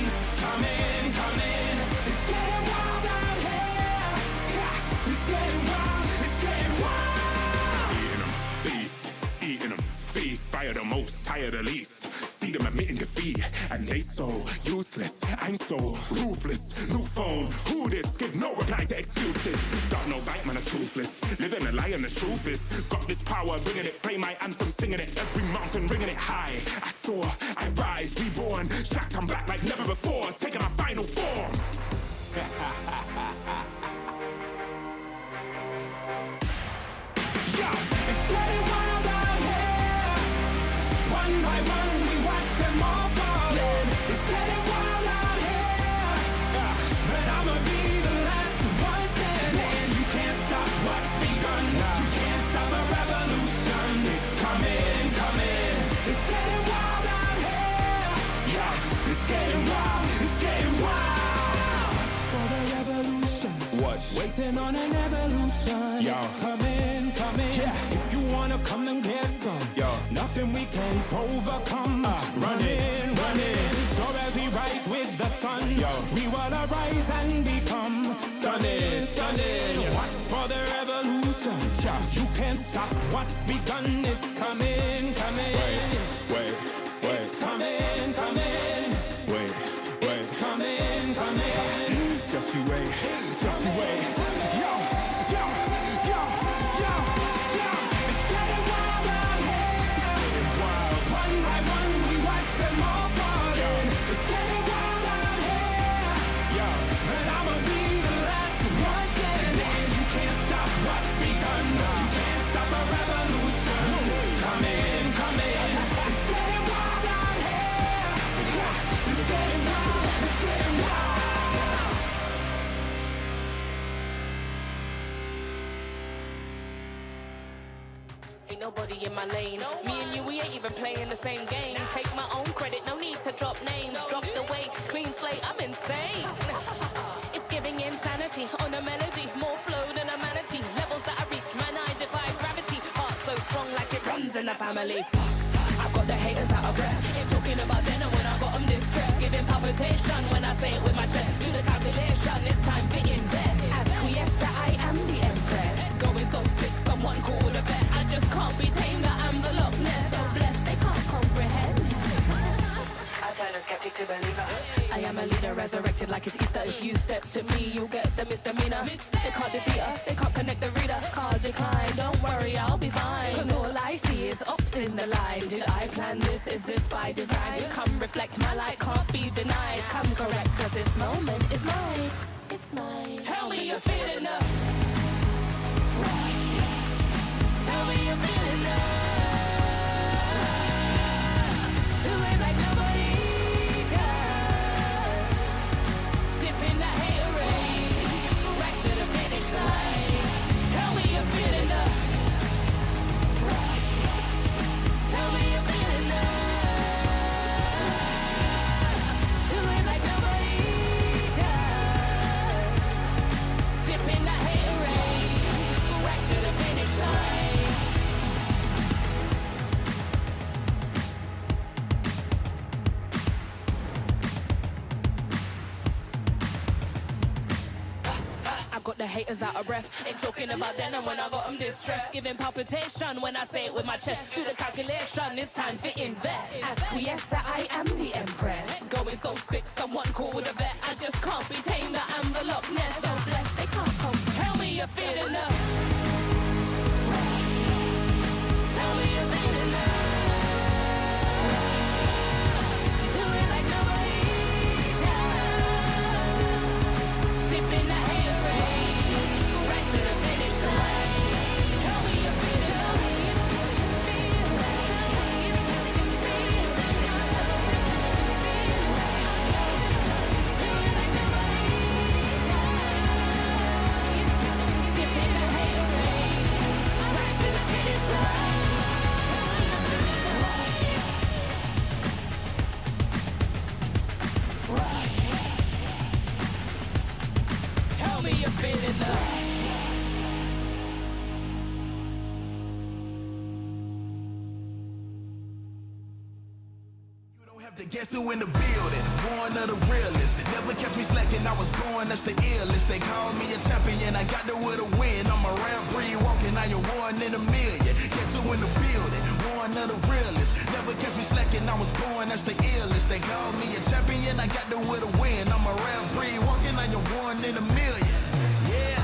Come in, come in. It's getting wild out here. Yeah, it's getting wild, it's getting wild. Eating them, beast, eating them, feast. Fire the most, tire the least. See them admitting defeat, and they so useless. I'm so ruthless. New phone, who this? Give no reply to excuses. Got no bite, man, I'm toothless. Living a lie and the truth is, got this power, bringing it. Play my anthem, singing it. Every mountain, ringing it high. I soar, I rise, reborn. Strapped, I'm back like never before. Taking my final form. Yo, it's getting wild out here. One by one, we watch them all falling. It's getting wild out here. But I'ma be the last one standing. You can't stop what's begun. You can't stop a revolution. It's coming, coming. It's getting wild out here. Yeah, it's getting wild. It's getting wild. For the revolution. What? Waiting on an evolution. Yo. It's coming, coming. Yeah. If you wanna come and get some, Yo. nothing we can't overcome. Running, running. Sure as we rise with the sun, Yo. we will arise and become stunning, stunning. Watch for the revolution. You can't stop what's begun. It's coming, coming. Wait. It's coming, coming. Wait. It's coming, coming. Just you wait. Just you wait. Yo, yo, yo, yo, yo. It's getting wild out here. One by one, we watch them all falling. It's getting wild out here. Yo. But I'ma be the last one standing. You can't stop what's begun. You can't stop a revolution. Come in. Ain't nobody in my lane. Me and you, we ain't even playing the same game. Take my own credit, no need to drop names. Drop the weight, clean slate, I'm insane. It's giving insanity on a melody. More flow than a manatee. Levels that I reach, man, I defy gravity. Heart so strong like it runs in the family. I've got the haters out of breath. Ain't talking about then and when I got them distressed. Giving palpitation when I say it with my chest. Do the calculation, it's time to invest. Acquiesce that I am the empress. Going so sick, someone call a vet. I just can't be tamed, that I'm the Loch Ness. So blessed, they can't comprehend. I turn a skeptic to believer. I am a leader, resurrected like it's Easter. If you step to me, you'll get the misdemeanor. They can't defeat her, they can't connect the reader. Can't decline, don't worry, I'll be fine. Cause all I see is ups in the line. Did I plan this? Is this by design? Come reflect, my light can't be denied. Come correct, cause this moment is mine. It's mine. Tell me you're feeling up. Tell me you're feeling up. Do it like nobody does. Sipping that haterade, right to the finish line. Tell me you're feeling up. Tell me you're feeling up. Do it like nobody does. Sipping that haterade, right to the finish line. I got the haters out of breath. Ain't talking about then and when I got them distressed. Giving palpitation when I say it with my chest. Do the calculation, it's time to invest. Acquiesce that I am the empress. Going so sick, someone call a vet. I just can't be tamed, that I'm the Loch Ness. So blessed, they can't come. Tell me you're feeling up. Tell me you're feeling up. Do it like nobody does. Sipping that haterade, right to the finish line. Tell me you're feeling up. Sipping that haterade, right to the finish line. Tell me you're feeling up. Guess who in the building? Born of the realest. Never catch me slacking, I was born, that's the illest. They call me a champion, I got there with a win. I'm a round breed walking, I am one in a million. Guess who in the building? Born of the realest. Never catch me slacking, I was born, that's the illest. They call me a champion, I got there with a win. I'm a round breed walking, I am one in a million. Yeah.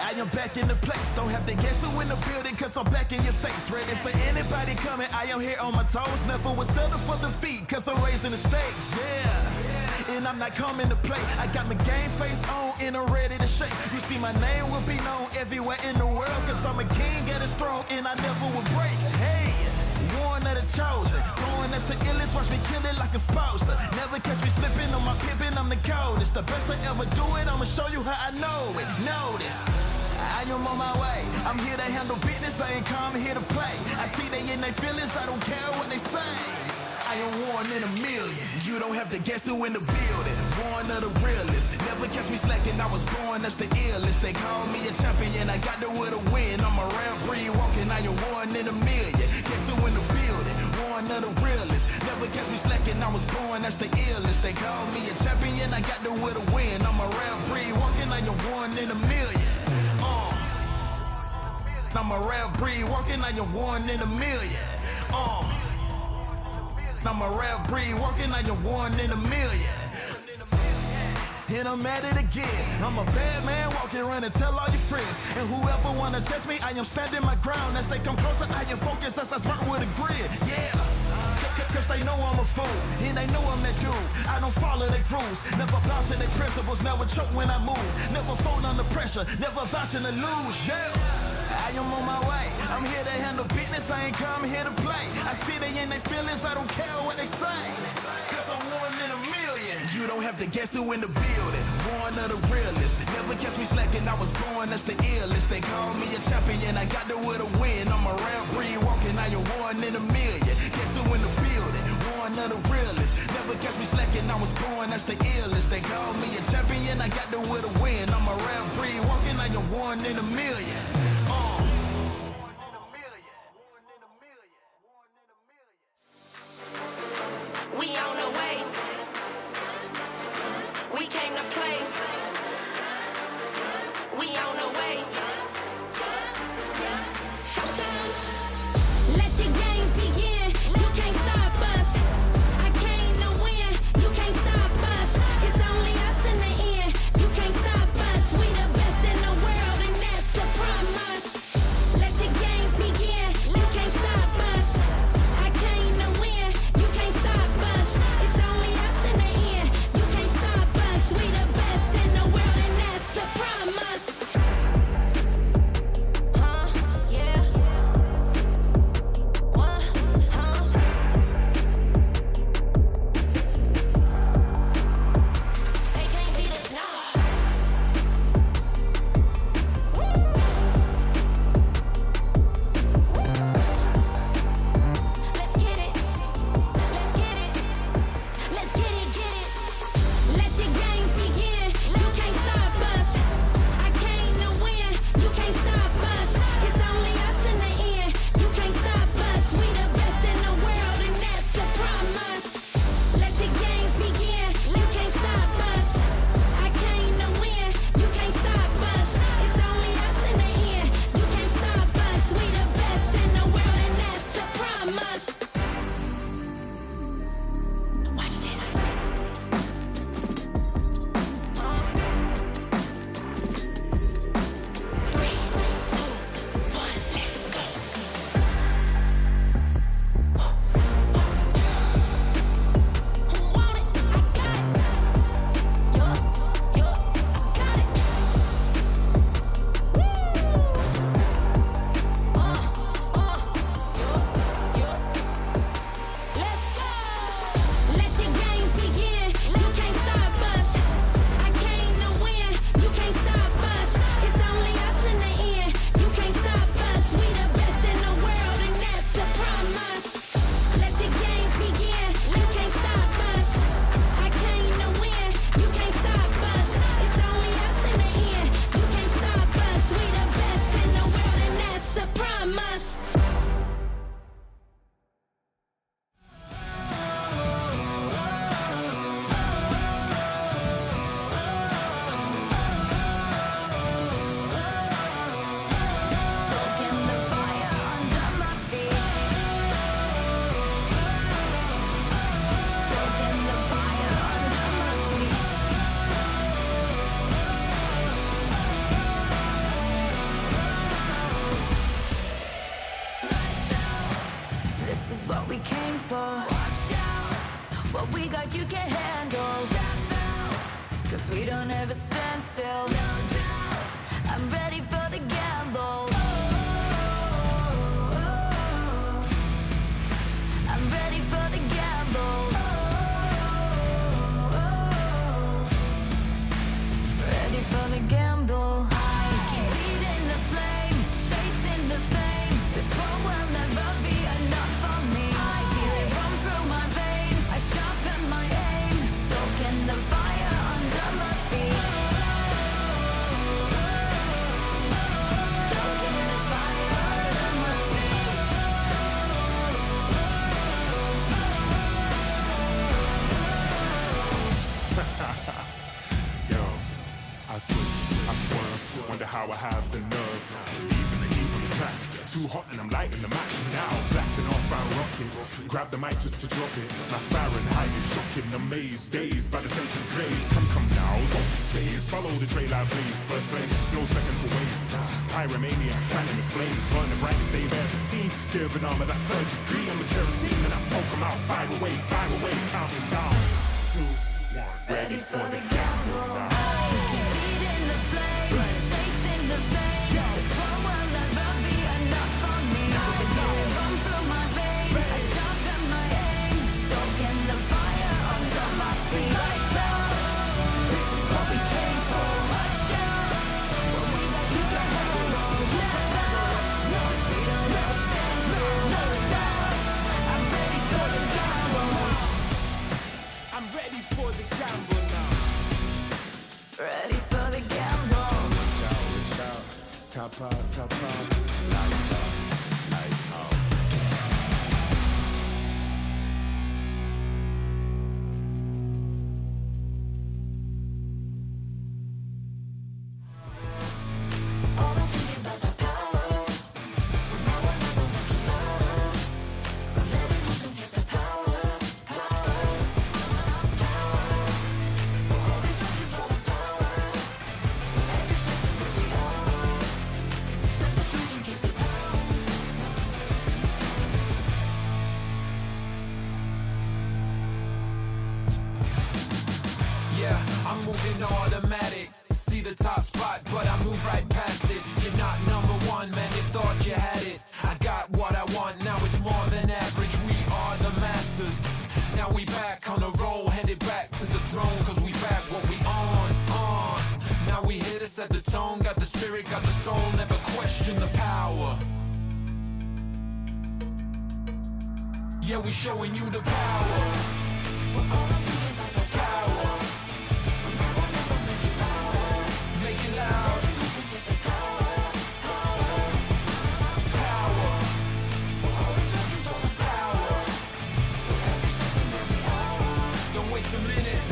I am back in the place, don't have to guess who in the building, cause I'm back in your face. Ready for anybody coming, I am here on my toes. Never was settled for defeat, cause I'm raising the stakes, yeah. And I'm not coming to play, I got my game face on and I'm ready to shake. You see my name will be known everywhere in the world, cause I'm a king at a throne and I never will break. Hey, one of the chosen, going that's the illest, watch me kill it like a supposed to. Never catch me slipping on my pippin', I'm the coldest. The best to ever do it, I'ma show you how I know it. Notice, I am on my way, I'm here to handle business, I ain't come here to play. I see they in their feelings, I don't care what they say. I am one in a million, you don't have to guess who in the building. Born of the realest, never catch me slacking, I was born, that's the illest. They call me a champion, I got there with a win. I'm a round breed walking, I am one in a million. Guess who in the building? Born of the realest, never catch me slacking, I was born, that's the illest. They call me a champion, I got there with a win. I'm a round breed walking, I am one in a million. I'm a rare breed walking, I am one in a million. I'm a rare breed walking, I am one in a million. And I'm at it again. I'm a bad man walking around and tell all your friends. And whoever wanna test me, I am standing my ground. As they come closer, I am focused as I sprint with a grid. Yeah. Cause they know I'm a fool, and they know I'm that dude. I don't follow their rules, never bow to their principles, never choke when I move, never fold under pressure, never vouching to lose, yeah. I am on my way, I'm here to handle business, I ain't come here to play. I see they in their feelings, I don't care what they say. Cause I'm one in a million. You don't have to guess who in the building. Born of the realest, never catch me slacking, I was born, that's the illest. They call me a champion, I got there with a win. I'm a round I am one in a million. Guess who in the building? One of the realest. Never catch me slacking, I was born, that's the illest. They call me a champion, I got to with a win. I'm a round three, walking, I am one in a million. We on the way. We came to play. We on the way. Showdown. Let the games begin. You can't stop us. I came to win. You can't stop us. It's only us in the end. You can't stop us. We the best in the world, and that's a promise. Let the games begin. You can't stop us. I came to win. You can't stop us. It's only us in the end. You can't stop us. We the best in the world, and that's a promise. Yeah. What? They can't beat us now. Let's get it. Let's get it. Let's get it, get it. Let the games begin. You can't stop us. I came to win. You can't stop us. It's only us in the end. You can't stop us. We the best in the world, and that's a promise. Let the games begin. You can't stop us. I came to win. You can't stop us. It's only us in the end. You can't stop us. We the best in the world, and that's a promise. Watch this. 3, 2, 1, let's go. Who want it? I got it. Yo, I got it. Let's go. Let the games begin. You can't stop us. I came to win. You can't stop us. It's only us in the end. You can't stop us. We the best in the world, and that's a promise. Let the games begin. You can't stop us. I came to win. You can't stop us. It's only us in the end. You can't stop us. We the best in the world, and that's a promise. Soaking the fire under my feet. Soaking the fire under my feet. This is what we came for. Watch out. What we got you can't handle. Step out. 'Cause we don't ever stand still. No doubt. I'm ready for the gamble. I'm ready for the gamble. Ready for the gamble. I keep feeding the flame, chasing the fame. This war will never be enough for me. I feel it run through my veins. I sharpen my aim, soaking the fire under my feet. Soaking the fire under my feet. Yo, I switch, I swerve, wonder how I have the nerve. Leaving the heat on the track, too hot and I'm lighting the match now. Blasting off our rocket, grab the mic just to drop it. My Fahrenheit is shocking, amazed, dazed by the centigrade. Come now, don't be phased, follow the trail I blaze. First place, no second to waste. Pyromania, fanning the flames, burn the brightest they've ever seen. Give an arm of that third degree, I'm the kerosene and I smoke them out. Fire away, counting down. 2, 1, ready for the gamble. Keep feeding the flame, chasing the fame. This war will never be enough for me. I feel it run through my veins. I sharpen my aim, soaking the fire under my feet. Lights out. This is what we came for. Watch out. What we got you can handle. Step out. We don't ever stand still. moving automatic. See the top spot, but I move right past it. You're not number one, man, you thought you had it. I got what I want, now it's more than average. We are the masters. Now we back on the roll, headed back to the throne, cause we back what we on. Now we here to set the tone, got the spirit, got the soul, never question the power. Yeah, we showing you the power. Power. Make it loud. Power. Power. Don't waste a minute.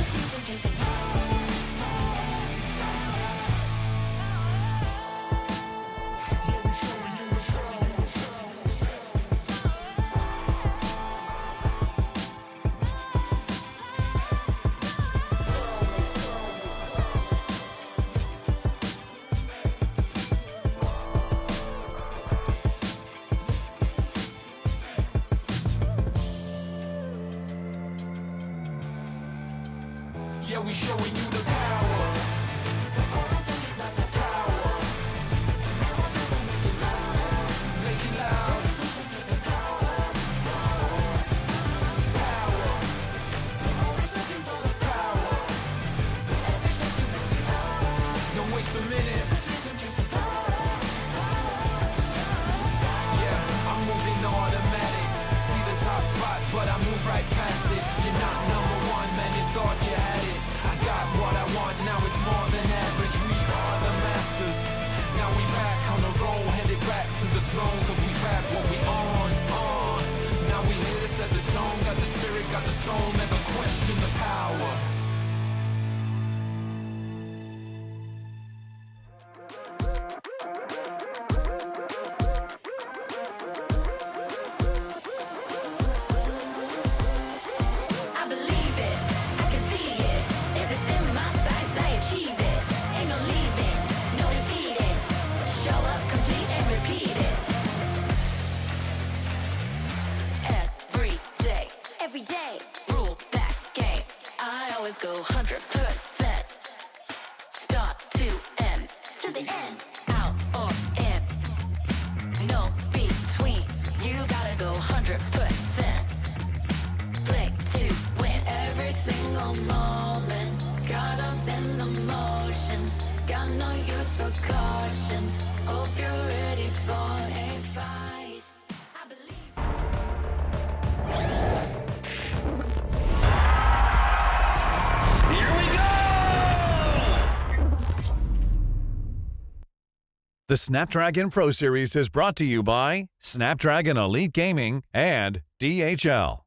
Yeah, we showing you the power. Power. Make it loud. Power. Power. Don't waste a minute. Yeah, I'm moving automatic. See the top spot, but I move right past it. You're not number one, man, you thought you had it. I got what I want, now it's more than average. We are the masters. Now we back on the roll, headed back to the throne, cause we back what we on. Now we here to set the tone, got the spirit, got the soul, never question the power. I believe it, I can see it. If it's in my sights, I achieve it. Ain't no leaving, no defeating. Show up, complete and repeat it. Every day, rule that game. I always go 100%. Start to end, to the end, out or in. No between, you gotta go 100%. Blink to win every single moment. Caught up in the motion. Got no use for caution. Hope you're ready for a fight. The Snapdragon Pro Series is brought to you by Snapdragon Elite Gaming and DHL.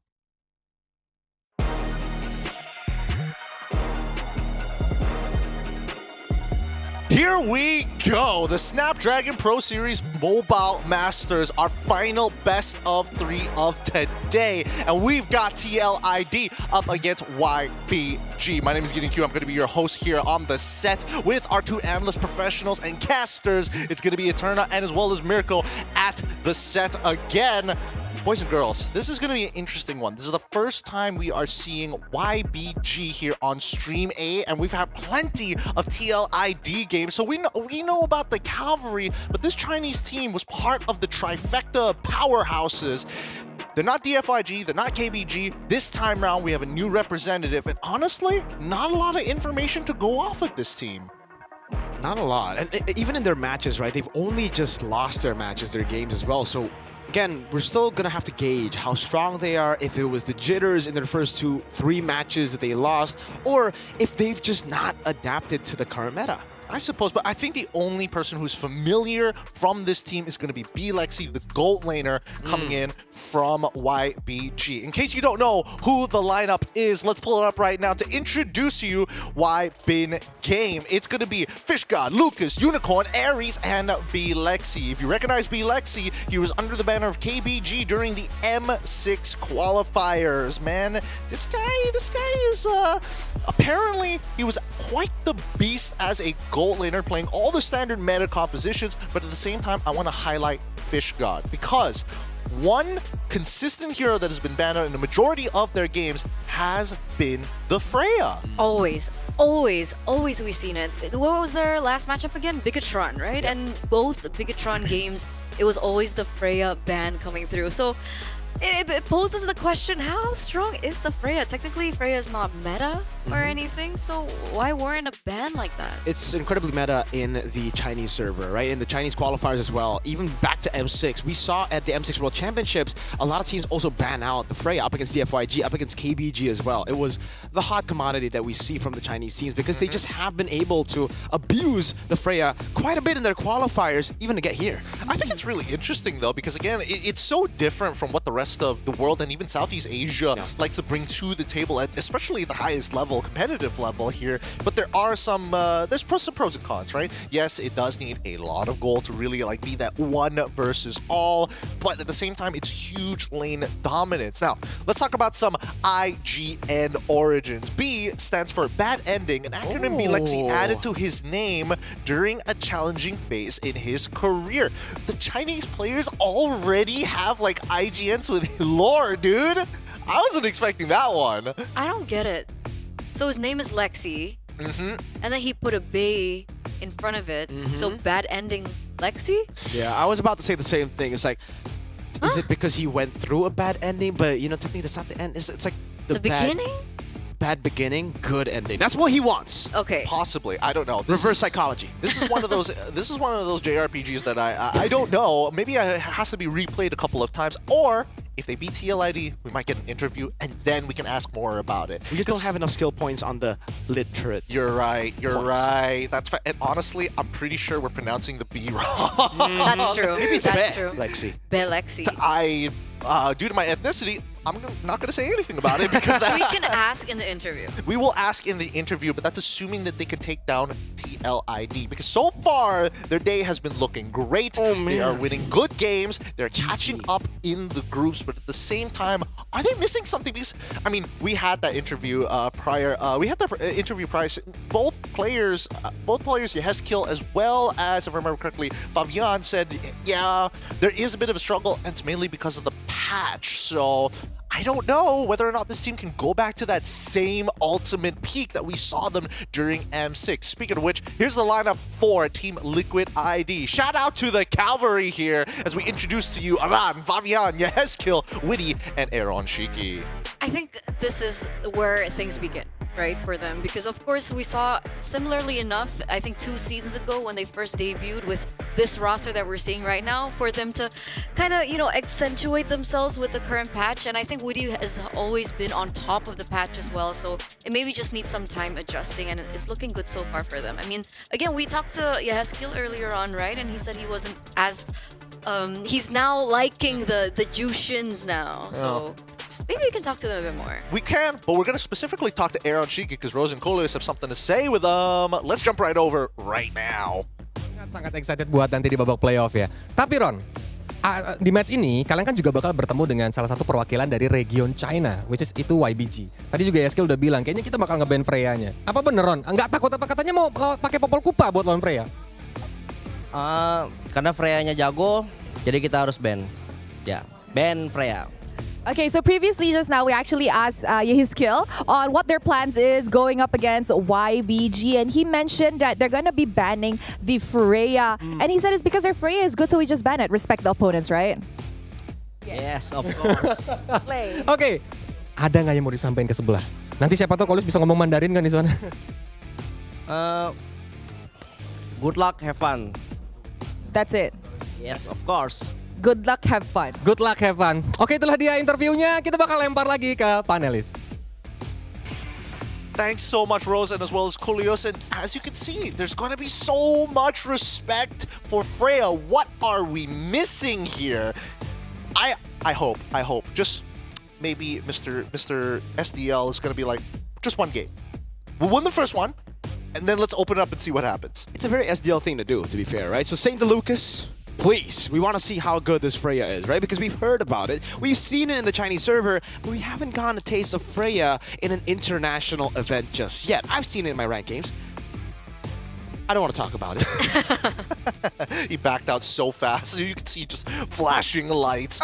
Here we go, the Snapdragon Pro Series Mobile Masters, our final best of 3 of today. And we've got TLID up against YBG. My name is Gideon Q. I'm going to be your host here on the set with our two analyst professionals and casters. It's going to be Eterna and as well as Mirko at the set again. Boys and girls, this is going to be an interesting one. This is the first time we are seeing YBG here on Stream A, and we've had plenty of TLID games, so we know about the cavalry, but this Chinese team was part of the trifecta of powerhouses. They're not DFIG, they're not KBG. This time around, we have a new representative, and honestly, not a lot of information to go off with this team. Not a lot. And even in their matches, right, they've only just lost their matches, their games as well, so again, we're still going to have to gauge how strong they are, if it was the jitters in their first 2-3 matches that they lost, or if they've just not adapted to the current meta. I suppose, but I think the only person who's familiar from this team is going to be B-Lexi, the gold laner, coming in from YBG. In case you don't know who the lineup is, let's pull it up right now to introduce you YBin Game. It's going to be Fish God, Lucas, Unicorn, Ares, and B-Lexi. If you recognize B-Lexi, he was under the banner of KBG during the M6 qualifiers. Man, this guy is apparently he was quite the beast as a gold laner playing all the standard meta compositions, but at the same time, I want to highlight Fish God because one consistent hero that has been banned out in the majority of their games has been the Freya. Always we've seen it. What was their last matchup again? Bigatron, right? Yeah. And both Bigatron games, it was always the Freya ban coming through. So it poses the question, how strong is the Freya? Technically, Freya is not meta or anything, so why warrant a ban like that? It's incredibly meta in the Chinese server, right? In the Chinese qualifiers as well. Even back to M6, we saw at the M6 World Championships, a lot of teams also ban out the Freya up against DFYG, up against KBG as well. It was the hot commodity that we see from the Chinese teams because they just have been able to abuse the Freya quite a bit in their qualifiers, even to get here. I think it's really interesting though, because again, it's so different from what the rest of the world and even Southeast Asia likes to bring to the table, at especially the highest level, competitive level here. But there are some some pros and cons, right? Yes, it does need a lot of gold to really like be that one versus all, but at the same time, it's huge lane dominance. Now, let's talk about some IGN origins. B stands for bad ending, an acronym Lexi added to his name during a challenging phase in his career. The Chinese players already have like IGNs with lore, dude. I wasn't expecting that one. I don't get it. So his name is Lexi, and then he put a Bay in front of it. So bad ending Lexi? Yeah, I was about to say the same thing. It's like, is it because he went through a bad ending? But you know, technically that's not the end. It's like the beginning? Bad beginning, good ending. That's what he wants. Okay. Possibly. I don't know. Reverse psychology. This is one of those. This is one of those JRPGs that I don't know. Maybe it has to be replayed a couple of times, or if they beat TLID, we might get an interview, and then we can ask more about it. We just don't have enough skill points on the lid turret. You're right. You're right. That's and honestly, I'm pretty sure we're pronouncing the B wrong. That's true. Maybe it's That's Be true. Lexi. Be Lexi. Due to my ethnicity, I'm not going to say anything about it because we can ask in the interview. We will ask in the interview, but that's assuming that they can take down TLID because so far their day has been looking great. They are winning good games. They're catching up in the groups, but at the same time, are they missing something? Because I mean, we had that interview prior. We had that interview prior. Both players, Yeheskill as well as, if I remember correctly, Fabian said, yeah, there is a bit of a struggle, and it's mainly because of the patch. So I don't know whether or not this team can go back to that same ultimate peak that we saw them during M6. Speaking of which, here's the lineup for Team Liquid ID. Shout out to the Cavalry here as we introduce to you Aran, Fabian, Yeheskill, Witty, and Aaron Shiki. I think this is where things begin, right, for them. Because of course we saw similarly enough, I think 2 seasons ago when they first debuted with this roster that we're seeing right now, for them to kind of, you know, accentuate themselves with the current patch. And I think Witty has always been on top of the patch as well. So it maybe just needs some time adjusting, and it's looking good so far for them. I mean, again, we talked to Yeheskill earlier on, right? And he said he wasn't as, he's now liking the Jushins now. So maybe we can talk to them a bit more. We can, but we're going to specifically talk to Aaron Shiki because Rose and Coleus have something to say with them. Let's jump right over right now. Sangat excited buat nanti di babak playoff ya. Tapi Ron, di match ini kalian kan juga bakal bertemu dengan salah satu perwakilan dari region China, which is itu YBG. Tadi juga Yeskill udah bilang, kayaknya kita bakal nge-ban Freya-nya. Apa bener Ron? Enggak takut apa katanya mau pakai popol kupa buat lawan Freya? Karena Freya-nya jago, jadi kita harus ban. Ya, ban Freya. Okay, so previously just now we actually asked Yeheskill on what their plans is going up against YBG, and he mentioned that they're gonna be banning the Freya, and he said it's because their Freya is good, so we just ban it. Respect the opponents, right? Yes, of course. Oke, ada nggak yang mau disampaikan ke sebelah? Nanti siapa tahu Coleus bisa ngomong Mandarin kan di sana. Good luck, have fun. That's it. Yes, of course. Good luck, have fun. Good luck, have fun. Oke, itulah dia interviewnya. Kita bakal lempar lagi ke panelis. Thanks so much, Rose, and as well as Coleus. And as you can see, there's going to be so much respect for Freya. What are we missing here? I hope. Just maybe Mr. SDL is going to be like, just one game. We'll win the first one, and then let's open it up and see what happens. It's a very SDL thing to do, to be fair, right? So St. Lucas, please, we want to see how good this Freya is, right? Because we've heard about it, we've seen it in the Chinese server, but we haven't gotten a taste of Freya in an international event just yet. I've seen it in my ranked games. I don't want to talk about it. He backed out so fast. You can see just flashing lights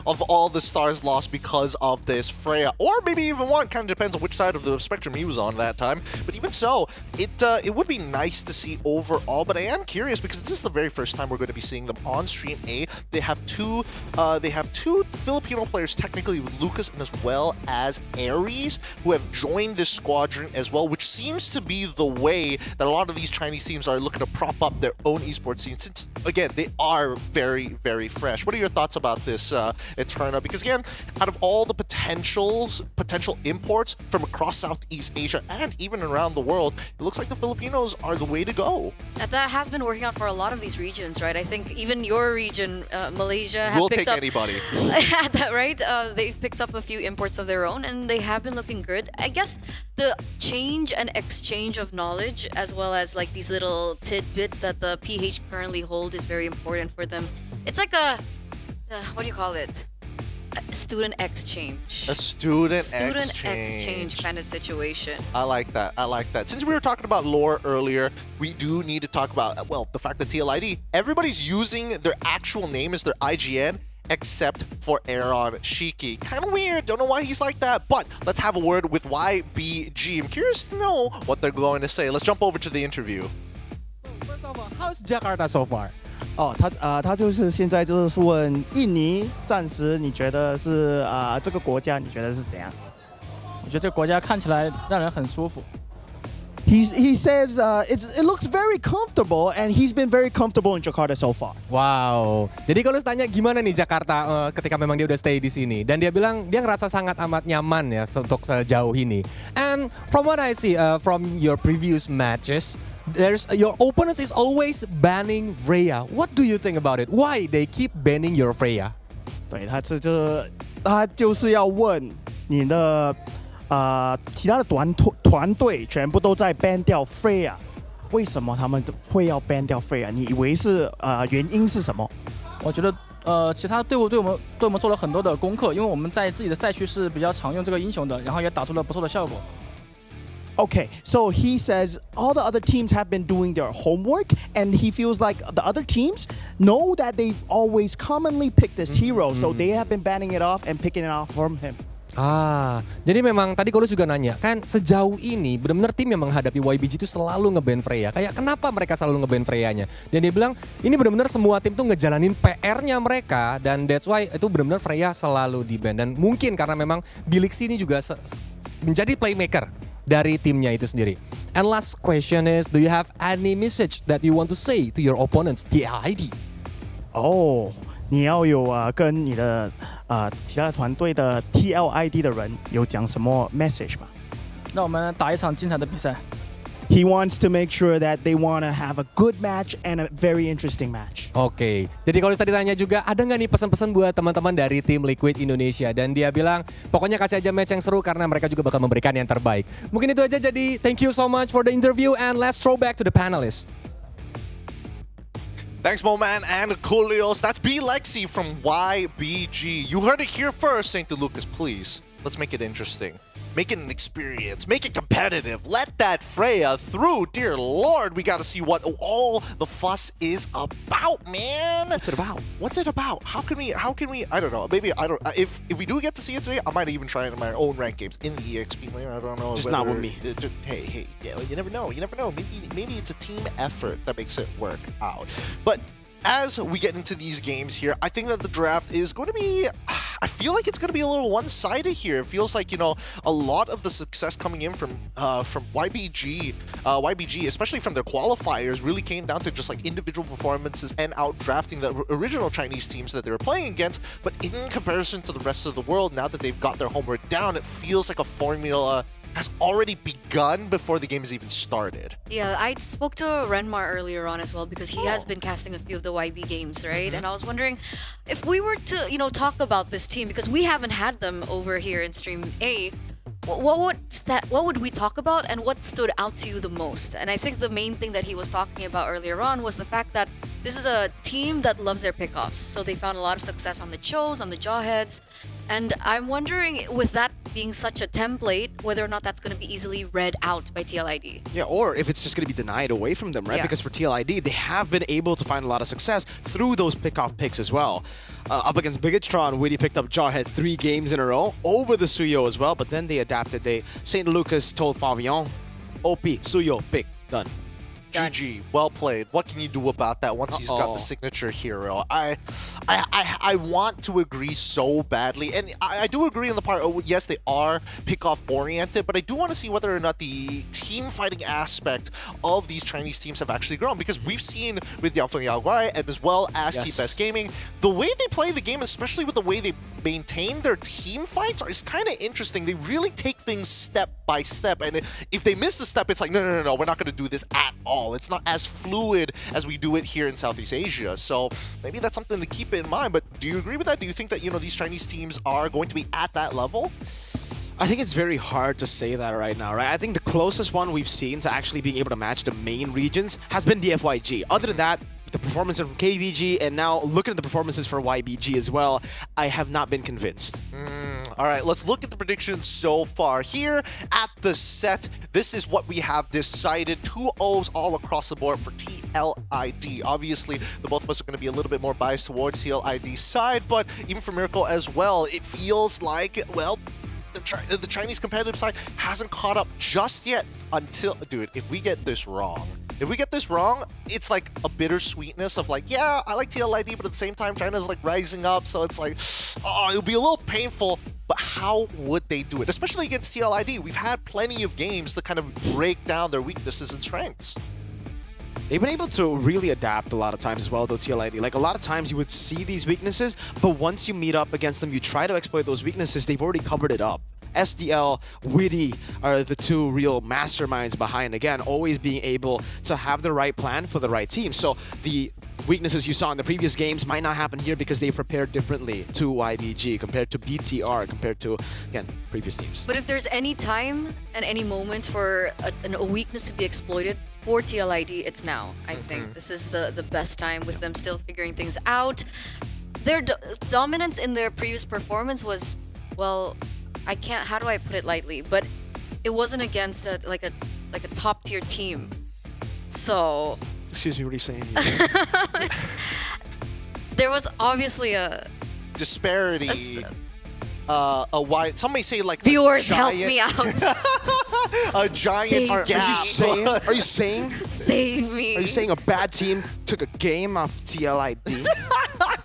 of all the stars lost because of this Freya. Or maybe even one. Kind of depends on which side of the spectrum he was on that time. But even so, it would be nice to see overall. But I am curious because this is the very first time we're going to be seeing them on Stream A. They have two Filipino players, technically with Lucas and as well as Aries, who have joined this squadron as well, which seems to be the way that a lot of these Chinese teams are looking to prop up their own esports scene, since again they are very, very fresh. What are your thoughts about this, Eterna? Because again, out of all the potential imports from across Southeast Asia and even around the world, it looks like the Filipinos are the way to go. That has been working out for a lot of these regions, right? I think even your region, Malaysia, have we'll picked take up anybody. right? They've picked up a few imports of their own, and they have been looking good. I guess the change and exchange of knowledge, as well as like these little tidbits that the PH currently hold, is very important for them. It's like a what do you call it? A student exchange. A student exchange kind of situation. I like that. I like that. Since we were talking about lore earlier, we do need to talk about, well, the fact that TLID, everybody's using their actual name as their IGN, except for Aaron Shiki. Kind of weird. Don't know why he's like that. But let's have a word with YBG. I'm curious to know what they're going to say. Let's jump over to the interview. So first of all, how's Jakarta so far? 他就是现在就是问印尼，暂时你觉得是这个国家你觉得是怎样？我觉得这个国家看起来让人很舒服。He says it looks very comfortable and he's been very comfortable in Jakarta so far. Wow. Jadi kalau tanya gimana nih Jakarta ketika memang dia udah stay di sini, dan dia bilang dia ngerasa sangat amat nyaman ya untuk sejauh ini. And from what I see from your previous matches, your opponent is always banning Freya. What do you think about it? Why they keep banning your Freya? 对，他就是要问你的其他的团队全部都在 ban 掉 Freya， 为什么他们会要 ban 掉 Freya？ 你以为是原因是什么？我觉得其他队伍对我们做了很多的功课，因为我们在自己的赛区是比较常用这个英雄的，然后也打出了不错的效果。Okay, so he says all the other teams have been doing their homework, and he feels like the other teams know that they've always commonly picked this hero, so they have been banning it off and picking it off from him. Jadi memang tadi Kolus juga nanya, kan sejauh ini benar-benar tim yang menghadapi YBG itu selalu nge-ban Freya. Kayak kenapa mereka selalu nge-ban Freya-nya? Dan dia bilang ini benar-benar semua tim tuh ngejalanin PR-nya mereka, dan that's why itu benar-benar Freya selalu di-ban. Dan mungkin karena memang Bilix ini juga menjadi playmaker dari timnya itu sendiri. And last question is, do you have any message that you want to say to your opponents, TLID? 你要有跟你的其他团队的 TLID 的人有讲什么 message 吗？让我们打一场精彩的比赛。He wants to make sure that they want to have a good match and a very interesting match. Oke, jadi kalau tadi tanya juga ada nggak nih pesan-pesan buat teman-teman dari tim Liquid Indonesia, dan dia bilang pokoknya kasih aja match yang seru karena mereka juga bakal memberikan yang terbaik. Mungkin itu aja, jadi thank you so much for the interview and let's throw back to the panelists. Thanks, Moman and Coolios. That's B Lexi from YBG. You heard it here first, St. Lucas. Please, let's make it interesting. Make it an experience. Make it competitive. Let that Freya through. Dear Lord, we got to see what all the fuss is about, man. What's it about? What's it about? How can we? I don't know. Maybe I don't. If we do get to see it today, I might even try it in my own ranked games in the EXP lane. I don't know. Just not with me. Hey, yeah, you never know. You never know. Maybe it's a team effort that makes it work out. But as we get into these games here, I think that the draft is going to be, I feel like it's going to be a little one-sided here. It feels like, a lot of the success coming in from YBG, especially from their qualifiers, really came down to just like individual performances and out-drafting the original Chinese teams that they were playing against. But in comparison to the rest of the world, now that they've got their homework down, it feels like a formula has already begun before the game has even started. Yeah, I spoke to Renmar earlier on as well because he has been casting a few of the YB games, right? And I was wondering if we were to, talk about this team, because we haven't had them over here in Stream A, what would we talk about and what stood out to you the most? And I think the main thing that he was talking about earlier on was the fact that this is a team that loves their pickoffs. So they found a lot of success on the Chos, on the Jawheads. And I'm wondering, with that being such a template, whether or not that's going to be easily read out by TLID. Yeah, or if it's just going to be denied away from them, right? Yeah. Because for TLID, they have been able to find a lot of success through those pick-off picks as well. Up against Bigatron, Witty picked up Jarhead 3 games in a row over the Suyo as well, but then they adapted. St. Lucas told Favion, OP, Suyo, pick, done. GG, well played. What can you do about that once he's got the signature hero? I want to agree so badly, and I do agree on the part, yes, they are pick-off oriented, but I do want to see whether or not the team fighting aspect of these Chinese teams have actually grown, because we've seen with Yao Feng Yao Guai and as well as Keep Best Gaming, the way they play the game, especially with the way they maintain their team fights, is kind of interesting. They really take things step by step, and if they miss a step, it's like, no, we're not going to do this at all. It's not as fluid as we do it here in Southeast Asia. So maybe that's something to keep in mind. But do you agree with that? Do you think that, these Chinese teams are going to be at that level? I think it's very hard to say that right now, right? I think the closest one we've seen to actually being able to match the main regions has been the FYG. Other than that, the performances from KVG and now looking at the performances for YBG as well, I have not been convinced. All right, let's look at the predictions so far. Here at the set, this is what we have decided. 2 O's all across the board for TLID. Obviously, the both of us are going to be a little bit more biased towards TLID's side, but even for Miracle as well, it feels like, well, the Chinese competitive side hasn't caught up just yet until, dude, if we get this wrong, it's like a bittersweetness of like, yeah, I like TLID, but at the same time, China's like rising up, so it's like, oh, it'll be a little painful, but how would they do it? Especially against TLID. We've had plenty of games to kind of break down their weaknesses and strengths. They've been able to really adapt a lot of times as well, though, TLID. Like, a lot of times you would see these weaknesses, but once you meet up against them, you try to exploit those weaknesses, they've already covered it up. SDL, Witty are the 2 real masterminds behind, again, always being able to have the right plan for the right team. So the weaknesses you saw in the previous games might not happen here because they prepared differently to YBG compared to BTR, compared to, again, previous teams. But if there's any time and any moment for a weakness to be exploited for TLID, it's now. I think this is the best time with them still figuring things out. Their dominance in their previous performance was, well, how do I put it lightly? But it wasn't against a top tier team. So. Excuse me, what are you saying? There was obviously a disparity. Some may say like viewers help me out. A giant gap. Are you saying? Save me. Are you saying a bad team took a game off TLID?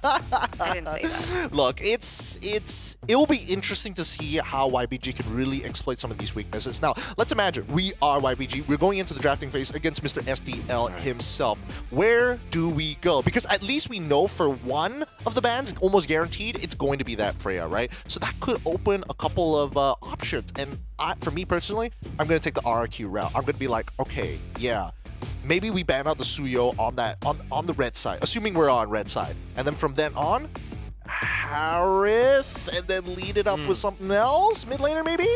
I didn't say that. Look, it'll be interesting to see how YBG can really exploit some of these weaknesses. Now, let's imagine we are YBG. We're going into the drafting phase against Mr. SDL himself. Where do we go? Because at least we know for one of the bands, almost guaranteed, it's going to be that Freya, right? So that could open a couple of options. And for me personally, I'm going to take the RRQ route. I'm going to be like, okay, yeah. Maybe we ban out the Suyo on the red side, assuming we're on red side. And then from then on, Harith, and then lead it up with something else? Mid laner maybe?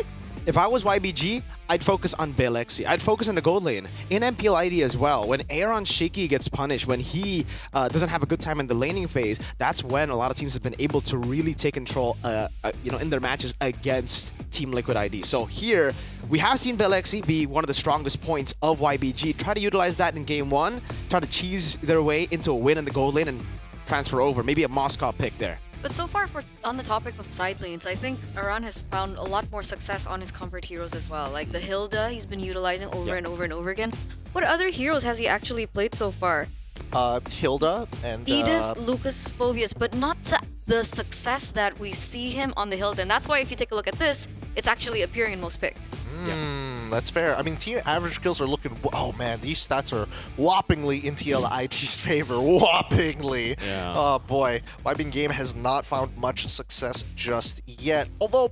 If I was YBG, I'd focus on Belexi. I'd focus on the gold lane. In MPLID as well, when Aaron Shaky gets punished, when he doesn't have a good time in the laning phase, that's when a lot of teams have been able to really take control in their matches against Team Liquid ID. So here, we have seen Belexi be one of the strongest points of YBG. Try to utilize that in game 1, try to cheese their way into a win in the gold lane and transfer over. Maybe a Moscow pick there. But so far, on the topic of side lanes, I think Aran has found a lot more success on his comfort heroes as well. Like the Hilda, he's been utilizing over and over and over again. What other heroes has he actually played so far? Hilda and Edith, Lucas, Phoveus, but not to the success that we see him on the Hilda. And that's why if you take a look at this, it's actually appearing in most picked. That's fair. I mean, team average kills are looking... Oh, man, these stats are whoppingly in TLID's favor. Whoppingly. Yeah. Oh, boy. Wybin Game has not found much success just yet. Although,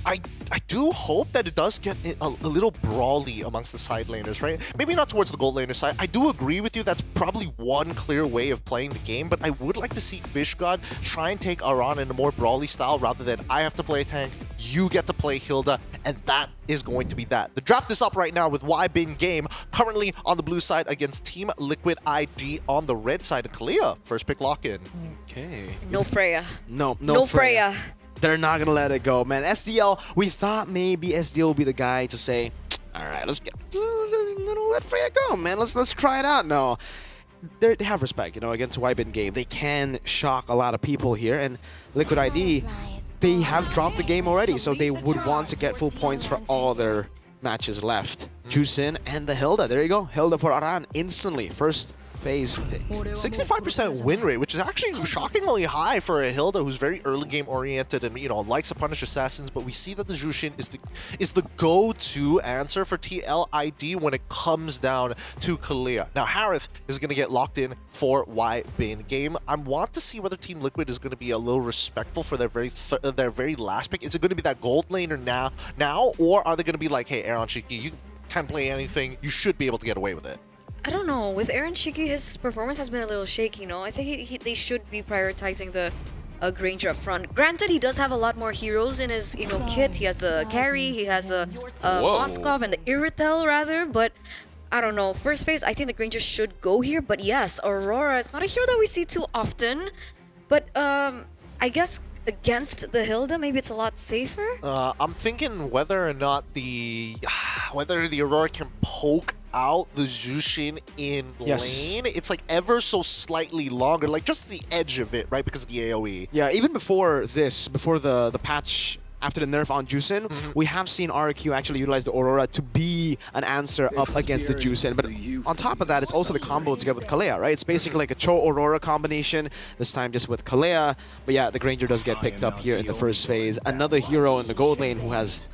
I do hope that it does get a little brawly amongst the side laners, right? Maybe not towards the gold laner side. I do agree with you. That's probably one clear way of playing the game, but I would like to see Fish God try and take Aran in a more brawly style rather than I have to play a tank, you get to play Hilda, and that is going to be that. The draft is up right now with Wybin Game currently on the blue side against Team Liquid ID on the red side. Kalia, first pick lock-in. Okay. No Freya. No Freya. They're not going to let it go, man. SDL, we thought maybe SDL will be the guy to say, all right, let's let Freya go, man. Let's try it out. No. They have respect, you know, against Wybin Game. They can shock a lot of people here, and Liquid ID, they have dropped the game already, so they would want to get full points for all their matches left. Juicin and the Hilda. There you go. Hilda for Aran instantly. First phase pick. 65% win rate, which is actually shockingly high for a Hilda who's very early game oriented and, you know, likes to punish assassins. But we see that the Jushin is the go-to answer for TLID when it comes down to Kalia. Now Harith is going to get locked in for Wybin Game. I want to see whether Team Liquid is going to be a little respectful for their very last pick. Is it going to be that gold laner now, or are they going to be like, hey, Aaron Shiki, you can't play anything, you should be able to get away with it? I don't know. With Aaron Shiki, his performance has been a little shaky, you know? I think they should be prioritizing the Granger up front. Granted, he does have a lot more heroes in his, kit. He has the carry, he has the Moskov and the Iritel, rather, but I don't know. First phase, I think the Granger should go here, but yes, Aurora is not a hero that we see too often, but I guess against the Hilda, maybe it's a lot safer? I'm thinking whether or not whether the Aurora can poke out the Jushin in lane. It's like ever so slightly longer, like just the edge of it, right? Because of the AoE. Yeah, even before the patch after the nerf on Juicin, we have seen RRQ actually utilize the Aurora to be an answer up against the Juicin. But on top of that, it's also the combo together with Kalea, right? It's basically like a Cho-Aurora combination, this time just with Kalea. But yeah, the Granger does get picked up here in the first phase. Another hero in the gold lane who has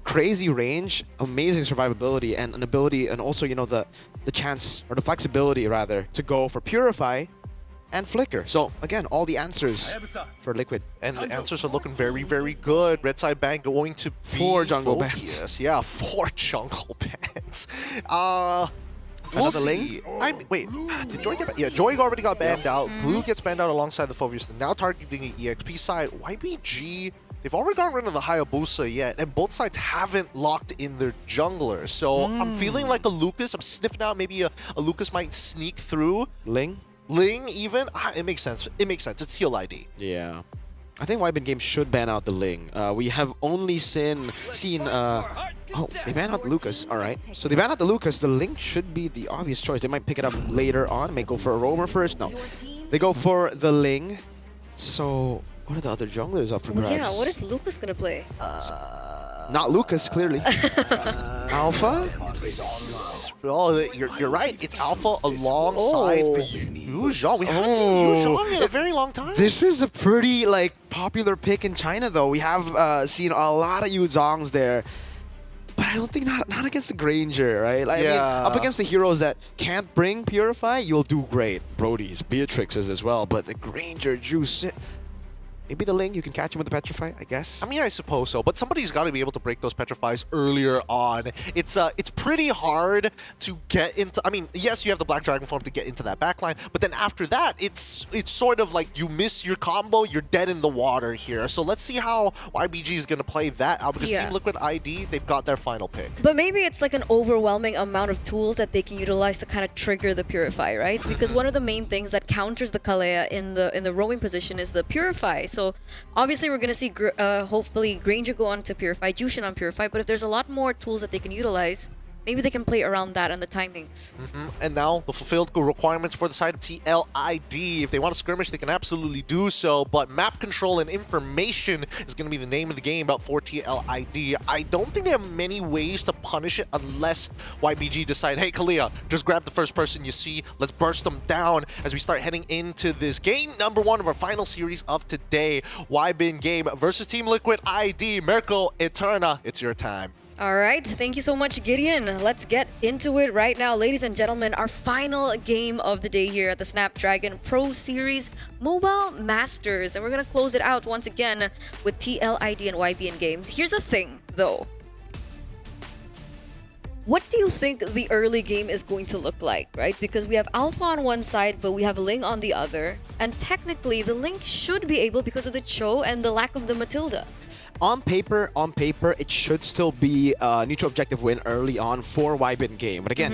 crazy range, amazing survivability, and an ability, and also, the chance, or the flexibility rather, to go for Purify and Flicker. So again, all the answers for Liquid. And the answers are looking very, very good. Red side ban going to be 4 jungle focus. bans. Yeah, 4 jungle bans. We'll see. Wait, did Joy get banned? Yeah, Joy already got banned out. Blue gets banned out alongside the Phobius. Now targeting the EXP side. YBG, they've already gotten rid of the Hayabusa yet, and both sides haven't locked in their jungler. So I'm feeling like a Lucas. I'm sniffing out maybe a Lucas might sneak through. Ling even. It makes sense. It makes sense. It's TLID. Yeah. I think Wybin Game should ban out the Ling. We have only seen oh, they ban out Lucas. All right. So they ban out the Lucas. The Ling should be the obvious choice. They might pick it up later on. May go for a roamer first. No. They go for the Ling. So what are the other junglers up for grabs? Yeah, what is Lucas gonna play? Not Lucas, clearly. Alpha? Oh, you're right. It's Alpha alongside Yu Zhong. We haven't seen Yu Zhong in a very long time. This is a pretty popular pick in China, though. We have seen a lot of Yu Zhongs there. But I don't think not against the Granger, right? I mean, up against the heroes that can't bring Purify, you'll do great. Brody's, Beatrix's as well. But the Granger, Juice, maybe the Ling, you can catch him with the Petrify, I guess. I mean, I suppose so, but somebody's got to be able to break those Petrifies earlier on. It's pretty hard to get into. I mean, yes, you have the Black Dragon form to get into that backline, but then after that, it's sort of like you miss your combo, you're dead in the water here. So let's see how YBG is going to play that out, because Team Liquid ID, they've got their final pick. But maybe it's like an overwhelming amount of tools that they can utilize to kind of trigger the Purify, right? Because one of the main things that counters the Kalea in the roaming position is the Purify. So obviously we're going to see hopefully Granger go on to Purify, Jushin on Purify, but if there's a lot more tools that they can utilize, maybe they can play around that and the timings. And now the fulfilled requirements for the side of TLID. If they want to skirmish, they can absolutely do so, but map control and information is going to be the name of the game for TLID. I don't think they have many ways to punish it unless YBG decide, hey, Kalia, just grab the first person you see. Let's burst them down as we start heading into this game number 1 of our final series of today. Wybin Game versus Team Liquid ID. Mirko Eterna, it's your time. All right, thank you so much, Gideon. Let's get into it right now. Ladies and gentlemen, our final game of the day here at the Snapdragon Pro Series Mobile Masters. And we're going to close it out once again with TLID and YBN Games. Here's the thing, though. What do you think the early game is going to look like, right? Because we have Alpha on one side, but we have Ling on the other. And technically, the Ling should be able because of the Cho and the lack of the Matilda. On paper, it should still be a neutral objective win early on for Wybin Game. But again,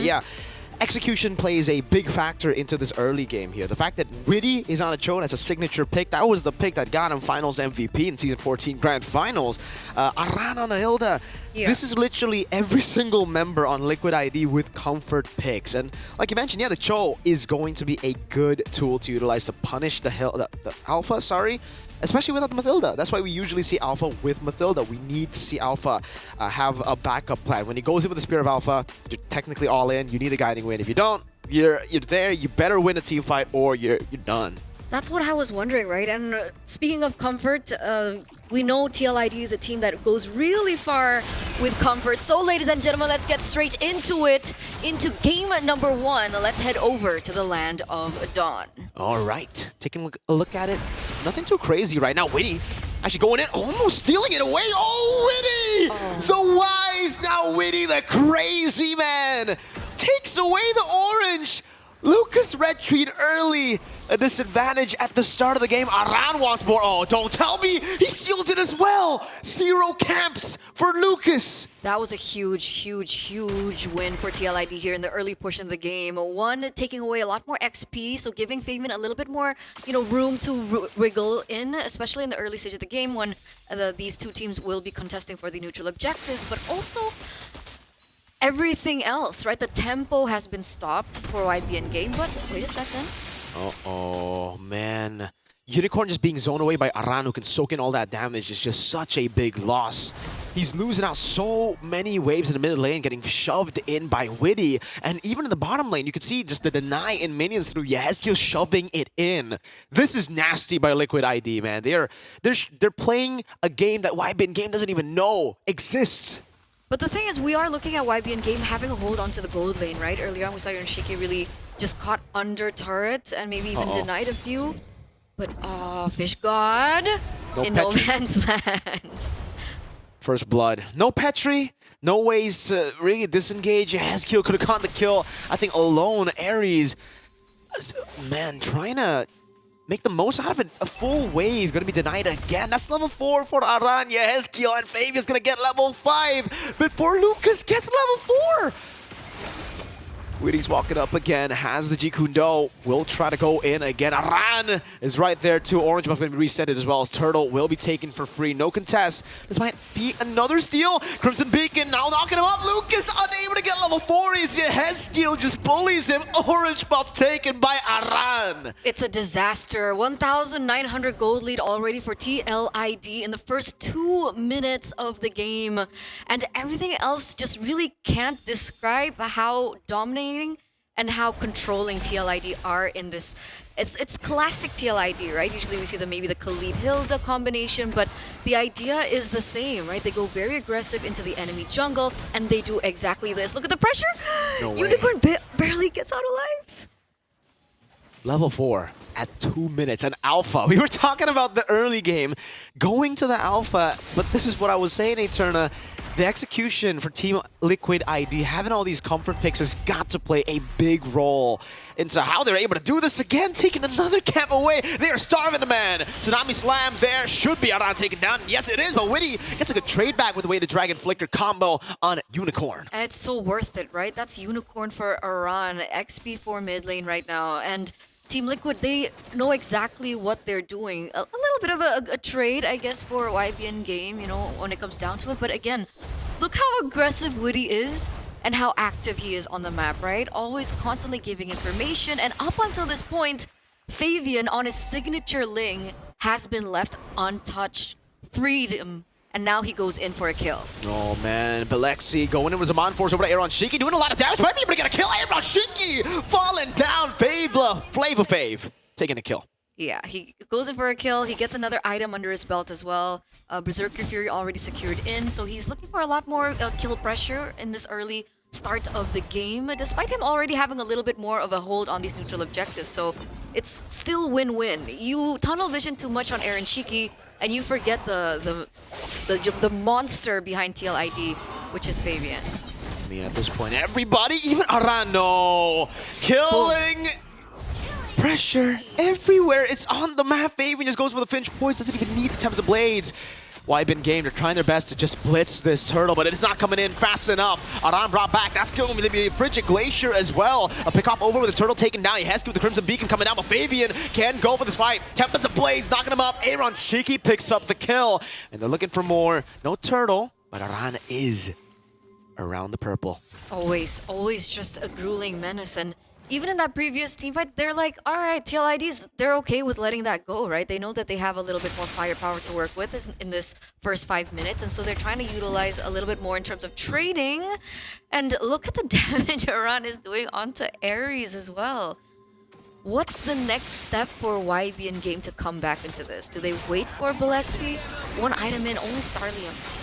execution plays a big factor into this early game here. The fact that Witty is on a Chone as a signature pick, that was the pick that got him Finals MVP in Season 14 Grand Finals. Aran on the Hilda. Yeah. This is literally every single member on Liquid ID with comfort picks. And like you mentioned, yeah, the Cho is going to be a good tool to utilize to punish the Alpha, especially without the Mathilda. That's why we usually see Alpha with Mathilda. We need to see Alpha have a backup plan. When he goes in with the Spear of Alpha, you're technically all in. You need a guiding win. If you don't, you're there. You better win a team fight or you're done. That's what I was wondering, right? And speaking of comfort, we know TLID is a team that goes really far with comfort. So, ladies and gentlemen, let's get straight into it, into game number 1. Let's head over to the land of Dawn. All right, taking a look at it. Nothing too crazy right now. Witty actually going in, almost stealing it away. Oh, Witty! The wise now Witty, the crazy man, takes away the orange. Lucas red treat early, a disadvantage at the start of the game. Aran wants more. Oh, don't tell me he steals it as well. 0 camps for Lucas. That was a huge win for TLID here in the early portion of the game. One, taking away a lot more XP, so giving Fabian a little bit more, room to wriggle in, especially in the early stage of the game when these two teams will be contesting for the neutral objectives, but also everything else, right? The tempo has been stopped for YBN game, but wait a second. Oh man. Unicorn just being zoned away by Aran, who can soak in all that damage, is just such a big loss. He's losing out so many waves in the mid lane, getting shoved in by Witty. And even in the bottom lane, you can see just the deny in minions through Yehezkiel shoving it in. This is nasty by Liquid ID, man. They're playing a game that YBN game doesn't even know exists. But the thing is, we are looking at YBN game having a hold onto the gold lane, right? Earlier on, we saw Yonshiki really just caught under turret and maybe even denied a few. But, Fish God in no man's land. First blood. No Petri, no ways to really disengage. Yehezkiel could have gotten the kill. I think alone, Ares, man, trying to make the most out of it. A full wave going to be denied again. That's level 4 for Aran, Yehezkiel, and Fabian's going to get level 5 before Lucas gets level 4. Witty's walking up again, has the Jikundo, will try to go in again. Aran is right there too. Orange buff going to be resetted as well as Turtle will be taken for free. No contest. This might be another steal. Crimson Beacon now knocking him up. Lucas unable to get level 4. Yehezkiel just bullies him. Orange buff taken by Aran. It's a disaster. 1,900 gold lead already for TLID in the first 2 minutes of the game. And everything else just really can't describe how dominating and how controlling TLID are in this. It's classic TLID, right? Usually we see maybe the Khalid Hilda combination, but the idea is the same, right? They go very aggressive into the enemy jungle, and they do exactly this. Look at the pressure! No Unicorn barely gets out alive. Level 4 at 2 minutes, an alpha. We were talking about the early game, going to the alpha, but this is what I was saying, Eterna. The execution for Team Liquid ID, having all these comfort picks has got to play a big role into how they're able to do this again, taking another camp away. They are starving the man. Tsunami Slam there, should be Aran taken down. Yes, it is, but Witty gets a good trade back with the way the Dragon Flicker combo on Unicorn. And it's so worth it, right? That's Unicorn for Aran, XP for mid lane right now. And Team Liquid, they know exactly what they're doing. A little bit of a trade, I guess, for YBN game, when it comes down to it. But again, look how aggressive Witty is and how active he is on the map, right? Always constantly giving information. And up until this point, Fabian on his signature Ling has been left untouched, freed him. And now he goes in for a kill. Oh man, Belexi going in with Zaman Force over to Aaron Shiki, doing a lot of damage. Might be able to get a kill. Aaron Shiki falling down. Flavor Fave taking a kill. Yeah, he goes in for a kill. He gets another item under his belt as well. Berserker Fury already secured in, so he's looking for a lot more kill pressure in this early start of the game, despite him already having a little bit more of a hold on these neutral objectives. So it's still win-win. You tunnel vision too much on Aaron Shiki, and you forget the monster behind TLID, which is Fabian. I mean, at this point, everybody, even Arano, killing pressure everywhere. It's on the map. Fabian just goes for the Finch Poise, doesn't even need the Tempest of Blades. YBN Game, they're trying their best to just blitz this turtle, but it's not coming in fast enough. Aran brought back. That's going to be Frigid Glacier as well. A pick off over with the turtle taken down. Hesky with the Crimson Beacon coming down, but Fabian can go for this fight. Tempest Ablaze knocking him up. Aaron Shiki picks up the kill, and they're looking for more. No turtle, but Aran is around the purple. Always just a grueling menace. And even in that previous team fight, they're like, all right, TLIDs, they're okay with letting that go, right? They know that they have a little bit more firepower to work with in this first 5 minutes, and so they're trying to utilize a little bit more in terms of trading. And look at the damage Aran is doing onto Ares as well. What's the next step for YBN Game to come back into this? Do they wait for Belexi? One item in, only Starlium.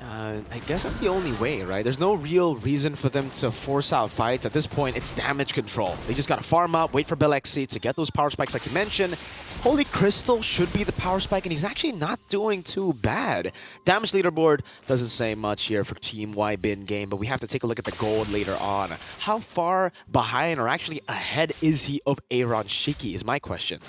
I guess that's the only way, right? There's no real reason for them to force out fights. At this point, it's damage control. They just gotta farm up, wait for Belexi to get those power spikes like you mentioned. Holy Crystal should be the power spike, and he's actually not doing too bad. Damage leaderboard doesn't say much here for Team YBN Game, but we have to take a look at the gold later on. How far behind or actually ahead is he of Aaron Shiki is my question.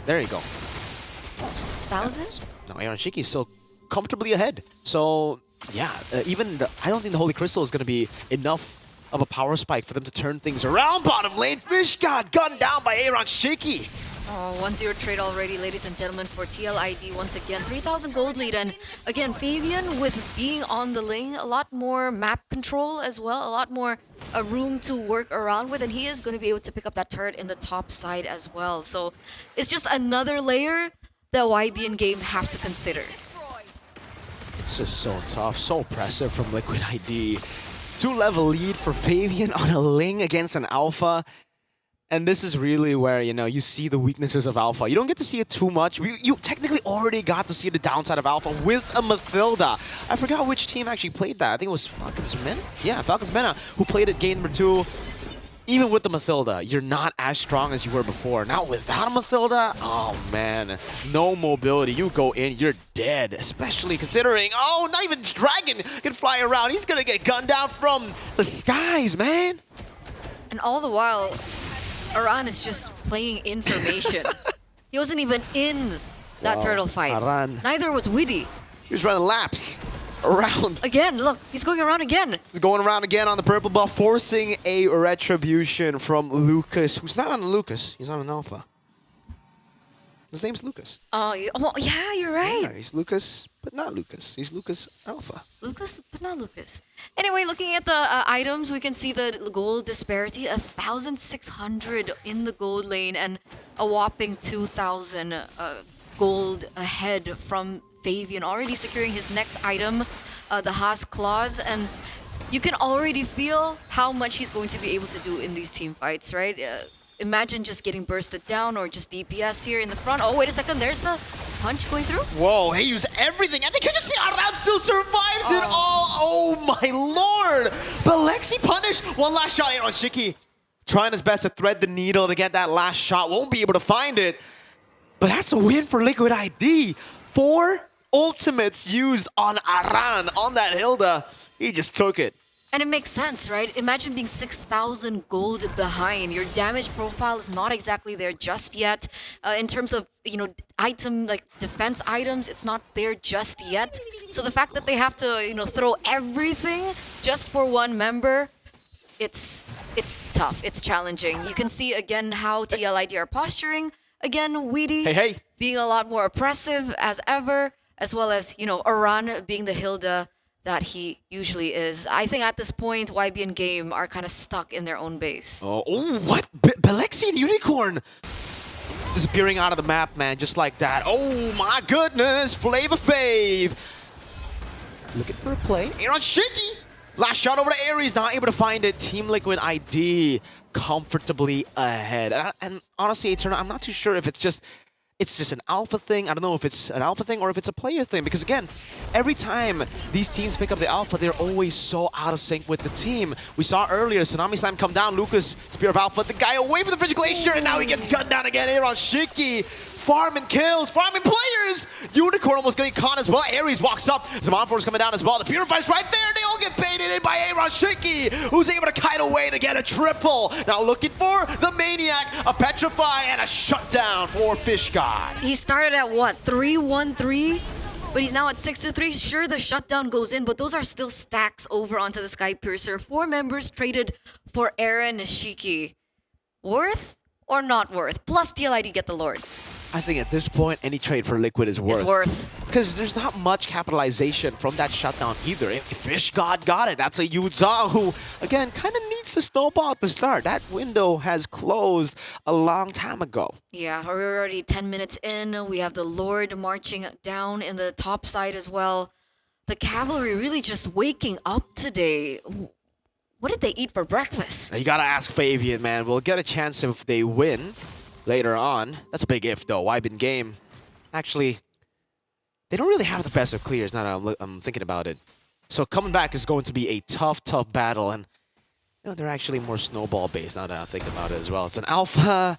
There you go. 1,000? No, Aaron Shiki is still comfortably ahead. So yeah, I don't think the Holy Crystal is going to be enough of a power spike for them to turn things around. Bottom lane, Fish got gunned down by Aaron Shiki. Oh, 1-0 trade already, ladies and gentlemen, for TLID once again. 3,000 gold lead, and again, Fabian with being on the lane, a lot more map control as well, a lot more room to work around with, and he is going to be able to pick up that turret in the top side as well. So it's just another layer that YBN Game have to consider. It's just so tough, so oppressive from Liquid ID. 2-level lead for Fabian on a Ling against an Alpha. And this is really where, you know, you see the weaknesses of Alpha. You don't get to see it too much. You technically already got to see the downside of Alpha with a Mathilda. I forgot which team actually played that. I think it was Falcons Mena? Yeah, Falcons Mena, who played it game number 2. Even with the Mathilda, you're not as strong as you were before. Now without a Mathilda, oh man, no mobility. You go in, you're dead. Especially considering, oh, not even Dragon can fly around. He's gonna get gunned down from the skies, man. And all the while, Aran is just playing information. He wasn't even in that turtle fight. Aran. Neither was Witty. He was running laps around. Again, look, he's going around again. He's going around again on the purple buff, forcing a retribution from Lucas, who's not on Lucas. He's on an Alpha. His name's Lucas. Oh, yeah, you're right. Yeah, he's Lucas, but not Lucas. He's Lucas Alpha. Lucas, but not Lucas. Anyway, looking at the items, we can see the gold disparity, 1,600 in the gold lane and a whopping 2,000 gold ahead from Fabian, already securing his next item, the Haas Claws, and you can already feel how much he's going to be able to do in these team fights, right? Imagine just getting bursted down or just DPS here in the front. Oh, wait a second, there's the punch going through. Whoa, he used everything. I think you just see Aran still survives it all. Oh my lord. Belexi punished. One last shot here on Shiki. Trying his best to thread the needle to get that last shot. Won't be able to find it. But that's a win for Liquid ID. 4 ultimates used on Aran, on that Hilda. He just took it. And it makes sense, right? Imagine being 6,000 gold behind. Your damage profile is not exactly there just yet. In terms of, you know, item, like defense items, it's not there just yet. So the fact that they have to, you know, throw everything just for one member, it's tough. It's challenging. You can see again how TLID are posturing. Again, Weedy being a lot more oppressive as ever, as well as, you know, Aran being the Hilda that he usually is. I think at this point, YBN Game are kind of stuck in their own base. Oh, what? Belexi and Unicorn disappearing out of the map, man, just like that. Oh my goodness, Flavor Fave. Looking for a play. Aaron Shiki. Last shot over to Ares, not able to find it. Team Liquid ID comfortably ahead. And honestly, Eternal, I'm not too sure if it's just an alpha thing. I don't know if it's an alpha thing or if it's a player thing. Because again, every time these teams pick up the alpha, they're always so out of sync with the team. We saw earlier, Tsunami Slam come down, Lucas, Spear of Alpha, the guy away from the Frigid Glacier, and now he gets gunned down again. Aaron Shiki, farming kills, farming players. Unicorn almost getting caught as well. Ares walks up, Zamanfor's coming down as well. The Purify's right there. They all get baited in by Aaron Shiki, who's able to kite away to get a triple. Now looking for the Maniac, a Petrify, and a shutdown for Fish God. He started at what, 3-1-3? But he's now at 6-3. Sure, the shutdown goes in, but those are still stacks over onto the Sky Piercer. 4 members traded for Aaron Nishiki. Worth or not worth? Plus TLID get the Lord. I think at this point, any trade for Liquid is worth. It's worth. Because there's not much capitalization from that shutdown either. If Fish God got it, that's a Yuza who, again, kind of needs to snowball at the start. That window has closed a long time ago. Yeah, we're already 10 minutes in. We have the Lord marching down in the top side as well. The cavalry really just waking up today. What did they eat for breakfast? You gotta ask Fabian, man. We'll get a chance if they win later on. That's a big if, though. Wybin Game. Actually, they don't really have the best of clears now that I'm thinking about it. So coming back is going to be a tough, tough battle. And you know, they're actually more snowball-based now that I think about it as well. It's an Alpha,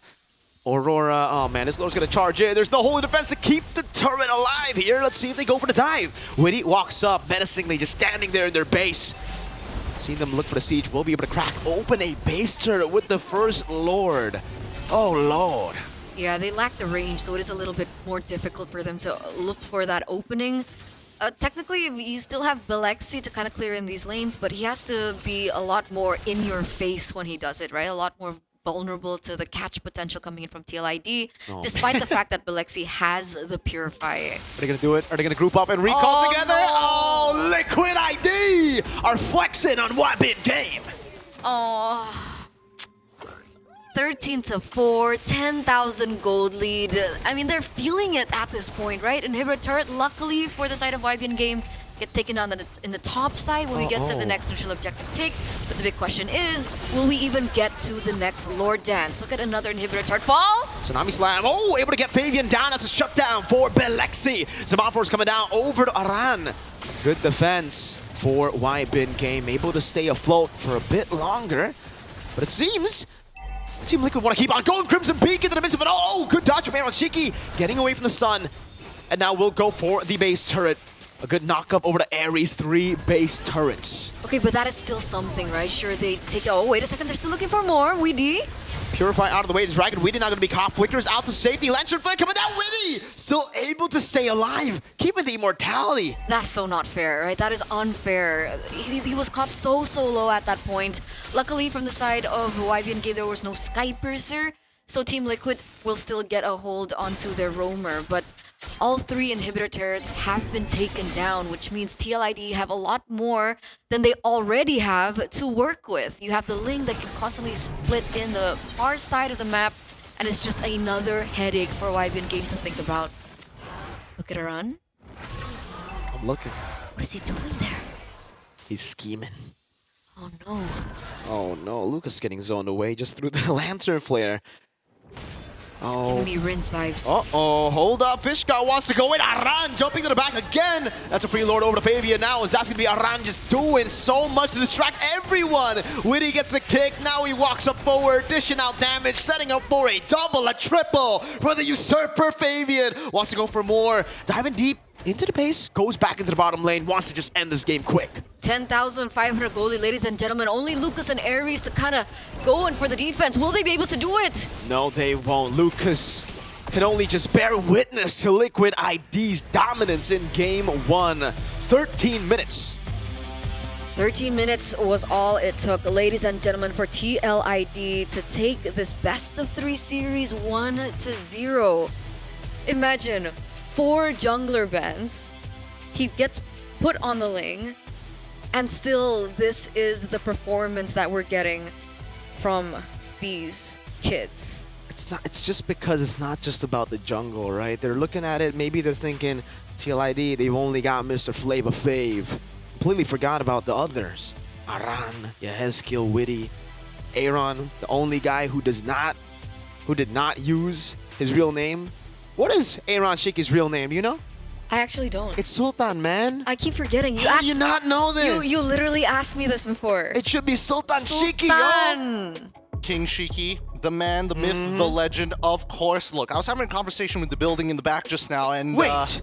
Aurora. Oh, man, this Lord's going to charge in. There's no holy defense to keep the turret alive here. Let's see if they go for the dive. Witty walks up, menacingly, just standing there in their base. Seeing them look for the siege. We'll be able to crack open a base turret with the first Lord. Oh, Lord. Yeah, they lack the range, so it is a little bit more difficult for them to look for that opening. Technically, you still have Belexi to kind of clear in these lanes, but he has to be a lot more in your face when he does it, right? A lot more vulnerable to the catch potential coming in from TLID, despite the fact that Belexi has the Purifier. Are they going to do it? Are they going to group up and recall together? No. Oh, Liquid ID are flexing on Wybin Game. Oh. 13-4, 10,000 gold lead. I mean, they're feeling it at this point, right? Inhibitor turret, luckily for the side of Wybin Game, get taken down in the top side when we get to the next neutral objective take. But the big question is, will we even get to the next Lord Dance? Look at another Inhibitor turret fall. Tsunami Slam. Oh, able to get Fabian down. That's a shutdown for Belexi. Semaphores coming down over to Aran. Good defense for Wybin Game. Able to stay afloat for a bit longer. But it seems Team Liquid want to keep on going. Crimson Peak into the midst of it. Oh, good dodge from Aaron Shiki. Getting away from the stun. And now we'll go for the base turret. A good knock-up over to Ares. 3 base turrets. Okay, but that is still something, right? Sure, they take... Oh, wait a second. They're still looking for more. Weedy. Purify out of the way. Dragon Weedy not going to be caught. Flickers out to safety. Lantern Flare coming down. Weedy still able to stay alive. Keeping the immortality. That's so not fair, right? That is unfair. He was caught so low at that point. Luckily, from the side of Wybin Game, there was no Sky Piercer. So Team Liquid will still get a hold onto their roamer. But all 3 inhibitor turrets have been taken down, which means TLID have a lot more than they already have to work with. You have the Ling that can constantly split in the far side of the map, and it's just another headache for Wybin Game to think about. Look at Aran. I'm looking. What is he doing there? He's scheming. Oh no. Oh no, Lucas getting zoned away just through the Lantern Flare. It's giving me Rinse vibes. Uh-oh, hold up. Fish God wants to go in. Aran jumping to the back again. That's a free Lord over to Fabian now. Is that's going to be Aran just doing so much to distract everyone. Witty gets a kick. Now he walks up forward, dishing out damage, setting up for a double, a triple for the Usurper. Fabian wants to go for more. Diving deep into the base, goes back into the bottom lane, wants to just end this game quick. 10,500 goalie, ladies and gentlemen. Only Lucas and Ares to kind of go in for the defense. Will they be able to do it? No, they won't. Lucas can only just bear witness to Liquid ID's dominance in game 1. 13 minutes. 13 minutes was all it took, ladies and gentlemen, for TLID to take this best-of-3 series 1-0. Imagine 4 jungler bans. He gets put on the Ling, and still this is the performance that we're getting from these kids. It's just because it's not just about the jungle, right? They're looking at it, maybe they're thinking TLID, they've only got Mr. Flava Fave. Completely forgot about the others. Aran, Yehezkiel, Witty, Aaron, the only guy who did not use his real name. What is Aaron Shiki's real name? Do you know? I actually don't. It's Sultan, man. I keep forgetting. How do you not know this? You literally asked me this before. It should be Sultan Shiki, yo. King Shiki, the man, the myth, the legend, of course. Look, I was having a conversation with the building in the back just now, and wait.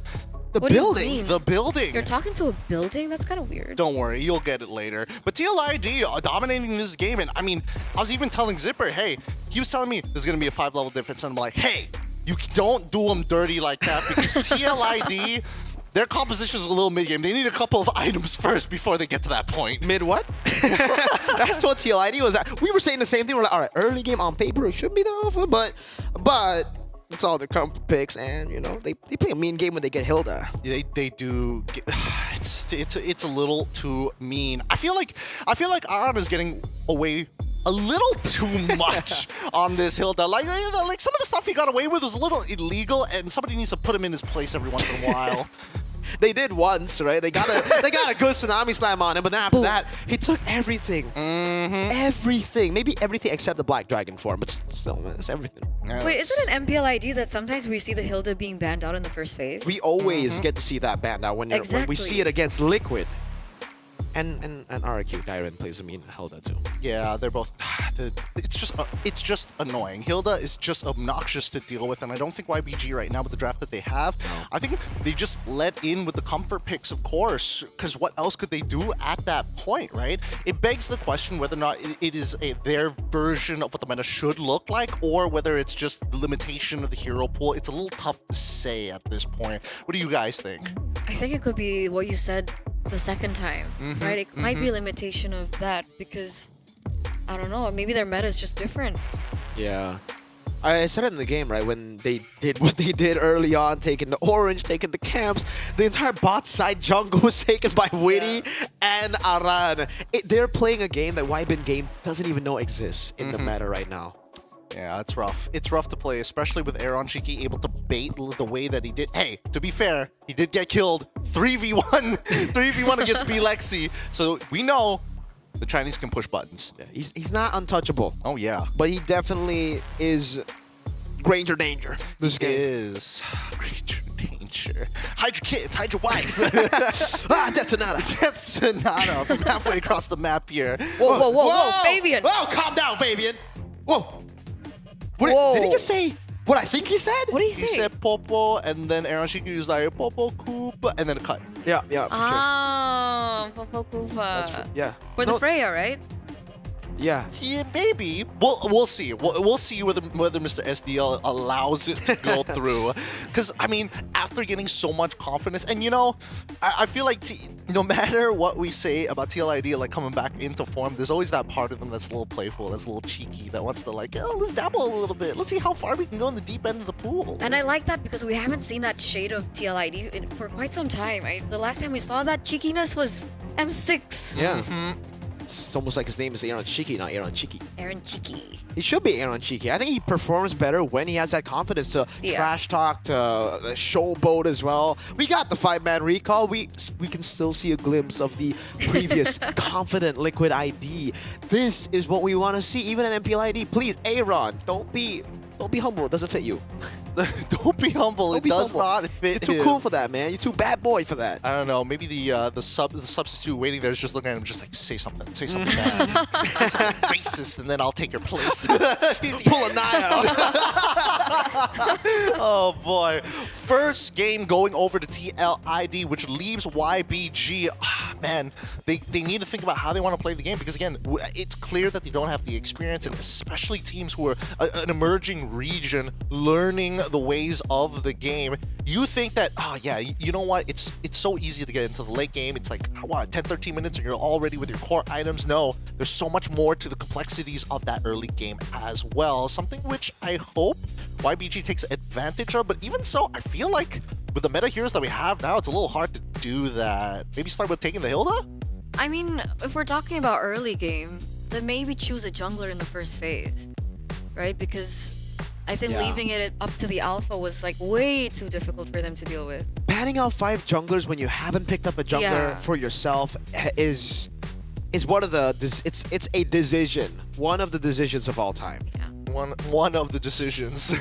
The what building? Do you mean? The building. You're talking to a building? That's kind of weird. Don't worry, you'll get it later. But TLID dominating this game, and I mean, I was even telling Zipper, hey, he was telling me there's going to be a 5-level difference, and I'm like, hey, you don't do them dirty like that, because TLID, their composition is a little mid-game. They need a couple of items first before they get to that point. Mid what? That's what TLID was at. We were saying the same thing. We're like, all right, early game on paper, it should be the alpha, but it's all their comfort picks, and you know they play a mean game when they get Hilda. They do. It's a little too mean. I feel like Aran is getting away a little too much on this Hilda. Like some of the stuff he got away with was a little illegal, and somebody needs to put him in his place every once in a while. They did once, right? They got a good tsunami slam on him, but then after that, he took everything. Everything. Maybe everything except the Black Dragon form, but still, man, it's everything. Wait, is it an MPLID that sometimes we see the Hilda being banned out in the first phase? We always get to see that banned out when we see it against Liquid. And RRQ Dairen plays a mean Hilda too. Yeah, they're both. It's just annoying. Hilda is just obnoxious to deal with, and I don't think YBG right now with the draft that they have. I think they just let in with the comfort picks, of course, because what else could they do at that point, right? It begs the question whether or not it is their version of what the meta should look like, or whether it's just the limitation of the hero pool. It's a little tough to say at this point. What do you guys think? I think it could be what you said the second time, right? It might be a limitation of that because, I don't know, maybe their meta is just different. Yeah. I said it in the game, right? When they did what they did early on, taking the orange, taking the camps, the entire bot side jungle was taken by Witty and Aran. They're playing a game that YBin game doesn't even know exists in the meta right now. Yeah, it's rough. It's rough to play, especially with Aaron Shiki able to bait the way that he did. Hey, to be fair, he did get killed 3v1 3v1 against Lexi. So we know the Chinese can push buttons. Yeah, he's not untouchable. Oh yeah, but he definitely is Granger danger. This game is Granger danger. Hide your kids, hide your wife. Death Sonata from halfway across the map here. Whoa, Fabian. Whoa, calm down, Fabian. Whoa. Did he just say what I think he said? What did he say? He said Popo, and then Aaron Shiki was like Popo Koopa, and then a cut. Yeah, for sure. Popo Koopa. Yeah. For the Freya, right? Yeah. Yeah, maybe. We'll see. We'll see whether Mr. SDL allows it to go through. Because, I mean, after getting so much confidence, and you know, I feel like no matter what we say about TLID, like coming back into form, there's always that part of them that's a little playful, that's a little cheeky, that wants to like, oh, let's dabble a little bit. Let's see how far we can go in the deep end of the pool. And I like that because we haven't seen that shade of TLID for quite some time, right? The last time we saw that cheekiness was M6. Yeah. It's almost like his name is Aaron Cheeky, not Aaron Cheeky. Aaron Cheeky. He should be Aaron Cheeky. I think he performs better when he has that confidence to trash talk, to showboat as well. We got the 5-man recall. We can still see a glimpse of the previous confident Liquid ID. This is what we want to see, even in MPLID. Please, Aaron, don't be humble. It doesn't fit you. Don't be humble. It does not fit. You're too cool for that, man. You're too bad boy for that. I don't know. Maybe the substitute waiting there is just looking at him, just like say something bad, say something racist, and then I'll take your place. Pull a Nile. Oh boy! First game going over to TLID, which leaves YBG. Man, they need to think about how they want to play the game because again, it's clear that they don't have the experience, and especially teams who are an emerging region learning the ways of the game. You think that, oh yeah, you know what? It's so easy to get into the late game. It's like, what, 10-13 minutes and you're all ready with your core items? No, there's so much more to the complexities of that early game as well. Something which I hope YBG takes advantage of, but even so, I feel like with the meta heroes that we have now, it's a little hard to do that. Maybe start with taking the Hilda? I mean, if we're talking about early game, then maybe choose a jungler in the first phase, right? Because I think leaving it up to the alpha was like way too difficult for them to deal with. Banning out 5 junglers when you haven't picked up a jungler for yourself is one of the it's a decision, one of the decisions of all time. One of the decisions.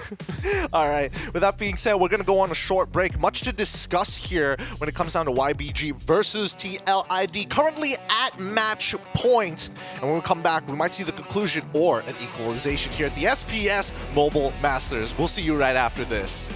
All right, with that being said, we're gonna go on a short break. Much to discuss here when it comes down to YBG versus TLID, currently at match point. And when we come back, we might see the conclusion or an equalization here at the SPS Mobile Masters. We'll see you right after this.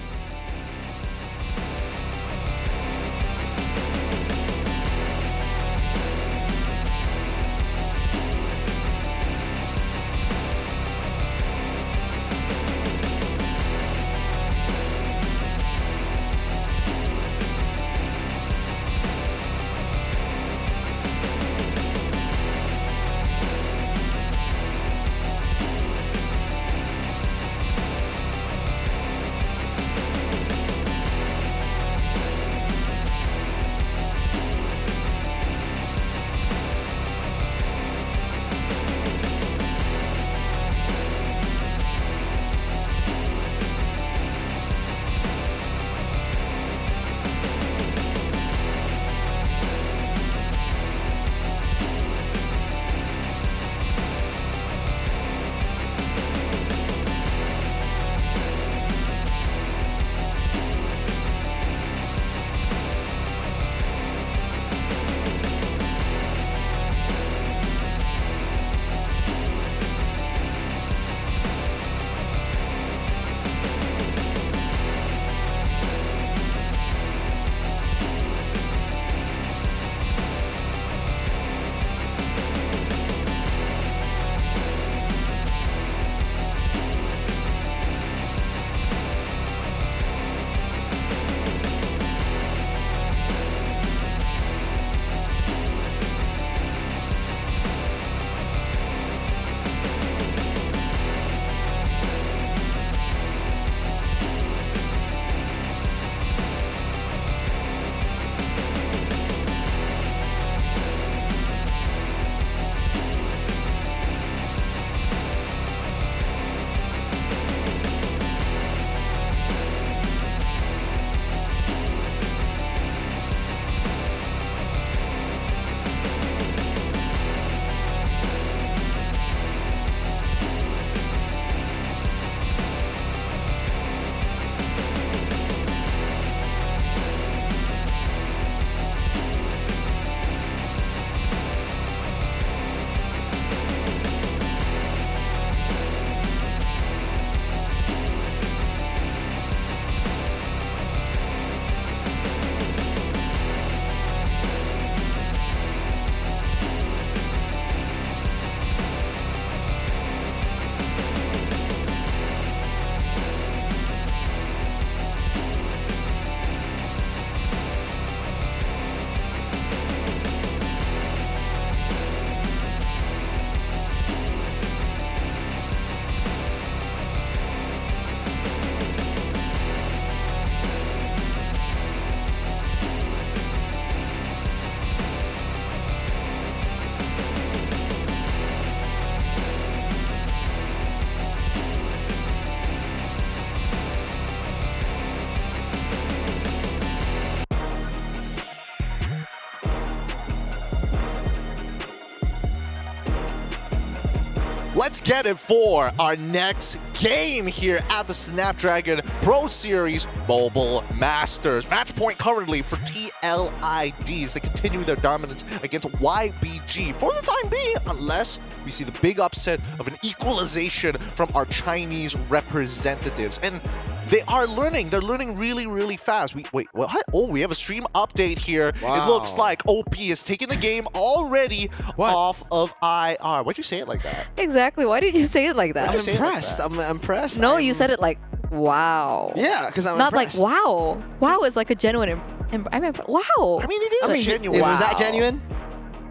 let's get it for our next game here at the Snapdragon Pro Series Mobile Masters. Match point currently for TLID as they continue their dominance against YBG for the time being, unless we see the big upset of an equalization from our Chinese representatives. And they are learning. They're learning really, really fast. Wait, what? Oh, we have a stream update here. It looks like OP is taking the game already off of IR. Why'd you say it like that? Exactly. Why did you say it like that? I'm impressed. I'm impressed. No, you said it like, wow. Yeah, because I'm not impressed. like wow. Wow is like a genuine. I'm impressed. Wow. I mean, it is genuine. Was that genuine?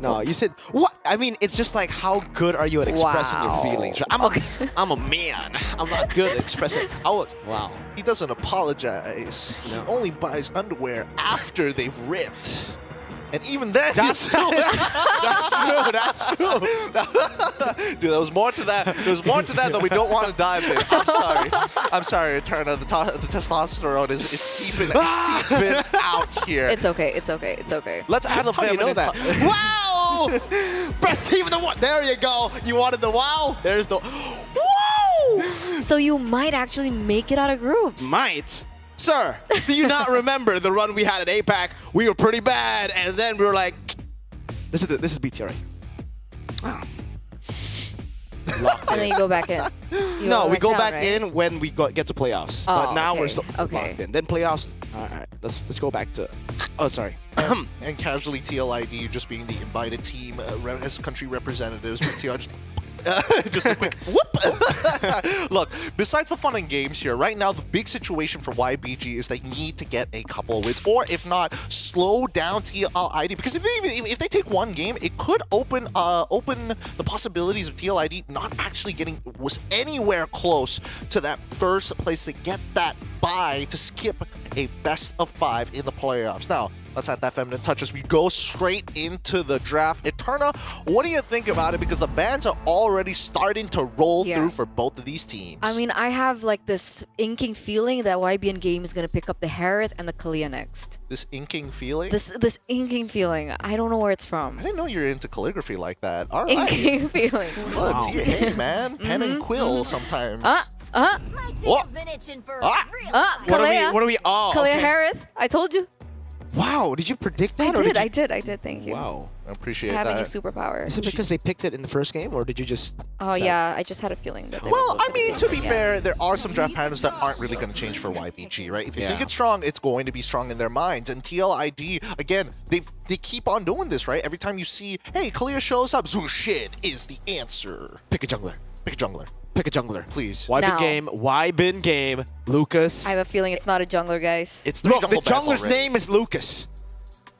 No, you said what? I mean, it's just like how good are you at expressing your feelings? I'm a man. I'm not good at expressing. Wow. He doesn't apologize. He only buys underwear after they've ripped. And even then, that's true. That's true. Dude, there was more to that. There's more to that we don't want to dive in. I'm sorry, Turner. The testosterone is seeping out here. It's okay. It's okay. It's okay. Let's add a How do you know that? Wow! Press even the one. There you go. You wanted the wow. There's the wow. So you might actually make it out of groups. Might. Sir, do you not remember the run we had at APAC? We were pretty bad, and then we were like, this is BTR. Oh. And then you go back in. No, we go back in when we get to playoffs. But now we're still locked in. Then playoffs. All right, let's go back to. Oh, sorry. And casually TLID just being the invited team as country representatives. But TR just a quick whoop. Look, besides the fun and games here, right now the big situation for YBG is they need to get a couple of wins, or if not, slow down TLID. Because if they take one game, it could open the possibilities of TLID not actually getting anywhere close to that first place to get that bye to skip a best of 5 in the playoffs. Now, let's add that feminine touch as we go straight into the draft. Eterna, what do you think about it? Because the bans are already starting to roll through for both of these teams. I mean, I have like this inking feeling that YBN Game is going to pick up the Harith and the Kalia next. This inking feeling? This inking feeling. I don't know where it's from. I didn't know you're into calligraphy like that. All right. Inking feeling. Wow. Hey, man. Pen and quill sometimes. My team's been itching for Kalia. What are we? Oh, Kalia okay. Harith. I told you. Wow, did you predict that? I did. Thank you. Wow. I appreciate Having that. a superpower. Is it because they picked it in the first game, or did you just... Oh, yeah. I just had a feeling that they Well, were I mean, to be fair, there are some draft patterns that aren't really going to change for YBG, right? If you think it's strong, it's going to be strong in their minds. And TLID, again, they keep on doing this, right? Every time you see, hey, Kalia shows up, Zushid is the answer. Pick a jungler. Pick a jungler. Pick a jungler. Please. Why bin game, Lucas. I have a feeling it's not a jungler, guys. It's Look, the jungler's name is Lucas.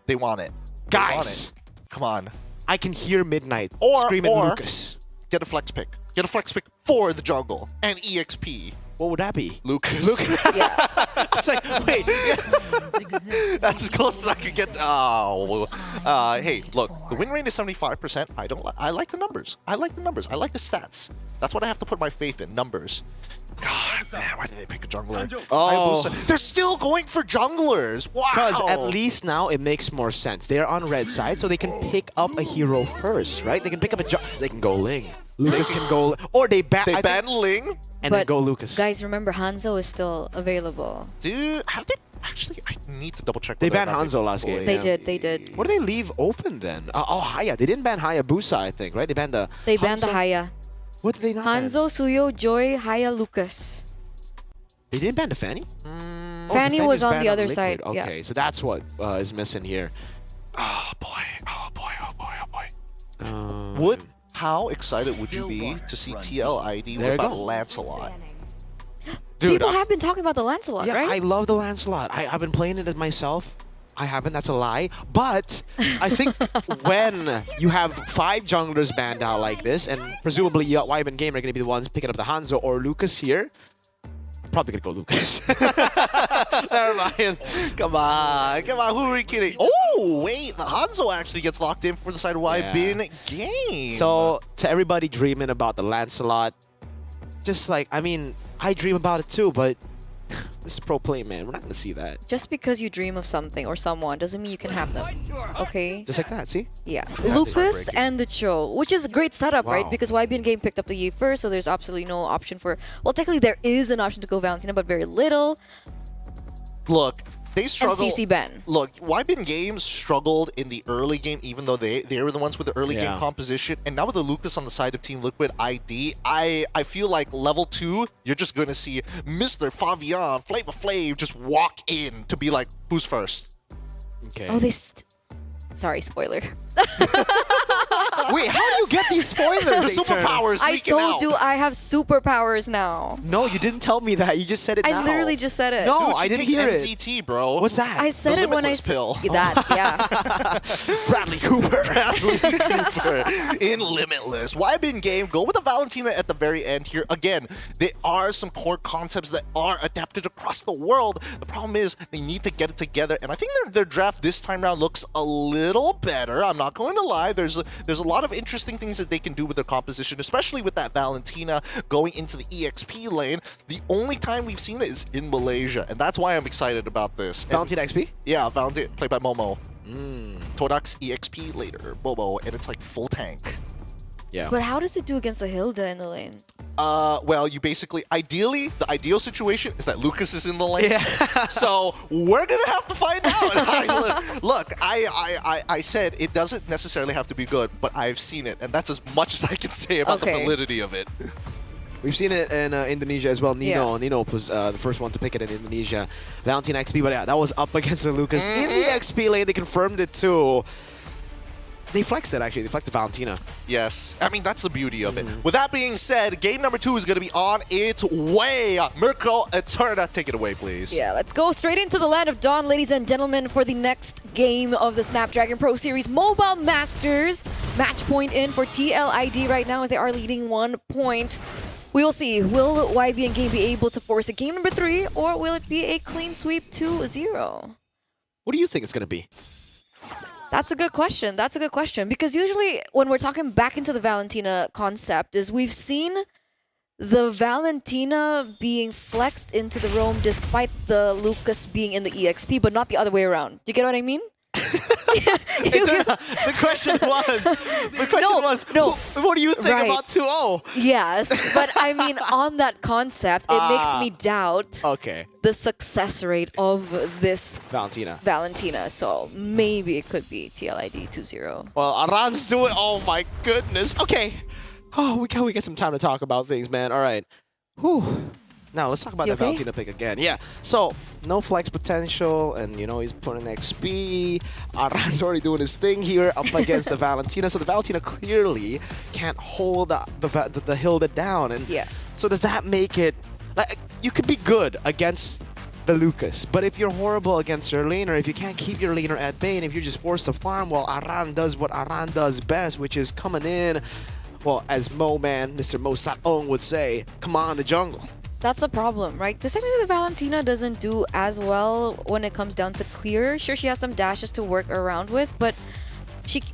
They want it. Guys. They want it. Come on. I can hear Midnight Or screaming Lucas. Get a flex pick. Get a flex pick for the jungle and EXP. What would that be? Lucas. I was like, wait. That's as close as I could get. Hey, look, the win rate is 75%. I like the numbers. I like the stats. That's what I have to put my faith in. Numbers. God, man, why did they pick a jungler? Oh. They're still going for junglers. Wow. Because at least now it makes more sense. They're on red side, so they can pick up a hero first, right? They can pick up they can go Ling. Lucas can go, or they ban Ling and then go Lucas. Guys, remember Hanzo is still available. Dude, have they actually? I need to double check. They banned Hanzo last game. They did. What do they leave open then? Haya. They didn't ban Hayabusa, I think, right? They banned the. They banned the Haya. What did they not Hanzo, Suyo, Joy, Haya, Lucas. They didn't ban the Fanny? Fanny was on the other Liquid. side. Okay, so that's what is missing here. Oh boy. How excited would you be to see TLID with Lancelot? Dude, People have been talking about the Lancelot, yeah, right? I love the Lancelot. I've been playing it myself. I haven't, that's a lie. But I think when you have 5 junglers banned out like this, and presumably YBN Game are going to be the ones picking up the Hanzo or Lucas here, probably going to go Lucas. Never mind. Come on, who are we kidding? Oh, wait, the Hanzo actually gets locked in for the side of YBN Game. So, to everybody dreaming about the Lancelot, just like, I mean, I dream about it too, but This is pro play, man. We're not gonna see that. Just because you dream of something or someone doesn't mean you can have them. Okay? Just like that, see? Yeah. Lucas and the Cho, which is a great setup, right? Wow. Because YBN Game picked up the Yi first, so there's absolutely no option for... Well, technically there is an option to go Valentina, but very little. Look, they struggle. And CC Ben. Look, YBN Games struggled in the early game, even though they were the ones with the early game Yeah. composition. And now with the Lucas on the side of Team Liquid ID, I feel like level 2, you're just going to see Mr. Fabian, Flavor Flav just walk in to be like, who's first? Okay. Oh, Sorry, spoiler. Wait, how do you get these spoilers? The Eternal? superpowers I leaking told out. you I have superpowers now. No, you didn't tell me that. You just said it I now. literally just said it. No, Dude, she I didn't takes hear it. NCT, bro. What's that? I said The it when I limitless pill. said that. Yeah. Bradley Cooper. Bradley Cooper in Limitless. YBN Game, go with the Valentina at the very end here. Again, there are some core concepts that are adapted across the world. The problem is they need to get it together, and I think their draft this time around looks a little better. I'm not going to lie. There's a lot of interesting things that they can do with their composition, especially with that Valentina going into the EXP lane. The only time we've seen it is in Malaysia, and that's why I'm excited about this. Valentina XP? Yeah, Valentina, played by Momo. Todax EXP later, Momo, and it's like full tank. Yeah. But how does it do against the Hilda in the lane? Well, you basically, ideally, the ideal situation is that Lucas is in the lane. Yeah. So we're gonna have to find out. Look, I said it doesn't necessarily have to be good, but I've seen it, and that's as much as I can say about the validity of it. We've seen it in Indonesia as well. Nino Yeah. Nino was the first one to pick it in Indonesia. Valentina XP, but yeah, that was up against the Lucas. In the XP lane, they confirmed it too. They flexed it, actually. They flexed the Valentina. Yes. I mean, that's the beauty of it. With that being said, game number 2 is going to be on its way. Mirko Eterna, take it away, please. Yeah, let's go straight into the land of Dawn, ladies and gentlemen, for the next game of the Snapdragon Pro Series Mobile Masters. Match point in for TLID right now as they are leading 1 point. We will see. Will YBN Game be able to force a game number 3, or will it be a clean sweep 2-0? What do you think it's going to be? That's a good question. That's a good question. Because usually when we're talking back into the Valentina concept is we've seen the Valentina being flexed into the roam despite the Lucas being in the EXP, but not the other way around. Do you get what I mean? The question was, no. What do you think Right. about 2-0? Yes, but I mean, on that concept, it makes me doubt Okay. the success rate of this Valentina. So maybe it could be TLID 2-0. Well, Aran's doing. Oh my goodness. Okay. Oh, we get some time to talk about things, man. All right. Whew. Now let's talk about You that okay? Valentina pick again. Yeah. So no flex potential, and you know he's putting XP. Aran's already doing his thing here up against the Valentina. So the Valentina clearly can't hold the Hilda down. And yeah. So does that make it like you could be good against the Lucas, but if you're horrible against your laner, if you can't keep your laner at bay, and if you're just forced to farm, well, Aran does what Aran does best, which is coming in. Well, as Mr. Mo Saong would say, come on the jungle. That's the problem, right? Because technically the Valentina doesn't do as well when it comes down to clear. Sure, she has some dashes to work around with, but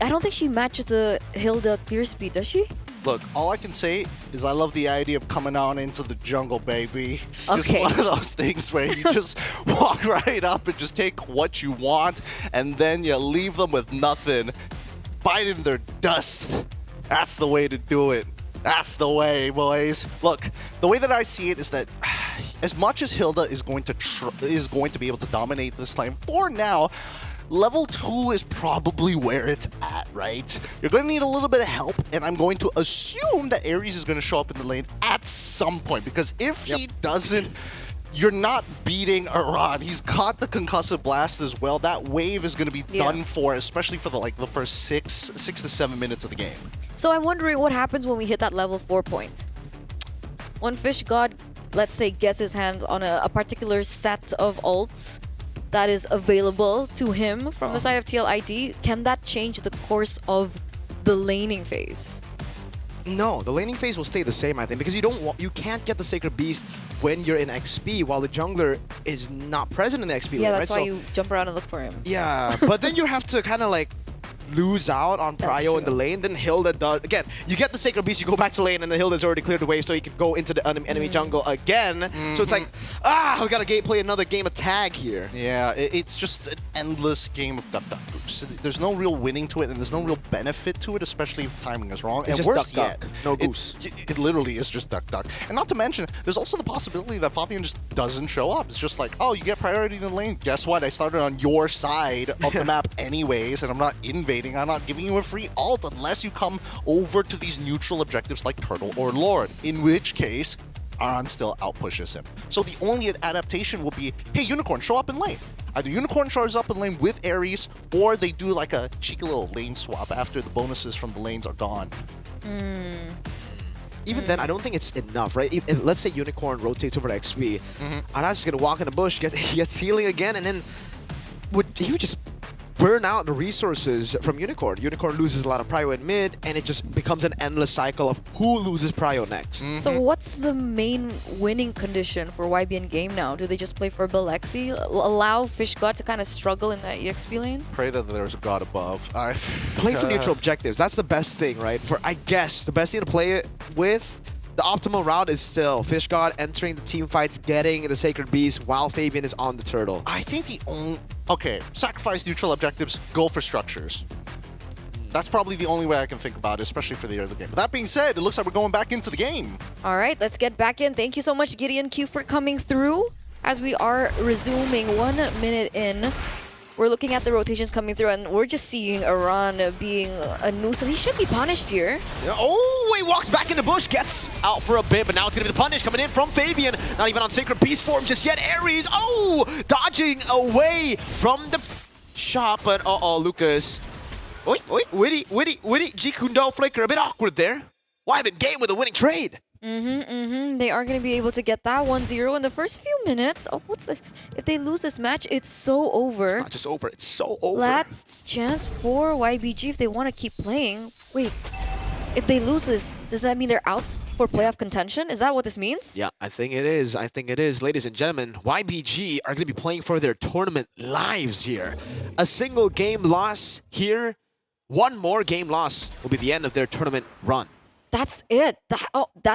I don't think she matches the Hilda clear speed, does she? Look, all I can say is I love the idea of coming on into the jungle, baby. It's just Okay. one of those things where you just walk right up and just take what you want, and then you leave them with nothing, biting their dust. That's the way to do it. That's the way, boys. Look, the way that I see it is that as much as Hilda is going to be able to dominate this time, for now, level 2 is probably where it's at, right? You're going to need a little bit of help, and I'm going to assume that Ares is going to show up in the lane at some point, because if he doesn't, you're not beating Aran. He's caught the concussive blast as well. That wave is going to be done for, especially for the first 6 to 7 minutes of the game. So I'm wondering what happens when we hit that level 4 point. When Fish God, let's say, gets his hands on a particular set of ults that is available to him from the side of TLID, can that change the course of the laning phase? No, the laning phase will stay the same, I think, because you can't get the Sacred Beast when you're in XP, while the jungler is not present in the XP lane, Yeah, right? that's why you jump around and look for him. Yeah, but then you have to kind of like lose out on Prio in the lane, then Hilda does. Again, you get the Sacred Beast, you go back to lane, and then Hilda's already cleared the wave, so he can go into the enemy jungle again. So it's like, we gotta play another game of tag here. Yeah, it's just an endless game of duck boost. There's no real winning to it, and there's no real benefit to it, especially if the timing is wrong. It's and just worse duck, yet, no goose. It literally is just duck. And not to mention, there's also the possibility that Fabian just doesn't show up. It's just like, oh, you get priority in the lane. Guess what? I started on your side of the map anyways, and I'm not invading. I'm not giving you a free ult unless you come over to these neutral objectives like Turtle or Lord, in which case, Aran still outpushes him. So the only adaptation will be, hey, Unicorn, show up in lane. Either Unicorn shows up in lane with Ares, or they do like a cheeky little lane swap after the bonuses from the lanes are gone. Even then, I don't think it's enough, right? If let's say Unicorn rotates over to XP, Aran's just gonna walk in the bush, he gets healing again, and then he would just burn out the resources from Unicorn. Unicorn loses a lot of prio in mid, and it just becomes an endless cycle of who loses prio next. So what's the main winning condition for YBN game now? Do they just play for Belexi? Allow Fish God to kind of struggle in that EXP lane? Pray that there's a god above. Play for neutral objectives. That's the best thing, right? For, I guess, the best thing to play it with. The optimal route is still Fish God entering the team fights, getting the Sacred Beast while Fabian is on the turtle. I think the only... Okay, sacrifice neutral objectives, go for structures. That's probably the only way I can think about it, especially for the early game. But that being said, it looks like we're going back into the game. All right, let's get back in. Thank you so much, Gideon Q, for coming through. As we are resuming 1 minute in, we're looking at the rotations coming through, and we're just seeing Aran being a nuisance. He should be punished here. Yeah, oh, he walks back in the bush, gets out for a bit, but now it's going to be the punish coming in from Fabian. Not even on Sacred Beast form just yet. Ares, dodging away from the shot, but Lucas. Oi, witty, Jikundo flicker, a bit awkward there. YBN game with a winning trade. They are going to be able to get that 1-0 in the first few minutes. Oh, what's this? If they lose this match, it's so over. It's not just over, it's so over. Last chance for YBG if they want to keep playing. Wait, if they lose this, does that mean they're out for playoff contention? Is that what this means? Yeah, I think it is. Ladies and gentlemen, YBG are going to be playing for their tournament lives here. A single game loss here, one more game loss will be the end of their tournament run. That's it.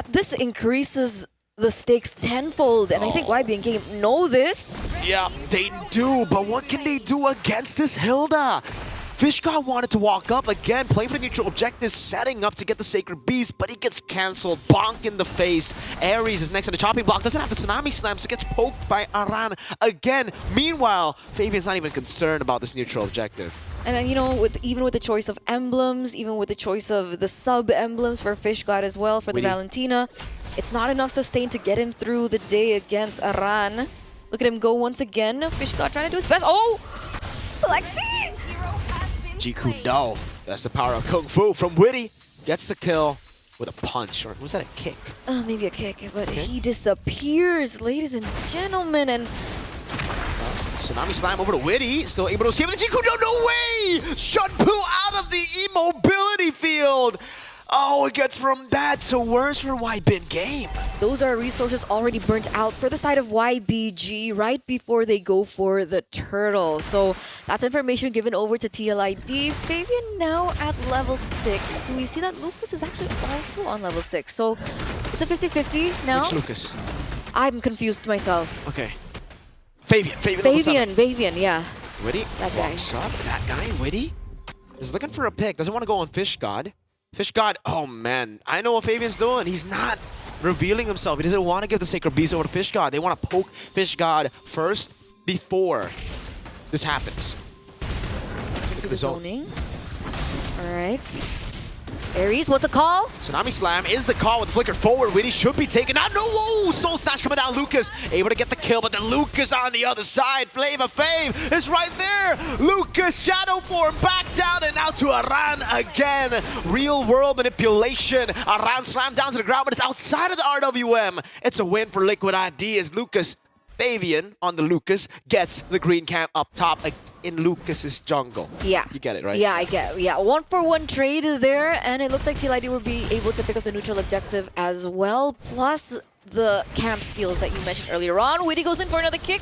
This increases the stakes tenfold, and I think YBN game know this. Yeah, they do, but what can they do against this Hilda? Fish God wanted to walk up again, play for the neutral objective, setting up to get the Sacred Beast, but he gets cancelled, bonk in the face. Ares is next to the chopping block, doesn't have the Tsunami Slam, so gets poked by Aran again. Meanwhile, Fabian's not even concerned about this neutral objective. And then, you know, even with the choice of emblems, even with the choice of the sub-emblems for Fish God as well, for the Valentina, it's not enough sustain to get him through the day against Aran. Look at him go once again. Fish God trying to do his best. Oh! Lexi! Jikundo. That's the power of Kung Fu from Witty. Gets the kill with a punch. Or was that a kick? Maybe a kick, but he disappears, ladies and gentlemen. And Tsunami Slam over to Witty, still able to escape with the Jikundo. No way! Shunpu out of the immobility field. Oh, it gets from bad to worse for YBN game. Those are resources already burnt out for the side of YBG right before they go for the turtle. So that's information given over to TLID. Fabian now at level 6. We see that Lucas is actually also on level 6. So it's a 50-50 now. Which Lucas? I'm confused myself. Okay. Fabian, yeah. Witty that guy. walks up. That guy, Witty, is looking for a pick. Doesn't want to go on Fish God. Fish God, oh man, I know what Fabian's doing. He's not revealing himself. He doesn't want to give the Sacred Beast over to Fish God. They want to poke Fish God first before this happens. Into the zoning. All right. Ares, what's the call? Tsunami Slam is the call with the flicker forward. Witty should be taken out. No, whoa! Soul Snatch coming down. Lucas able to get the kill, but then Lucas on the other side. Flavor Fave is right there. Lucas Shadow Form back down and out to Aran again. Real world manipulation. Aran slammed down to the ground, but it's outside of the RWM. It's a win for Liquid ID as Lucas Fabian on the Lucas gets the green camp up top in Lucas's jungle. Yeah. You get it, right? Yeah, I get it. Yeah, 1-for-1 trade there, and it looks like TLID will be able to pick up the neutral objective as well, plus the camp steals that you mentioned earlier on. Witty goes in for another kick.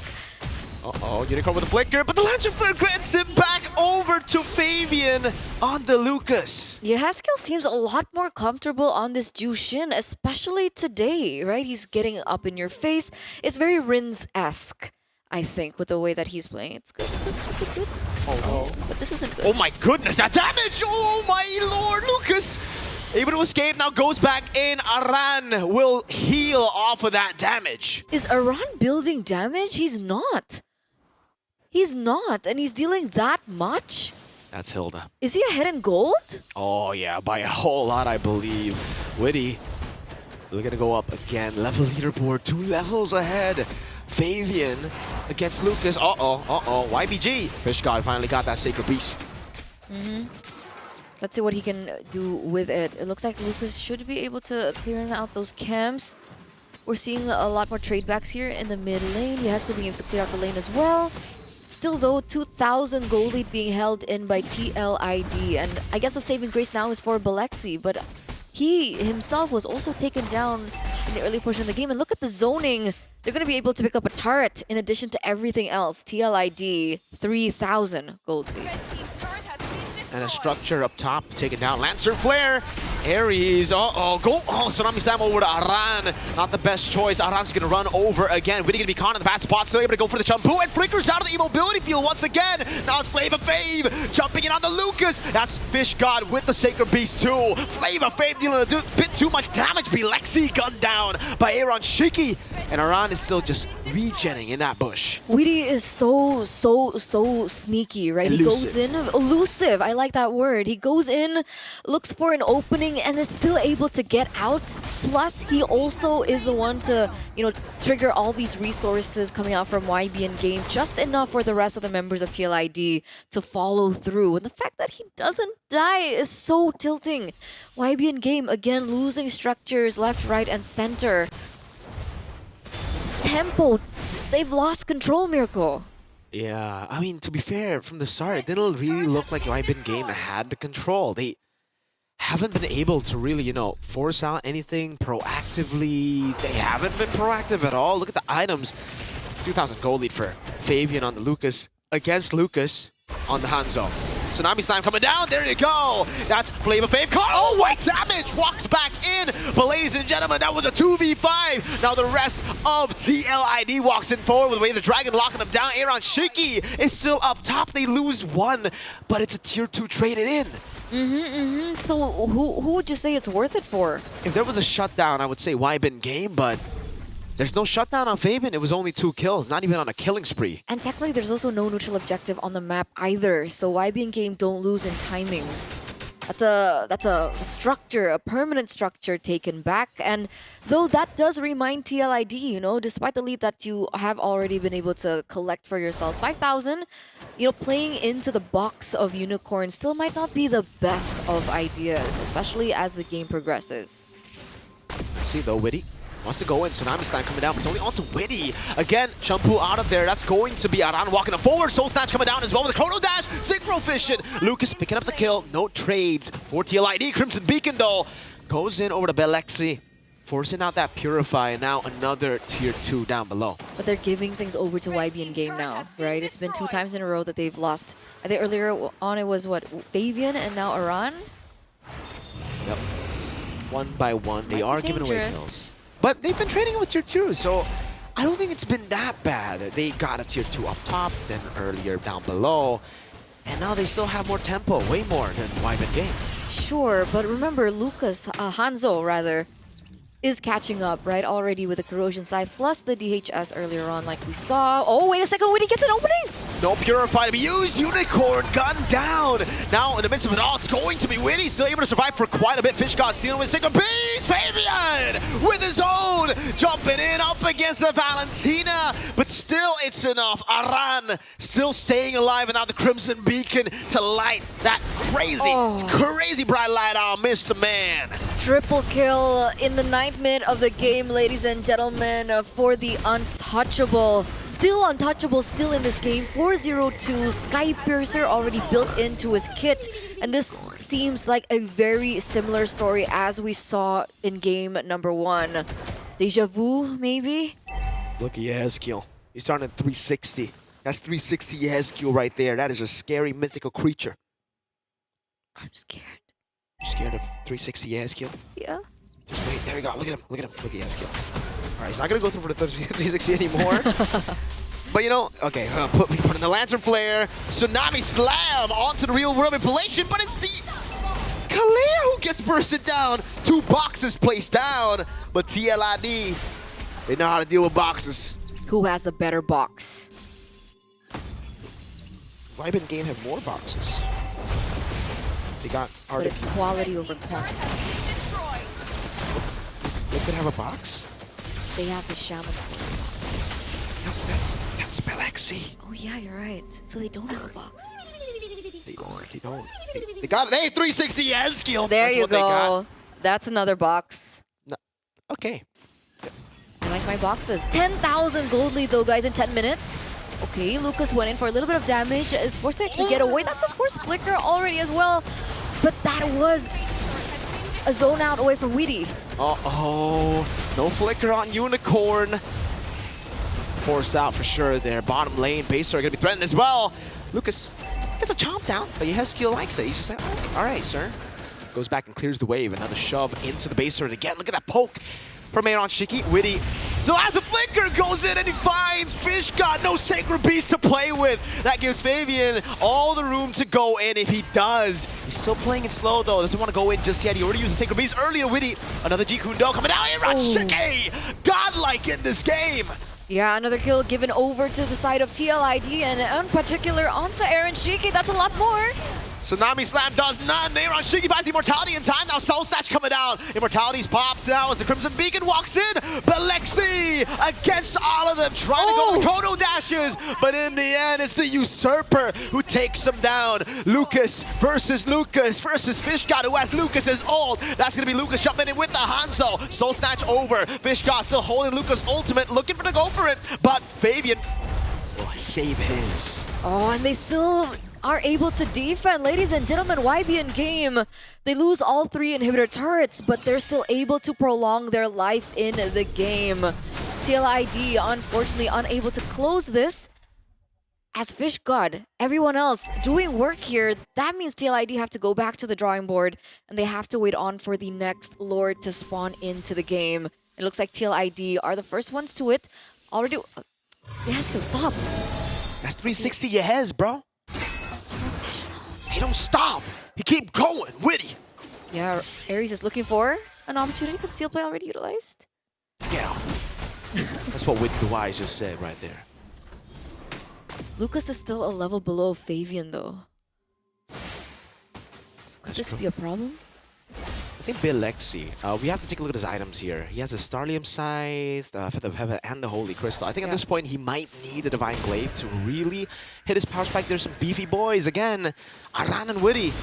Unicorn with a flicker, but the Launcher Flare grants him back over to Fabian on the Lucas. Yeah, Haskell seems a lot more comfortable on this Jushin, especially today, right? He's getting up in your face. It's very Rins-esque, I think, with the way that he's playing. It's good. It's a good. Oh, but this isn't good. Oh my goodness, that damage! Oh my lord, Lucas! Able to escape, now goes back in. Aran will heal off of that damage. Is Aran building damage? He's not. He's not, and he's dealing that much? That's Hilda. Is he ahead in gold? Oh yeah, by a whole lot, I believe. Witty, we're gonna go up again. Level leaderboard, 2 levels ahead. Fabian against Lucas. Uh-oh. YBG. Fish God finally got that Sacred Beast. Let's see what he can do with it. It looks like Lucas should be able to clear out those camps. We're seeing a lot more trade backs here in the mid lane. He has to be able to clear out the lane as well. Still though, 2,000 gold lead being held in by TLID. And I guess the saving grace now is for Balexi, but he himself was also taken down in the early portion of the game. And look at the zoning. They're going to be able to pick up a turret in addition to everything else. TLID, 3,000 gold lead. And a structure up top, taken down. Lancer Flare, Ares, go, Tsunami Slam over to Aran. Not the best choice. Aran's gonna run over again. Witty gonna be caught in the bad spot, still able to go for the shampoo, and flickers out of the immobility field once again. Now it's Flavor Fave, jumping in on the Lucas. That's Fish God with the Sacred Beast too. Flavor Fave dealing a bit too much damage. Lexi gunned down by Aaron Shiki. And Aran is still just regenning in that bush. Witty is so sneaky, right? Elusive. He goes in, elusive, I like that word. He goes in, looks for an opening, and is still able to get out. Plus, he also is the one to, trigger all these resources coming out from YBN Game, just enough for the rest of the members of TLID to follow through. And the fact that he doesn't die is so tilting. YBN Game, again, losing structures left, right, and center. Tempo, they've lost control, Miracle. Yeah, I mean, to be fair, from the start, it didn't really look like YBN Game had the control. They haven't been able to really, force out anything proactively. They haven't been proactive at all. Look at the items. 2,000 gold lead for Fabian on the Lucas against Lucas on the Hanzo. Tsunami Slam coming down. There you go. That's Flavor Fave caught. Oh, white damage. Walks back in. But ladies and gentlemen, that was a 2v5. Now the rest of TLID walks in forward with Way of the Dragon locking them down. Aaron Shiki is still up top. They lose 1, but it's a tier 2 traded in. So who would you say it's worth it for? If there was a shutdown, I would say YBN Game, but there's no shutdown on Fabian. It was only 2 kills, not even on a killing spree. And technically, there's also no neutral objective on the map either. So YBN Game don't lose in timings. That's a structure, a permanent structure taken back. And though that does remind TLID, despite the lead that you have already been able to collect for yourself, 5,000, playing into the box of Unicorn still might not be the best of ideas, especially as the game progresses. Let's see though, Witty wants to go in. Tsunami Slam coming down, but it's only on to Witty. Again, Shampoo out of there. That's going to be Aran walking forward. Soul Snatch coming down as well with a Chrono Dash. Synchro Fishing. Lucas picking up the kill. No trades for TLID. Crimson Beacon though goes in over to Belexi, forcing out that Purify, and now another tier 2 down below. But they're giving things over to YBN Game now, right? It's been 2 times in a row that they've lost. I think earlier on it was, Fabian and now Aran? Yep. 1 by 1. They are giving away kills. But they've been trading with tier 2, so I don't think it's been that bad. They got a tier 2 up top, then earlier down below, and now they still have more tempo, way more than YBN Game. Sure, but remember, Hanzo rather, is catching up, right? Already with the Corrosion Scythe, plus the DHS earlier on, like we saw. Oh, wait a second, Witty gets an opening! No Purify to be used. Unicorn gun down. Now in the midst of it all, it's going to be Witty. Still able to survive for quite a bit. Fish God stealing with Sacred Beast. Fabian with his own. Jumping in up against the Valentina. But still, it's enough. Aran still staying alive. And now the Crimson Beacon to light that crazy bright light on Mr. Man. Triple kill in the 9th minute of the game, ladies and gentlemen, for the untouchable. Still untouchable, still in this game. 402 Sky Piercer already built into his kit. And this seems like a very similar story as we saw in game number 1. Deja vu, maybe? Look, he has kill. He's starting at 360. That's 360 Yehezkiel right there. That is a scary mythical creature. I'm scared. You scared of 360 Yehezkiel? Yeah. Just wait. There we go. Look at him. Look at him. Look at Yehezkiel. All right, he's not going to go through for the 360 anymore. But you know, okay, we put in the Lantern Flare. Tsunami Slam onto the real world manipulation, but it's the Kalia who gets bursted down. 2 boxes placed down, but TLID, they know how to deal with boxes. Who has the better box? YBN Game have more boxes. They got But it's quality over quantity. They could have a box? They have the Shaman. No, that's Belexi. Oh yeah, you're right. So they don't have a box. They don't. They got it. Hey, 360 Yehezkiel. There That's you what they got. go. That's another box. No. Okay. I like my boxes. 10,000 gold lead though, guys, in 10 minutes. Okay, Lucas went in for a little bit of damage. Is forced to actually get away. That's of course Flicker already as well. But that was a zone out away from Weedy. Uh-oh. No Flicker on Unicorn. Forced out for sure there. Bottom lane, base are going to be threatened as well. Lucas gets a chomp down, but Yehezkiel likes it. He's just like, oh, all right, sir. Goes back and clears the wave. Another shove into the base turret again. Look at that poke from Aaron Shiki. Witty. So as the Flicker goes in and he finds Fish God, no Sacred Beast to play with. That gives Fabian all the room to go in if he does. He's still playing it slow though. Doesn't want to go in just yet. He already used the Sacred Beast earlier. Witty. Another G Kundo coming down. Aaron Shiki. Godlike in this game. Yeah, another kill given over to the side of TLID and in particular onto Aaron Shiki. That's a lot more. Tsunami Slam does none. Aaron Shiki buys the Immortality in time. Now Soul Snatch coming down. Immortality's popped now as the Crimson Beacon walks in. Belexi against all of them, trying to go with the Chrono Dashes. But in the end, it's the Usurper who takes him down. Lucas versus Fish God, who has Lucas's ult. That's going to be Lucas jumping in with the Hanzo. Soul Snatch over. Fish God still holding Lucas' ultimate, looking for to go for it. But Fabian will save his. Oh, and they still are able to defend. Ladies and gentlemen, YBN Game, they lose all 3 inhibitor turrets, but they're still able to prolong their life in the game. TLID, unfortunately, unable to close this. As Fish God, everyone else doing work here, that means TLID have to go back to the drawing board, and they have to wait on for the next Lord to spawn into the game. It looks like TLID are the first ones to it. Already... Yehezkiel, stop. That's 360 Yehez, bro. He don't stop. He keep going. Witty. Yeah, Ares is looking for an opportunity. Conceal play already utilized. Yeah. That's what Witty the Wise just said right there. Lucas is still a level below Fabian though. Could this be a problem? I think Belexi, we have to take a look at his items here. He has a Starlium Scythe, Feather of Heaven, and the Holy Crystal. I think at this point he might need the Divine Glaive to really hit his power spike. There's some beefy boys again. Aran and Witty.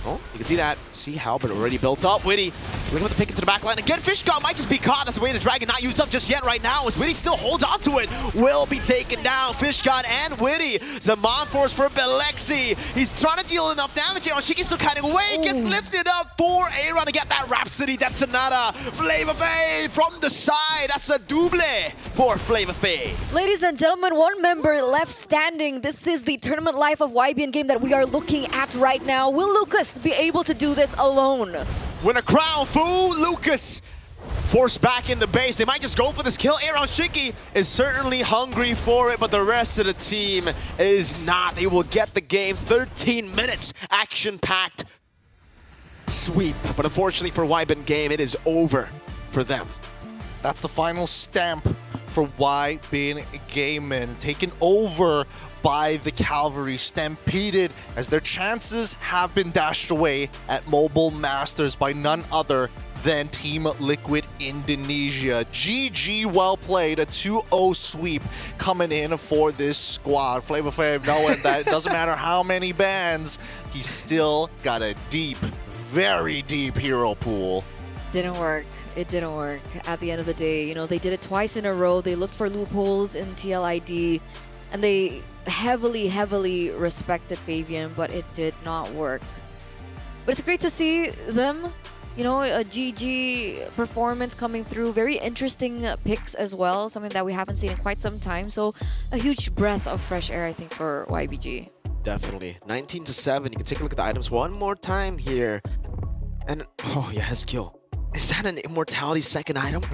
Oh, you can see that. Sea Halberd already built up. Witty looking for the pick into the back line. Again, Fish God might just be caught. That's the way the Dragon not used up just yet right now. As Witty still holds on to it. Will be taken down. Fish God and Witty. Zaman Force for Belexi. He's trying to deal enough damage here. Shiki's still cutting away. Gets lifted up for Aaron to get that Rhapsody. That's Sonata. Flavor Fade from the side. That's a double for Flavor Fade. Ladies and gentlemen, one member left standing. This is the tournament life of YBN Game that we are looking at right now. Will Lucas be able to do this alone? Win a crown, fool! Lucas forced back in the base. They might just go for this kill. Aaron Shiki is certainly hungry for it, but the rest of the team is not. They will get the game. 13 minutes, action-packed sweep. But unfortunately for YBN Game, it is over for them. That's the final stamp for YBN Game, and taken over by the Cavalry, stampeded as their chances have been dashed away at Mobile Masters by none other than Team Liquid Indonesia. GG, well played. A 2-0 sweep coming in for this squad. Flavor Flav knowing that it doesn't matter how many bans, he's still got a deep, very deep hero pool. Didn't work. It didn't work. At the end of the day, you know, they did it twice in a row. They looked for loopholes in TLID, and they heavily respected Fabian, but it did not work. But it's great to see them, You know, a GG performance coming through. Very interesting picks as well. Something that we haven't seen in quite some time. So a huge breath of fresh air, I think, for YBG. Definitely. 19-7. You can take a look at the items one more time here. And, oh yeah, his kill. Is that an Immortality second item?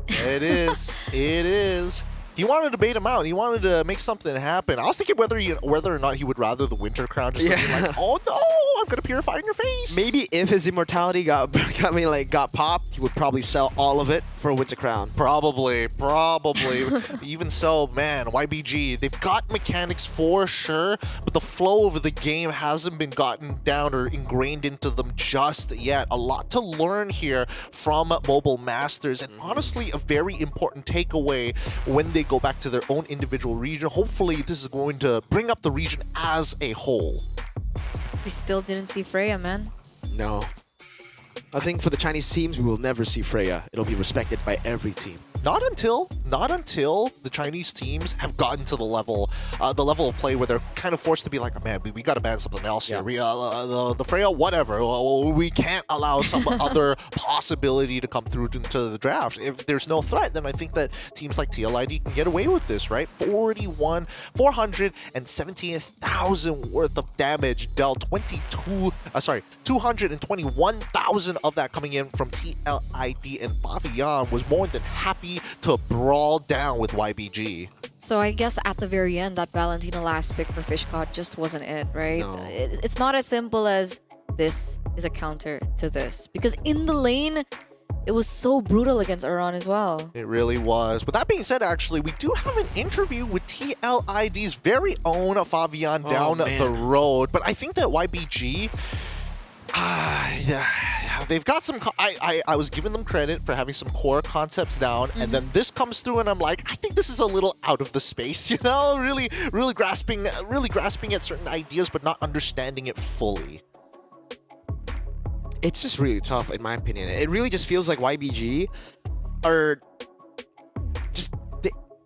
It is. It is. He wanted to bait him out. He wanted to make something happen. I was thinking whether or not he would rather the Winter Crown. Just be like, oh no, I'm gonna purify in your face. Maybe if his Immortality got popped, he would probably sell all of it for a Winter Crown. Probably. Even so, man, YBG, they've got mechanics for sure, but the flow of the game hasn't been gotten down or ingrained into them just yet. A lot to learn here from Mobile Masters, and honestly, a very important takeaway when they go back to their own individual region. Hopefully, this is going to bring up the region as a whole. We still didn't see Freya, man. No. I think for the Chinese teams, we will never see Freya. It'll be respected by every team. Not until the Chinese teams have gotten to the level of play where they're kind of forced to be like, oh, man, we got to ban something else here. We the Freya, whatever. We can't allow some other possibility to come through into the draft. If there's no threat, then I think that teams like TLID can get away with this, right? 417,000 worth of damage dealt. 221,000 of that coming in from TLID, and Favian was more than happy to brawl down with YBG. So I guess at the very end, that Valentina last pick for Fishcott just wasn't it, right? No. It's not as simple as this is a counter to this. Because in the lane, it was so brutal against Iran as well. It really was. With that being said, actually, we do have an interview with TLID's very own Favian down the road. But I think that YBG... they've got some... I was giving them credit for having some core concepts down, and then this comes through, and I'm like, I think this is a little out of the space, you know? Really grasping at certain ideas, but not understanding it fully. It's just really tough, in my opinion. It really just feels like YBG are just...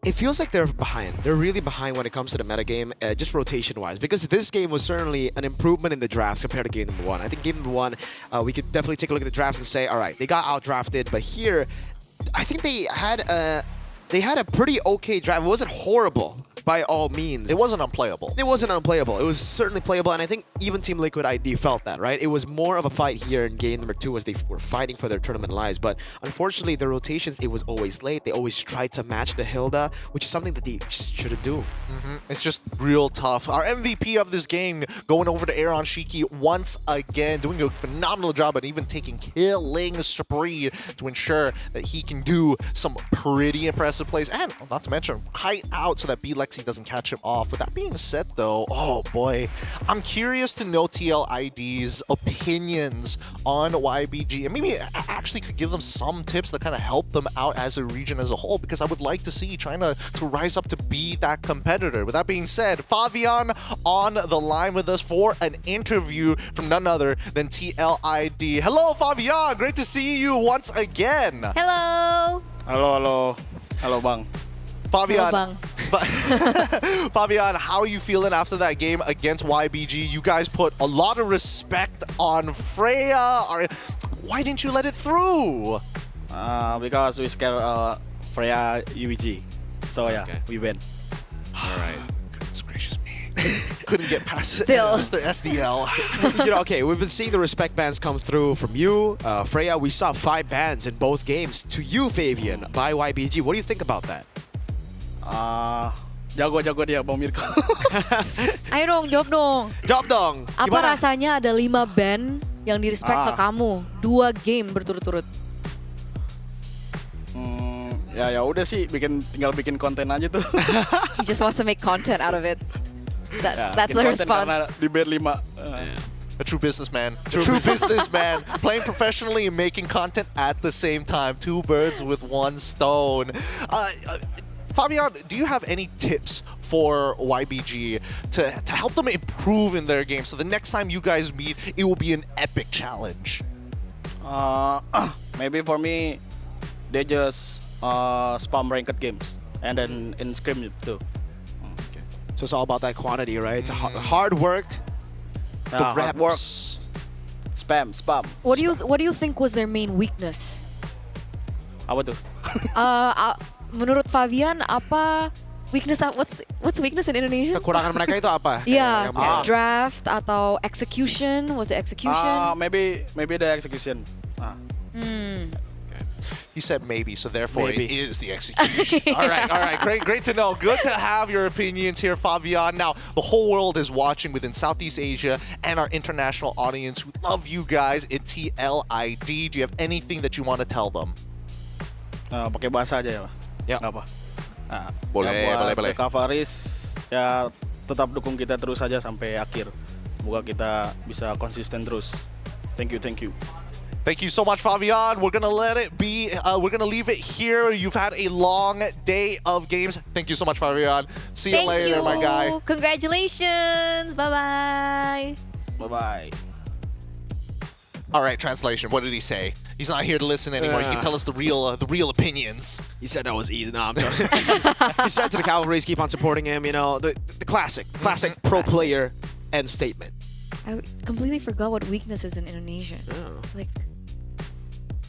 It feels like they're behind. They're really behind when it comes to the metagame, just rotation-wise. Because this game was certainly an improvement in the drafts compared to game number one. I think game number one, we could definitely take a look at the drafts and say, all right, they got out-drafted. But here, I think they had a pretty okay draft. It wasn't horrible by all means. It wasn't unplayable. It wasn't unplayable. It was certainly playable, and I think even Team Liquid ID felt that, right? It was more of a fight here in game number two as they were fighting for their tournament lives, but unfortunately, the rotations, it was always late. They always tried to match the Hilda, which is something that they just shouldn't do. It's just real tough. Our MVP of this game going over to Aaron Shiki once again, doing a phenomenal job at even taking killing spree to ensure that he can do some pretty impressive plays, and not to mention kite out so that B-Lexi doesn't catch him off. With that being said, though, oh boy, I'm curious to know TLID's opinions on YBG, and maybe I actually could give them some tips that kind of help them out as a region as a whole, because I would like to see China to rise up to be that competitor. With that being said, Favian on the line with us for an interview from none other than TLID. Hello, Favian. Great to see you once again. Hello. Halo Bang. Favian, Favian, how are you feeling after that game against YBG? You guys put a lot of respect on Freya. Why didn't you let it through? Because we scared Freya UVG. So yeah, we win. All right. Goodness gracious me. Couldn't get past Still. Mr. SDL. Okay, we've been seeing the respect bans come through from you. Freya, we saw 5 bans in both games to you, Favian, by YBG. What do you think about that? Jago dia Bang Mirko. Ayo dong, jawab dong. Jawab dong. Apa rasanya ada 5 band yang di-respect ke kamu 2 game berturut-turut? Ya udah sih, tinggal bikin konten aja tuh. He just wants to make content out of it. That's the response. Karena di band 5. A true businessman. A true businessman. Playing professionally and making content at the same time. 2 birds with 1 stone. Favian, do you have any tips for YBG to help them improve in their game so the next time you guys meet, it will be an epic challenge? Maybe for me, they just spam ranked games and then in scrim too. Okay. So it's all about that quantity, right? It's hard work. Hard work. Spam. What do you think was their main weakness? Apa tuh? Menurut Fabian, apa weakness? What's weakness in Indonesia? Kekurangan mereka itu apa? Yeah, draft atau execution? Was it execution? Maybe the execution. He said maybe, so therefore Maybe. it is the execution. all right. Great to know. Good to have your opinions here, Fabian. Now, the whole world is watching within Southeast Asia and our international audience who love you guys in TLID. Do you have anything that you want to tell them? Pakai bahasa aja ya, Pak? Ya. Apa? Nah, Boleh. Kavaris ya tetap dukung kita terus saja sampai akhir. Semoga kita bisa konsisten terus. Thank you. Thank you so much, Fabian. We're gonna let it be. We're gonna leave it here. You've had a long day of games. Thank you so much, Fabian. See you later, my guy. Congratulations. Bye-bye. Bye-bye. All right, translation. What did he say? He's not here to listen anymore. You can tell us the real opinions. He said that was easy. No, I'm joking. He said to the Cavalries, keep on supporting him. You know, the classic pro player end statement. I completely forgot what weakness is in Indonesia. It's like,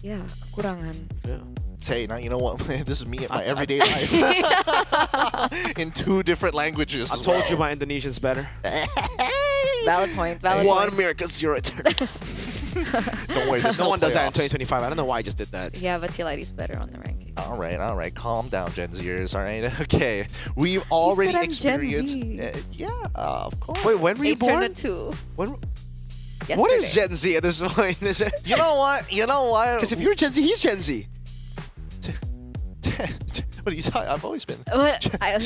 yeah, kekurangan. Hey, now you know what? This is me in my everyday life. In 2 different languages. I told you my Indonesian's better. Valid point. One America, 0 return. Don't worry, no one does that in 2025. I don't know why I just did that. Yeah, but TLID is better on the ranking. All right. Calm down, Gen Zers. All right. Okay. We've already experienced. Yeah, of course. Wait, when were you born? Turned 2. What is Gen Z at this point? Is it? You know what? Because if you're Gen Z, he's Gen Z. What are you talking? I've always been. I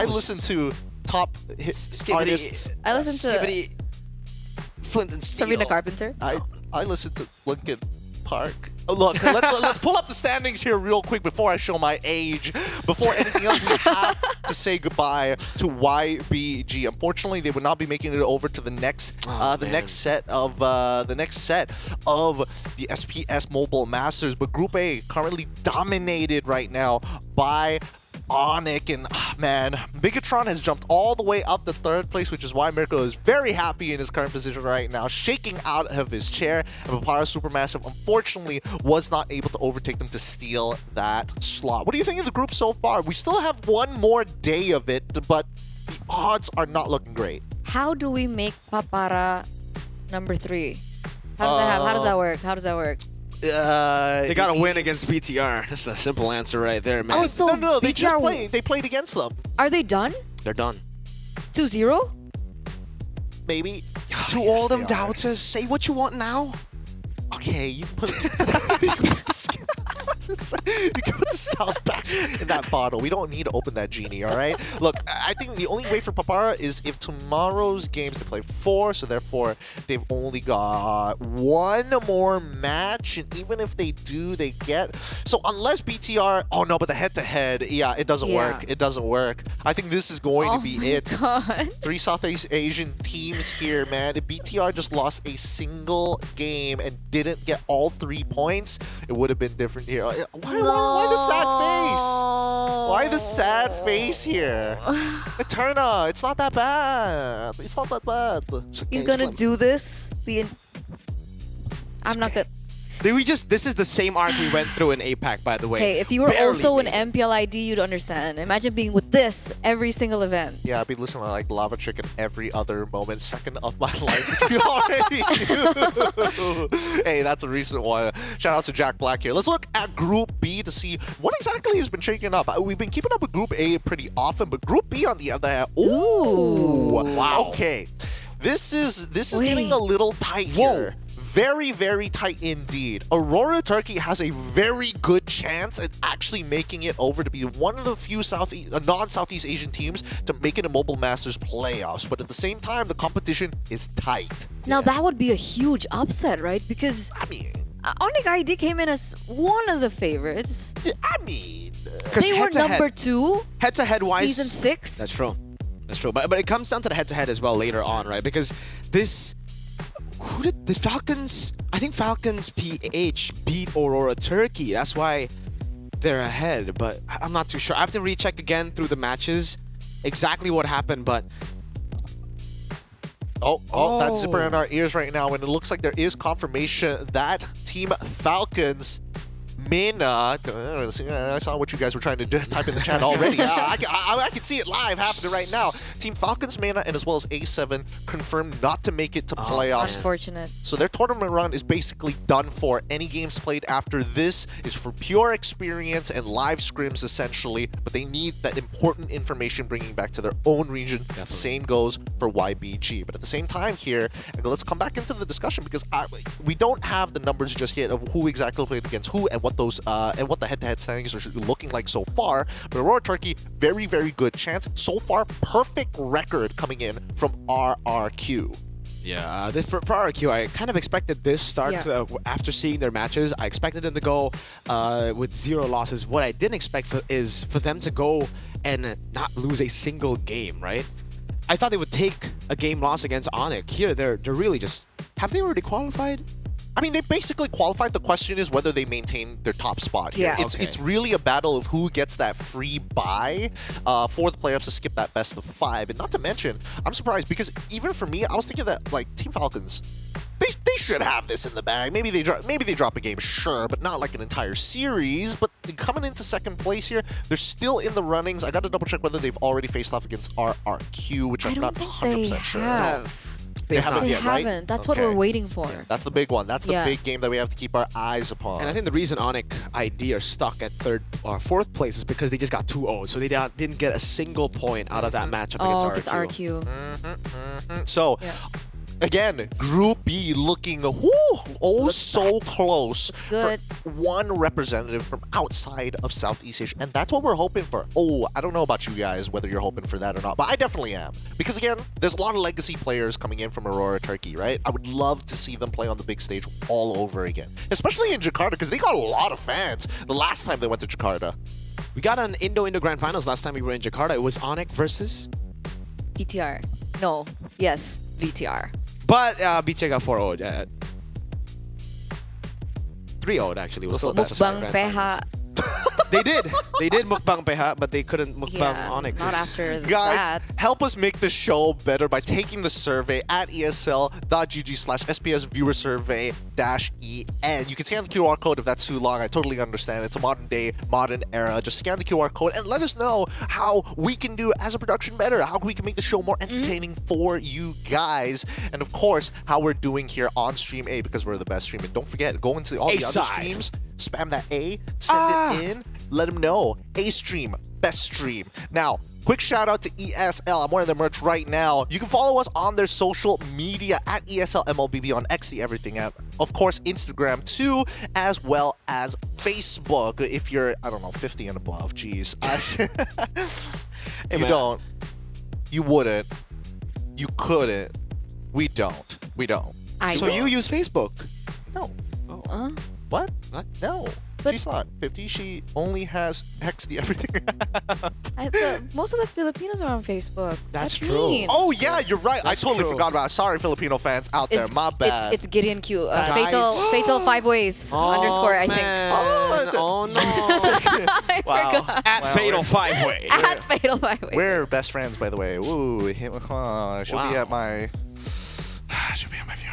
listen to top artists. I listen to Flint and Steel. Sabrina Carpenter. I listen to Linkin Park. Oh, look, let's pull up the standings here real quick before I show my age. Before anything else, we have to say goodbye to YBG. Unfortunately, they would not be making it over to the next set of the SPS Mobile Masters. But Group A currently dominated right now by Onic, and man, Bigatron has jumped all the way up to 3rd place, which is why Mirko is very happy in his current position right now, shaking out of his chair. And Papara Supermassive unfortunately was not able to overtake them to steal that slot. What do you think of the group so far? We still have 1 more day of it, but the odds are not looking great. How do we make Papara number 3? How does that work? They gotta win against BTR. That's a simple answer right there, man. Oh, so no, they BTR just played. They played against them. Are they done? They're done. 2-0? Maybe. To all them doubters, say what you want now. Okay, you can put the scouts back in that bottle. We don't need to open that genie, all right? Look, I think the only way for Papara is if tomorrow's games, they play 4, so therefore they've only got 1 more match, and even if they do, they get... So unless BTR... Oh no, but the head-to-head, yeah, it doesn't work. It doesn't work. I think this is going to be it. God. 3 Southeast Asian teams here, man. If BTR just lost a single game and didn't get all 3 points, it would have been different here. Why the sad face? Why the sad face here? Eterna, it's not that bad. It's not that bad. He's gonna do this. I'm not gonna. This is the same arc we went through in APAC, by the way. Hey, if you were also in MPLID, you'd understand. Imagine being with this every single event. Yeah, I'd be listening to like Lava Chicken every other second of my life, which we already do. Hey, that's a recent one. Shout out to Jack Black here. Let's look at Group B to see what exactly has been shaking up. We've been keeping up with Group A pretty often, but Group B on the other hand, ooh, wow. Okay, this is getting a little tight here. Very, very tight indeed. Aurora Turkey has a very good chance at actually making it over to be one of the few non-Southeast Asian teams to make it in Mobile Masters playoffs. But at the same time, the competition is tight. Now that would be a huge upset, right? Because I mean, Onic ID came in as one of the favorites. I mean, they were number 2. Head-to-head wise, season 6. That's true. That's true. But it comes down to the head-to-head as well later on, right? Because this. Who did the Falcons? I think Falcons PH beat Aurora Turkey. That's why they're ahead. But I'm not too sure. I have to recheck again through the matches exactly what happened. But That's zipper in our ears right now, and it looks like there is confirmation that Team Falcons Mena, I saw what you guys were trying to do, type in the chat already. I can see it live happening right now. Team Falcons Mena and as well as A7 confirmed not to make it to playoffs. Unfortunate. So their tournament run is basically done for. Any games played after this is for pure experience and live scrims essentially, but they need that important information bringing back to their own region. Definitely. Same goes for YBG. But at the same time here, let's come back into the discussion because we don't have the numbers just yet of who exactly played against who and what those and what the head-to-head standings are looking like so far. But Aurora Turkey, very, very good chance. So far, perfect record coming in from RRQ. Yeah, for RRQ, I kind of expected this start after seeing their matches. I expected them to go with 0 losses. What I didn't expect is for them to go and not lose a single game, right? I thought they would take a game loss against Onic. Here, they're really just... Have they already qualified? I mean, they basically qualified. The question is whether they maintain their top spot here. Yeah. It's really a battle of who gets that free bye for the playoffs to skip that best of 5. And not to mention, I'm surprised because even for me, I was thinking that like Team Falcons, they should have this in the bag. Maybe they drop a game, sure, but not like an entire series. But coming into second place here, they're still in the runnings. I got to double check whether they've already faced off against RRQ, which I'm not 100% sure. They haven't yet, right? That's what we're waiting for. Yeah, that's the big one. That's the big game that we have to keep our eyes upon. And I think the reason Onic ID are stuck at 3rd or 4th place is because they just got 2-0. So they didn't get a single point out of that matchup against RRQ. So, again, Group B looking so close for one representative from outside of Southeast Asia. And that's what we're hoping for. I don't know about you guys, whether you're hoping for that or not, but I definitely am. Because again, there's a lot of legacy players coming in from Aurora Turkey, right? I would love to see them play on the big stage all over again. Especially in Jakarta, because they got a lot of fans the last time they went to Jakarta. We got an Indo Grand Finals last time we were in Jakarta. It was Onic versus... BTR. No. Yes. BTR. But BTR got 4-0. 3-0 actually. Was still Mukbang PH. They did mukbang PH, but they couldn't mukbang Onyx. Not after Guys, that. help us make the show better by taking the survey at esl.gg/SPS viewer survey-EN. You can scan the QR code if that's too long. I totally understand. It's a modern day, modern era. Just scan the QR code and let us know how we can do as a production better, how we can make the show more entertaining for you guys, and of course, how we're doing here on Stream A because we're the best stream. And don't forget, go into all the other streams, spam that A, send it in, let them know. A stream, best stream. Now, quick shout out to ESL. I'm wearing their merch right now. You can follow us on their social media at ESL MLBB on X, the everything app. Of course, Instagram too, as well as Facebook. If you're, I don't know, 50 and above, jeez. You don't. You wouldn't. You couldn't. We don't. So you use Facebook? No. What? No. But she's not 50. She only has X the everything. Most of the Filipinos are on Facebook. That's true. Mean. Oh yeah, you're right. I totally forgot about it. Sorry, Filipino fans out there. My bad. It's Gideon Q. Fatal 5 ways underscore, I think. Oh no. I forgot. At Fatal 5 Way. At Fatal 5 Way. We're best friends, by the way. Ooh, she'll be at my funeral.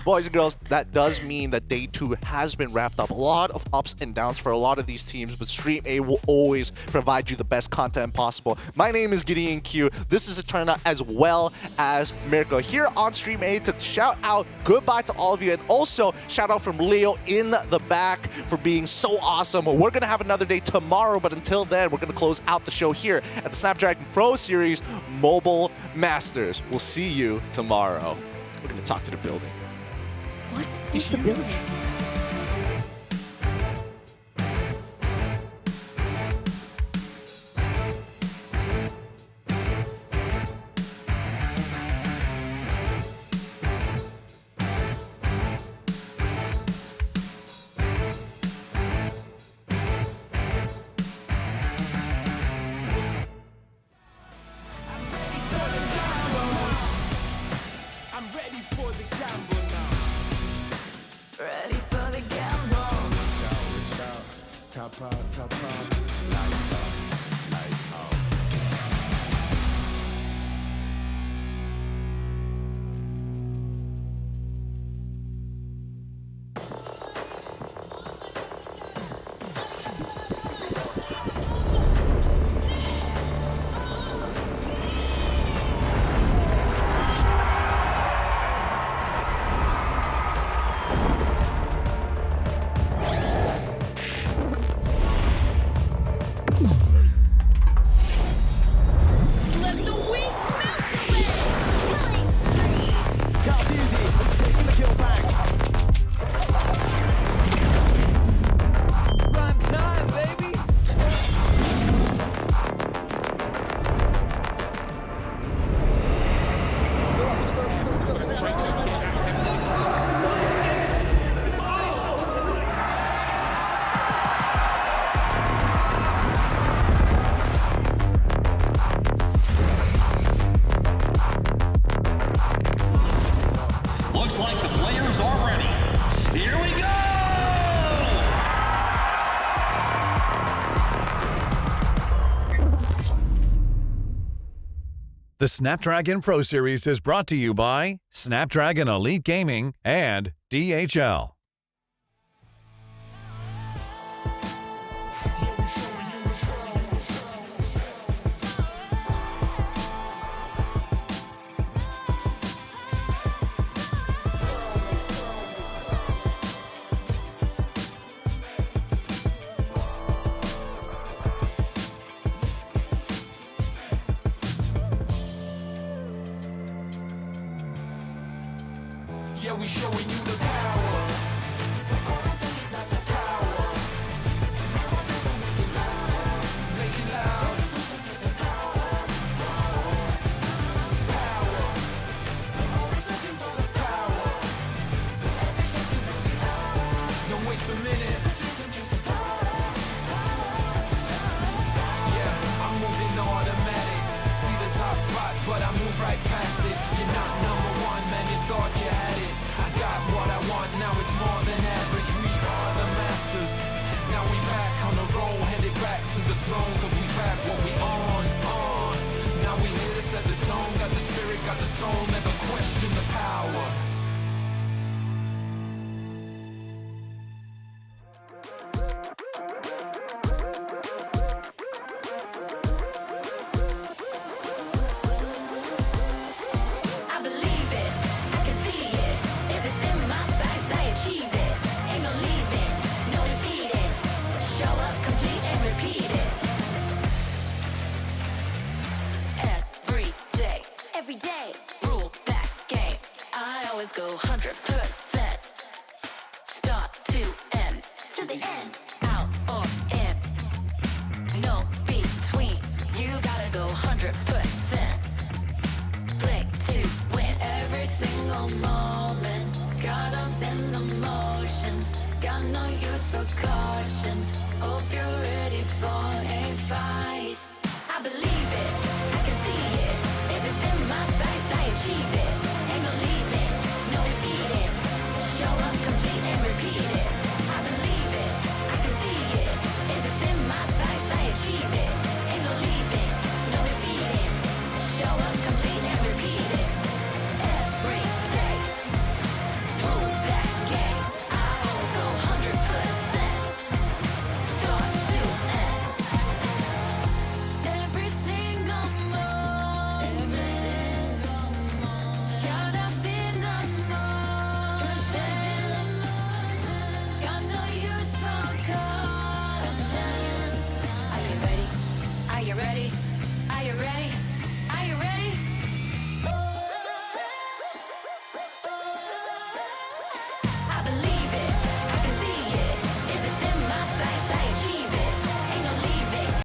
Boys and girls, that does mean that day 2 has been wrapped up. A lot of ups and downs for a lot of these teams, but Stream A will always provide you the best content possible. My name is Gideon Q. This is Eterna as well as Mirko here on Stream A to shout out goodbye to all of you, and also shout out from Leo in the back for being so awesome. We're going to have another day tomorrow, but until then, we're going to close out the show here at the Snapdragon Pro Series Mobile Masters. We'll see you tomorrow. We're going to talk to the building. What? Who's the building? Looks like the players are ready. Here we go! The Snapdragon Pro Series is brought to you by Snapdragon Elite Gaming and DHL. Yeah, we showing you the power. Make it loud. Don't waste a minute. Yeah, I'm moving automatic. See the top spot, but I move right past it. You're not number one, man, you thought you had it. I got what I want, now it's more than average. We are the masters. Now we back on the roll, headed back to the throne, cause we back what we on. Now we here to set the tone, got the spirit, got the soul, never question the power. I believe it, I can see it. If it's in my sights, I achieve it. Ain't no leaving, no defeating. Show up, complete and repeat it. Every day, rule that game. I always go 100%. Start to the end, out or in. No between, you gotta go 100%. Play to win every single moment.